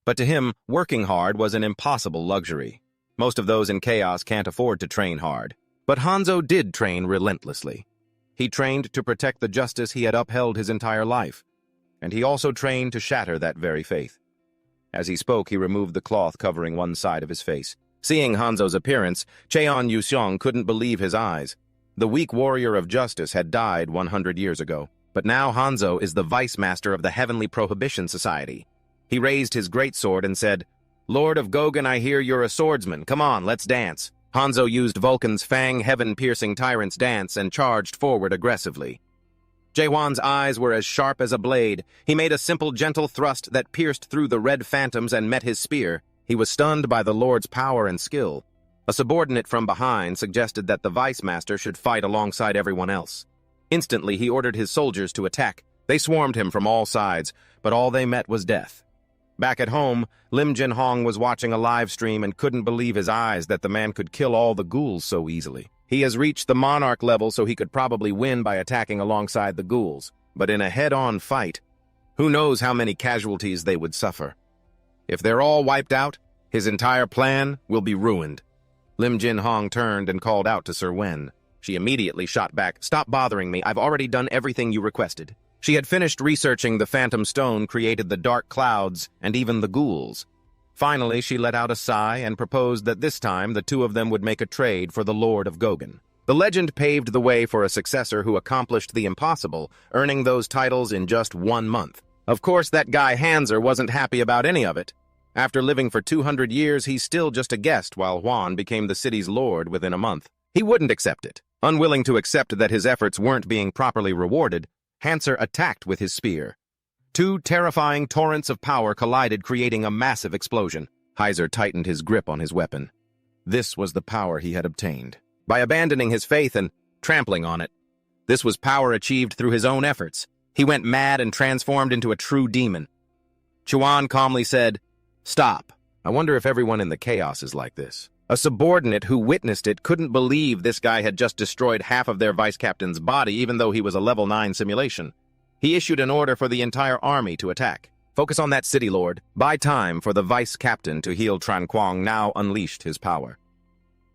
But to him, working hard was an impossible luxury. Most of those in chaos can't afford to train hard. But Hanzo did train relentlessly. He trained to protect the justice he had upheld his entire life. And he also trained to shatter that very faith. As he spoke, he removed the cloth covering one side of his face. Seeing Hanzo's appearance, Cheon Yuxiong couldn't believe his eyes. The weak warrior of justice had died 100 years ago. But now Hanzo is the vice master of the Heavenly Prohibition Society. He raised his greatsword and said, "Lord of Gogan, I hear you're a swordsman. Come on, let's dance." Hanzo used Vulcan's fang heaven-piercing tyrant's dance and charged forward aggressively. Juan's eyes were as sharp as a blade. He made a simple, gentle thrust that pierced through the red phantoms and met his spear. He was stunned by the Lord's power and skill. A subordinate from behind suggested that the Vice Master should fight alongside everyone else. Instantly, he ordered his soldiers to attack. They swarmed him from all sides, but all they met was death. Back at home, Lim Jin-hong was watching a live stream and couldn't believe his eyes that the man could kill all the ghouls so easily. He has reached the monarch level, so he could probably win by attacking alongside the ghouls. But in a head-on fight, who knows how many casualties they would suffer. If they're all wiped out, his entire plan will be ruined. Lim Jin-hong turned and called out to Sir Wen. She immediately shot back, "Stop bothering me, I've already done everything you requested." She had finished researching the Phantom Stone created the dark clouds and even the ghouls. Finally, she let out a sigh and proposed that this time the two of them would make a trade for the Lord of Gogan. The legend paved the way for a successor who accomplished the impossible, earning those titles in just 1 month. Of course, that guy Hanser wasn't happy about any of it. After living for 200 years, he's still just a guest while Juan became the city's lord within a month. He wouldn't accept it. Unwilling to accept that his efforts weren't being properly rewarded, Hanser attacked with his spear. Two terrifying torrents of power collided, creating a massive explosion. Heiser tightened his grip on his weapon. This was the power he had obtained. By abandoning his faith and trampling on it, this was power achieved through his own efforts. He went mad and transformed into a true demon. Juan calmly said, "Stop. I wonder if everyone in the chaos is like this." A subordinate who witnessed it couldn't believe this guy had just destroyed half of their vice captain's body, even though he was a level 9 simulation. He issued an order for the entire army to attack. "Focus on that city, Lord. Buy time for the vice captain to heal Tran Quang now unleashed his power."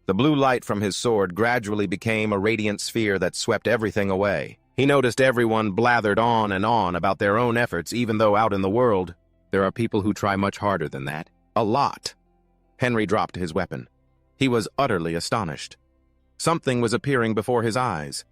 The blue light from his sword gradually became a radiant sphere that swept everything away. He noticed everyone blathered on and on about their own efforts, even though out in the world, there are people who try much harder than that. A lot. Henry dropped his weapon. He was utterly astonished. Something was appearing before his eyes.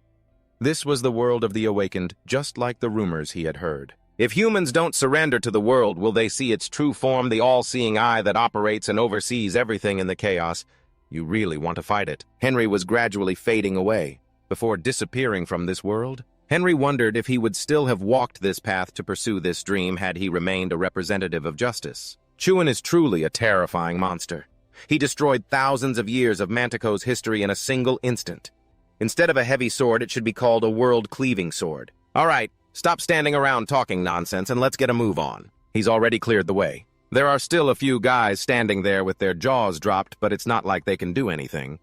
This was the world of the awakened, just like the rumors he had heard. If humans don't surrender to the world, will they see its true form, the all-seeing eye that operates and oversees everything in the chaos? You really want to fight it. Henry was gradually fading away. Before disappearing from this world, Henry wondered if he would still have walked this path to pursue this dream had he remained a representative of justice. Chuan is truly a terrifying monster. He destroyed thousands of years of Mantico's history in a single instant. Instead of a heavy sword, it should be called a world-cleaving sword. All right, stop standing around talking nonsense and let's get a move on. He's already cleared the way. There are still a few guys standing there with their jaws dropped, but it's not like they can do anything.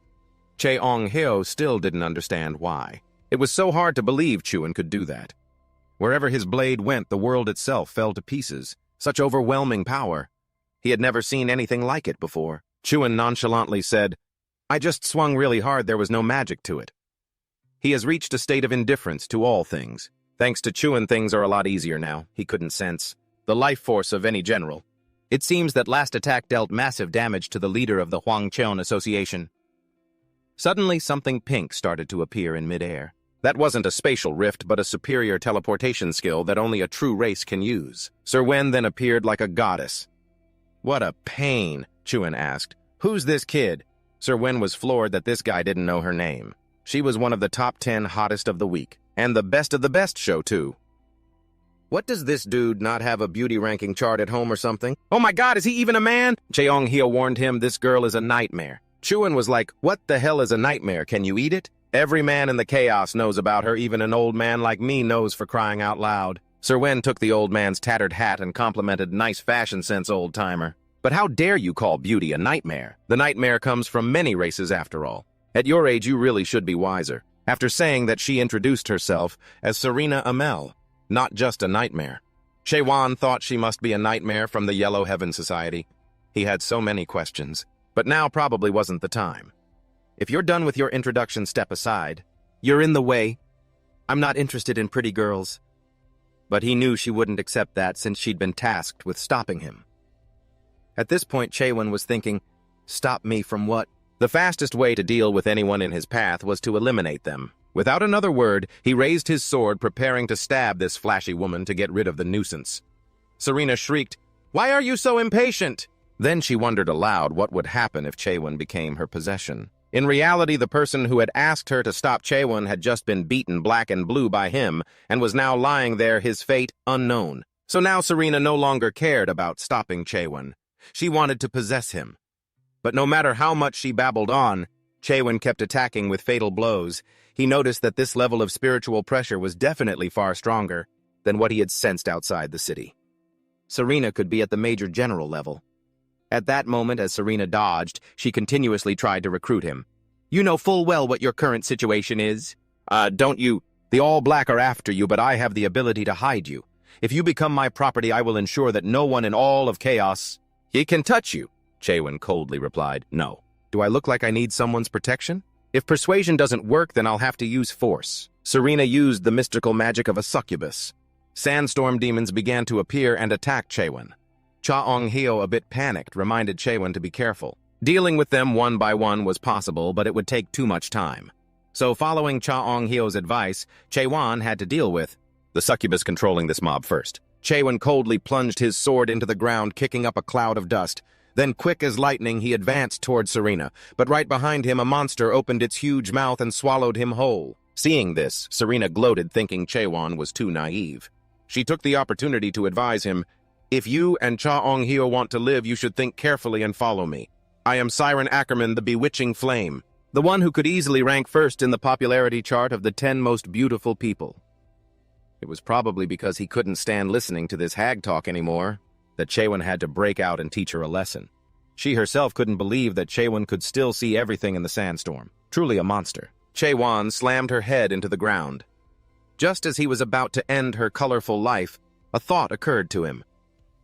Cheong-hyo still didn't understand why. It was so hard to believe Chuan could do that. Wherever his blade went, the world itself fell to pieces. Such overwhelming power. He had never seen anything like it before. Chuan nonchalantly said, "I just swung really hard, there was no magic to it." He has reached a state of indifference to all things. Thanks to Chuan, things are a lot easier now. He couldn't sense the life force of any general. It seems that last attack dealt massive damage to the leader of the Huangcheon Association. Suddenly, something pink started to appear in midair. That wasn't a spatial rift, but a superior teleportation skill that only a true race can use. Sir Wen then appeared like a goddess. "What a pain," Chuan asked. "Who's this kid?" Sir Wen was floored that this guy didn't know her name. She was one of the top 10 hottest of the week, and the best of the best show, too. "What, does this dude not have a beauty ranking chart at home or something? Oh my god, is he even a man?" Cheong-hyo warned him this girl is a nightmare. Chuan was like, "What the hell is a nightmare? Can you eat it?" Every man in the chaos knows about her, even an old man like me knows, for crying out loud. Sir Wen took the old man's tattered hat and complimented, "Nice fashion sense, old-timer." "But how dare you call beauty a nightmare? The nightmare comes from many races after all. At your age, you really should be wiser." After saying that, she introduced herself as Serena Amel, not just a nightmare. Chewan thought she must be a nightmare from the Yellow Heaven Society. He had so many questions, but now probably wasn't the time. "If you're done with your introduction, step aside. You're in the way. I'm not interested in pretty girls." But he knew she wouldn't accept that since she'd been tasked with stopping him. At this point, Chewan was thinking, stop me from what? The fastest way to deal with anyone in his path was to eliminate them. Without another word, he raised his sword, preparing to stab this flashy woman to get rid of the nuisance. Serena shrieked, "Why are you so impatient?" Then she wondered aloud what would happen if Chewan became her possession. In reality, the person who had asked her to stop Chaewon had just been beaten black and blue by him and was now lying there, his fate unknown. So now Serena no longer cared about stopping Chaewon. She wanted to possess him. But no matter how much she babbled on, Chaewon kept attacking with fatal blows. He noticed that this level of spiritual pressure was definitely far stronger than what he had sensed outside the city. Serena could be at the Major General level. At that moment, as Serena dodged, she continuously tried to recruit him. "You know full well what your current situation is. Don't you? The All Black are after you, but I have the ability to hide you. If you become my property, I will ensure that no one in all of Chaos, he can touch you." Chaewon coldly replied, "No. Do I look like I need someone's protection? If persuasion doesn't work, then I'll have to use force." Serena used the mystical magic of a succubus. Sandstorm demons began to appear and attack Chaewon. Cha Ong-hyo, a bit panicked, reminded Chaewon to be careful. Dealing with them one by one was possible, but it would take too much time. So following Cha Ong-hyo's advice, Chaewon had to deal with the succubus controlling this mob first. Chaewon coldly plunged his sword into the ground, kicking up a cloud of dust. Then, quick as lightning, he advanced toward Serena, but right behind him a monster opened its huge mouth and swallowed him whole. Seeing this, Serena gloated, thinking Chaewon was too naive. She took the opportunity to advise him, "If you and Cha Ong-hyo want to live, you should think carefully and follow me. I am Siren Ackerman, the Bewitching Flame, the one who could easily rank first in the popularity chart of the 10 most beautiful people." It was probably because he couldn't stand listening to this hag talk anymore that Chaewon had to break out and teach her a lesson. She herself couldn't believe that Chaewon could still see everything in the sandstorm. Truly a monster. Chaewon slammed her head into the ground. Just as he was about to end her colorful life, a thought occurred to him.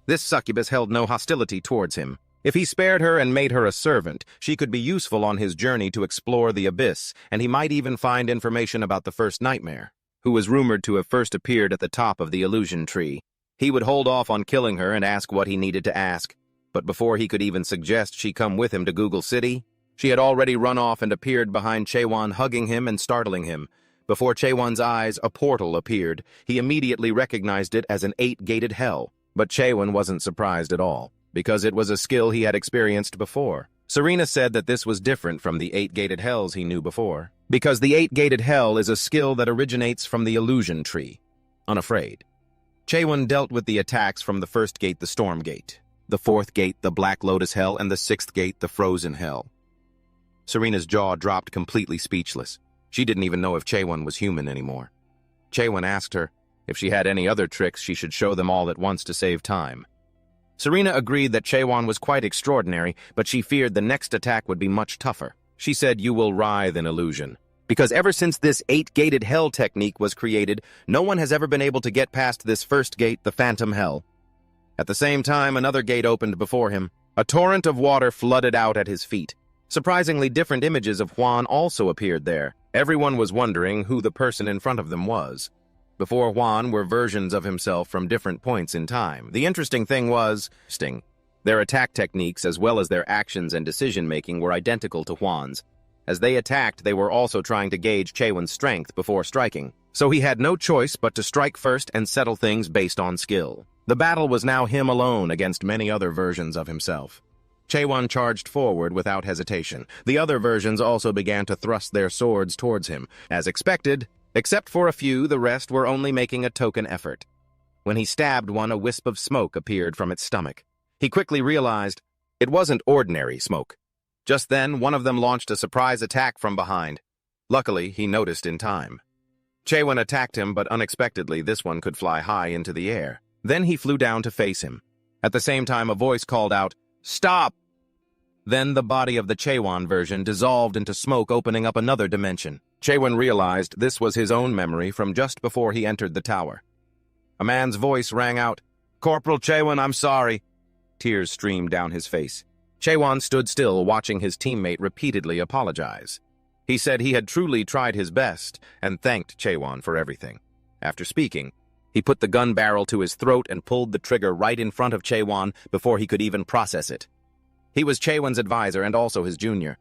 This succubus held no hostility towards him. If he spared her and made her a servant, she could be useful on his journey to explore the abyss, and he might even find information about the first nightmare, who was rumored to have first appeared at the top of the illusion tree. He would hold off on killing her and ask what he needed to ask. But before he could even suggest she come with him to Google City, she had already run off and appeared behind Chaewon, hugging him and startling him. Before Chaewon's eyes, a portal appeared. He immediately recognized it as an 8-gated hell. But Chaewon wasn't surprised at all, because it was a skill he had experienced before. Serena said that this was different from the 8-gated hells he knew before, because the 8-gated hell is a skill that originates from the illusion tree. Unafraid, Chaewon dealt with the attacks from the first gate, the Storm Gate, the 4th gate, the Black Lotus Hell, and the 6th gate, the Frozen Hell. Serena's jaw dropped, completely speechless. She didn't even know if Chaewon was human anymore. Chaewon asked her if she had any other tricks, she should show them all at once to save time. Serena agreed that Chaewon was quite extraordinary, but she feared the next attack would be much tougher. She said, "You will writhe in illusion. Because ever since this 8-gated hell technique was created, no one has ever been able to get past this first gate, the Phantom Hell." At the same time, another gate opened before him. A torrent of water flooded out at his feet. Surprisingly, different images of Juan also appeared there. Everyone was wondering who the person in front of them was. Before Juan were versions of himself from different points in time. The interesting thing was, their attack techniques as well as their actions and decision-making were identical to Juan's. As they attacked, they were also trying to gauge Chaewon's strength before striking. So he had no choice but to strike first and settle things based on skill. The battle was now him alone against many other versions of himself. Chaewon charged forward without hesitation. The other versions also began to thrust their swords towards him. As expected, except for a few, the rest were only making a token effort. When he stabbed one, a wisp of smoke appeared from its stomach. He quickly realized it wasn't ordinary smoke. Just then, one of them launched a surprise attack from behind. Luckily, he noticed in time. Chaewon attacked him, but unexpectedly, this one could fly high into the air. Then he flew down to face him. At the same time, a voice called out, "Stop!" Then the body of the Chaewon version dissolved into smoke, opening up another dimension. Chaewon realized this was his own memory from just before he entered the tower. A man's voice rang out, "Corporal Chaewon, I'm sorry." Tears streamed down his face. Chaewon stood still, watching his teammate repeatedly apologize. He said he had truly tried his best and thanked Chaewon for everything. After speaking, he put the gun barrel to his throat and pulled the trigger right in front of Chaewon before he could even process it. He was Chaewon's advisor and also his junior.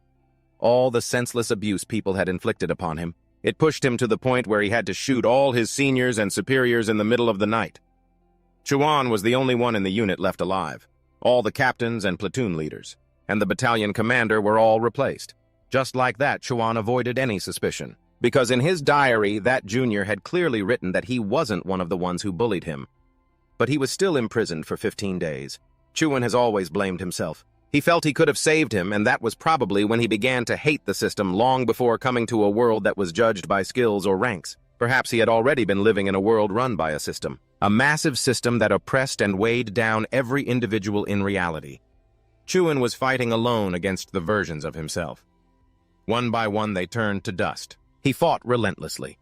All the senseless abuse people had inflicted upon him, it pushed him to the point where he had to shoot all his seniors and superiors in the middle of the night. Juan was the only one in the unit left alive. All the captains and platoon leaders, and the battalion commander were all replaced. Just like that, Chuan avoided any suspicion, because in his diary, that junior had clearly written that he wasn't one of the ones who bullied him. But he was still imprisoned for 15 days. Chuan has always blamed himself. He felt he could have saved him, and that was probably when he began to hate the system long before coming to a world that was judged by skills or ranks. Perhaps he had already been living in a world run by a system. A massive system that oppressed and weighed down every individual in reality. Chuan was fighting alone against the versions of himself. One by one, they turned to dust. He fought relentlessly.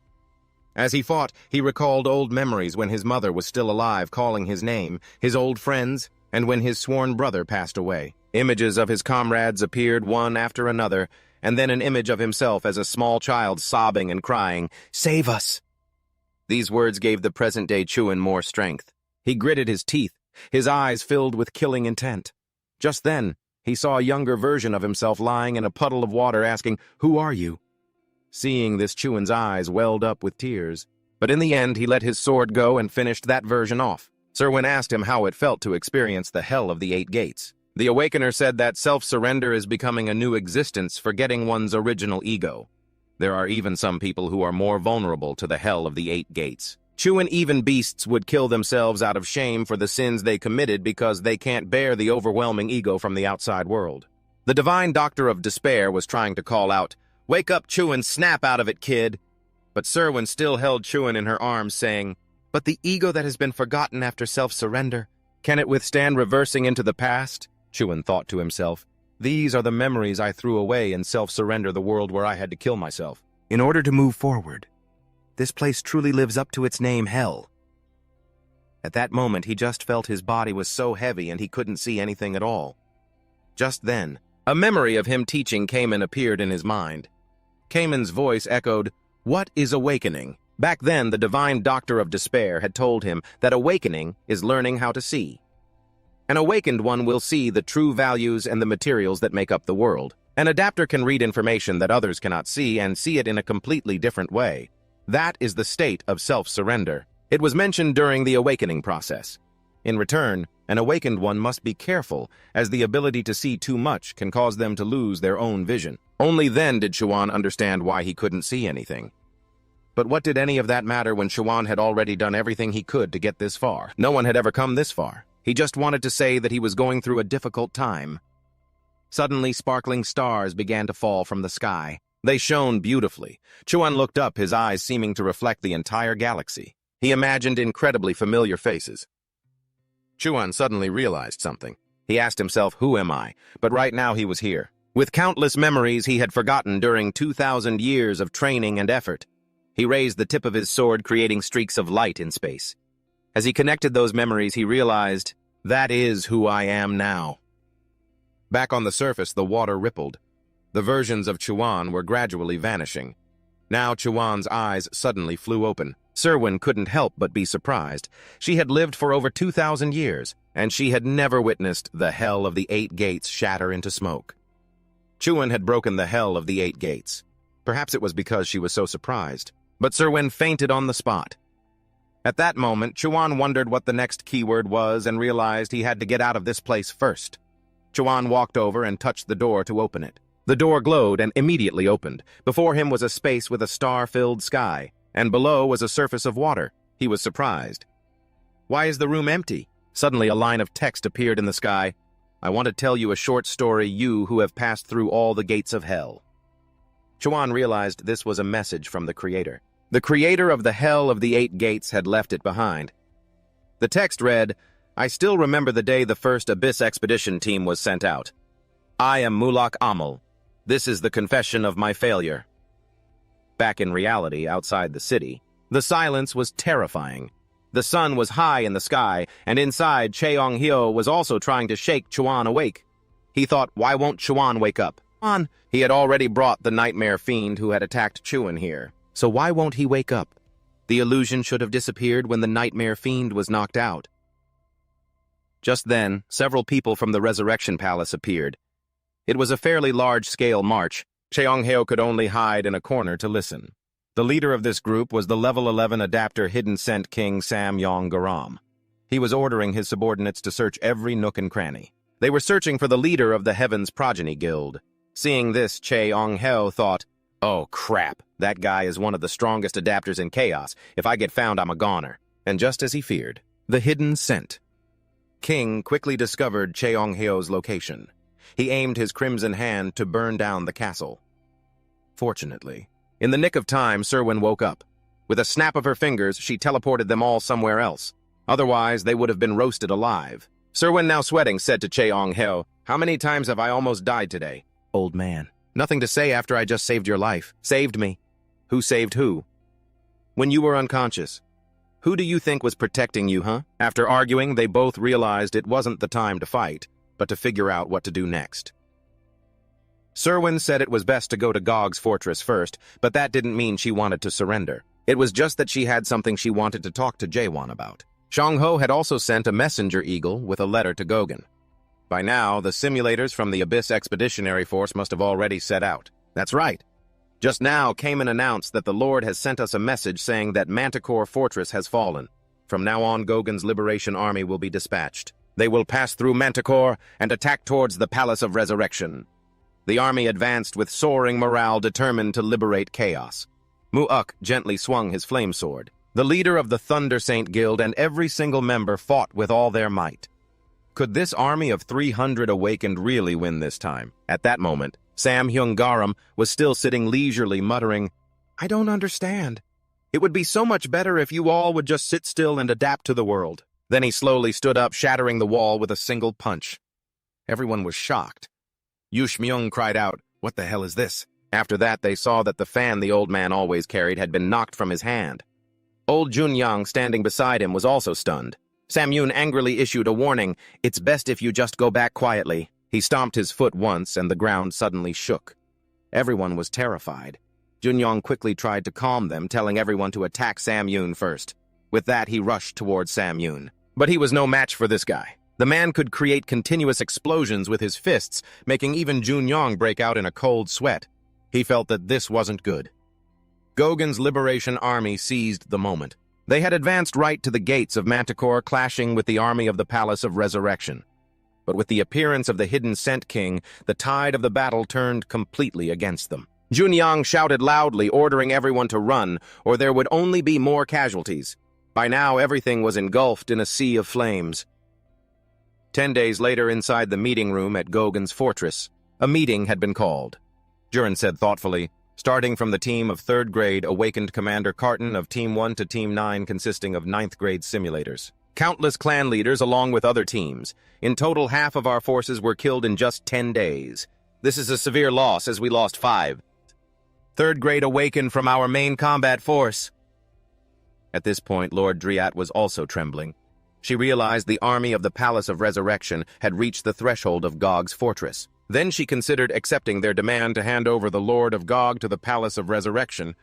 As he fought, he recalled old memories when his mother was still alive calling his name, his old friends, and when his sworn brother passed away. Images of his comrades appeared one after another, and then an image of himself as a small child sobbing and crying, "Save us!" These words gave the present-day Chuan more strength. He gritted his teeth, his eyes filled with killing intent. Just then, he saw a younger version of himself lying in a puddle of water asking, "Who are you?" Seeing this, Chuan's eyes welled up with tears. But in the end, he let his sword go and finished that version off. Serwin asked him how it felt to experience the hell of the 8 gates. The Awakener said that self-surrender is becoming a new existence, forgetting one's original ego. There are even some people who are more vulnerable to the hell of the 8 gates. Chuan, even beasts would kill themselves out of shame for the sins they committed because they can't bear the overwhelming ego from the outside world. The divine doctor of despair was trying to call out, "Wake up, Chuan, snap out of it, kid." But Serwin still held Chuan in her arms, saying, "But the ego that has been forgotten after self-surrender, can it withstand reversing into the past?" Chuan thought to himself, "These are the memories I threw away in self-surrender, the world where I had to kill myself. In order to move forward, this place truly lives up to its name, hell." At that moment, he just felt his body was so heavy and he couldn't see anything at all. Just then, a memory of him teaching Cayman appeared in his mind. Cayman's voice echoed, "What is awakening?" Back then, the divine doctor of despair had told him that awakening is learning how to see. An awakened one will see the true values and the materials that make up the world. An adapter can read information that others cannot see and see it in a completely different way. That is the state of self-surrender. It was mentioned during the awakening process. In return, an awakened one must be careful, as the ability to see too much can cause them to lose their own vision. Only then did Chuan understand why he couldn't see anything. But what did any of that matter when Chuan had already done everything he could to get this far? No one had ever come this far. He just wanted to say that he was going through a difficult time. Suddenly, sparkling stars began to fall from the sky. They shone beautifully. Chuan looked up, his eyes seeming to reflect the entire galaxy. He imagined incredibly familiar faces. Chuan suddenly realized something. He asked himself, "Who am I?" But right now he was here. With countless memories he had forgotten during 2,000 years of training and effort. He raised the tip of his sword, creating streaks of light in space. As he connected those memories, he realized, "That is who I am now." Back on the surface, the water rippled. The versions of Chuan were gradually vanishing. Now Chuan's eyes suddenly flew open. Serwin couldn't help but be surprised. She had lived for over 2,000 years, and she had never witnessed the hell of the 8 gates shatter into smoke. Chuan had broken the hell of the 8 gates. Perhaps it was because she was so surprised. But Serwin fainted on the spot. At that moment, Chuan wondered what the next keyword was and realized he had to get out of this place first. Chuan walked over and touched the door to open it. The door glowed and immediately opened. Before him was a space with a star-filled sky, and below was a surface of water. He was surprised. "Why is the room empty?" Suddenly a line of text appeared in the sky. "I want to tell you a short story, you who have passed through all the gates of hell." Chuan realized this was a message from the Creator. The creator of the hell of the 8 gates had left it behind. The text read, "I still remember the day the first Abyss expedition team was sent out. I am Mulak Amal. This is the confession of my failure." Back in reality, outside the city, the silence was terrifying. The sun was high in the sky, and inside, Cheong-hyo was also trying to shake Chuan awake. He thought, why won't Chuan wake up? He had already brought the nightmare fiend who had attacked Chuan here. So why won't he wake up? The illusion should have disappeared when the nightmare fiend was knocked out. Just then, several people from the Resurrection Palace appeared. It was a fairly large-scale march. Cheong-hyo could only hide in a corner to listen. The leader of this group was the level 11 adapter Hidden Scent King Sam Yong-garam. He was ordering his subordinates to search every nook and cranny. They were searching for the leader of the Heaven's Progeny Guild. Seeing this, Cheong-heo thought, "Oh crap, that guy is one of the strongest adapters in chaos. If I get found, I'm a goner." And just as he feared, the hidden scent. King quickly discovered Cheong-heo's location. He aimed his crimson hand to burn down the castle. Fortunately, in the nick of time, Serwin woke up. With a snap of her fingers, she teleported them all somewhere else. Otherwise, they would have been roasted alive. Serwin, now sweating, said to Cheong-heo, "How many times have I almost died today?" "Old man, nothing to say after I just saved your life." "Saved me? Who saved who?" "When you were unconscious. Who do you think was protecting you, huh?" After arguing, they both realized it wasn't the time to fight, but to figure out what to do next. Serwin said it was best to go to Gog's fortress first, but that didn't mean she wanted to surrender. It was just that she had something she wanted to talk to Juan about. Chang-ho had also sent a messenger eagle with a letter to Gogan. By now, the simulators from the Abyss Expeditionary Force must have already set out. That's right. Just now, Cayman announced that the Lord has sent us a message saying that Manticore Fortress has fallen. From now on, Gogan's Liberation Army will be dispatched. They will pass through Manticore and attack towards the Palace of Resurrection. The army advanced with soaring morale, determined to liberate chaos. Mu'uk gently swung his flame sword. The leader of the Thunder Saint Guild and every single member fought with all their might. Could this army of 300 awakened really win this time? At that moment, Sam Hyung-garam was still sitting leisurely, muttering, "I don't understand. It would be so much better if you all would just sit still and adapt to the world." Then he slowly stood up, shattering the wall with a single punch. Everyone was shocked. Yu Shmyung cried out, "What the hell is this?" After that, they saw that the fan the old man always carried had been knocked from his hand. Old Junyang, standing beside him, was also stunned. Samyun angrily issued a warning, "It's best if you just go back quietly." He stomped his foot once, and the ground suddenly shook. Everyone was terrified. Junyang quickly tried to calm them, telling everyone to attack Samyun first. With that, he rushed towards Samyun. But he was no match for this guy. The man could create continuous explosions with his fists, making even Junyang break out in a cold sweat. He felt that this wasn't good. Gogan's Liberation Army seized the moment. They had advanced right to the gates of Manticore, clashing with the army of the Palace of Resurrection. But with the appearance of the hidden Scent King, the tide of the battle turned completely against them. Junyang shouted loudly, ordering everyone to run, or there would only be more casualties. By now, everything was engulfed in a sea of flames. 10 days later, inside the meeting room at Gogan's fortress, a meeting had been called. Juran said thoughtfully, starting from the team of 3rd grade awakened Commander Carton of Team 1 to Team 9 consisting of 9th grade simulators. Countless clan leaders along with other teams. In total, half of our forces were killed in just 10 days. This is a severe loss as we lost 5. 3rd grade awakened from our main combat force. At this point, Lord Driat was also trembling. She realized the army of the Palace of Resurrection had reached the threshold of Gog's fortress. Then she considered accepting their demand to hand over the Lord of Gog to the Palace of Resurrection,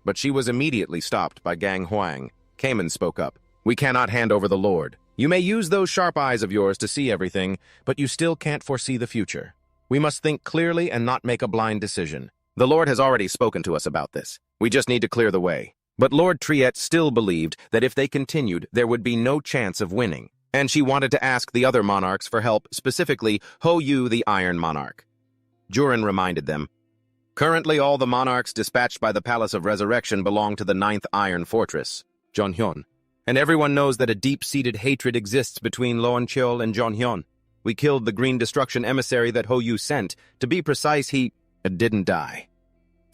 but she was immediately stopped by Gang Huang. Cayman spoke up. "We cannot hand over the Lord. You may use those sharp eyes of yours to see everything, but you still can't foresee the future. We must think clearly and not make a blind decision. The Lord has already spoken to us about this. We just need to clear the way." But Lord Triet still believed that if they continued, there would be no chance of winning. And she wanted to ask the other monarchs for help, specifically Ho Yu, the Iron Monarch. Juran reminded them, "Currently, all the monarchs dispatched by the Palace of Resurrection belong to the 9th Iron Fortress, Jonhyun. And everyone knows that a deep-seated hatred exists between Loancheol and Jonhyun. We killed the Green Destruction emissary that Ho Yu sent. To be precise, he didn't die.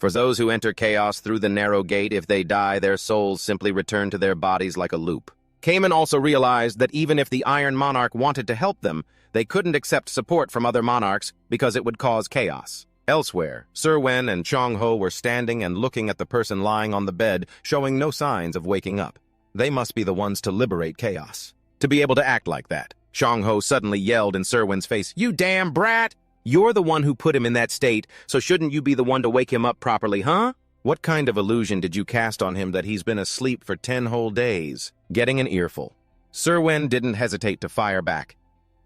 For those who enter chaos through the narrow gate, if they die, their souls simply return to their bodies like a loop." Cayman also realized that even if the Iron Monarch wanted to help them, they couldn't accept support from other monarchs because it would cause chaos. Elsewhere, Serwen and Chong-ho were standing and looking at the person lying on the bed, showing no signs of waking up. They must be the ones to liberate chaos. To be able to act like that, Chong-ho suddenly yelled in Serwen's face, "You damn brat! You're the one who put him in that state, so shouldn't you be the one to wake him up properly, huh? What kind of illusion did you cast on him that he's been asleep for 10 whole days?" Getting an earful. Serwen didn't hesitate to fire back.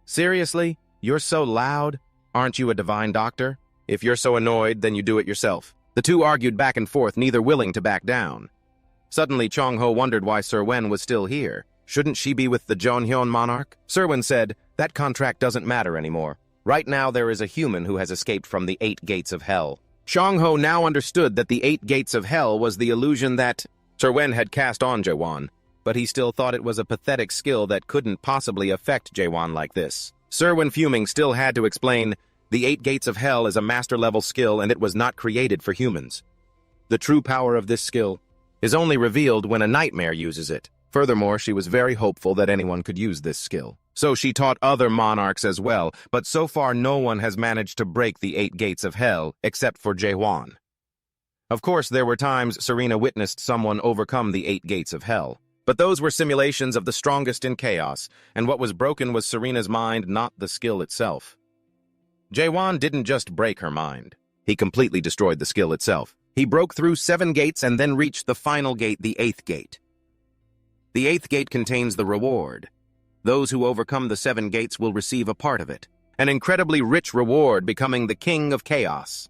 "Seriously? You're so loud? Aren't you a divine doctor? If you're so annoyed, then you do it yourself." The two argued back and forth, neither willing to back down. Suddenly, Chong-ho wondered why Serwen was still here. Shouldn't she be with the Jonhyun monarch? Serwen said, "That contract doesn't matter anymore. Right now there is a human who has escaped from the 8 gates of hell. Shangho now understood that the 8 gates of hell was the illusion that Sir Wen had cast on Juan, but he still thought it was a pathetic skill that couldn't possibly affect Juan like this. Sir Wen fuming still had to explain, the 8 gates of hell is a master-level skill and it was not created for humans. The true power of this skill is only revealed when a nightmare uses it. Furthermore, she was very hopeful that anyone could use this skill. So she taught other monarchs as well, but so far no one has managed to break the 8 gates of hell except for Juan. Of course, there were times Serena witnessed someone overcome the 8 gates of hell, but those were simulations of the strongest in chaos, and what was broken was Serena's mind, not the skill itself. Juan didn't just break her mind. He completely destroyed the skill itself. He broke through 7 gates and then reached the final gate, the 8th gate. The 8th gate contains the reward. Those who overcome the 7 gates will receive a part of it, an incredibly rich reward, becoming the king of chaos.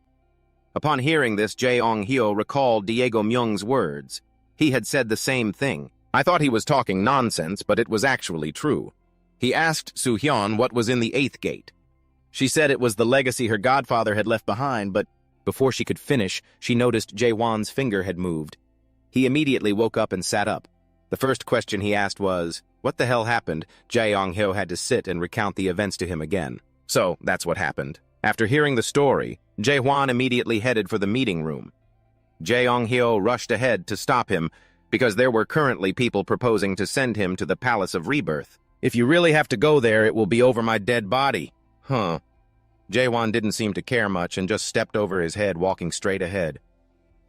Upon hearing this, Jae-ong-hyo recalled Diego Myung's words. He had said the same thing. I thought he was talking nonsense, but it was actually true. He asked Soo-hyun what was in the 8th gate. She said it was the legacy her godfather had left behind, but before she could finish, she noticed Jae-won's finger had moved. He immediately woke up and sat up. The first question he asked was, what the hell happened? Jae-ong-hyo had to sit and recount the events to him again. So, that's what happened. After hearing the story, Jae-hwan immediately headed for the meeting room. Jae-ong-hyo rushed ahead to stop him, because there were currently people proposing to send him to the Palace of Rebirth. If you really have to go there, it will be over my dead body. Huh. Jae-hwan didn't seem to care much and just stepped over his head, walking straight ahead.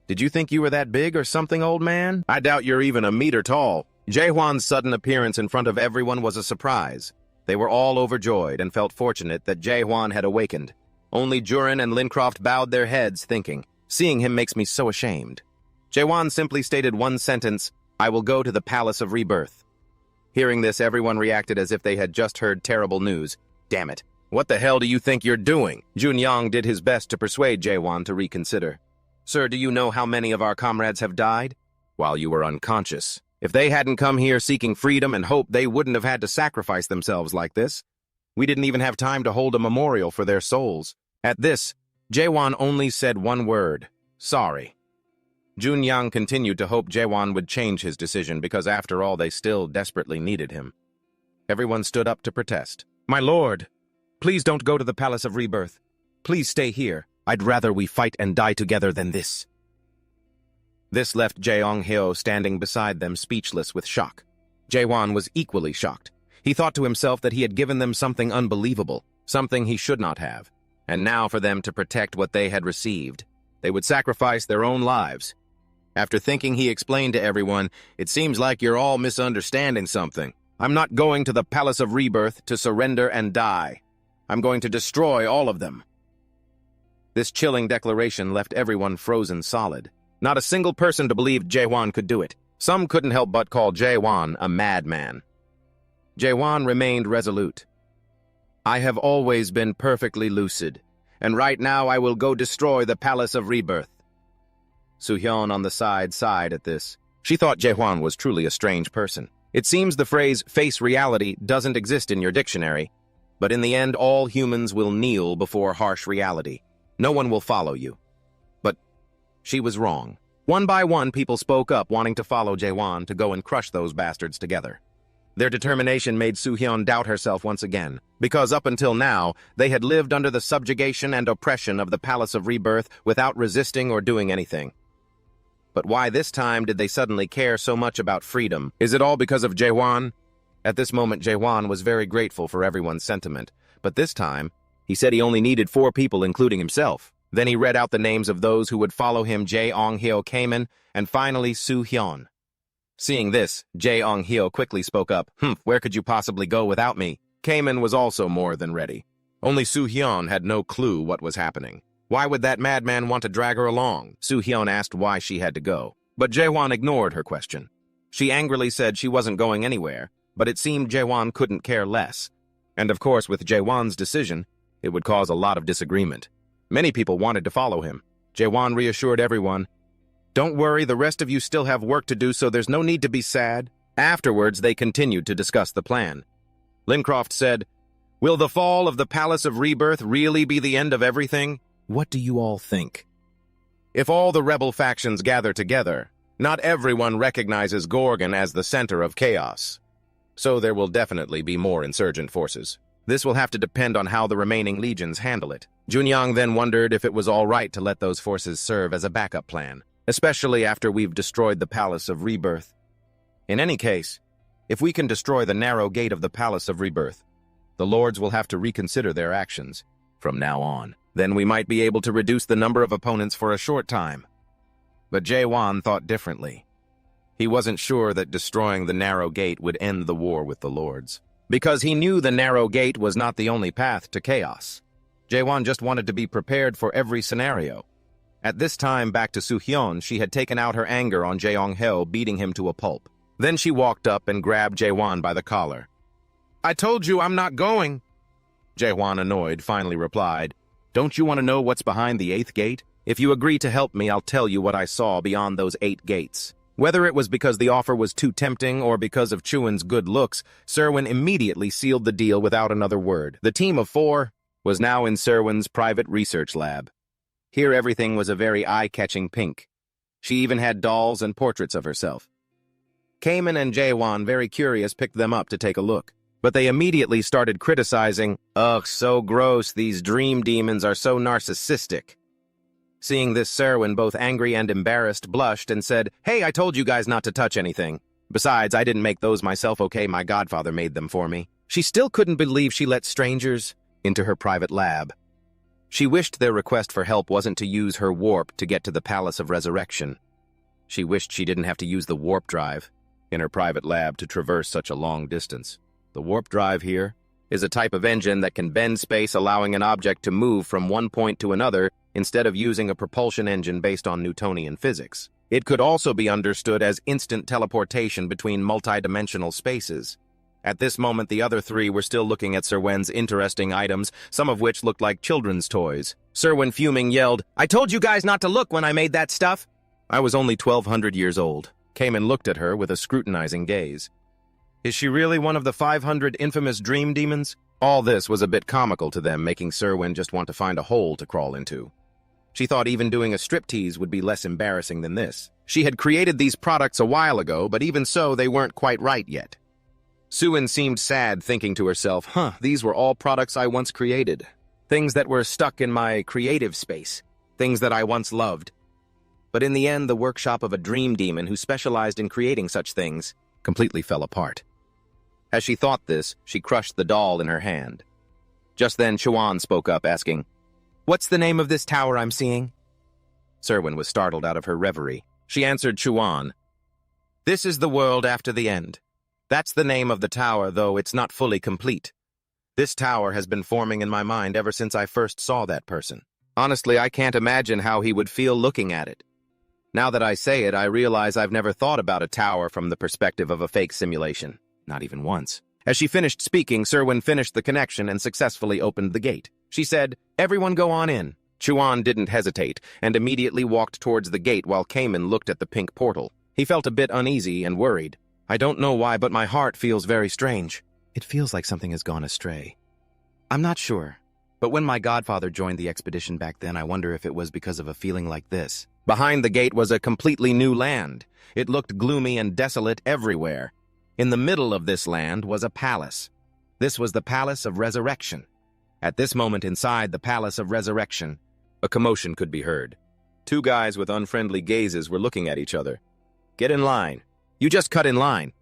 Did you think you were that big or something, old man? I doubt you're even a meter tall. Jae-hwan's sudden appearance in front of everyone was a surprise. They were all overjoyed and felt fortunate that Jae-hwan had awakened. Only Jurin and Lincroft bowed their heads, thinking, seeing him makes me so ashamed. Jae-hwan simply stated one sentence, I will go to the Palace of Rebirth. Hearing this, everyone reacted as if they had just heard terrible news. Damn it. What the hell do you think you're doing? Junyang did his best to persuade Jae-hwan to reconsider. Sir, do you know how many of our comrades have died? While you were unconscious. If they hadn't come here seeking freedom and hope, they wouldn't have had to sacrifice themselves like this. We didn't even have time to hold a memorial for their souls. At this, Jae-hwan only said one word, sorry. Junyang continued to hope Jae-hwan would change his decision because after all they still desperately needed him. Everyone stood up to protest. My lord, please don't go to the Palace of Rebirth. Please stay here. I'd rather we fight and die together than this. This left Jae-ong-hyo standing beside them speechless with shock. Jae-hwan was equally shocked. He thought to himself that he had given them something unbelievable, something he should not have. And now for them to protect what they had received, they would sacrifice their own lives. After thinking, he explained to everyone, it seems like you're all misunderstanding something. I'm not going to the Palace of Rebirth to surrender and die. I'm going to destroy all of them. This chilling declaration left everyone frozen solid. Not a single person believed Jae-hwan could do it. Some couldn't help but call Jae-hwan a madman. Jae-hwan remained resolute. I have always been perfectly lucid, and right now I will go destroy the Palace of Rebirth. Soo-hyun on the side sighed at this. She thought Jae-hwan was truly a strange person. It seems the phrase face reality doesn't exist in your dictionary, but in the end all humans will kneel before harsh reality. No one will follow you. But she was wrong. One by one, people spoke up wanting to follow Jae-hwan to go and crush those bastards together. Their determination made Soo-hyun doubt herself once again, because up until now, they had lived under the subjugation and oppression of the Palace of Rebirth without resisting or doing anything. But why this time did they suddenly care so much about freedom? Is it all because of Jae-hwan? At this moment, Jae-hwan was very grateful for everyone's sentiment, but this time, he said he only needed 4 people, including himself. Then he read out the names of those who would follow him, Jae-ong-hyo came, and finally Soo-hyun. Seeing this, Jae-ong-hyo quickly spoke up, where could you possibly go without me? Kamen was also more than ready. Only Soo-hyun had no clue what was happening. Why would that madman want to drag her along? Soo-hyun asked why she had to go. But Jae-hwan ignored her question. She angrily said she wasn't going anywhere, but it seemed Jae-hwan couldn't care less. And of course, with Jae-hwan's decision, it would cause a lot of disagreement. Many people wanted to follow him. Jae-hwan reassured everyone, don't worry, the rest of you still have work to do, so there's no need to be sad. Afterwards, they continued to discuss the plan. Lincroft said, Will the fall of the Palace of Rebirth really be the end of everything? What do you all think? If all the rebel factions gather together, not everyone recognizes Gogan as the center of chaos. So there will definitely be more insurgent forces. This will have to depend on how the remaining legions handle it. Junyang then wondered if it was all right to let those forces serve as a backup plan, especially after we've destroyed the Palace of Rebirth. In any case, if we can destroy the narrow gate of the Palace of Rebirth, the lords will have to reconsider their actions from now on. Then we might be able to reduce the number of opponents for a short time. But Juan thought differently. He wasn't sure that destroying the narrow gate would end the war with the lords, because he knew the narrow gate was not the only path to chaos. Juan just wanted to be prepared for every scenario. At this time, back to Suhyun, she had taken out her anger on Jeongheo, beating him to a pulp. Then she walked up and grabbed Juan by the collar. "I told you I'm not going." Juan, annoyed, finally replied, "Don't you want to know what's behind the 8th gate? If you agree to help me, I'll tell you what I saw beyond those 8 gates." Whether it was because the offer was too tempting or because of Chuan's good looks, Serwin immediately sealed the deal without another word. The team of 4 was now in Serwin's private research lab. Here everything was a very eye-catching pink. She even had dolls and portraits of herself. Cayman and Juan, very curious, picked them up to take a look. But they immediately started criticizing, "Ugh, so gross, these dream demons are so narcissistic." Seeing this, Serwin, both angry and embarrassed, blushed and said, "Hey, I told you guys not to touch anything. Besides, I didn't make those myself, okay? My godfather made them for me." She still couldn't believe she let strangers into her private lab. She wished their request for help wasn't to use her warp to get to the Palace of Resurrection. She wished she didn't have to use the warp drive in her private lab to traverse such a long distance. The warp drive here is a type of engine that can bend space, allowing an object to move from one point to another instead of using a propulsion engine based on Newtonian physics. It could also be understood as instant teleportation between multidimensional spaces. At this moment, the other 3 were still looking at Serwin's interesting items, some of which looked like children's toys. Serwin, fuming, yelled, "I told you guys not to look when I made that stuff!" I was only 1,200 years old. Cayman looked at her with a scrutinizing gaze. Is she really one of the 500 infamous dream demons? All this was a bit comical to them, making Serwin just want to find a hole to crawl into. She thought even doing a striptease would be less embarrassing than this. She had created these products a while ago, but even so, they weren't quite right yet. Suin seemed sad, thinking to herself, these were all products I once created. Things that were stuck in my creative space. Things that I once loved. But in the end, the workshop of a dream demon who specialized in creating such things completely fell apart. As she thought this, she crushed the doll in her hand. Just then, Chuan spoke up, asking, "What's the name of this tower I'm seeing?" Serwin was startled out of her reverie. She answered Chuan, "This is the world after the end. That's the name of the tower, though it's not fully complete. This tower has been forming in my mind ever since I first saw that person. Honestly, I can't imagine how he would feel looking at it. Now that I say it, I realize I've never thought about a tower from the perspective of a fake simulation. Not even once." As she finished speaking, Serwin finished the connection and successfully opened the gate. She said, "Everyone go on in." Chuan didn't hesitate and immediately walked towards the gate while Cayman looked at the pink portal. He felt a bit uneasy and worried. "I don't know why, but my heart feels very strange. It feels like something has gone astray. I'm not sure, but when my godfather joined the expedition back then, I wonder if it was because of a feeling like this." Behind the gate was a completely new land. It looked gloomy and desolate everywhere. In the middle of this land was a palace. This was the Palace of Resurrection. At this moment inside the Palace of Resurrection, a commotion could be heard. 2 guys with unfriendly gazes were looking at each other. "Get in line. You just cut in line."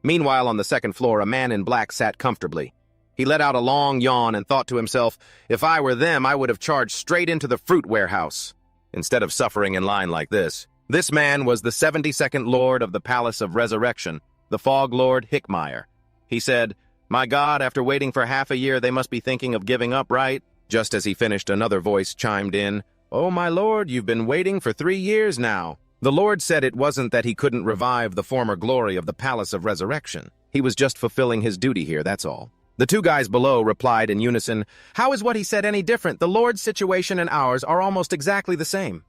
Meanwhile, on the second floor, a man in black sat comfortably. He let out a long yawn and thought to himself, "If I were them, I would have charged straight into the fruit warehouse instead of suffering in line like this." This man was the 72nd Lord of the Palace of Resurrection, the Fog Lord Hickmeyer. He said, "My God, after waiting for half a year, they must be thinking of giving up, right?" Just as he finished, another voice chimed in, "Oh, my Lord, you've been waiting for 3 years now." The Lord said it wasn't that he couldn't revive the former glory of the Palace of Resurrection. He was just fulfilling his duty here, that's all. The 2 guys below replied in unison, "How is what he said any different? The Lord's situation and ours are almost exactly the same."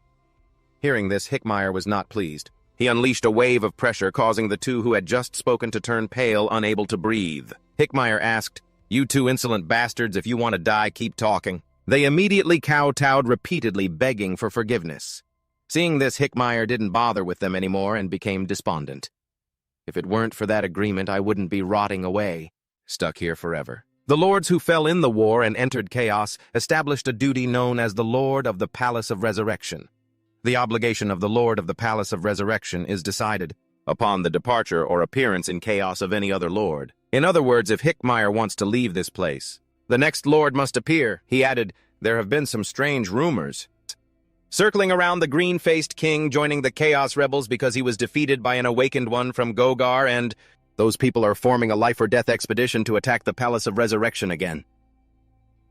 Hearing this, Hickmeyer was not pleased. He unleashed a wave of pressure, causing the 2 who had just spoken to turn pale, unable to breathe. Hickmeyer asked, "You two insolent bastards, if you want to die, keep talking." They immediately kowtowed, repeatedly begging for forgiveness. Seeing this, Hickmeyer didn't bother with them anymore and became despondent. "If it weren't for that agreement, I wouldn't be rotting away, stuck here forever." The lords who fell in the war and entered chaos established a duty known as the Lord of the Palace of Resurrection. The obligation of the Lord of the Palace of Resurrection is decided upon the departure or appearance in chaos of any other lord. In other words, if Hickmeyer wants to leave this place, the next lord must appear. He added, "There have been some strange rumors." Circling around the green-faced king, joining the Chaos Rebels because he was defeated by an awakened one from Gogar, and those people are forming a life-or-death expedition to attack the Palace of Resurrection again.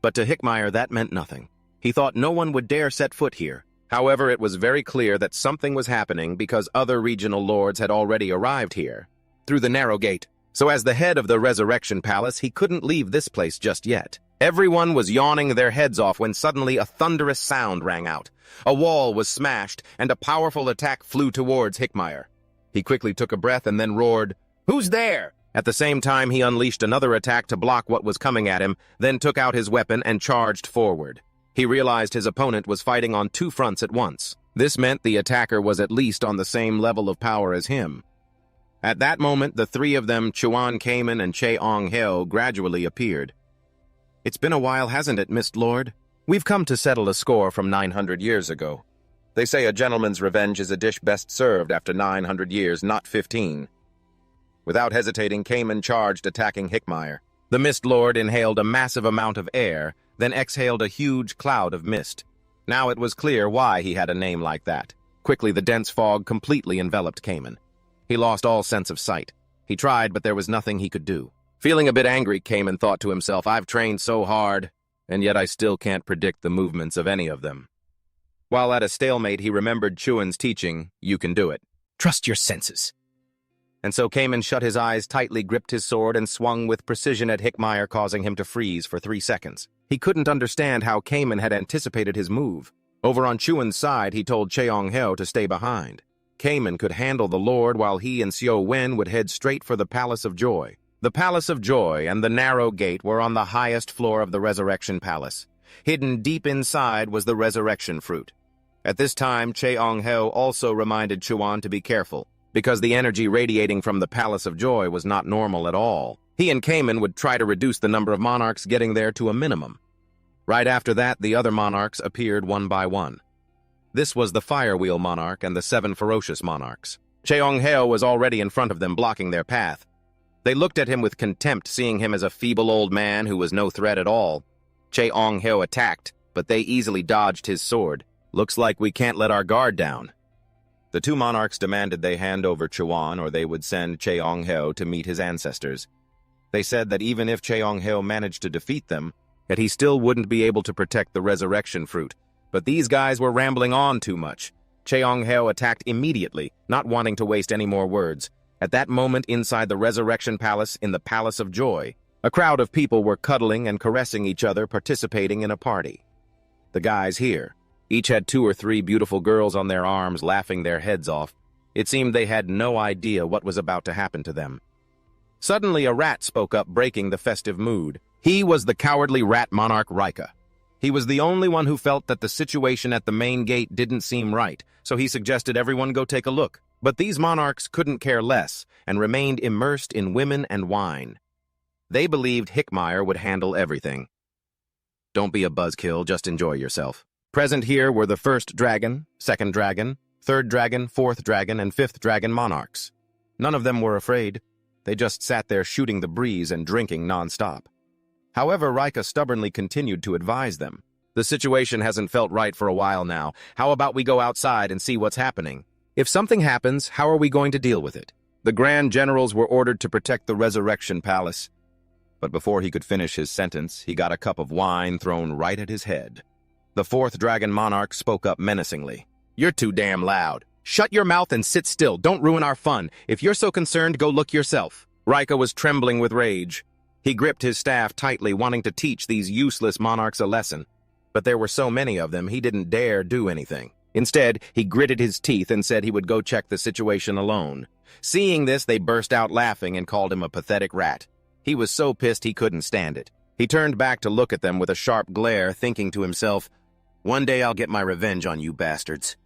But to Hickmeyer, that meant nothing. He thought no one would dare set foot here. However, it was very clear that something was happening because other regional lords had already arrived here, through the narrow gate. So as the head of the Resurrection Palace, he couldn't leave this place just yet. Everyone was yawning their heads off when suddenly a thunderous sound rang out. A wall was smashed, and a powerful attack flew towards Hickmeyer. He quickly took a breath and then roared, "Who's there?" At the same time, he unleashed another attack to block what was coming at him, then took out his weapon and charged forward. He realized his opponent was fighting on two fronts at once. This meant the attacker was at least on the same level of power as him. At that moment, the three of them, Juan, Cayman, and Cheong-heo, gradually appeared. "It's been a while, hasn't it, Mist Lord? We've come to settle a score from 900 years ago. They say a gentleman's revenge is a dish best served after 900 years, not 15. Without hesitating, Cayman charged, attacking Hickmeyer. The Mist Lord inhaled a massive amount of air, then exhaled a huge cloud of mist. Now it was clear why he had a name like that. Quickly, the dense fog completely enveloped Cayman. He lost all sense of sight. He tried, but there was nothing he could do. Feeling a bit angry, Cayman thought to himself, "I've trained so hard, and yet I still can't predict the movements of any of them." While at a stalemate, he remembered Chuan's teaching, "You can do it. Trust your senses." And so Cayman shut his eyes, tightly gripped his sword, and swung with precision at Hickmeyer, causing him to freeze for 3 seconds. He couldn't understand how Cayman had anticipated his move. Over on Chuan's side, he told Cheong-heo to stay behind. Cayman could handle the Lord while he and Xiao Wen would head straight for the Palace of Joy. The Palace of Joy and the narrow gate were on the highest floor of the Resurrection Palace. Hidden deep inside was the Resurrection Fruit. At this time, Cheong-heo also reminded Chuan to be careful, because the energy radiating from the Palace of Joy was not normal at all. He and Cayman would try to reduce the number of monarchs getting there to a minimum. Right after that, the other monarchs appeared one by one. This was the Firewheel Monarch and the 7 Ferocious Monarchs. Cheong-heo was already in front of them, blocking their path. They looked at him with contempt, seeing him as a feeble old man who was no threat at all. Cheong-heo attacked, but they easily dodged his sword. "Looks like we can't let our guard down." The 2 monarchs demanded they hand over Chuan or they would send Cheong-heo to meet his ancestors. They said that even if Cheong-heo managed to defeat them, that he still wouldn't be able to protect the Resurrection Fruit. But these guys were rambling on too much. Cheong-heo attacked immediately, not wanting to waste any more words. At that moment, inside the Resurrection Palace in the Palace of Joy, a crowd of people were cuddling and caressing each other, participating in a party. The guys here each had 2 or 3 beautiful girls on their arms, laughing their heads off. It seemed they had no idea what was about to happen to them. Suddenly, a rat spoke up, breaking the festive mood. He was the cowardly rat monarch Rika. He was the only one who felt that the situation at the main gate didn't seem right, so he suggested everyone go take a look. But these monarchs couldn't care less and remained immersed in women and wine. They believed Hickmeyer would handle everything. Don't be a buzzkill, just enjoy yourself. Present here were the 1st dragon, 2nd dragon, 3rd dragon, 4th dragon, and 5th dragon monarchs. None of them were afraid. They just sat there shooting the breeze and drinking non-stop. However, Rika stubbornly continued to advise them. "The situation hasn't felt right for a while now. How about we go outside and see what's happening? If something happens, how are we going to deal with it?" The Grand Generals were ordered to protect the Resurrection Palace. But before he could finish his sentence, he got a cup of wine thrown right at his head. The 4th dragon monarch spoke up menacingly. "You're too damn loud. Shut your mouth and sit still. Don't ruin our fun. If you're so concerned, go look yourself." Rika was trembling with rage. He gripped his staff tightly, wanting to teach these useless monarchs a lesson. But there were so many of them, he didn't dare do anything. Instead, he gritted his teeth and said he would go check the situation alone. Seeing this, they burst out laughing and called him a pathetic rat. He was so pissed he couldn't stand it. He turned back to look at them with a sharp glare, thinking to himself, "One day I'll get my revenge on you bastards."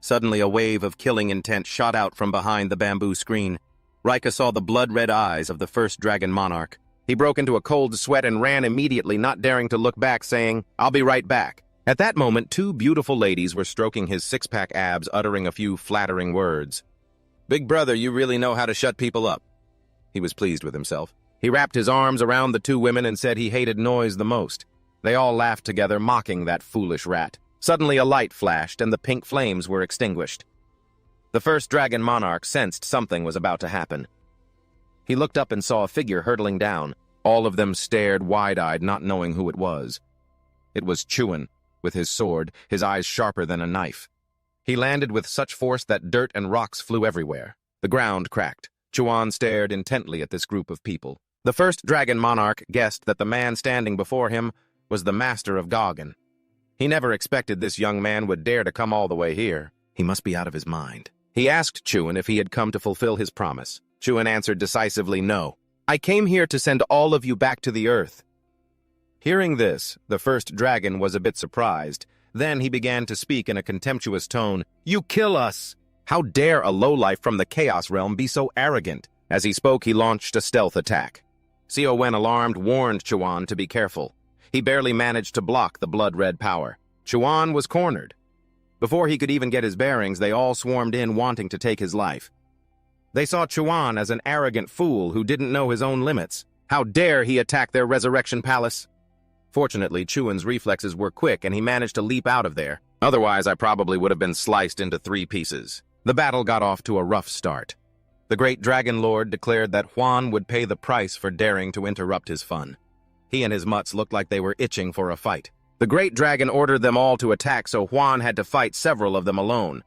Suddenly a wave of killing intent shot out from behind the bamboo screen. Rika saw the blood-red eyes of the first dragon monarch. He broke into a cold sweat and ran immediately, not daring to look back, saying, "I'll be right back." At that moment, two beautiful ladies were stroking his six-pack abs, uttering a few flattering words. "Big brother, you really know how to shut people up." He was pleased with himself. He wrapped his arms around the two women and said he hated noise the most. They all laughed together, mocking that foolish rat. Suddenly a light flashed, and the pink flames were extinguished. The first dragon monarch sensed something was about to happen. He looked up and saw a figure hurtling down. All of them stared wide-eyed, not knowing who it was. It was Juan, with his sword, his eyes sharper than a knife. He landed with such force that dirt and rocks flew everywhere. The ground cracked. Juan stared intently at this group of people. The first dragon monarch guessed that the man standing before him was the master of Gogan. He never expected this young man would dare to come all the way here. He must be out of his mind. He asked Juan if he had come to fulfill his promise. Juan answered decisively, "No. I came here to send all of you back to the earth." Hearing this, the first dragon was a bit surprised. Then he began to speak in a contemptuous tone. "You kill us! How dare a lowlife from the Chaos Realm be so arrogant?" As he spoke, he launched a stealth attack. Seo Wen, alarmed, warned Juan to be careful. He barely managed to block the blood-red power. Juan was cornered. Before he could even get his bearings, they all swarmed in, wanting to take his life. They saw Juan as an arrogant fool who didn't know his own limits. How dare he attack their resurrection palace? Fortunately, Juan's reflexes were quick and he managed to leap out of there. Otherwise, I probably would have been sliced into 3 pieces. The battle got off to a rough start. The great dragon lord declared that Juan would pay the price for daring to interrupt his fun. He and his mutts looked like they were itching for a fight. The great dragon ordered them all to attack, so Juan had to fight several of them alone.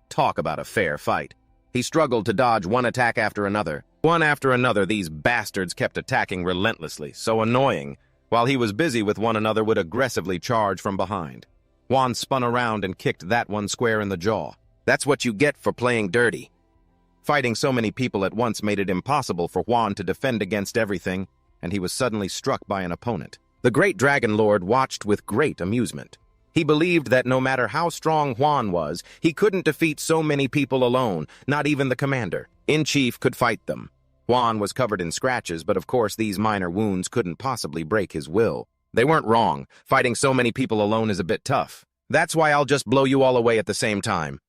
Talk about a fair fight. He struggled to dodge one attack after another. One after another, these bastards kept attacking relentlessly, so annoying. While he was busy with one another, would aggressively charge from behind. Juan spun around and kicked that one square in the jaw. That's what you get for playing dirty. Fighting so many people at once made it impossible for Juan to defend against everything, and he was suddenly struck by an opponent. The great dragon lord watched with great amusement. He believed that no matter how strong Juan was, he couldn't defeat so many people alone, not even the commander-in-chief could fight them. Juan was covered in scratches, but of course these minor wounds couldn't possibly break his will. They weren't wrong. Fighting so many people alone is a bit tough. That's why I'll just blow you all away at the same time.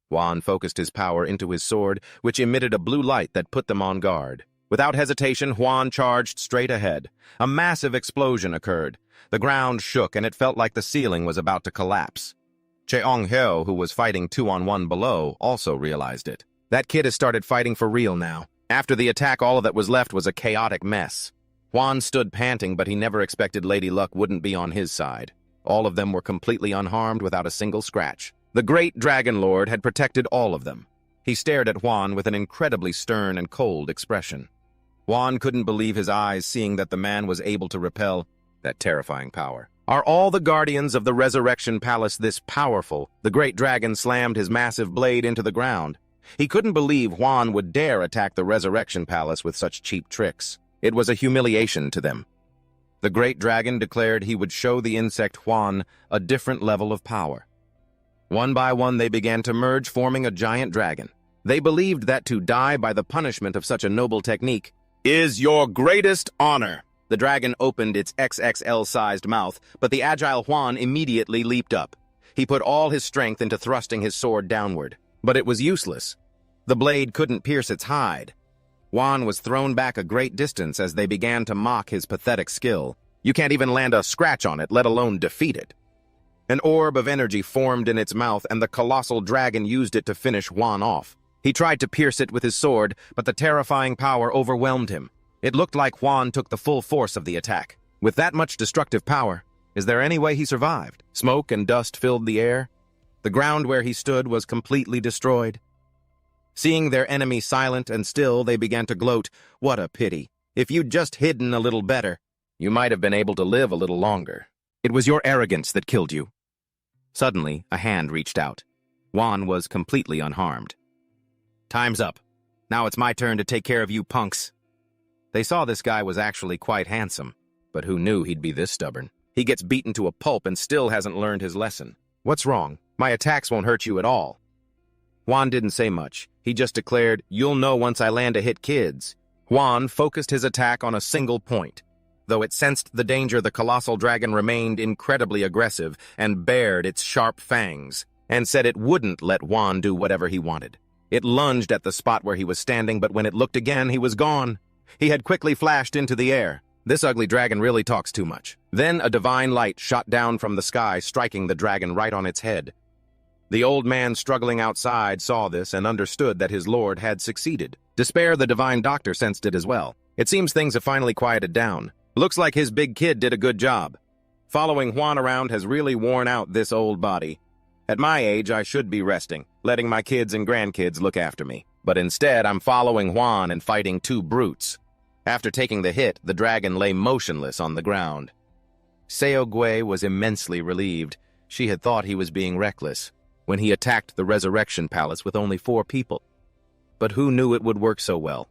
Juan focused his power into his sword, which emitted a blue light that put them on guard. Without hesitation, Juan charged straight ahead. A massive explosion occurred. The ground shook, and it felt like the ceiling was about to collapse. Cheong-hyo, who was fighting 2-on-1 below, also realized it. That kid has started fighting for real now. After the attack, all that was left was a chaotic mess. Juan stood panting, but he never expected Lady Luck wouldn't be on his side. All of them were completely unharmed without a single scratch. The great dragon lord had protected all of them. He stared at Juan with an incredibly stern and cold expression. Juan couldn't believe his eyes, seeing that the man was able to repel that terrifying power. Are all the guardians of the Resurrection Palace this powerful? The great dragon slammed his massive blade into the ground. He couldn't believe Juan would dare attack the Resurrection Palace with such cheap tricks. It was a humiliation to them. The great dragon declared he would show the insect Juan a different level of power. One by one, they began to merge, forming a giant dragon. They believed that to die by the punishment of such a noble technique is your greatest honor. The dragon opened its XXL-sized mouth, but the agile Juan immediately leaped up. He put all his strength into thrusting his sword downward, but it was useless. The blade couldn't pierce its hide. Juan was thrown back a great distance as they began to mock his pathetic skill. You can't even land a scratch on it, let alone defeat it. An orb of energy formed in its mouth, and the colossal dragon used it to finish Juan off. He tried to pierce it with his sword, but the terrifying power overwhelmed him. It looked like Juan took the full force of the attack. With that much destructive power, is there any way he survived? Smoke and dust filled the air. The ground where he stood was completely destroyed. Seeing their enemy silent and still, they began to gloat. What a pity. If you'd just hidden a little better, you might have been able to live a little longer. It was your arrogance that killed you. Suddenly, a hand reached out. Juan was completely unharmed. Time's up. Now it's my turn to take care of you punks. They saw this guy was actually quite handsome, but who knew he'd be this stubborn? He gets beaten to a pulp and still hasn't learned his lesson. What's wrong? My attacks won't hurt you at all. Juan didn't say much. He just declared, "You'll know once I land a hit, kids." Juan focused his attack on a single point. Though it sensed the danger, the colossal dragon remained incredibly aggressive and bared its sharp fangs, and said it wouldn't let Juan do whatever he wanted. It lunged at the spot where he was standing, but when it looked again, he was gone. He had quickly flashed into the air. This ugly dragon really talks too much. Then a divine light shot down from the sky, striking the dragon right on its head. The old man struggling outside saw this and understood that his lord had succeeded. Despair, the divine doctor, sensed it as well. It seems things have finally quieted down. Looks like his big kid did a good job. Following Juan around has really worn out this old body. At my age, I should be resting, letting my kids and grandkids look after me. But instead, I'm following Juan and fighting two brutes. After taking the hit, the dragon lay motionless on the ground. Seogway was immensely relieved. She had thought he was being reckless when he attacked the Resurrection Palace with only 4 people. But who knew it would work so well?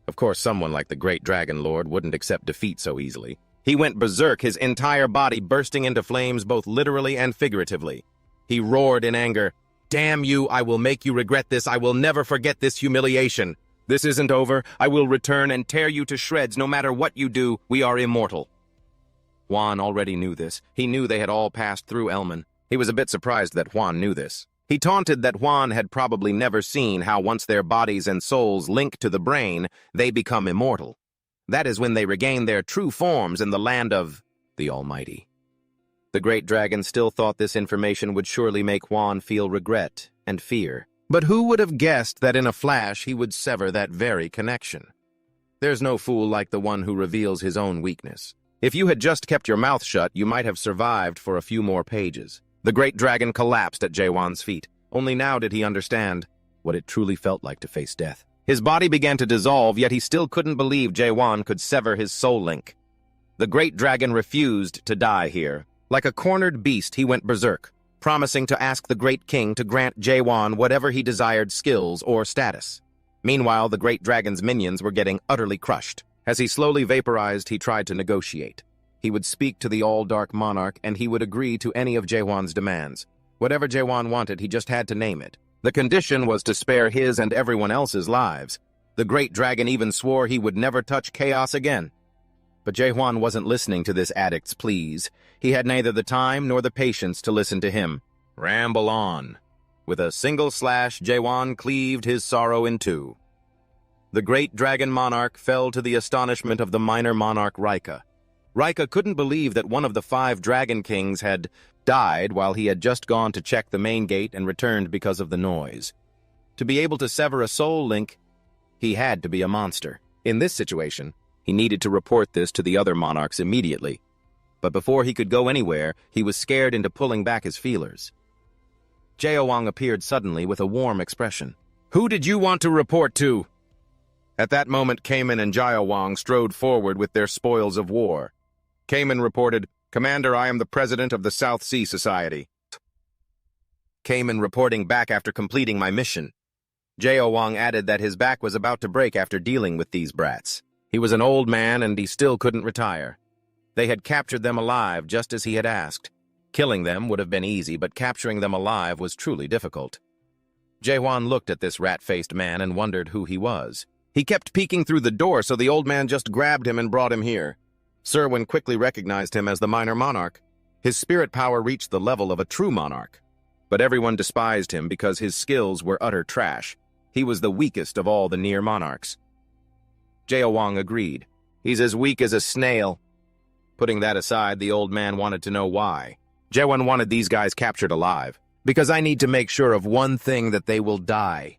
Of course, someone like the Great Dragon Lord wouldn't accept defeat so easily. He went berserk, his entire body bursting into flames both literally and figuratively. He roared in anger, "Damn you, I will make you regret this. I will never forget this humiliation. This isn't over. I will return and tear you to shreds no matter what you do. We are immortal." Juan already knew this. He knew they had all passed through Elman. He was a bit surprised that Juan knew this. He taunted that Juan had probably never seen how once their bodies and souls link to the brain, they become immortal. That is when they regain their true forms in the land of the Almighty. The great dragon still thought this information would surely make Juan feel regret and fear. But who would have guessed that in a flash he would sever that very connection? There's no fool like the one who reveals his own weakness. If you had just kept your mouth shut, you might have survived for a few more pages. The great dragon collapsed at Jaewon's feet. Only now did he understand what it truly felt like to face death. His body began to dissolve, yet he still couldn't believe Jaewon could sever his soul link. The great dragon refused to die here. Like a cornered beast, he went berserk, promising to ask the great king to grant Jaewon whatever he desired, skills or status. Meanwhile, the great dragon's minions were getting utterly crushed. As he slowly vaporized, he tried to negotiate. He would speak to the all-dark monarch, and he would agree to any of Jaewon's demands. Whatever Jaewon wanted, he just had to name it. The condition was to spare his and everyone else's lives. The great dragon even swore he would never touch chaos again. But Jaewon wasn't listening to this addict's pleas. He had neither the time nor the patience to listen to him. Ramble on. With a single slash, Jaewon cleaved his sorrow in 2. The great dragon monarch fell to the astonishment of the minor monarch Rika. Rika couldn't believe that one of the 5 dragon kings had died while he had just gone to check the main gate and returned because of the noise. To be able to sever a soul link, he had to be a monster. In this situation, he needed to report this to the other monarchs immediately. But before he could go anywhere, he was scared into pulling back his feelers. Jaewon appeared suddenly with a warm expression. "Who did you want to report to?" At that moment, Kamen and Jaewon strode forward with their spoils of war. Kamen reported, "Commander, I am the president of the South Sea Society." Kamen reporting back after completing my mission. Jaewon added that his back was about to break after dealing with these brats. He was an old man and he still couldn't retire. They had captured them alive just as he had asked. Killing them would have been easy, but capturing them alive was truly difficult. Jaewon looked at this rat-faced man and wondered who he was. He kept peeking through the door, so the old man just grabbed him and brought him here. Serwin quickly recognized him as the minor monarch. His spirit power reached the level of a true monarch. But everyone despised him because his skills were utter trash. He was the weakest of all the near monarchs. Jaewon agreed. "He's as weak as a snail." Putting that aside, the old man wanted to know why. Jaewon wanted these guys captured alive. "Because I need to make sure of one thing, that they will die."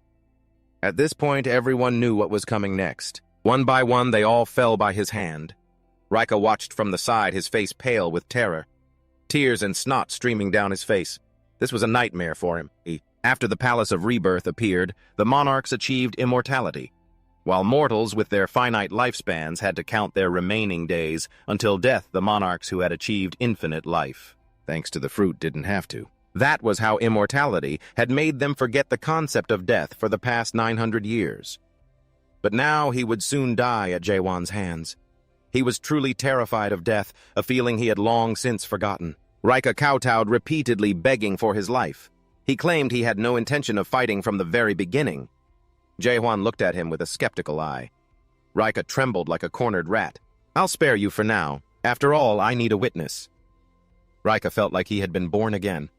At this point, everyone knew what was coming next. One by one, they all fell by his hand. Rika watched from the side, his face pale with terror. Tears and snot streaming down his face. This was a nightmare for him. After the Palace of Rebirth appeared, the monarchs achieved immortality, while mortals with their finite lifespans had to count their remaining days. Until death, the monarchs who had achieved infinite life, thanks to the fruit, didn't have to. That was how immortality had made them forget the concept of death for the past 900 years. But now he would soon die at Juan's hands. He was truly terrified of death, a feeling he had long since forgotten. Rika kowtowed, repeatedly begging for his life. He claimed he had no intention of fighting from the very beginning. Juan looked at him with a skeptical eye. Rika trembled like a cornered rat. "I'll spare you for now. After all, I need a witness." Rika felt like he had been born again.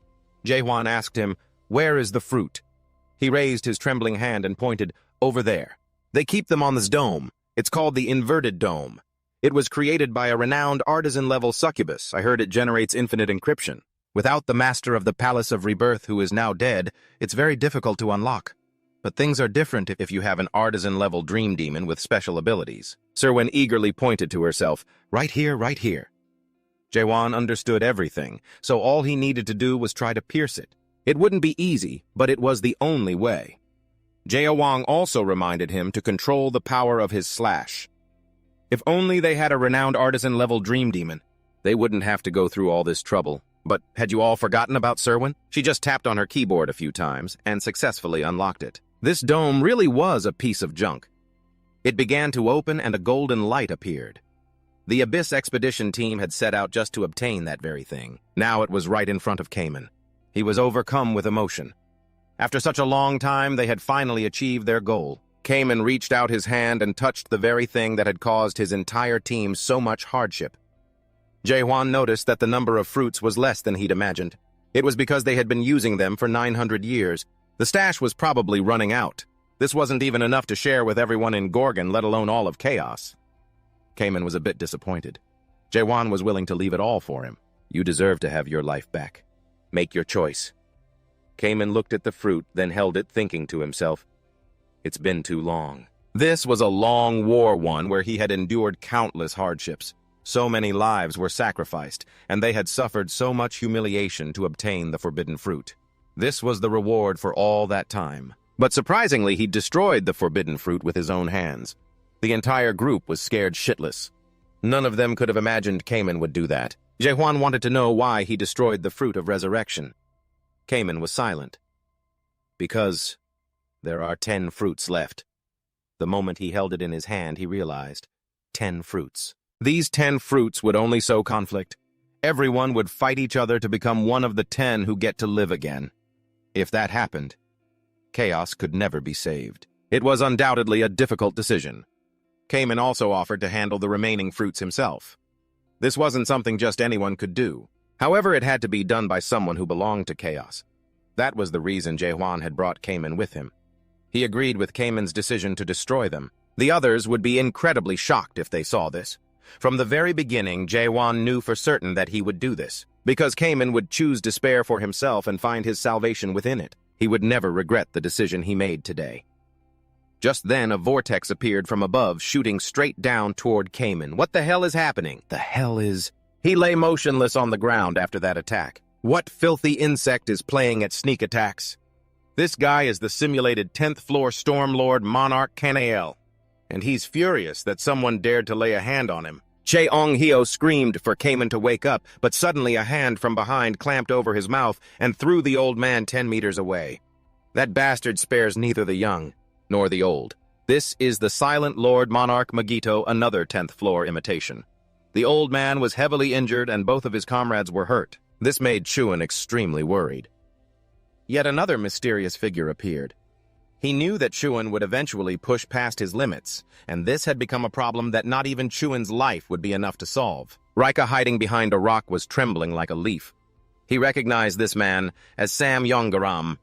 Juan asked him, "Where is the fruit?" He raised his trembling hand and pointed, "Over there. They keep them on this dome. It's called the inverted dome. It was created by a renowned artisan-level succubus. I heard it generates infinite encryption. Without the master of the Palace of Rebirth, who is now dead, it's very difficult to unlock. But things are different if you have an artisan-level dream demon with special abilities." Serwyn eagerly pointed to herself, "Right here, right here." Juan understood everything, so all he needed to do was try to pierce it. It wouldn't be easy, but it was the only way. Juan also reminded him to control the power of his slash. If only they had a renowned artisan-level dream demon, they wouldn't have to go through all this trouble. But had you all forgotten about Serwyn? She just tapped on her keyboard a few times and successfully unlocked it. This dome really was a piece of junk. It began to open and a golden light appeared. The Abyss expedition team had set out just to obtain that very thing. Now it was right in front of Cayman. He was overcome with emotion. After such a long time, they had finally achieved their goal. Cayman reached out his hand and touched the very thing that had caused his entire team so much hardship. Juan noticed that the number of fruits was less than he'd imagined. It was because they had been using them for 900 years. The stash was probably running out. This wasn't even enough to share with everyone in Gogan, let alone all of Chaos. Cayman was a bit disappointed. Juan was willing to leave it all for him. "You deserve to have your life back. Make your choice." Cayman looked at the fruit, then held it, thinking to himself, "It's been too long." This was a long war one where he had endured countless hardships. So many lives were sacrificed, and they had suffered so much humiliation to obtain the forbidden fruit. This was the reward for all that time. But surprisingly, he destroyed the forbidden fruit with his own hands. The entire group was scared shitless. None of them could have imagined Cayman would do that. Juan wanted to know why he destroyed the fruit of resurrection. Cayman was silent. "Because there are 10 fruits left." The moment he held it in his hand, he realized 10 fruits. These 10 fruits would only sow conflict. Everyone would fight each other to become one of the 10 who get to live again. If that happened, Chaos could never be saved. It was undoubtedly a difficult decision. Cayman also offered to handle the remaining fruits himself. This wasn't something just anyone could do. However, it had to be done by someone who belonged to Chaos. That was the reason Juan had brought Cayman with him. He agreed with Cayman's decision to destroy them. The others would be incredibly shocked if they saw this. From the very beginning, Juan knew for certain that he would do this, because Cayman would choose despair for himself and find his salvation within it. He would never regret the decision he made today. Just then, a vortex appeared from above, shooting straight down toward Cayman. What the hell is happening? The hell is... He lay motionless on the ground after that attack. What filthy insect is playing at sneak attacks? This guy is the simulated 10th floor Stormlord Monarch Canael, and he's furious that someone dared to lay a hand on him. Cheong-hio screamed for Cayman to wake up, but suddenly a hand from behind clamped over his mouth and threw the old man 10 meters away. That bastard spares neither the young nor the old. This is the Silent Lord Monarch Magito, another 10th floor imitation. The old man was heavily injured and both of his comrades were hurt. This made Chuan extremely worried. Yet another mysterious figure appeared. He knew that Chuan would eventually push past his limits, and this had become a problem that not even Chuan's life would be enough to solve. Rika, hiding behind a rock, was trembling like a leaf. He recognized this man as Sam Yongaram.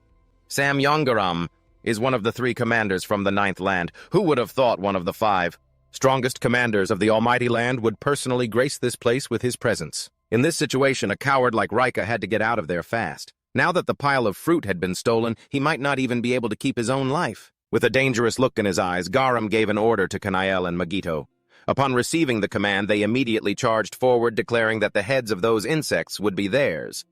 Sam Yongaram is one of the 3 commanders from the 9th Land. Who would have thought one of the 5 strongest commanders of the Almighty Land would personally grace this place with his presence? In this situation, a coward like Rika had to get out of there fast. Now that the pile of fruit had been stolen, he might not even be able to keep his own life. With a dangerous look in his eyes, Garam gave an order to Canael and Magito. Upon receiving the command, they immediately charged forward, declaring that the heads of those insects would be theirs.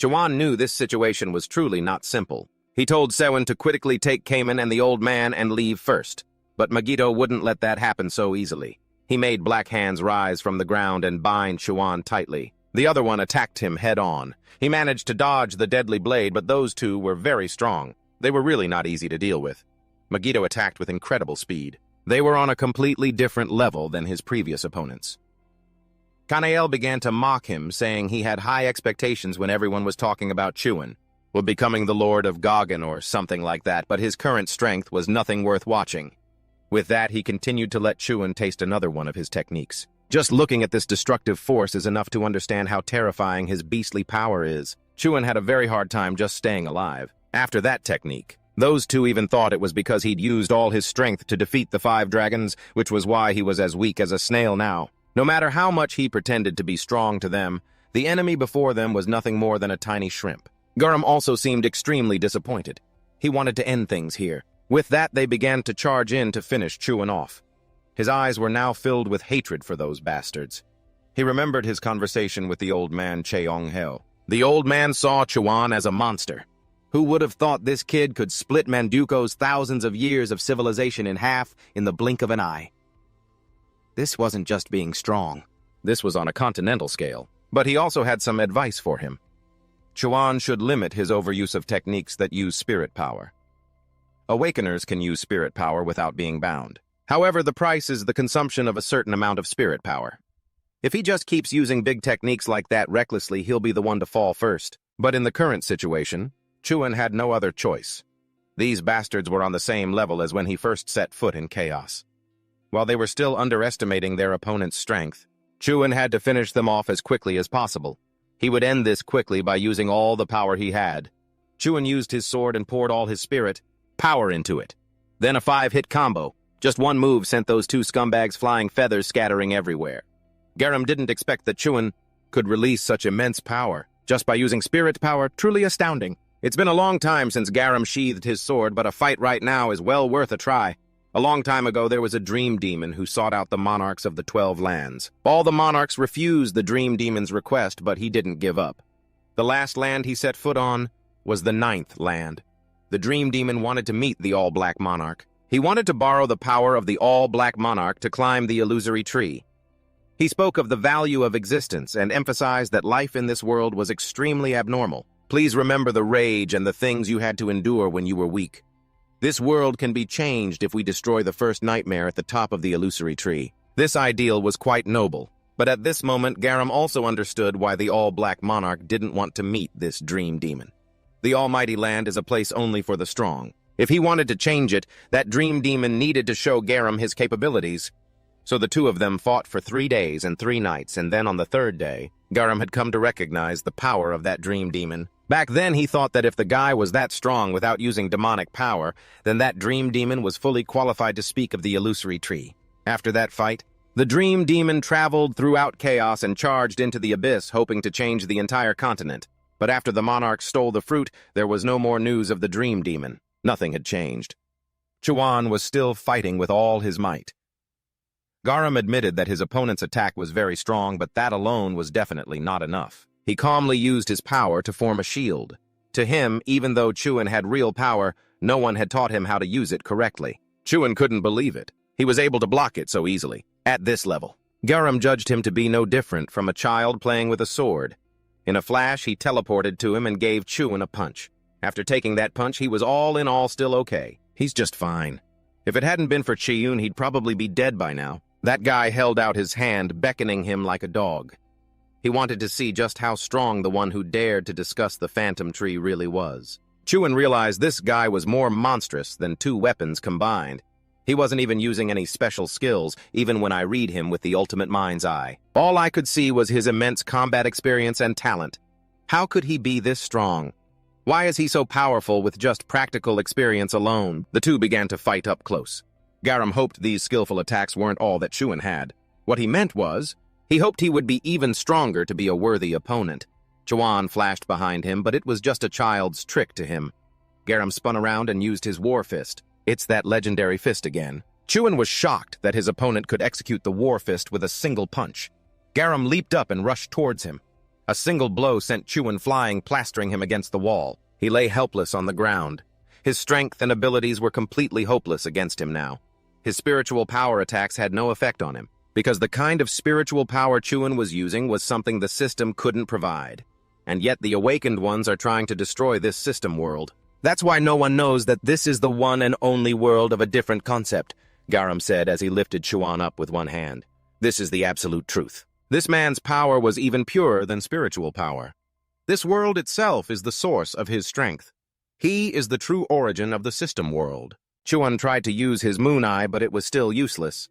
Juan knew this situation was truly not simple. He told Sewin to quickly take Cayman and the old man and leave first, but Magito wouldn't let that happen so easily. He made Black Hands rise from the ground and bind Juan tightly. The other one attacked him head-on. He managed to dodge the deadly blade, but those two were very strong. They were really not easy to deal with. Megiddo attacked with incredible speed. They were on a completely different level than his previous opponents. Kanael began to mock him, saying he had high expectations when everyone was talking about Chuan, or becoming the Lord of Gogan or something like that, but his current strength was nothing worth watching. With that, he continued to let Chuan taste another one of his techniques. Just looking at this destructive force is enough to understand how terrifying his beastly power is. Chuan had a very hard time just staying alive. After that technique, those two even thought it was because he'd used all his strength to defeat the 5 dragons, which was why he was as weak as a snail now. No matter how much he pretended to be strong to them, the enemy before them was nothing more than a tiny shrimp. Garam also seemed extremely disappointed. He wanted to end things here. With that, they began to charge in to finish Chuan off. His eyes were now filled with hatred for those bastards. He remembered his conversation with the old man Cheong-hel. The old man saw Chuan as a monster. Who would have thought this kid could split Manduko's thousands of years of civilization in half in the blink of an eye? This wasn't just being strong. This was on a continental scale. But he also had some advice for him. Chuan should limit his overuse of techniques that use spirit power. Awakeners can use spirit power without being bound. However, the price is the consumption of a certain amount of spirit power. If he just keeps using big techniques like that recklessly, he'll be the one to fall first. But in the current situation, Chuan had no other choice. These bastards were on the same level as when he first set foot in chaos. While they were still underestimating their opponent's strength, Chuan had to finish them off as quickly as possible. He would end this quickly by using all the power he had. Chuan used his sword and poured all his spirit power into it. Then a 5-hit combo. Just one move sent those 2 scumbags flying feathers scattering everywhere. Garam didn't expect that Chuan could release such immense power, just by using spirit power. Truly astounding. It's been a long time since Garam sheathed his sword, but a fight right now is well worth a try. A long time ago, there was a dream demon who sought out the monarchs of the 12 lands. All the monarchs refused the dream demon's request, but he didn't give up. The last land he set foot on was the 9th land. The dream demon wanted to meet the all-black monarch. He wanted to borrow the power of the all-black monarch to climb the illusory tree. He spoke of the value of existence and emphasized that life in this world was extremely abnormal. Please remember the rage and the things you had to endure when you were weak. This world can be changed if we destroy the first nightmare at the top of the illusory tree. This ideal was quite noble, but at this moment Garam also understood why the all-black monarch didn't want to meet this dream demon. The almighty land is a place only for the strong. If he wanted to change it, that dream demon needed to show Garam his capabilities. So the two of them fought for 3 days and 3 nights, and then on the 3rd day, Garam had come to recognize the power of that dream demon. Back then, he thought that if the guy was that strong without using demonic power, then that dream demon was fully qualified to speak of the illusory tree. After that fight, the dream demon traveled throughout chaos and charged into the abyss, hoping to change the entire continent. But after the monarch stole the fruit, there was no more news of the dream demon. Nothing had changed. Chuan was still fighting with all his might. Garam admitted that his opponent's attack was very strong, but that alone was definitely not enough. He calmly used his power to form a shield. To him, even though Chuan had real power, no one had taught him how to use it correctly. Chuan couldn't believe it. He was able to block it so easily, at this level. Garam judged him to be no different from a child playing with a sword. In a flash, he teleported to him and gave Chuan a punch. After taking that punch, he was all in all still okay. He's just fine. If it hadn't been for Chiyun, he'd probably be dead by now. That guy held out his hand, beckoning him like a dog. He wanted to see just how strong the one who dared to discuss the phantom tree really was. Chuan realized this guy was more monstrous than 2 weapons combined. He wasn't even using any special skills, even when I read him with the ultimate mind's eye. All I could see was his immense combat experience and talent. How could he be this strong? Why is he so powerful with just practical experience alone? The two began to fight up close. Garam hoped these skillful attacks weren't all that Chuan had. What he meant was, he hoped he would be even stronger to be a worthy opponent. Chuan flashed behind him, but it was just a child's trick to him. Garam spun around and used his war fist. It's that legendary fist again. Chuan was shocked that his opponent could execute the war fist with a single punch. Garam leaped up and rushed towards him. A single blow sent Chuan flying, plastering him against the wall. He lay helpless on the ground. His strength and abilities were completely hopeless against him now. His spiritual power attacks had no effect on him, because the kind of spiritual power Chuan was using was something the system couldn't provide. And yet the awakened ones are trying to destroy this system world. That's why no one knows that this is the one and only world of a different concept, Garam said as he lifted Juan up with one hand. This is the absolute truth. This man's power was even purer than spiritual power. This world itself is the source of his strength. He is the true origin of the system world. Juan tried to use his moon eye, but it was still useless.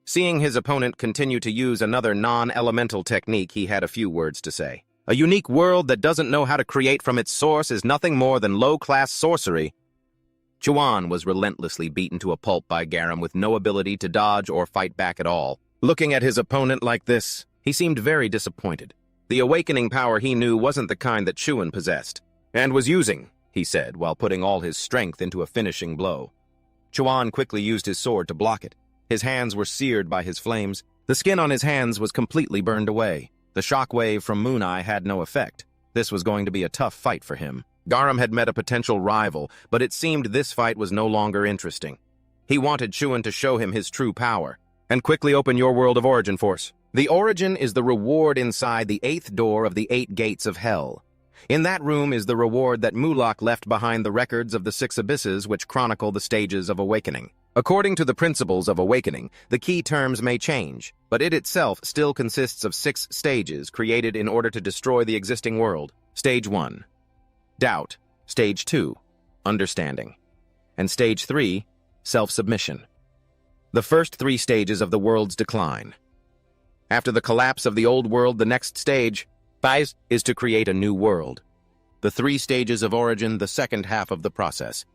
Seeing his opponent continue to use another non-elemental technique, he had a few words to say. A unique world that doesn't know how to create from its source is nothing more than low-class sorcery. Juan was relentlessly beaten to a pulp by Garam with no ability to dodge or fight back at all. Looking at his opponent like this, he seemed very disappointed. The awakening power he knew wasn't the kind that Juan possessed, and was using, he said, while putting all his strength into a finishing blow. Juan quickly used his sword to block it. His hands were seared by his flames. The skin on his hands was completely burned away. The shockwave from Moon Eye had no effect. This was going to be a tough fight for him. Garam had met a potential rival, but it seemed this fight was no longer interesting. He wanted Juan to show him his true power. And quickly open your world of origin force. The origin is the reward inside the 8th door of the 8 gates of hell. In that room is the reward that Mulak left behind the records of the 6 abysses which chronicle the stages of awakening. According to the principles of awakening, the key terms may change, but it itself still consists of 6 stages created in order to destroy the existing world. Stage 1. Doubt. Stage 2. Understanding. And Stage 3. Self-submission. The first 3 stages of the world's decline. After the collapse of the old world, the next stage, phase, is to create a new world. The 3 stages of origin, the second half of the process.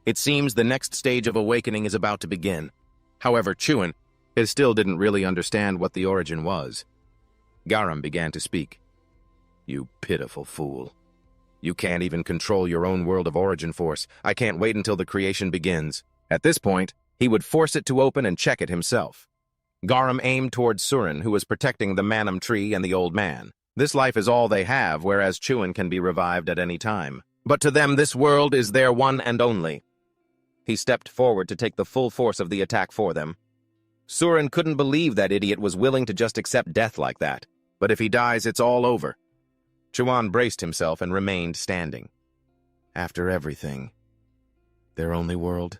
It seems the next stage of awakening is about to begin. However, Juan still didn't really understand what the origin was. Garam began to speak. You pitiful fool. You can't even control your own world of origin force. I can't wait until the creation begins. At this point, he would force it to open and check it himself. Garam aimed towards Surin, who was protecting the manam tree and the old man. This life is all they have, whereas Juan can be revived at any time. But to them, this world is their one and only. He stepped forward to take the full force of the attack for them. Surin couldn't believe that idiot was willing to just accept death like that. But if he dies, it's all over. Juan braced himself and remained standing. After everything, their only world?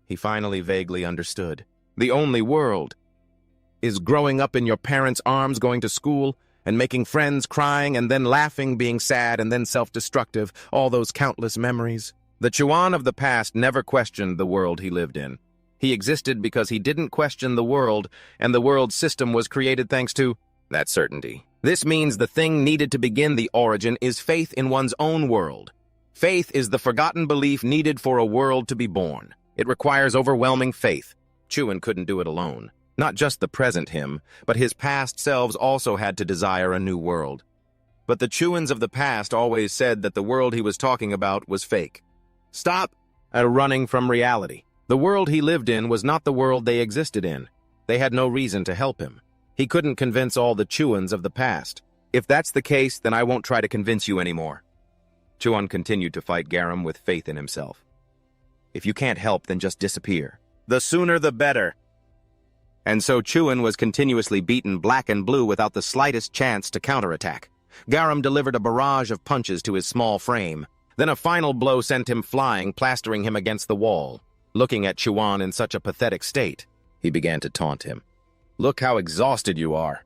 He finally vaguely understood. The only world is growing up in your parents' arms, going to school, and making friends, crying, and then laughing, being sad, and then self-destructive, all those countless memories. The Juan of the past never questioned the world he lived in. He existed because he didn't question the world, and the world system was created thanks to that certainty. This means the thing needed to begin the origin is faith in one's own world. Faith is the forgotten belief needed for a world to be born. It requires overwhelming faith. Juan couldn't do it alone. Not just the present him, but his past selves also had to desire a new world. But the Juans of the past always said that the world he was talking about was fake. Stop running from reality. The world he lived in was not the world they existed in. They had no reason to help him. He couldn't convince all the Juans of the past. If that's the case, then I won't try to convince you anymore. Juan continued to fight Garam with faith in himself. If you can't help, then just disappear. The sooner the better. And so Juan was continuously beaten black and blue without the slightest chance to counterattack. Garam delivered a barrage of punches to his small frame. Then a final blow sent him flying, plastering him against the wall. Looking at Juan in such a pathetic state, he began to taunt him. Look how exhausted you are.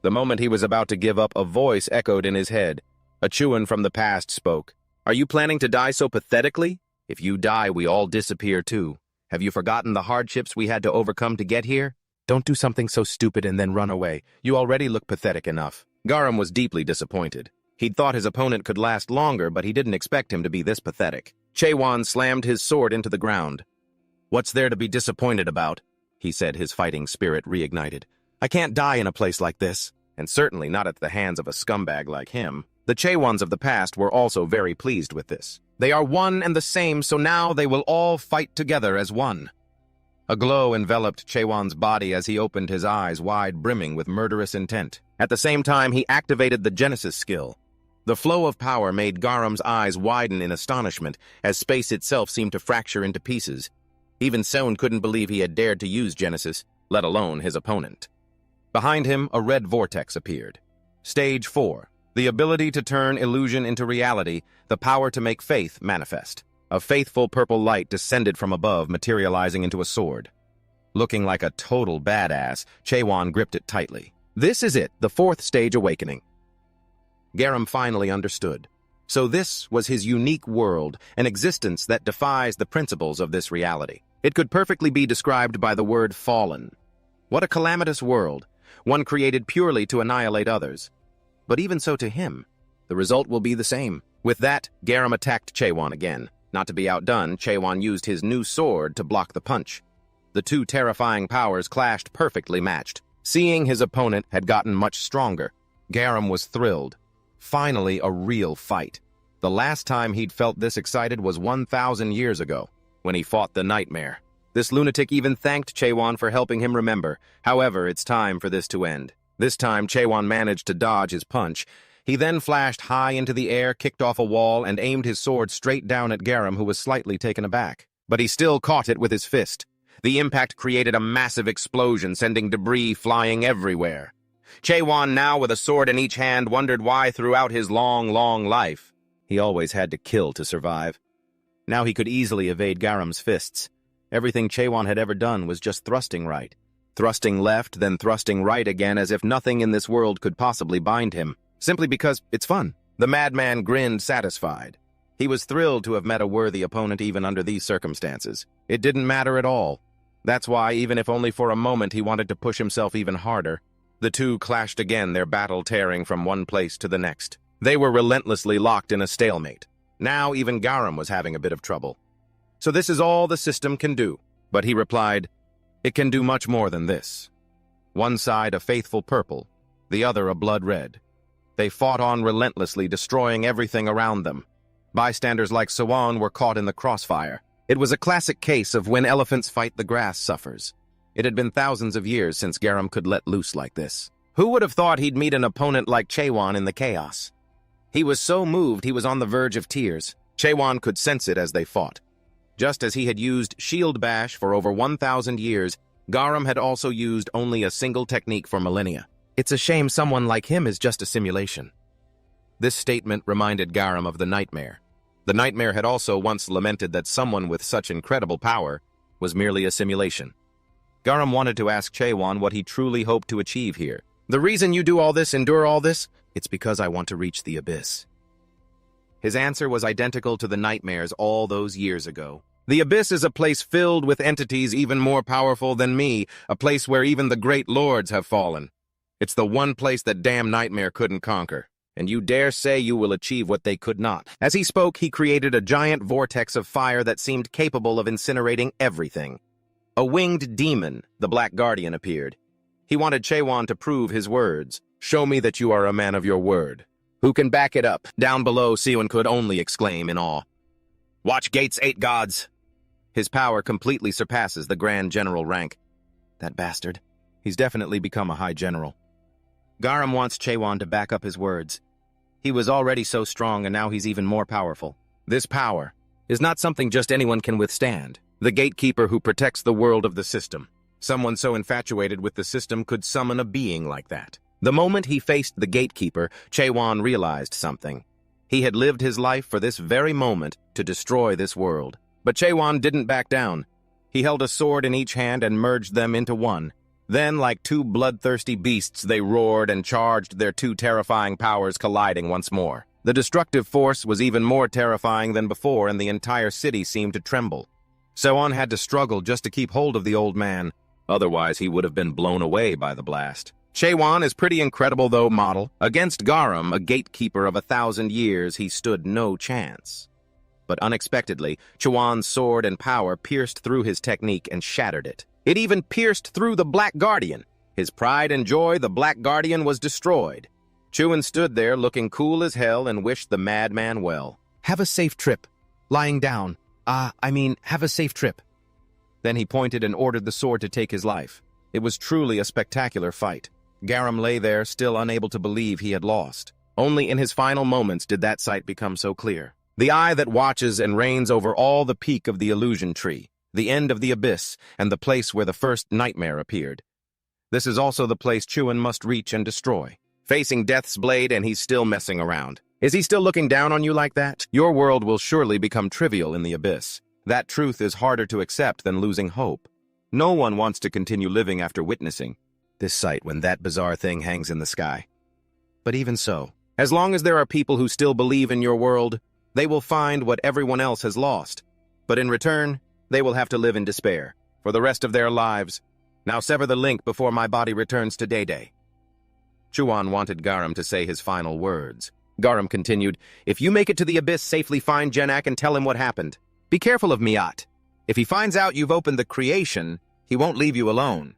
The moment he was about to give up, a voice echoed in his head. A Juan from the past spoke. Are you planning to die so pathetically? If you die, we all disappear too. Have you forgotten the hardships we had to overcome to get here? Don't do something so stupid and then run away. You already look pathetic enough. Garam was deeply disappointed. He'd thought his opponent could last longer, but he didn't expect him to be this pathetic. Juan slammed his sword into the ground. What's there to be disappointed about? He said, his fighting spirit reignited. I can't die in a place like this, and certainly not at the hands of a scumbag like him. The Juans of the past were also very pleased with this. They are one and the same, so now they will all fight together as one. A glow enveloped Juan's body as he opened his eyes wide, brimming with murderous intent. At the same time, he activated the Genesis skill. The flow of power made Garam's eyes widen in astonishment, as space itself seemed to fracture into pieces. Even Son couldn't believe he had dared to use Genesis, let alone his opponent. Behind him, a red vortex appeared. Stage 4. The ability to turn illusion into reality, the power to make faith manifest. A faithful purple light descended from above, materializing into a sword. Looking like a total badass, Juan gripped it tightly. This is it, the fourth stage awakening. Garam finally understood. So this was his unique world, an existence that defies the principles of this reality. It could perfectly be described by the word fallen. What a calamitous world, one created purely to annihilate others. But even so to him, the result will be the same. With that, Garam attacked Juan again. Not to be outdone, Juan used his new sword to block the punch. The two terrifying powers clashed perfectly matched. Seeing his opponent had gotten much stronger, Garam was thrilled. Finally, a real fight. The last time he'd felt this excited was 1,000 years ago, when he fought the nightmare. This lunatic even thanked Juan for helping him remember. However, it's time for this to end. This time, Juan managed to dodge his punch. He then flashed high into the air, kicked off a wall, and aimed his sword straight down at Garam, who was slightly taken aback. But he still caught it with his fist. The impact created a massive explosion, sending debris flying everywhere. Juan, now with a sword in each hand, wondered why throughout his long life, he always had to kill to survive. Now he could easily evade Garam's fists. Everything Juan had ever done was just thrusting right. Thrusting left, then thrusting right again, as if nothing in this world could possibly bind him. Simply because it's fun. The madman grinned satisfied. He was thrilled to have met a worthy opponent even under these circumstances. It didn't matter at all. That's why, even if only for a moment, he wanted to push himself even harder. The two clashed again, their battle tearing from one place to the next. They were relentlessly locked in a stalemate. Now even Garam was having a bit of trouble. So this is all the system can do. But he replied, it can do much more than this. One side a faithful purple, the other a blood red. They fought on relentlessly, destroying everything around them. Bystanders like Juan were caught in the crossfire. It was a classic case of when elephants fight, the grass suffers. It had been thousands of years since Garam could let loose like this. Who would have thought he'd meet an opponent like Juan in the chaos? He was so moved he was on the verge of tears. Juan could sense it as they fought. Just as he had used shield bash for over 1,000 years, Garam had also used only a single technique for millennia. It's a shame someone like him is just a simulation. This statement reminded Garam of the nightmare. The nightmare had also once lamented that someone with such incredible power was merely a simulation. Garam wanted to ask Juan what he truly hoped to achieve here. The reason you do all this, endure all this? It's because I want to reach the abyss. His answer was identical to the nightmares all those years ago. The abyss is a place filled with entities even more powerful than me, a place where even the great lords have fallen. It's the one place that damn nightmare couldn't conquer, and you dare say you will achieve what they could not. As he spoke, he created a giant vortex of fire that seemed capable of incinerating everything. A winged demon, the Black Guardian, appeared. He wanted Juan to prove his words. Show me that you are a man of your word. Who can back it up? Down below, Siwan could only exclaim in awe. Watch Gates 8 gods! His power completely surpasses the Grand General rank. That bastard. He's definitely become a high general. Garam wants Juan to back up his words. He was already so strong, and now he's even more powerful. This power is not something just anyone can withstand. The gatekeeper who protects the world of the system. Someone so infatuated with the system could summon a being like that. The moment he faced the gatekeeper, Juan realized something. He had lived his life for this very moment to destroy this world. But Juan didn't back down. He held a sword in each hand and merged them into one. Then, like two bloodthirsty beasts, they roared and charged, their two terrifying powers colliding once more. The destructive force was even more terrifying than before, and the entire city seemed to tremble. Juan had to struggle just to keep hold of the old man. Otherwise, he would have been blown away by the blast. Juan is pretty incredible, though, model. Against Garam, a gatekeeper of 1,000 years, he stood no chance. But unexpectedly, Juan's sword and power pierced through his technique and shattered it. It even pierced through the Black Guardian. His pride and joy, the Black Guardian, was destroyed. Juan stood there looking cool as hell and wished the madman well. Have a safe trip. Lying down. Have a safe trip. Then he pointed and ordered the sword to take his life. It was truly a spectacular fight. Garam lay there, still unable to believe he had lost. Only in his final moments did that sight become so clear. The eye that watches and reigns over all the peak of the illusion tree, the end of the abyss, and the place where the first nightmare appeared. This is also the place Juan must reach and destroy. facing death's blade, and he's still messing around. Is he still looking down on you like that? Your world will surely become trivial in the abyss. That truth is harder to accept than losing hope. No one wants to continue living after witnessing this sight when that bizarre thing hangs in the sky. But even so, as long as there are people who still believe in your world, they will find what everyone else has lost. But in return, they will have to live in despair for the rest of their lives. Now sever the link before my body returns to Day. Juan wanted Garam to say his final words. Garam continued, "If you make it to the abyss safely, find Genak and tell him what happened. Be careful of Miat. If he finds out you've opened the creation, he won't leave you alone."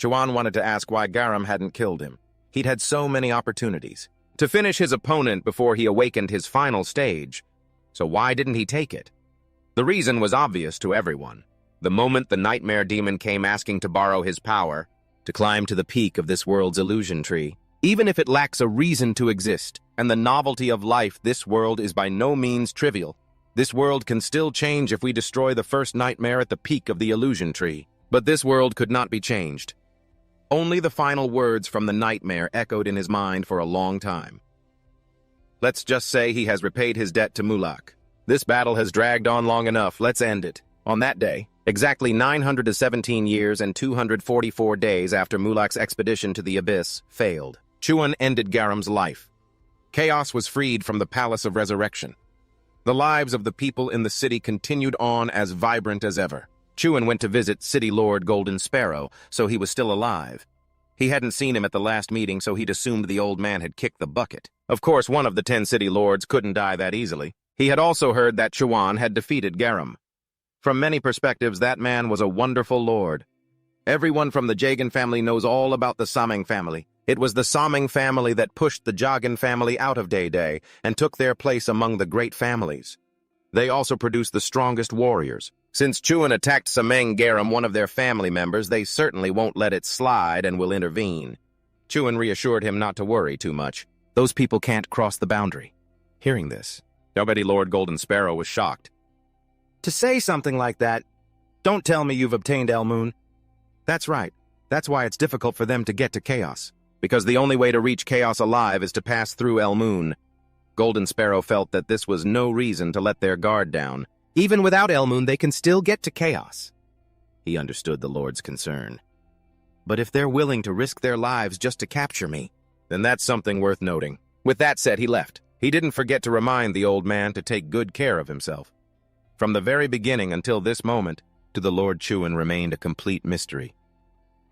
Juan wanted to ask why Garam hadn't killed him. He'd had so many opportunities to finish his opponent before he awakened his final stage. So why didn't he take it? The reason was obvious to everyone. The moment the nightmare demon came asking to borrow his power, to climb to the peak of this world's illusion tree, even if it lacks a reason to exist, and the novelty of life, this world is by no means trivial. This world can still change if we destroy the first nightmare at the peak of the illusion tree. But this world could not be changed. Only the final words from the nightmare echoed in his mind for a long time. Let's just say he has repaid his debt to Mulak. This battle has dragged on long enough. Let's end it. On that day, exactly 917 years and 244 days after Mulak's expedition to the Abyss failed, Juan ended Garam's life. Chaos was freed from the Palace of Resurrection. The lives of the people in the city continued on as vibrant as ever. Juan went to visit City Lord Golden Sparrow, so he was still alive. He hadn't seen him at the last meeting, so he'd assumed the old man had kicked the bucket. Of course, one of the 10 city lords couldn't die that easily. He had also heard that Juan had defeated Garam. From many perspectives, that man was a wonderful lord. Everyone from the Jagan family knows all about the Sameng family. It was the Sameng family that pushed the Jagan family out of Day and took their place among the great families. They also produced the strongest warriors. Since Juan attacked Sameng Garam, one of their family members, they certainly won't let it slide and will intervene. Juan reassured him not to worry too much. Those people can't cross the boundary. Hearing this, Nobody Lord Golden Sparrow was shocked. To say something like that, don't tell me you've obtained El Moon. That's right. That's why it's difficult for them to get to Chaos. Because the only way to reach Chaos alive is to pass through El Moon. Golden Sparrow felt that this was no reason to let their guard down. Even without El Moon, they can still get to Chaos. He understood the Lord's concern. But if they're willing to risk their lives just to capture me, then that's something worth noting. With that said, he left. He didn't forget to remind the old man to take good care of himself. From the very beginning until this moment, to the Lord Juan remained a complete mystery.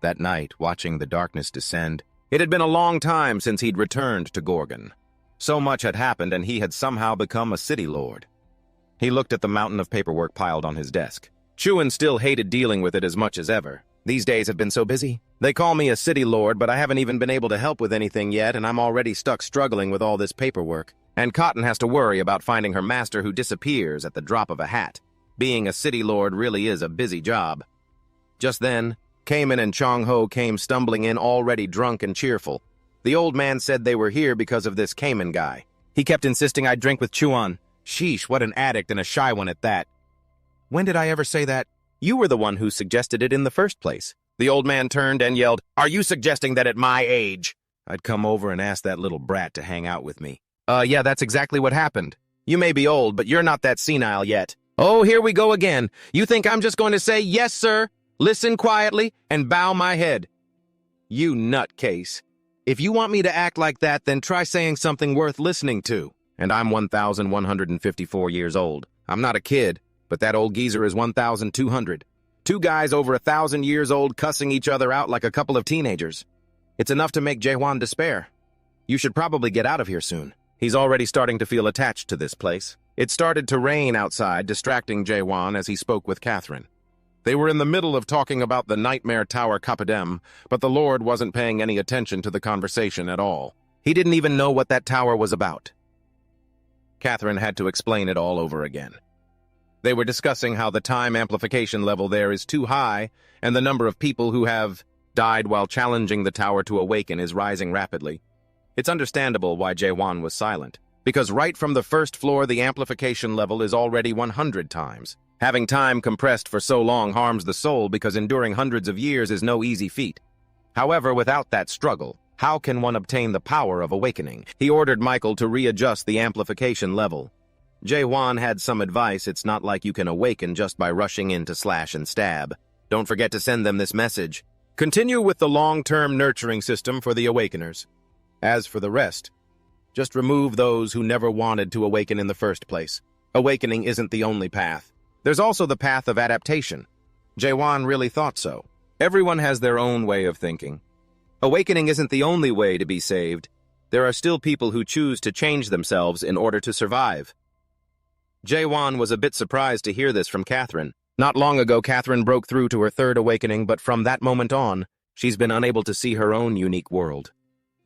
That night, watching the darkness descend, it had been a long time since he'd returned to Gogan. So much had happened, and he had somehow become a city lord. He looked at the mountain of paperwork piled on his desk. Juan still hated dealing with it as much as ever. These days have been so busy. They call me a city lord, but I haven't even been able to help with anything yet, and I'm already stuck struggling with all this paperwork. And Cotton has to worry about finding her master who disappears at the drop of a hat. Being a city lord really is a busy job. Just then, Cayman and Chong Ho came stumbling in, already drunk and cheerful. The old man said they were here because of this Cayman guy. He kept insisting I'd drink with Juan. Sheesh, what an addict and a shy one at that. When did I ever say that? You were the one who suggested it in the first place. The old man turned and yelled, "Are you suggesting that at my age I'd come over and ask that little brat to hang out with me?" Yeah, that's exactly what happened. You may be old, but you're not that senile yet. Oh, here we go again. You think I'm just going to say, "Yes, sir," listen quietly, and bow my head? You nutcase. If you want me to act like that, then try saying something worth listening to. And I'm 1,154 years old. I'm not a kid, but that old geezer is 1,200. Two guys over 1,000 years old cussing each other out like a couple of teenagers. It's enough to make Juan despair. You should probably get out of here soon. He's already starting to feel attached to this place. It started to rain outside, distracting Juan as he spoke with Catherine. They were in the middle of talking about the Nightmare Tower Capadem, but the Lord wasn't paying any attention to the conversation at all. He didn't even know what that tower was about. Catherine had to explain it all over again. They were discussing how the time amplification level there is too high, and the number of people who have died while challenging the tower to awaken is rising rapidly. It's understandable why Juan was silent, because right from the first floor the amplification level is already 100 times. Having time compressed for so long harms the soul because enduring hundreds of years is no easy feat. However, without that struggle, How can one obtain the power of awakening? He ordered Michael to readjust the amplification level. Juan had some advice. It's not like you can awaken just by rushing in to slash and stab. Don't forget to send them this message. Continue with the long-term nurturing system for the awakeners. As for the rest, just remove those who never wanted to awaken in the first place. Awakening isn't the only path. There's also the path of adaptation. Juan really thought so. Everyone has their own way of thinking. Awakening isn't the only way to be saved. There are still people who choose to change themselves in order to survive. Juan was a bit surprised to hear this from Catherine. Not long ago, Catherine broke through to her third awakening, but from that moment on, she's been unable to see her own unique world.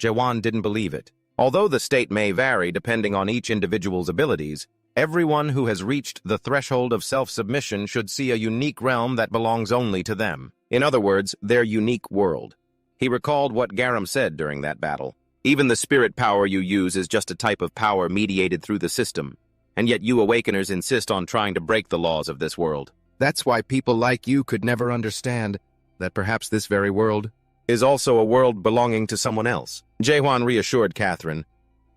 Juan didn't believe it. Although the state may vary depending on each individual's abilities, everyone who has reached the threshold of self-submission should see a unique realm that belongs only to them. In other words, their unique world. He recalled what Garam said during that battle. Even the spirit power you use is just a type of power mediated through the system, and yet you awakeners insist on trying to break the laws of this world. That's why people like you could never understand that perhaps this very world is also a world belonging to someone else. Juan reassured Catherine,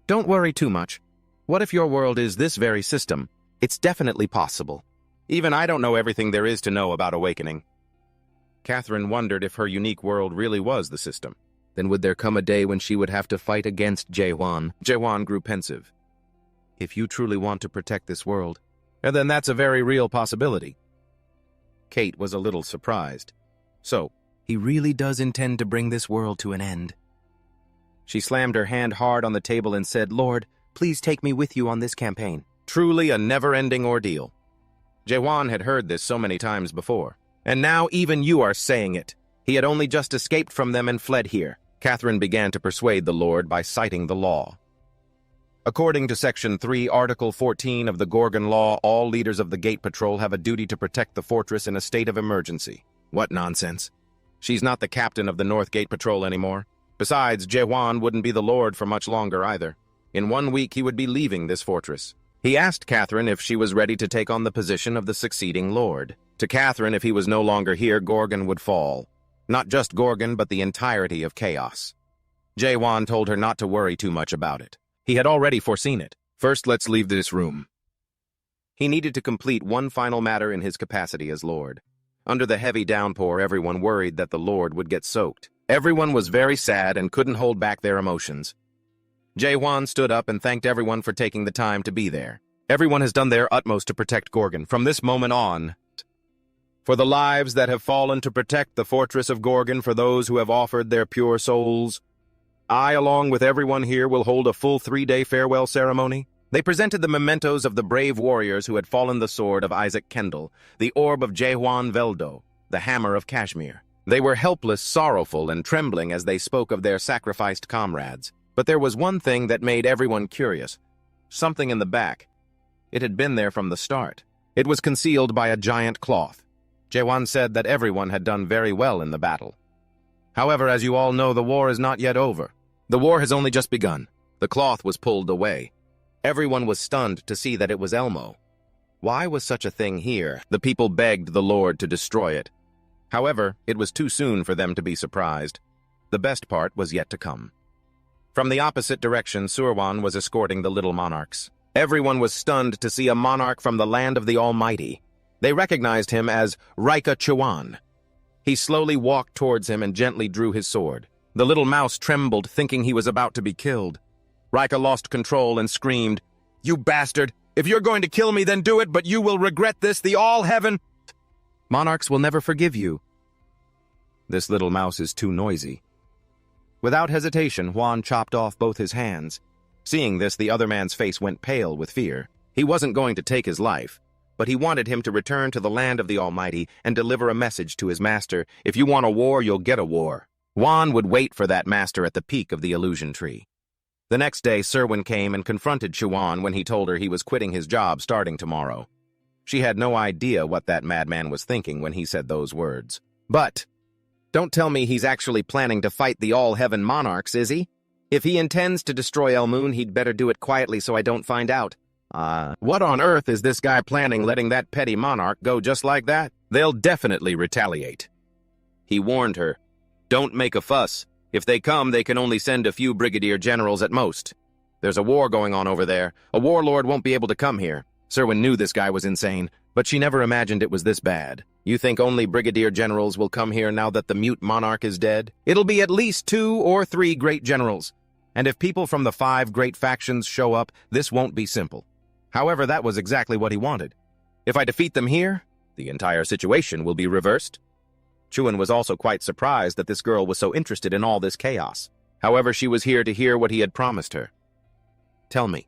"Don't worry too much. What if your world is this very system? It's definitely possible. Even I don't know everything there is to know about awakening." Catherine wondered if her unique world really was the system. Then would there come a day when she would have to fight against Juan? Juan grew pensive. If you truly want to protect this world, then that's a very real possibility. Kate was a little surprised. So, he really does intend to bring this world to an end. She slammed her hand hard on the table and said, "Lord, please take me with you on this campaign." Truly a never-ending ordeal. Juan had heard this so many times before. And now even you are saying it. He had only just escaped from them and fled here. Catherine began to persuade the Lord by citing the law. According to Section 3, Article 14 of the Gogan Law, all leaders of the Gate Patrol have a duty to protect the fortress in a state of emergency. What nonsense. She's not the captain of the North Gate Patrol anymore. Besides, Juan wouldn't be the Lord for much longer either. In 1 week, he would be leaving this fortress. He asked Catherine if she was ready to take on the position of the succeeding Lord. To Catherine, if he was no longer here, Gogan would fall. Not just Gogan, but the entirety of chaos. Juan told her not to worry too much about it. He had already foreseen it. First, let's leave this room. He needed to complete one final matter in his capacity as Lord. Under the heavy downpour, everyone worried that the Lord would get soaked. Everyone was very sad and couldn't hold back their emotions. Juan stood up and thanked everyone for taking the time to be there. Everyone has done their utmost to protect Gogan. From this moment on, for the lives that have fallen to protect the fortress of Gogan, for those who have offered their pure souls, I, along with everyone here, will hold a full 3-day farewell ceremony. They presented the mementos of the brave warriors who had fallen the sword of Isaac Kendall, the orb of Juan Veldo, the hammer of Kashmir. They were helpless, sorrowful, and trembling as they spoke of their sacrificed comrades. But there was one thing that made everyone curious. Something in the back. It had been there from the start. It was concealed by a giant cloth. Juan said that everyone had done very well in the battle. However, as you all know, the war is not yet over. The war has only just begun. The cloth was pulled away. Everyone was stunned to see that it was Elmo. Why was such a thing here? The people begged the Lord to destroy it. However, it was too soon for them to be surprised. The best part was yet to come. From the opposite direction, Surwan was escorting the little monarchs. Everyone was stunned to see a monarch from the land of the Almighty. They recognized him as Rika Chuan. He slowly walked towards him and gently drew his sword. The little mouse trembled, thinking he was about to be killed. Rika lost control and screamed, "You bastard! If you're going to kill me, then do it, but you will regret this, the all-heaven—" "Monarchs will never forgive you. This little mouse is too noisy." Without hesitation, Juan chopped off both his hands. Seeing this, the other man's face went pale with fear. He wasn't going to take his life, but he wanted him to return to the land of the Almighty and deliver a message to his master. If you want a war, you'll get a war. Juan would wait for that master at the peak of the illusion tree. The next day, Serwin came and confronted Chuan when he told her he was quitting his job starting tomorrow. She had no idea what that madman was thinking when he said those words. But, don't tell me he's actually planning to fight the all-heaven monarchs, is he? If he intends to destroy El Moon, he'd better do it quietly so I don't find out. What on earth is this guy planning, letting that petty monarch go just like that? They'll definitely retaliate. He warned her, "Don't make a fuss. If they come, they can only send a few brigadier generals at most. There's a war going on over there. A warlord won't be able to come here. Serwin knew this guy was insane, but she never imagined it was this bad. You think only brigadier generals will come here now that the mute monarch is dead? It'll be at least 2 or 3 great generals. And if people from the 5 great factions show up, this won't be simple. However, that was exactly what he wanted. If I defeat them here, the entire situation will be reversed. Chuan was also quite surprised that this girl was so interested in all this chaos. However, she was here to hear what he had promised her. Tell me,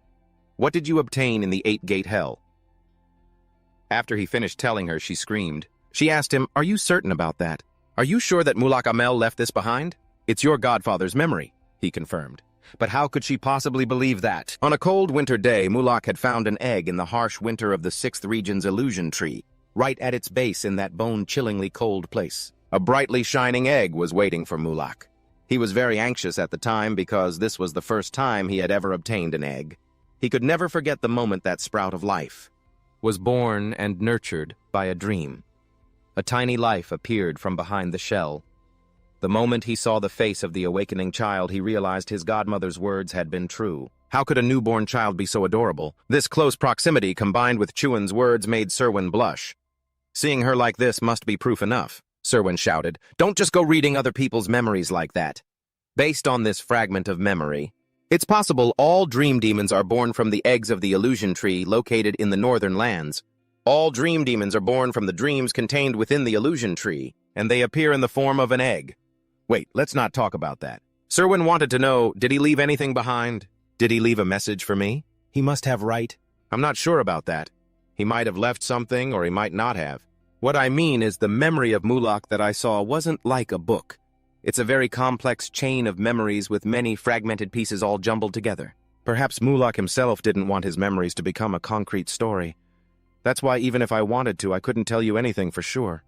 what did you obtain in the 8-gate hell? After he finished telling her, she screamed. She asked him, are you certain about that? Are you sure that Mulak Amel left this behind? It's your godfather's memory, he confirmed. But how could she possibly believe that? On a cold winter day, Mulak had found an egg in the harsh winter of the 6th region's illusion tree, right at its base in that bone-chillingly cold place. A brightly shining egg was waiting for Mulak. He was very anxious at the time because this was the first time he had ever obtained an egg. He could never forget the moment that sprout of life was born and nurtured by a dream. A tiny life appeared from behind the shell. The moment he saw the face of the awakening child, he realized his godmother's words had been true. How could a newborn child be so adorable? This close proximity combined with Chuan's words made Serwin blush. Seeing her like this must be proof enough, Serwin shouted. Don't just go reading other people's memories like that. Based on this fragment of memory, it's possible all dream demons are born from the eggs of the illusion tree located in the northern lands. All dream demons are born from the dreams contained within the illusion tree, and they appear in the form of an egg. Wait, let's not talk about that. Serwin wanted to know, did he leave anything behind? Did he leave a message for me? He must have, right? I'm not sure about that. He might have left something, or he might not have. What I mean is the memory of Mulak that I saw wasn't like a book. It's a very complex chain of memories with many fragmented pieces all jumbled together. Perhaps Mulak himself didn't want his memories to become a concrete story. That's why even if I wanted to, I couldn't tell you anything for sure.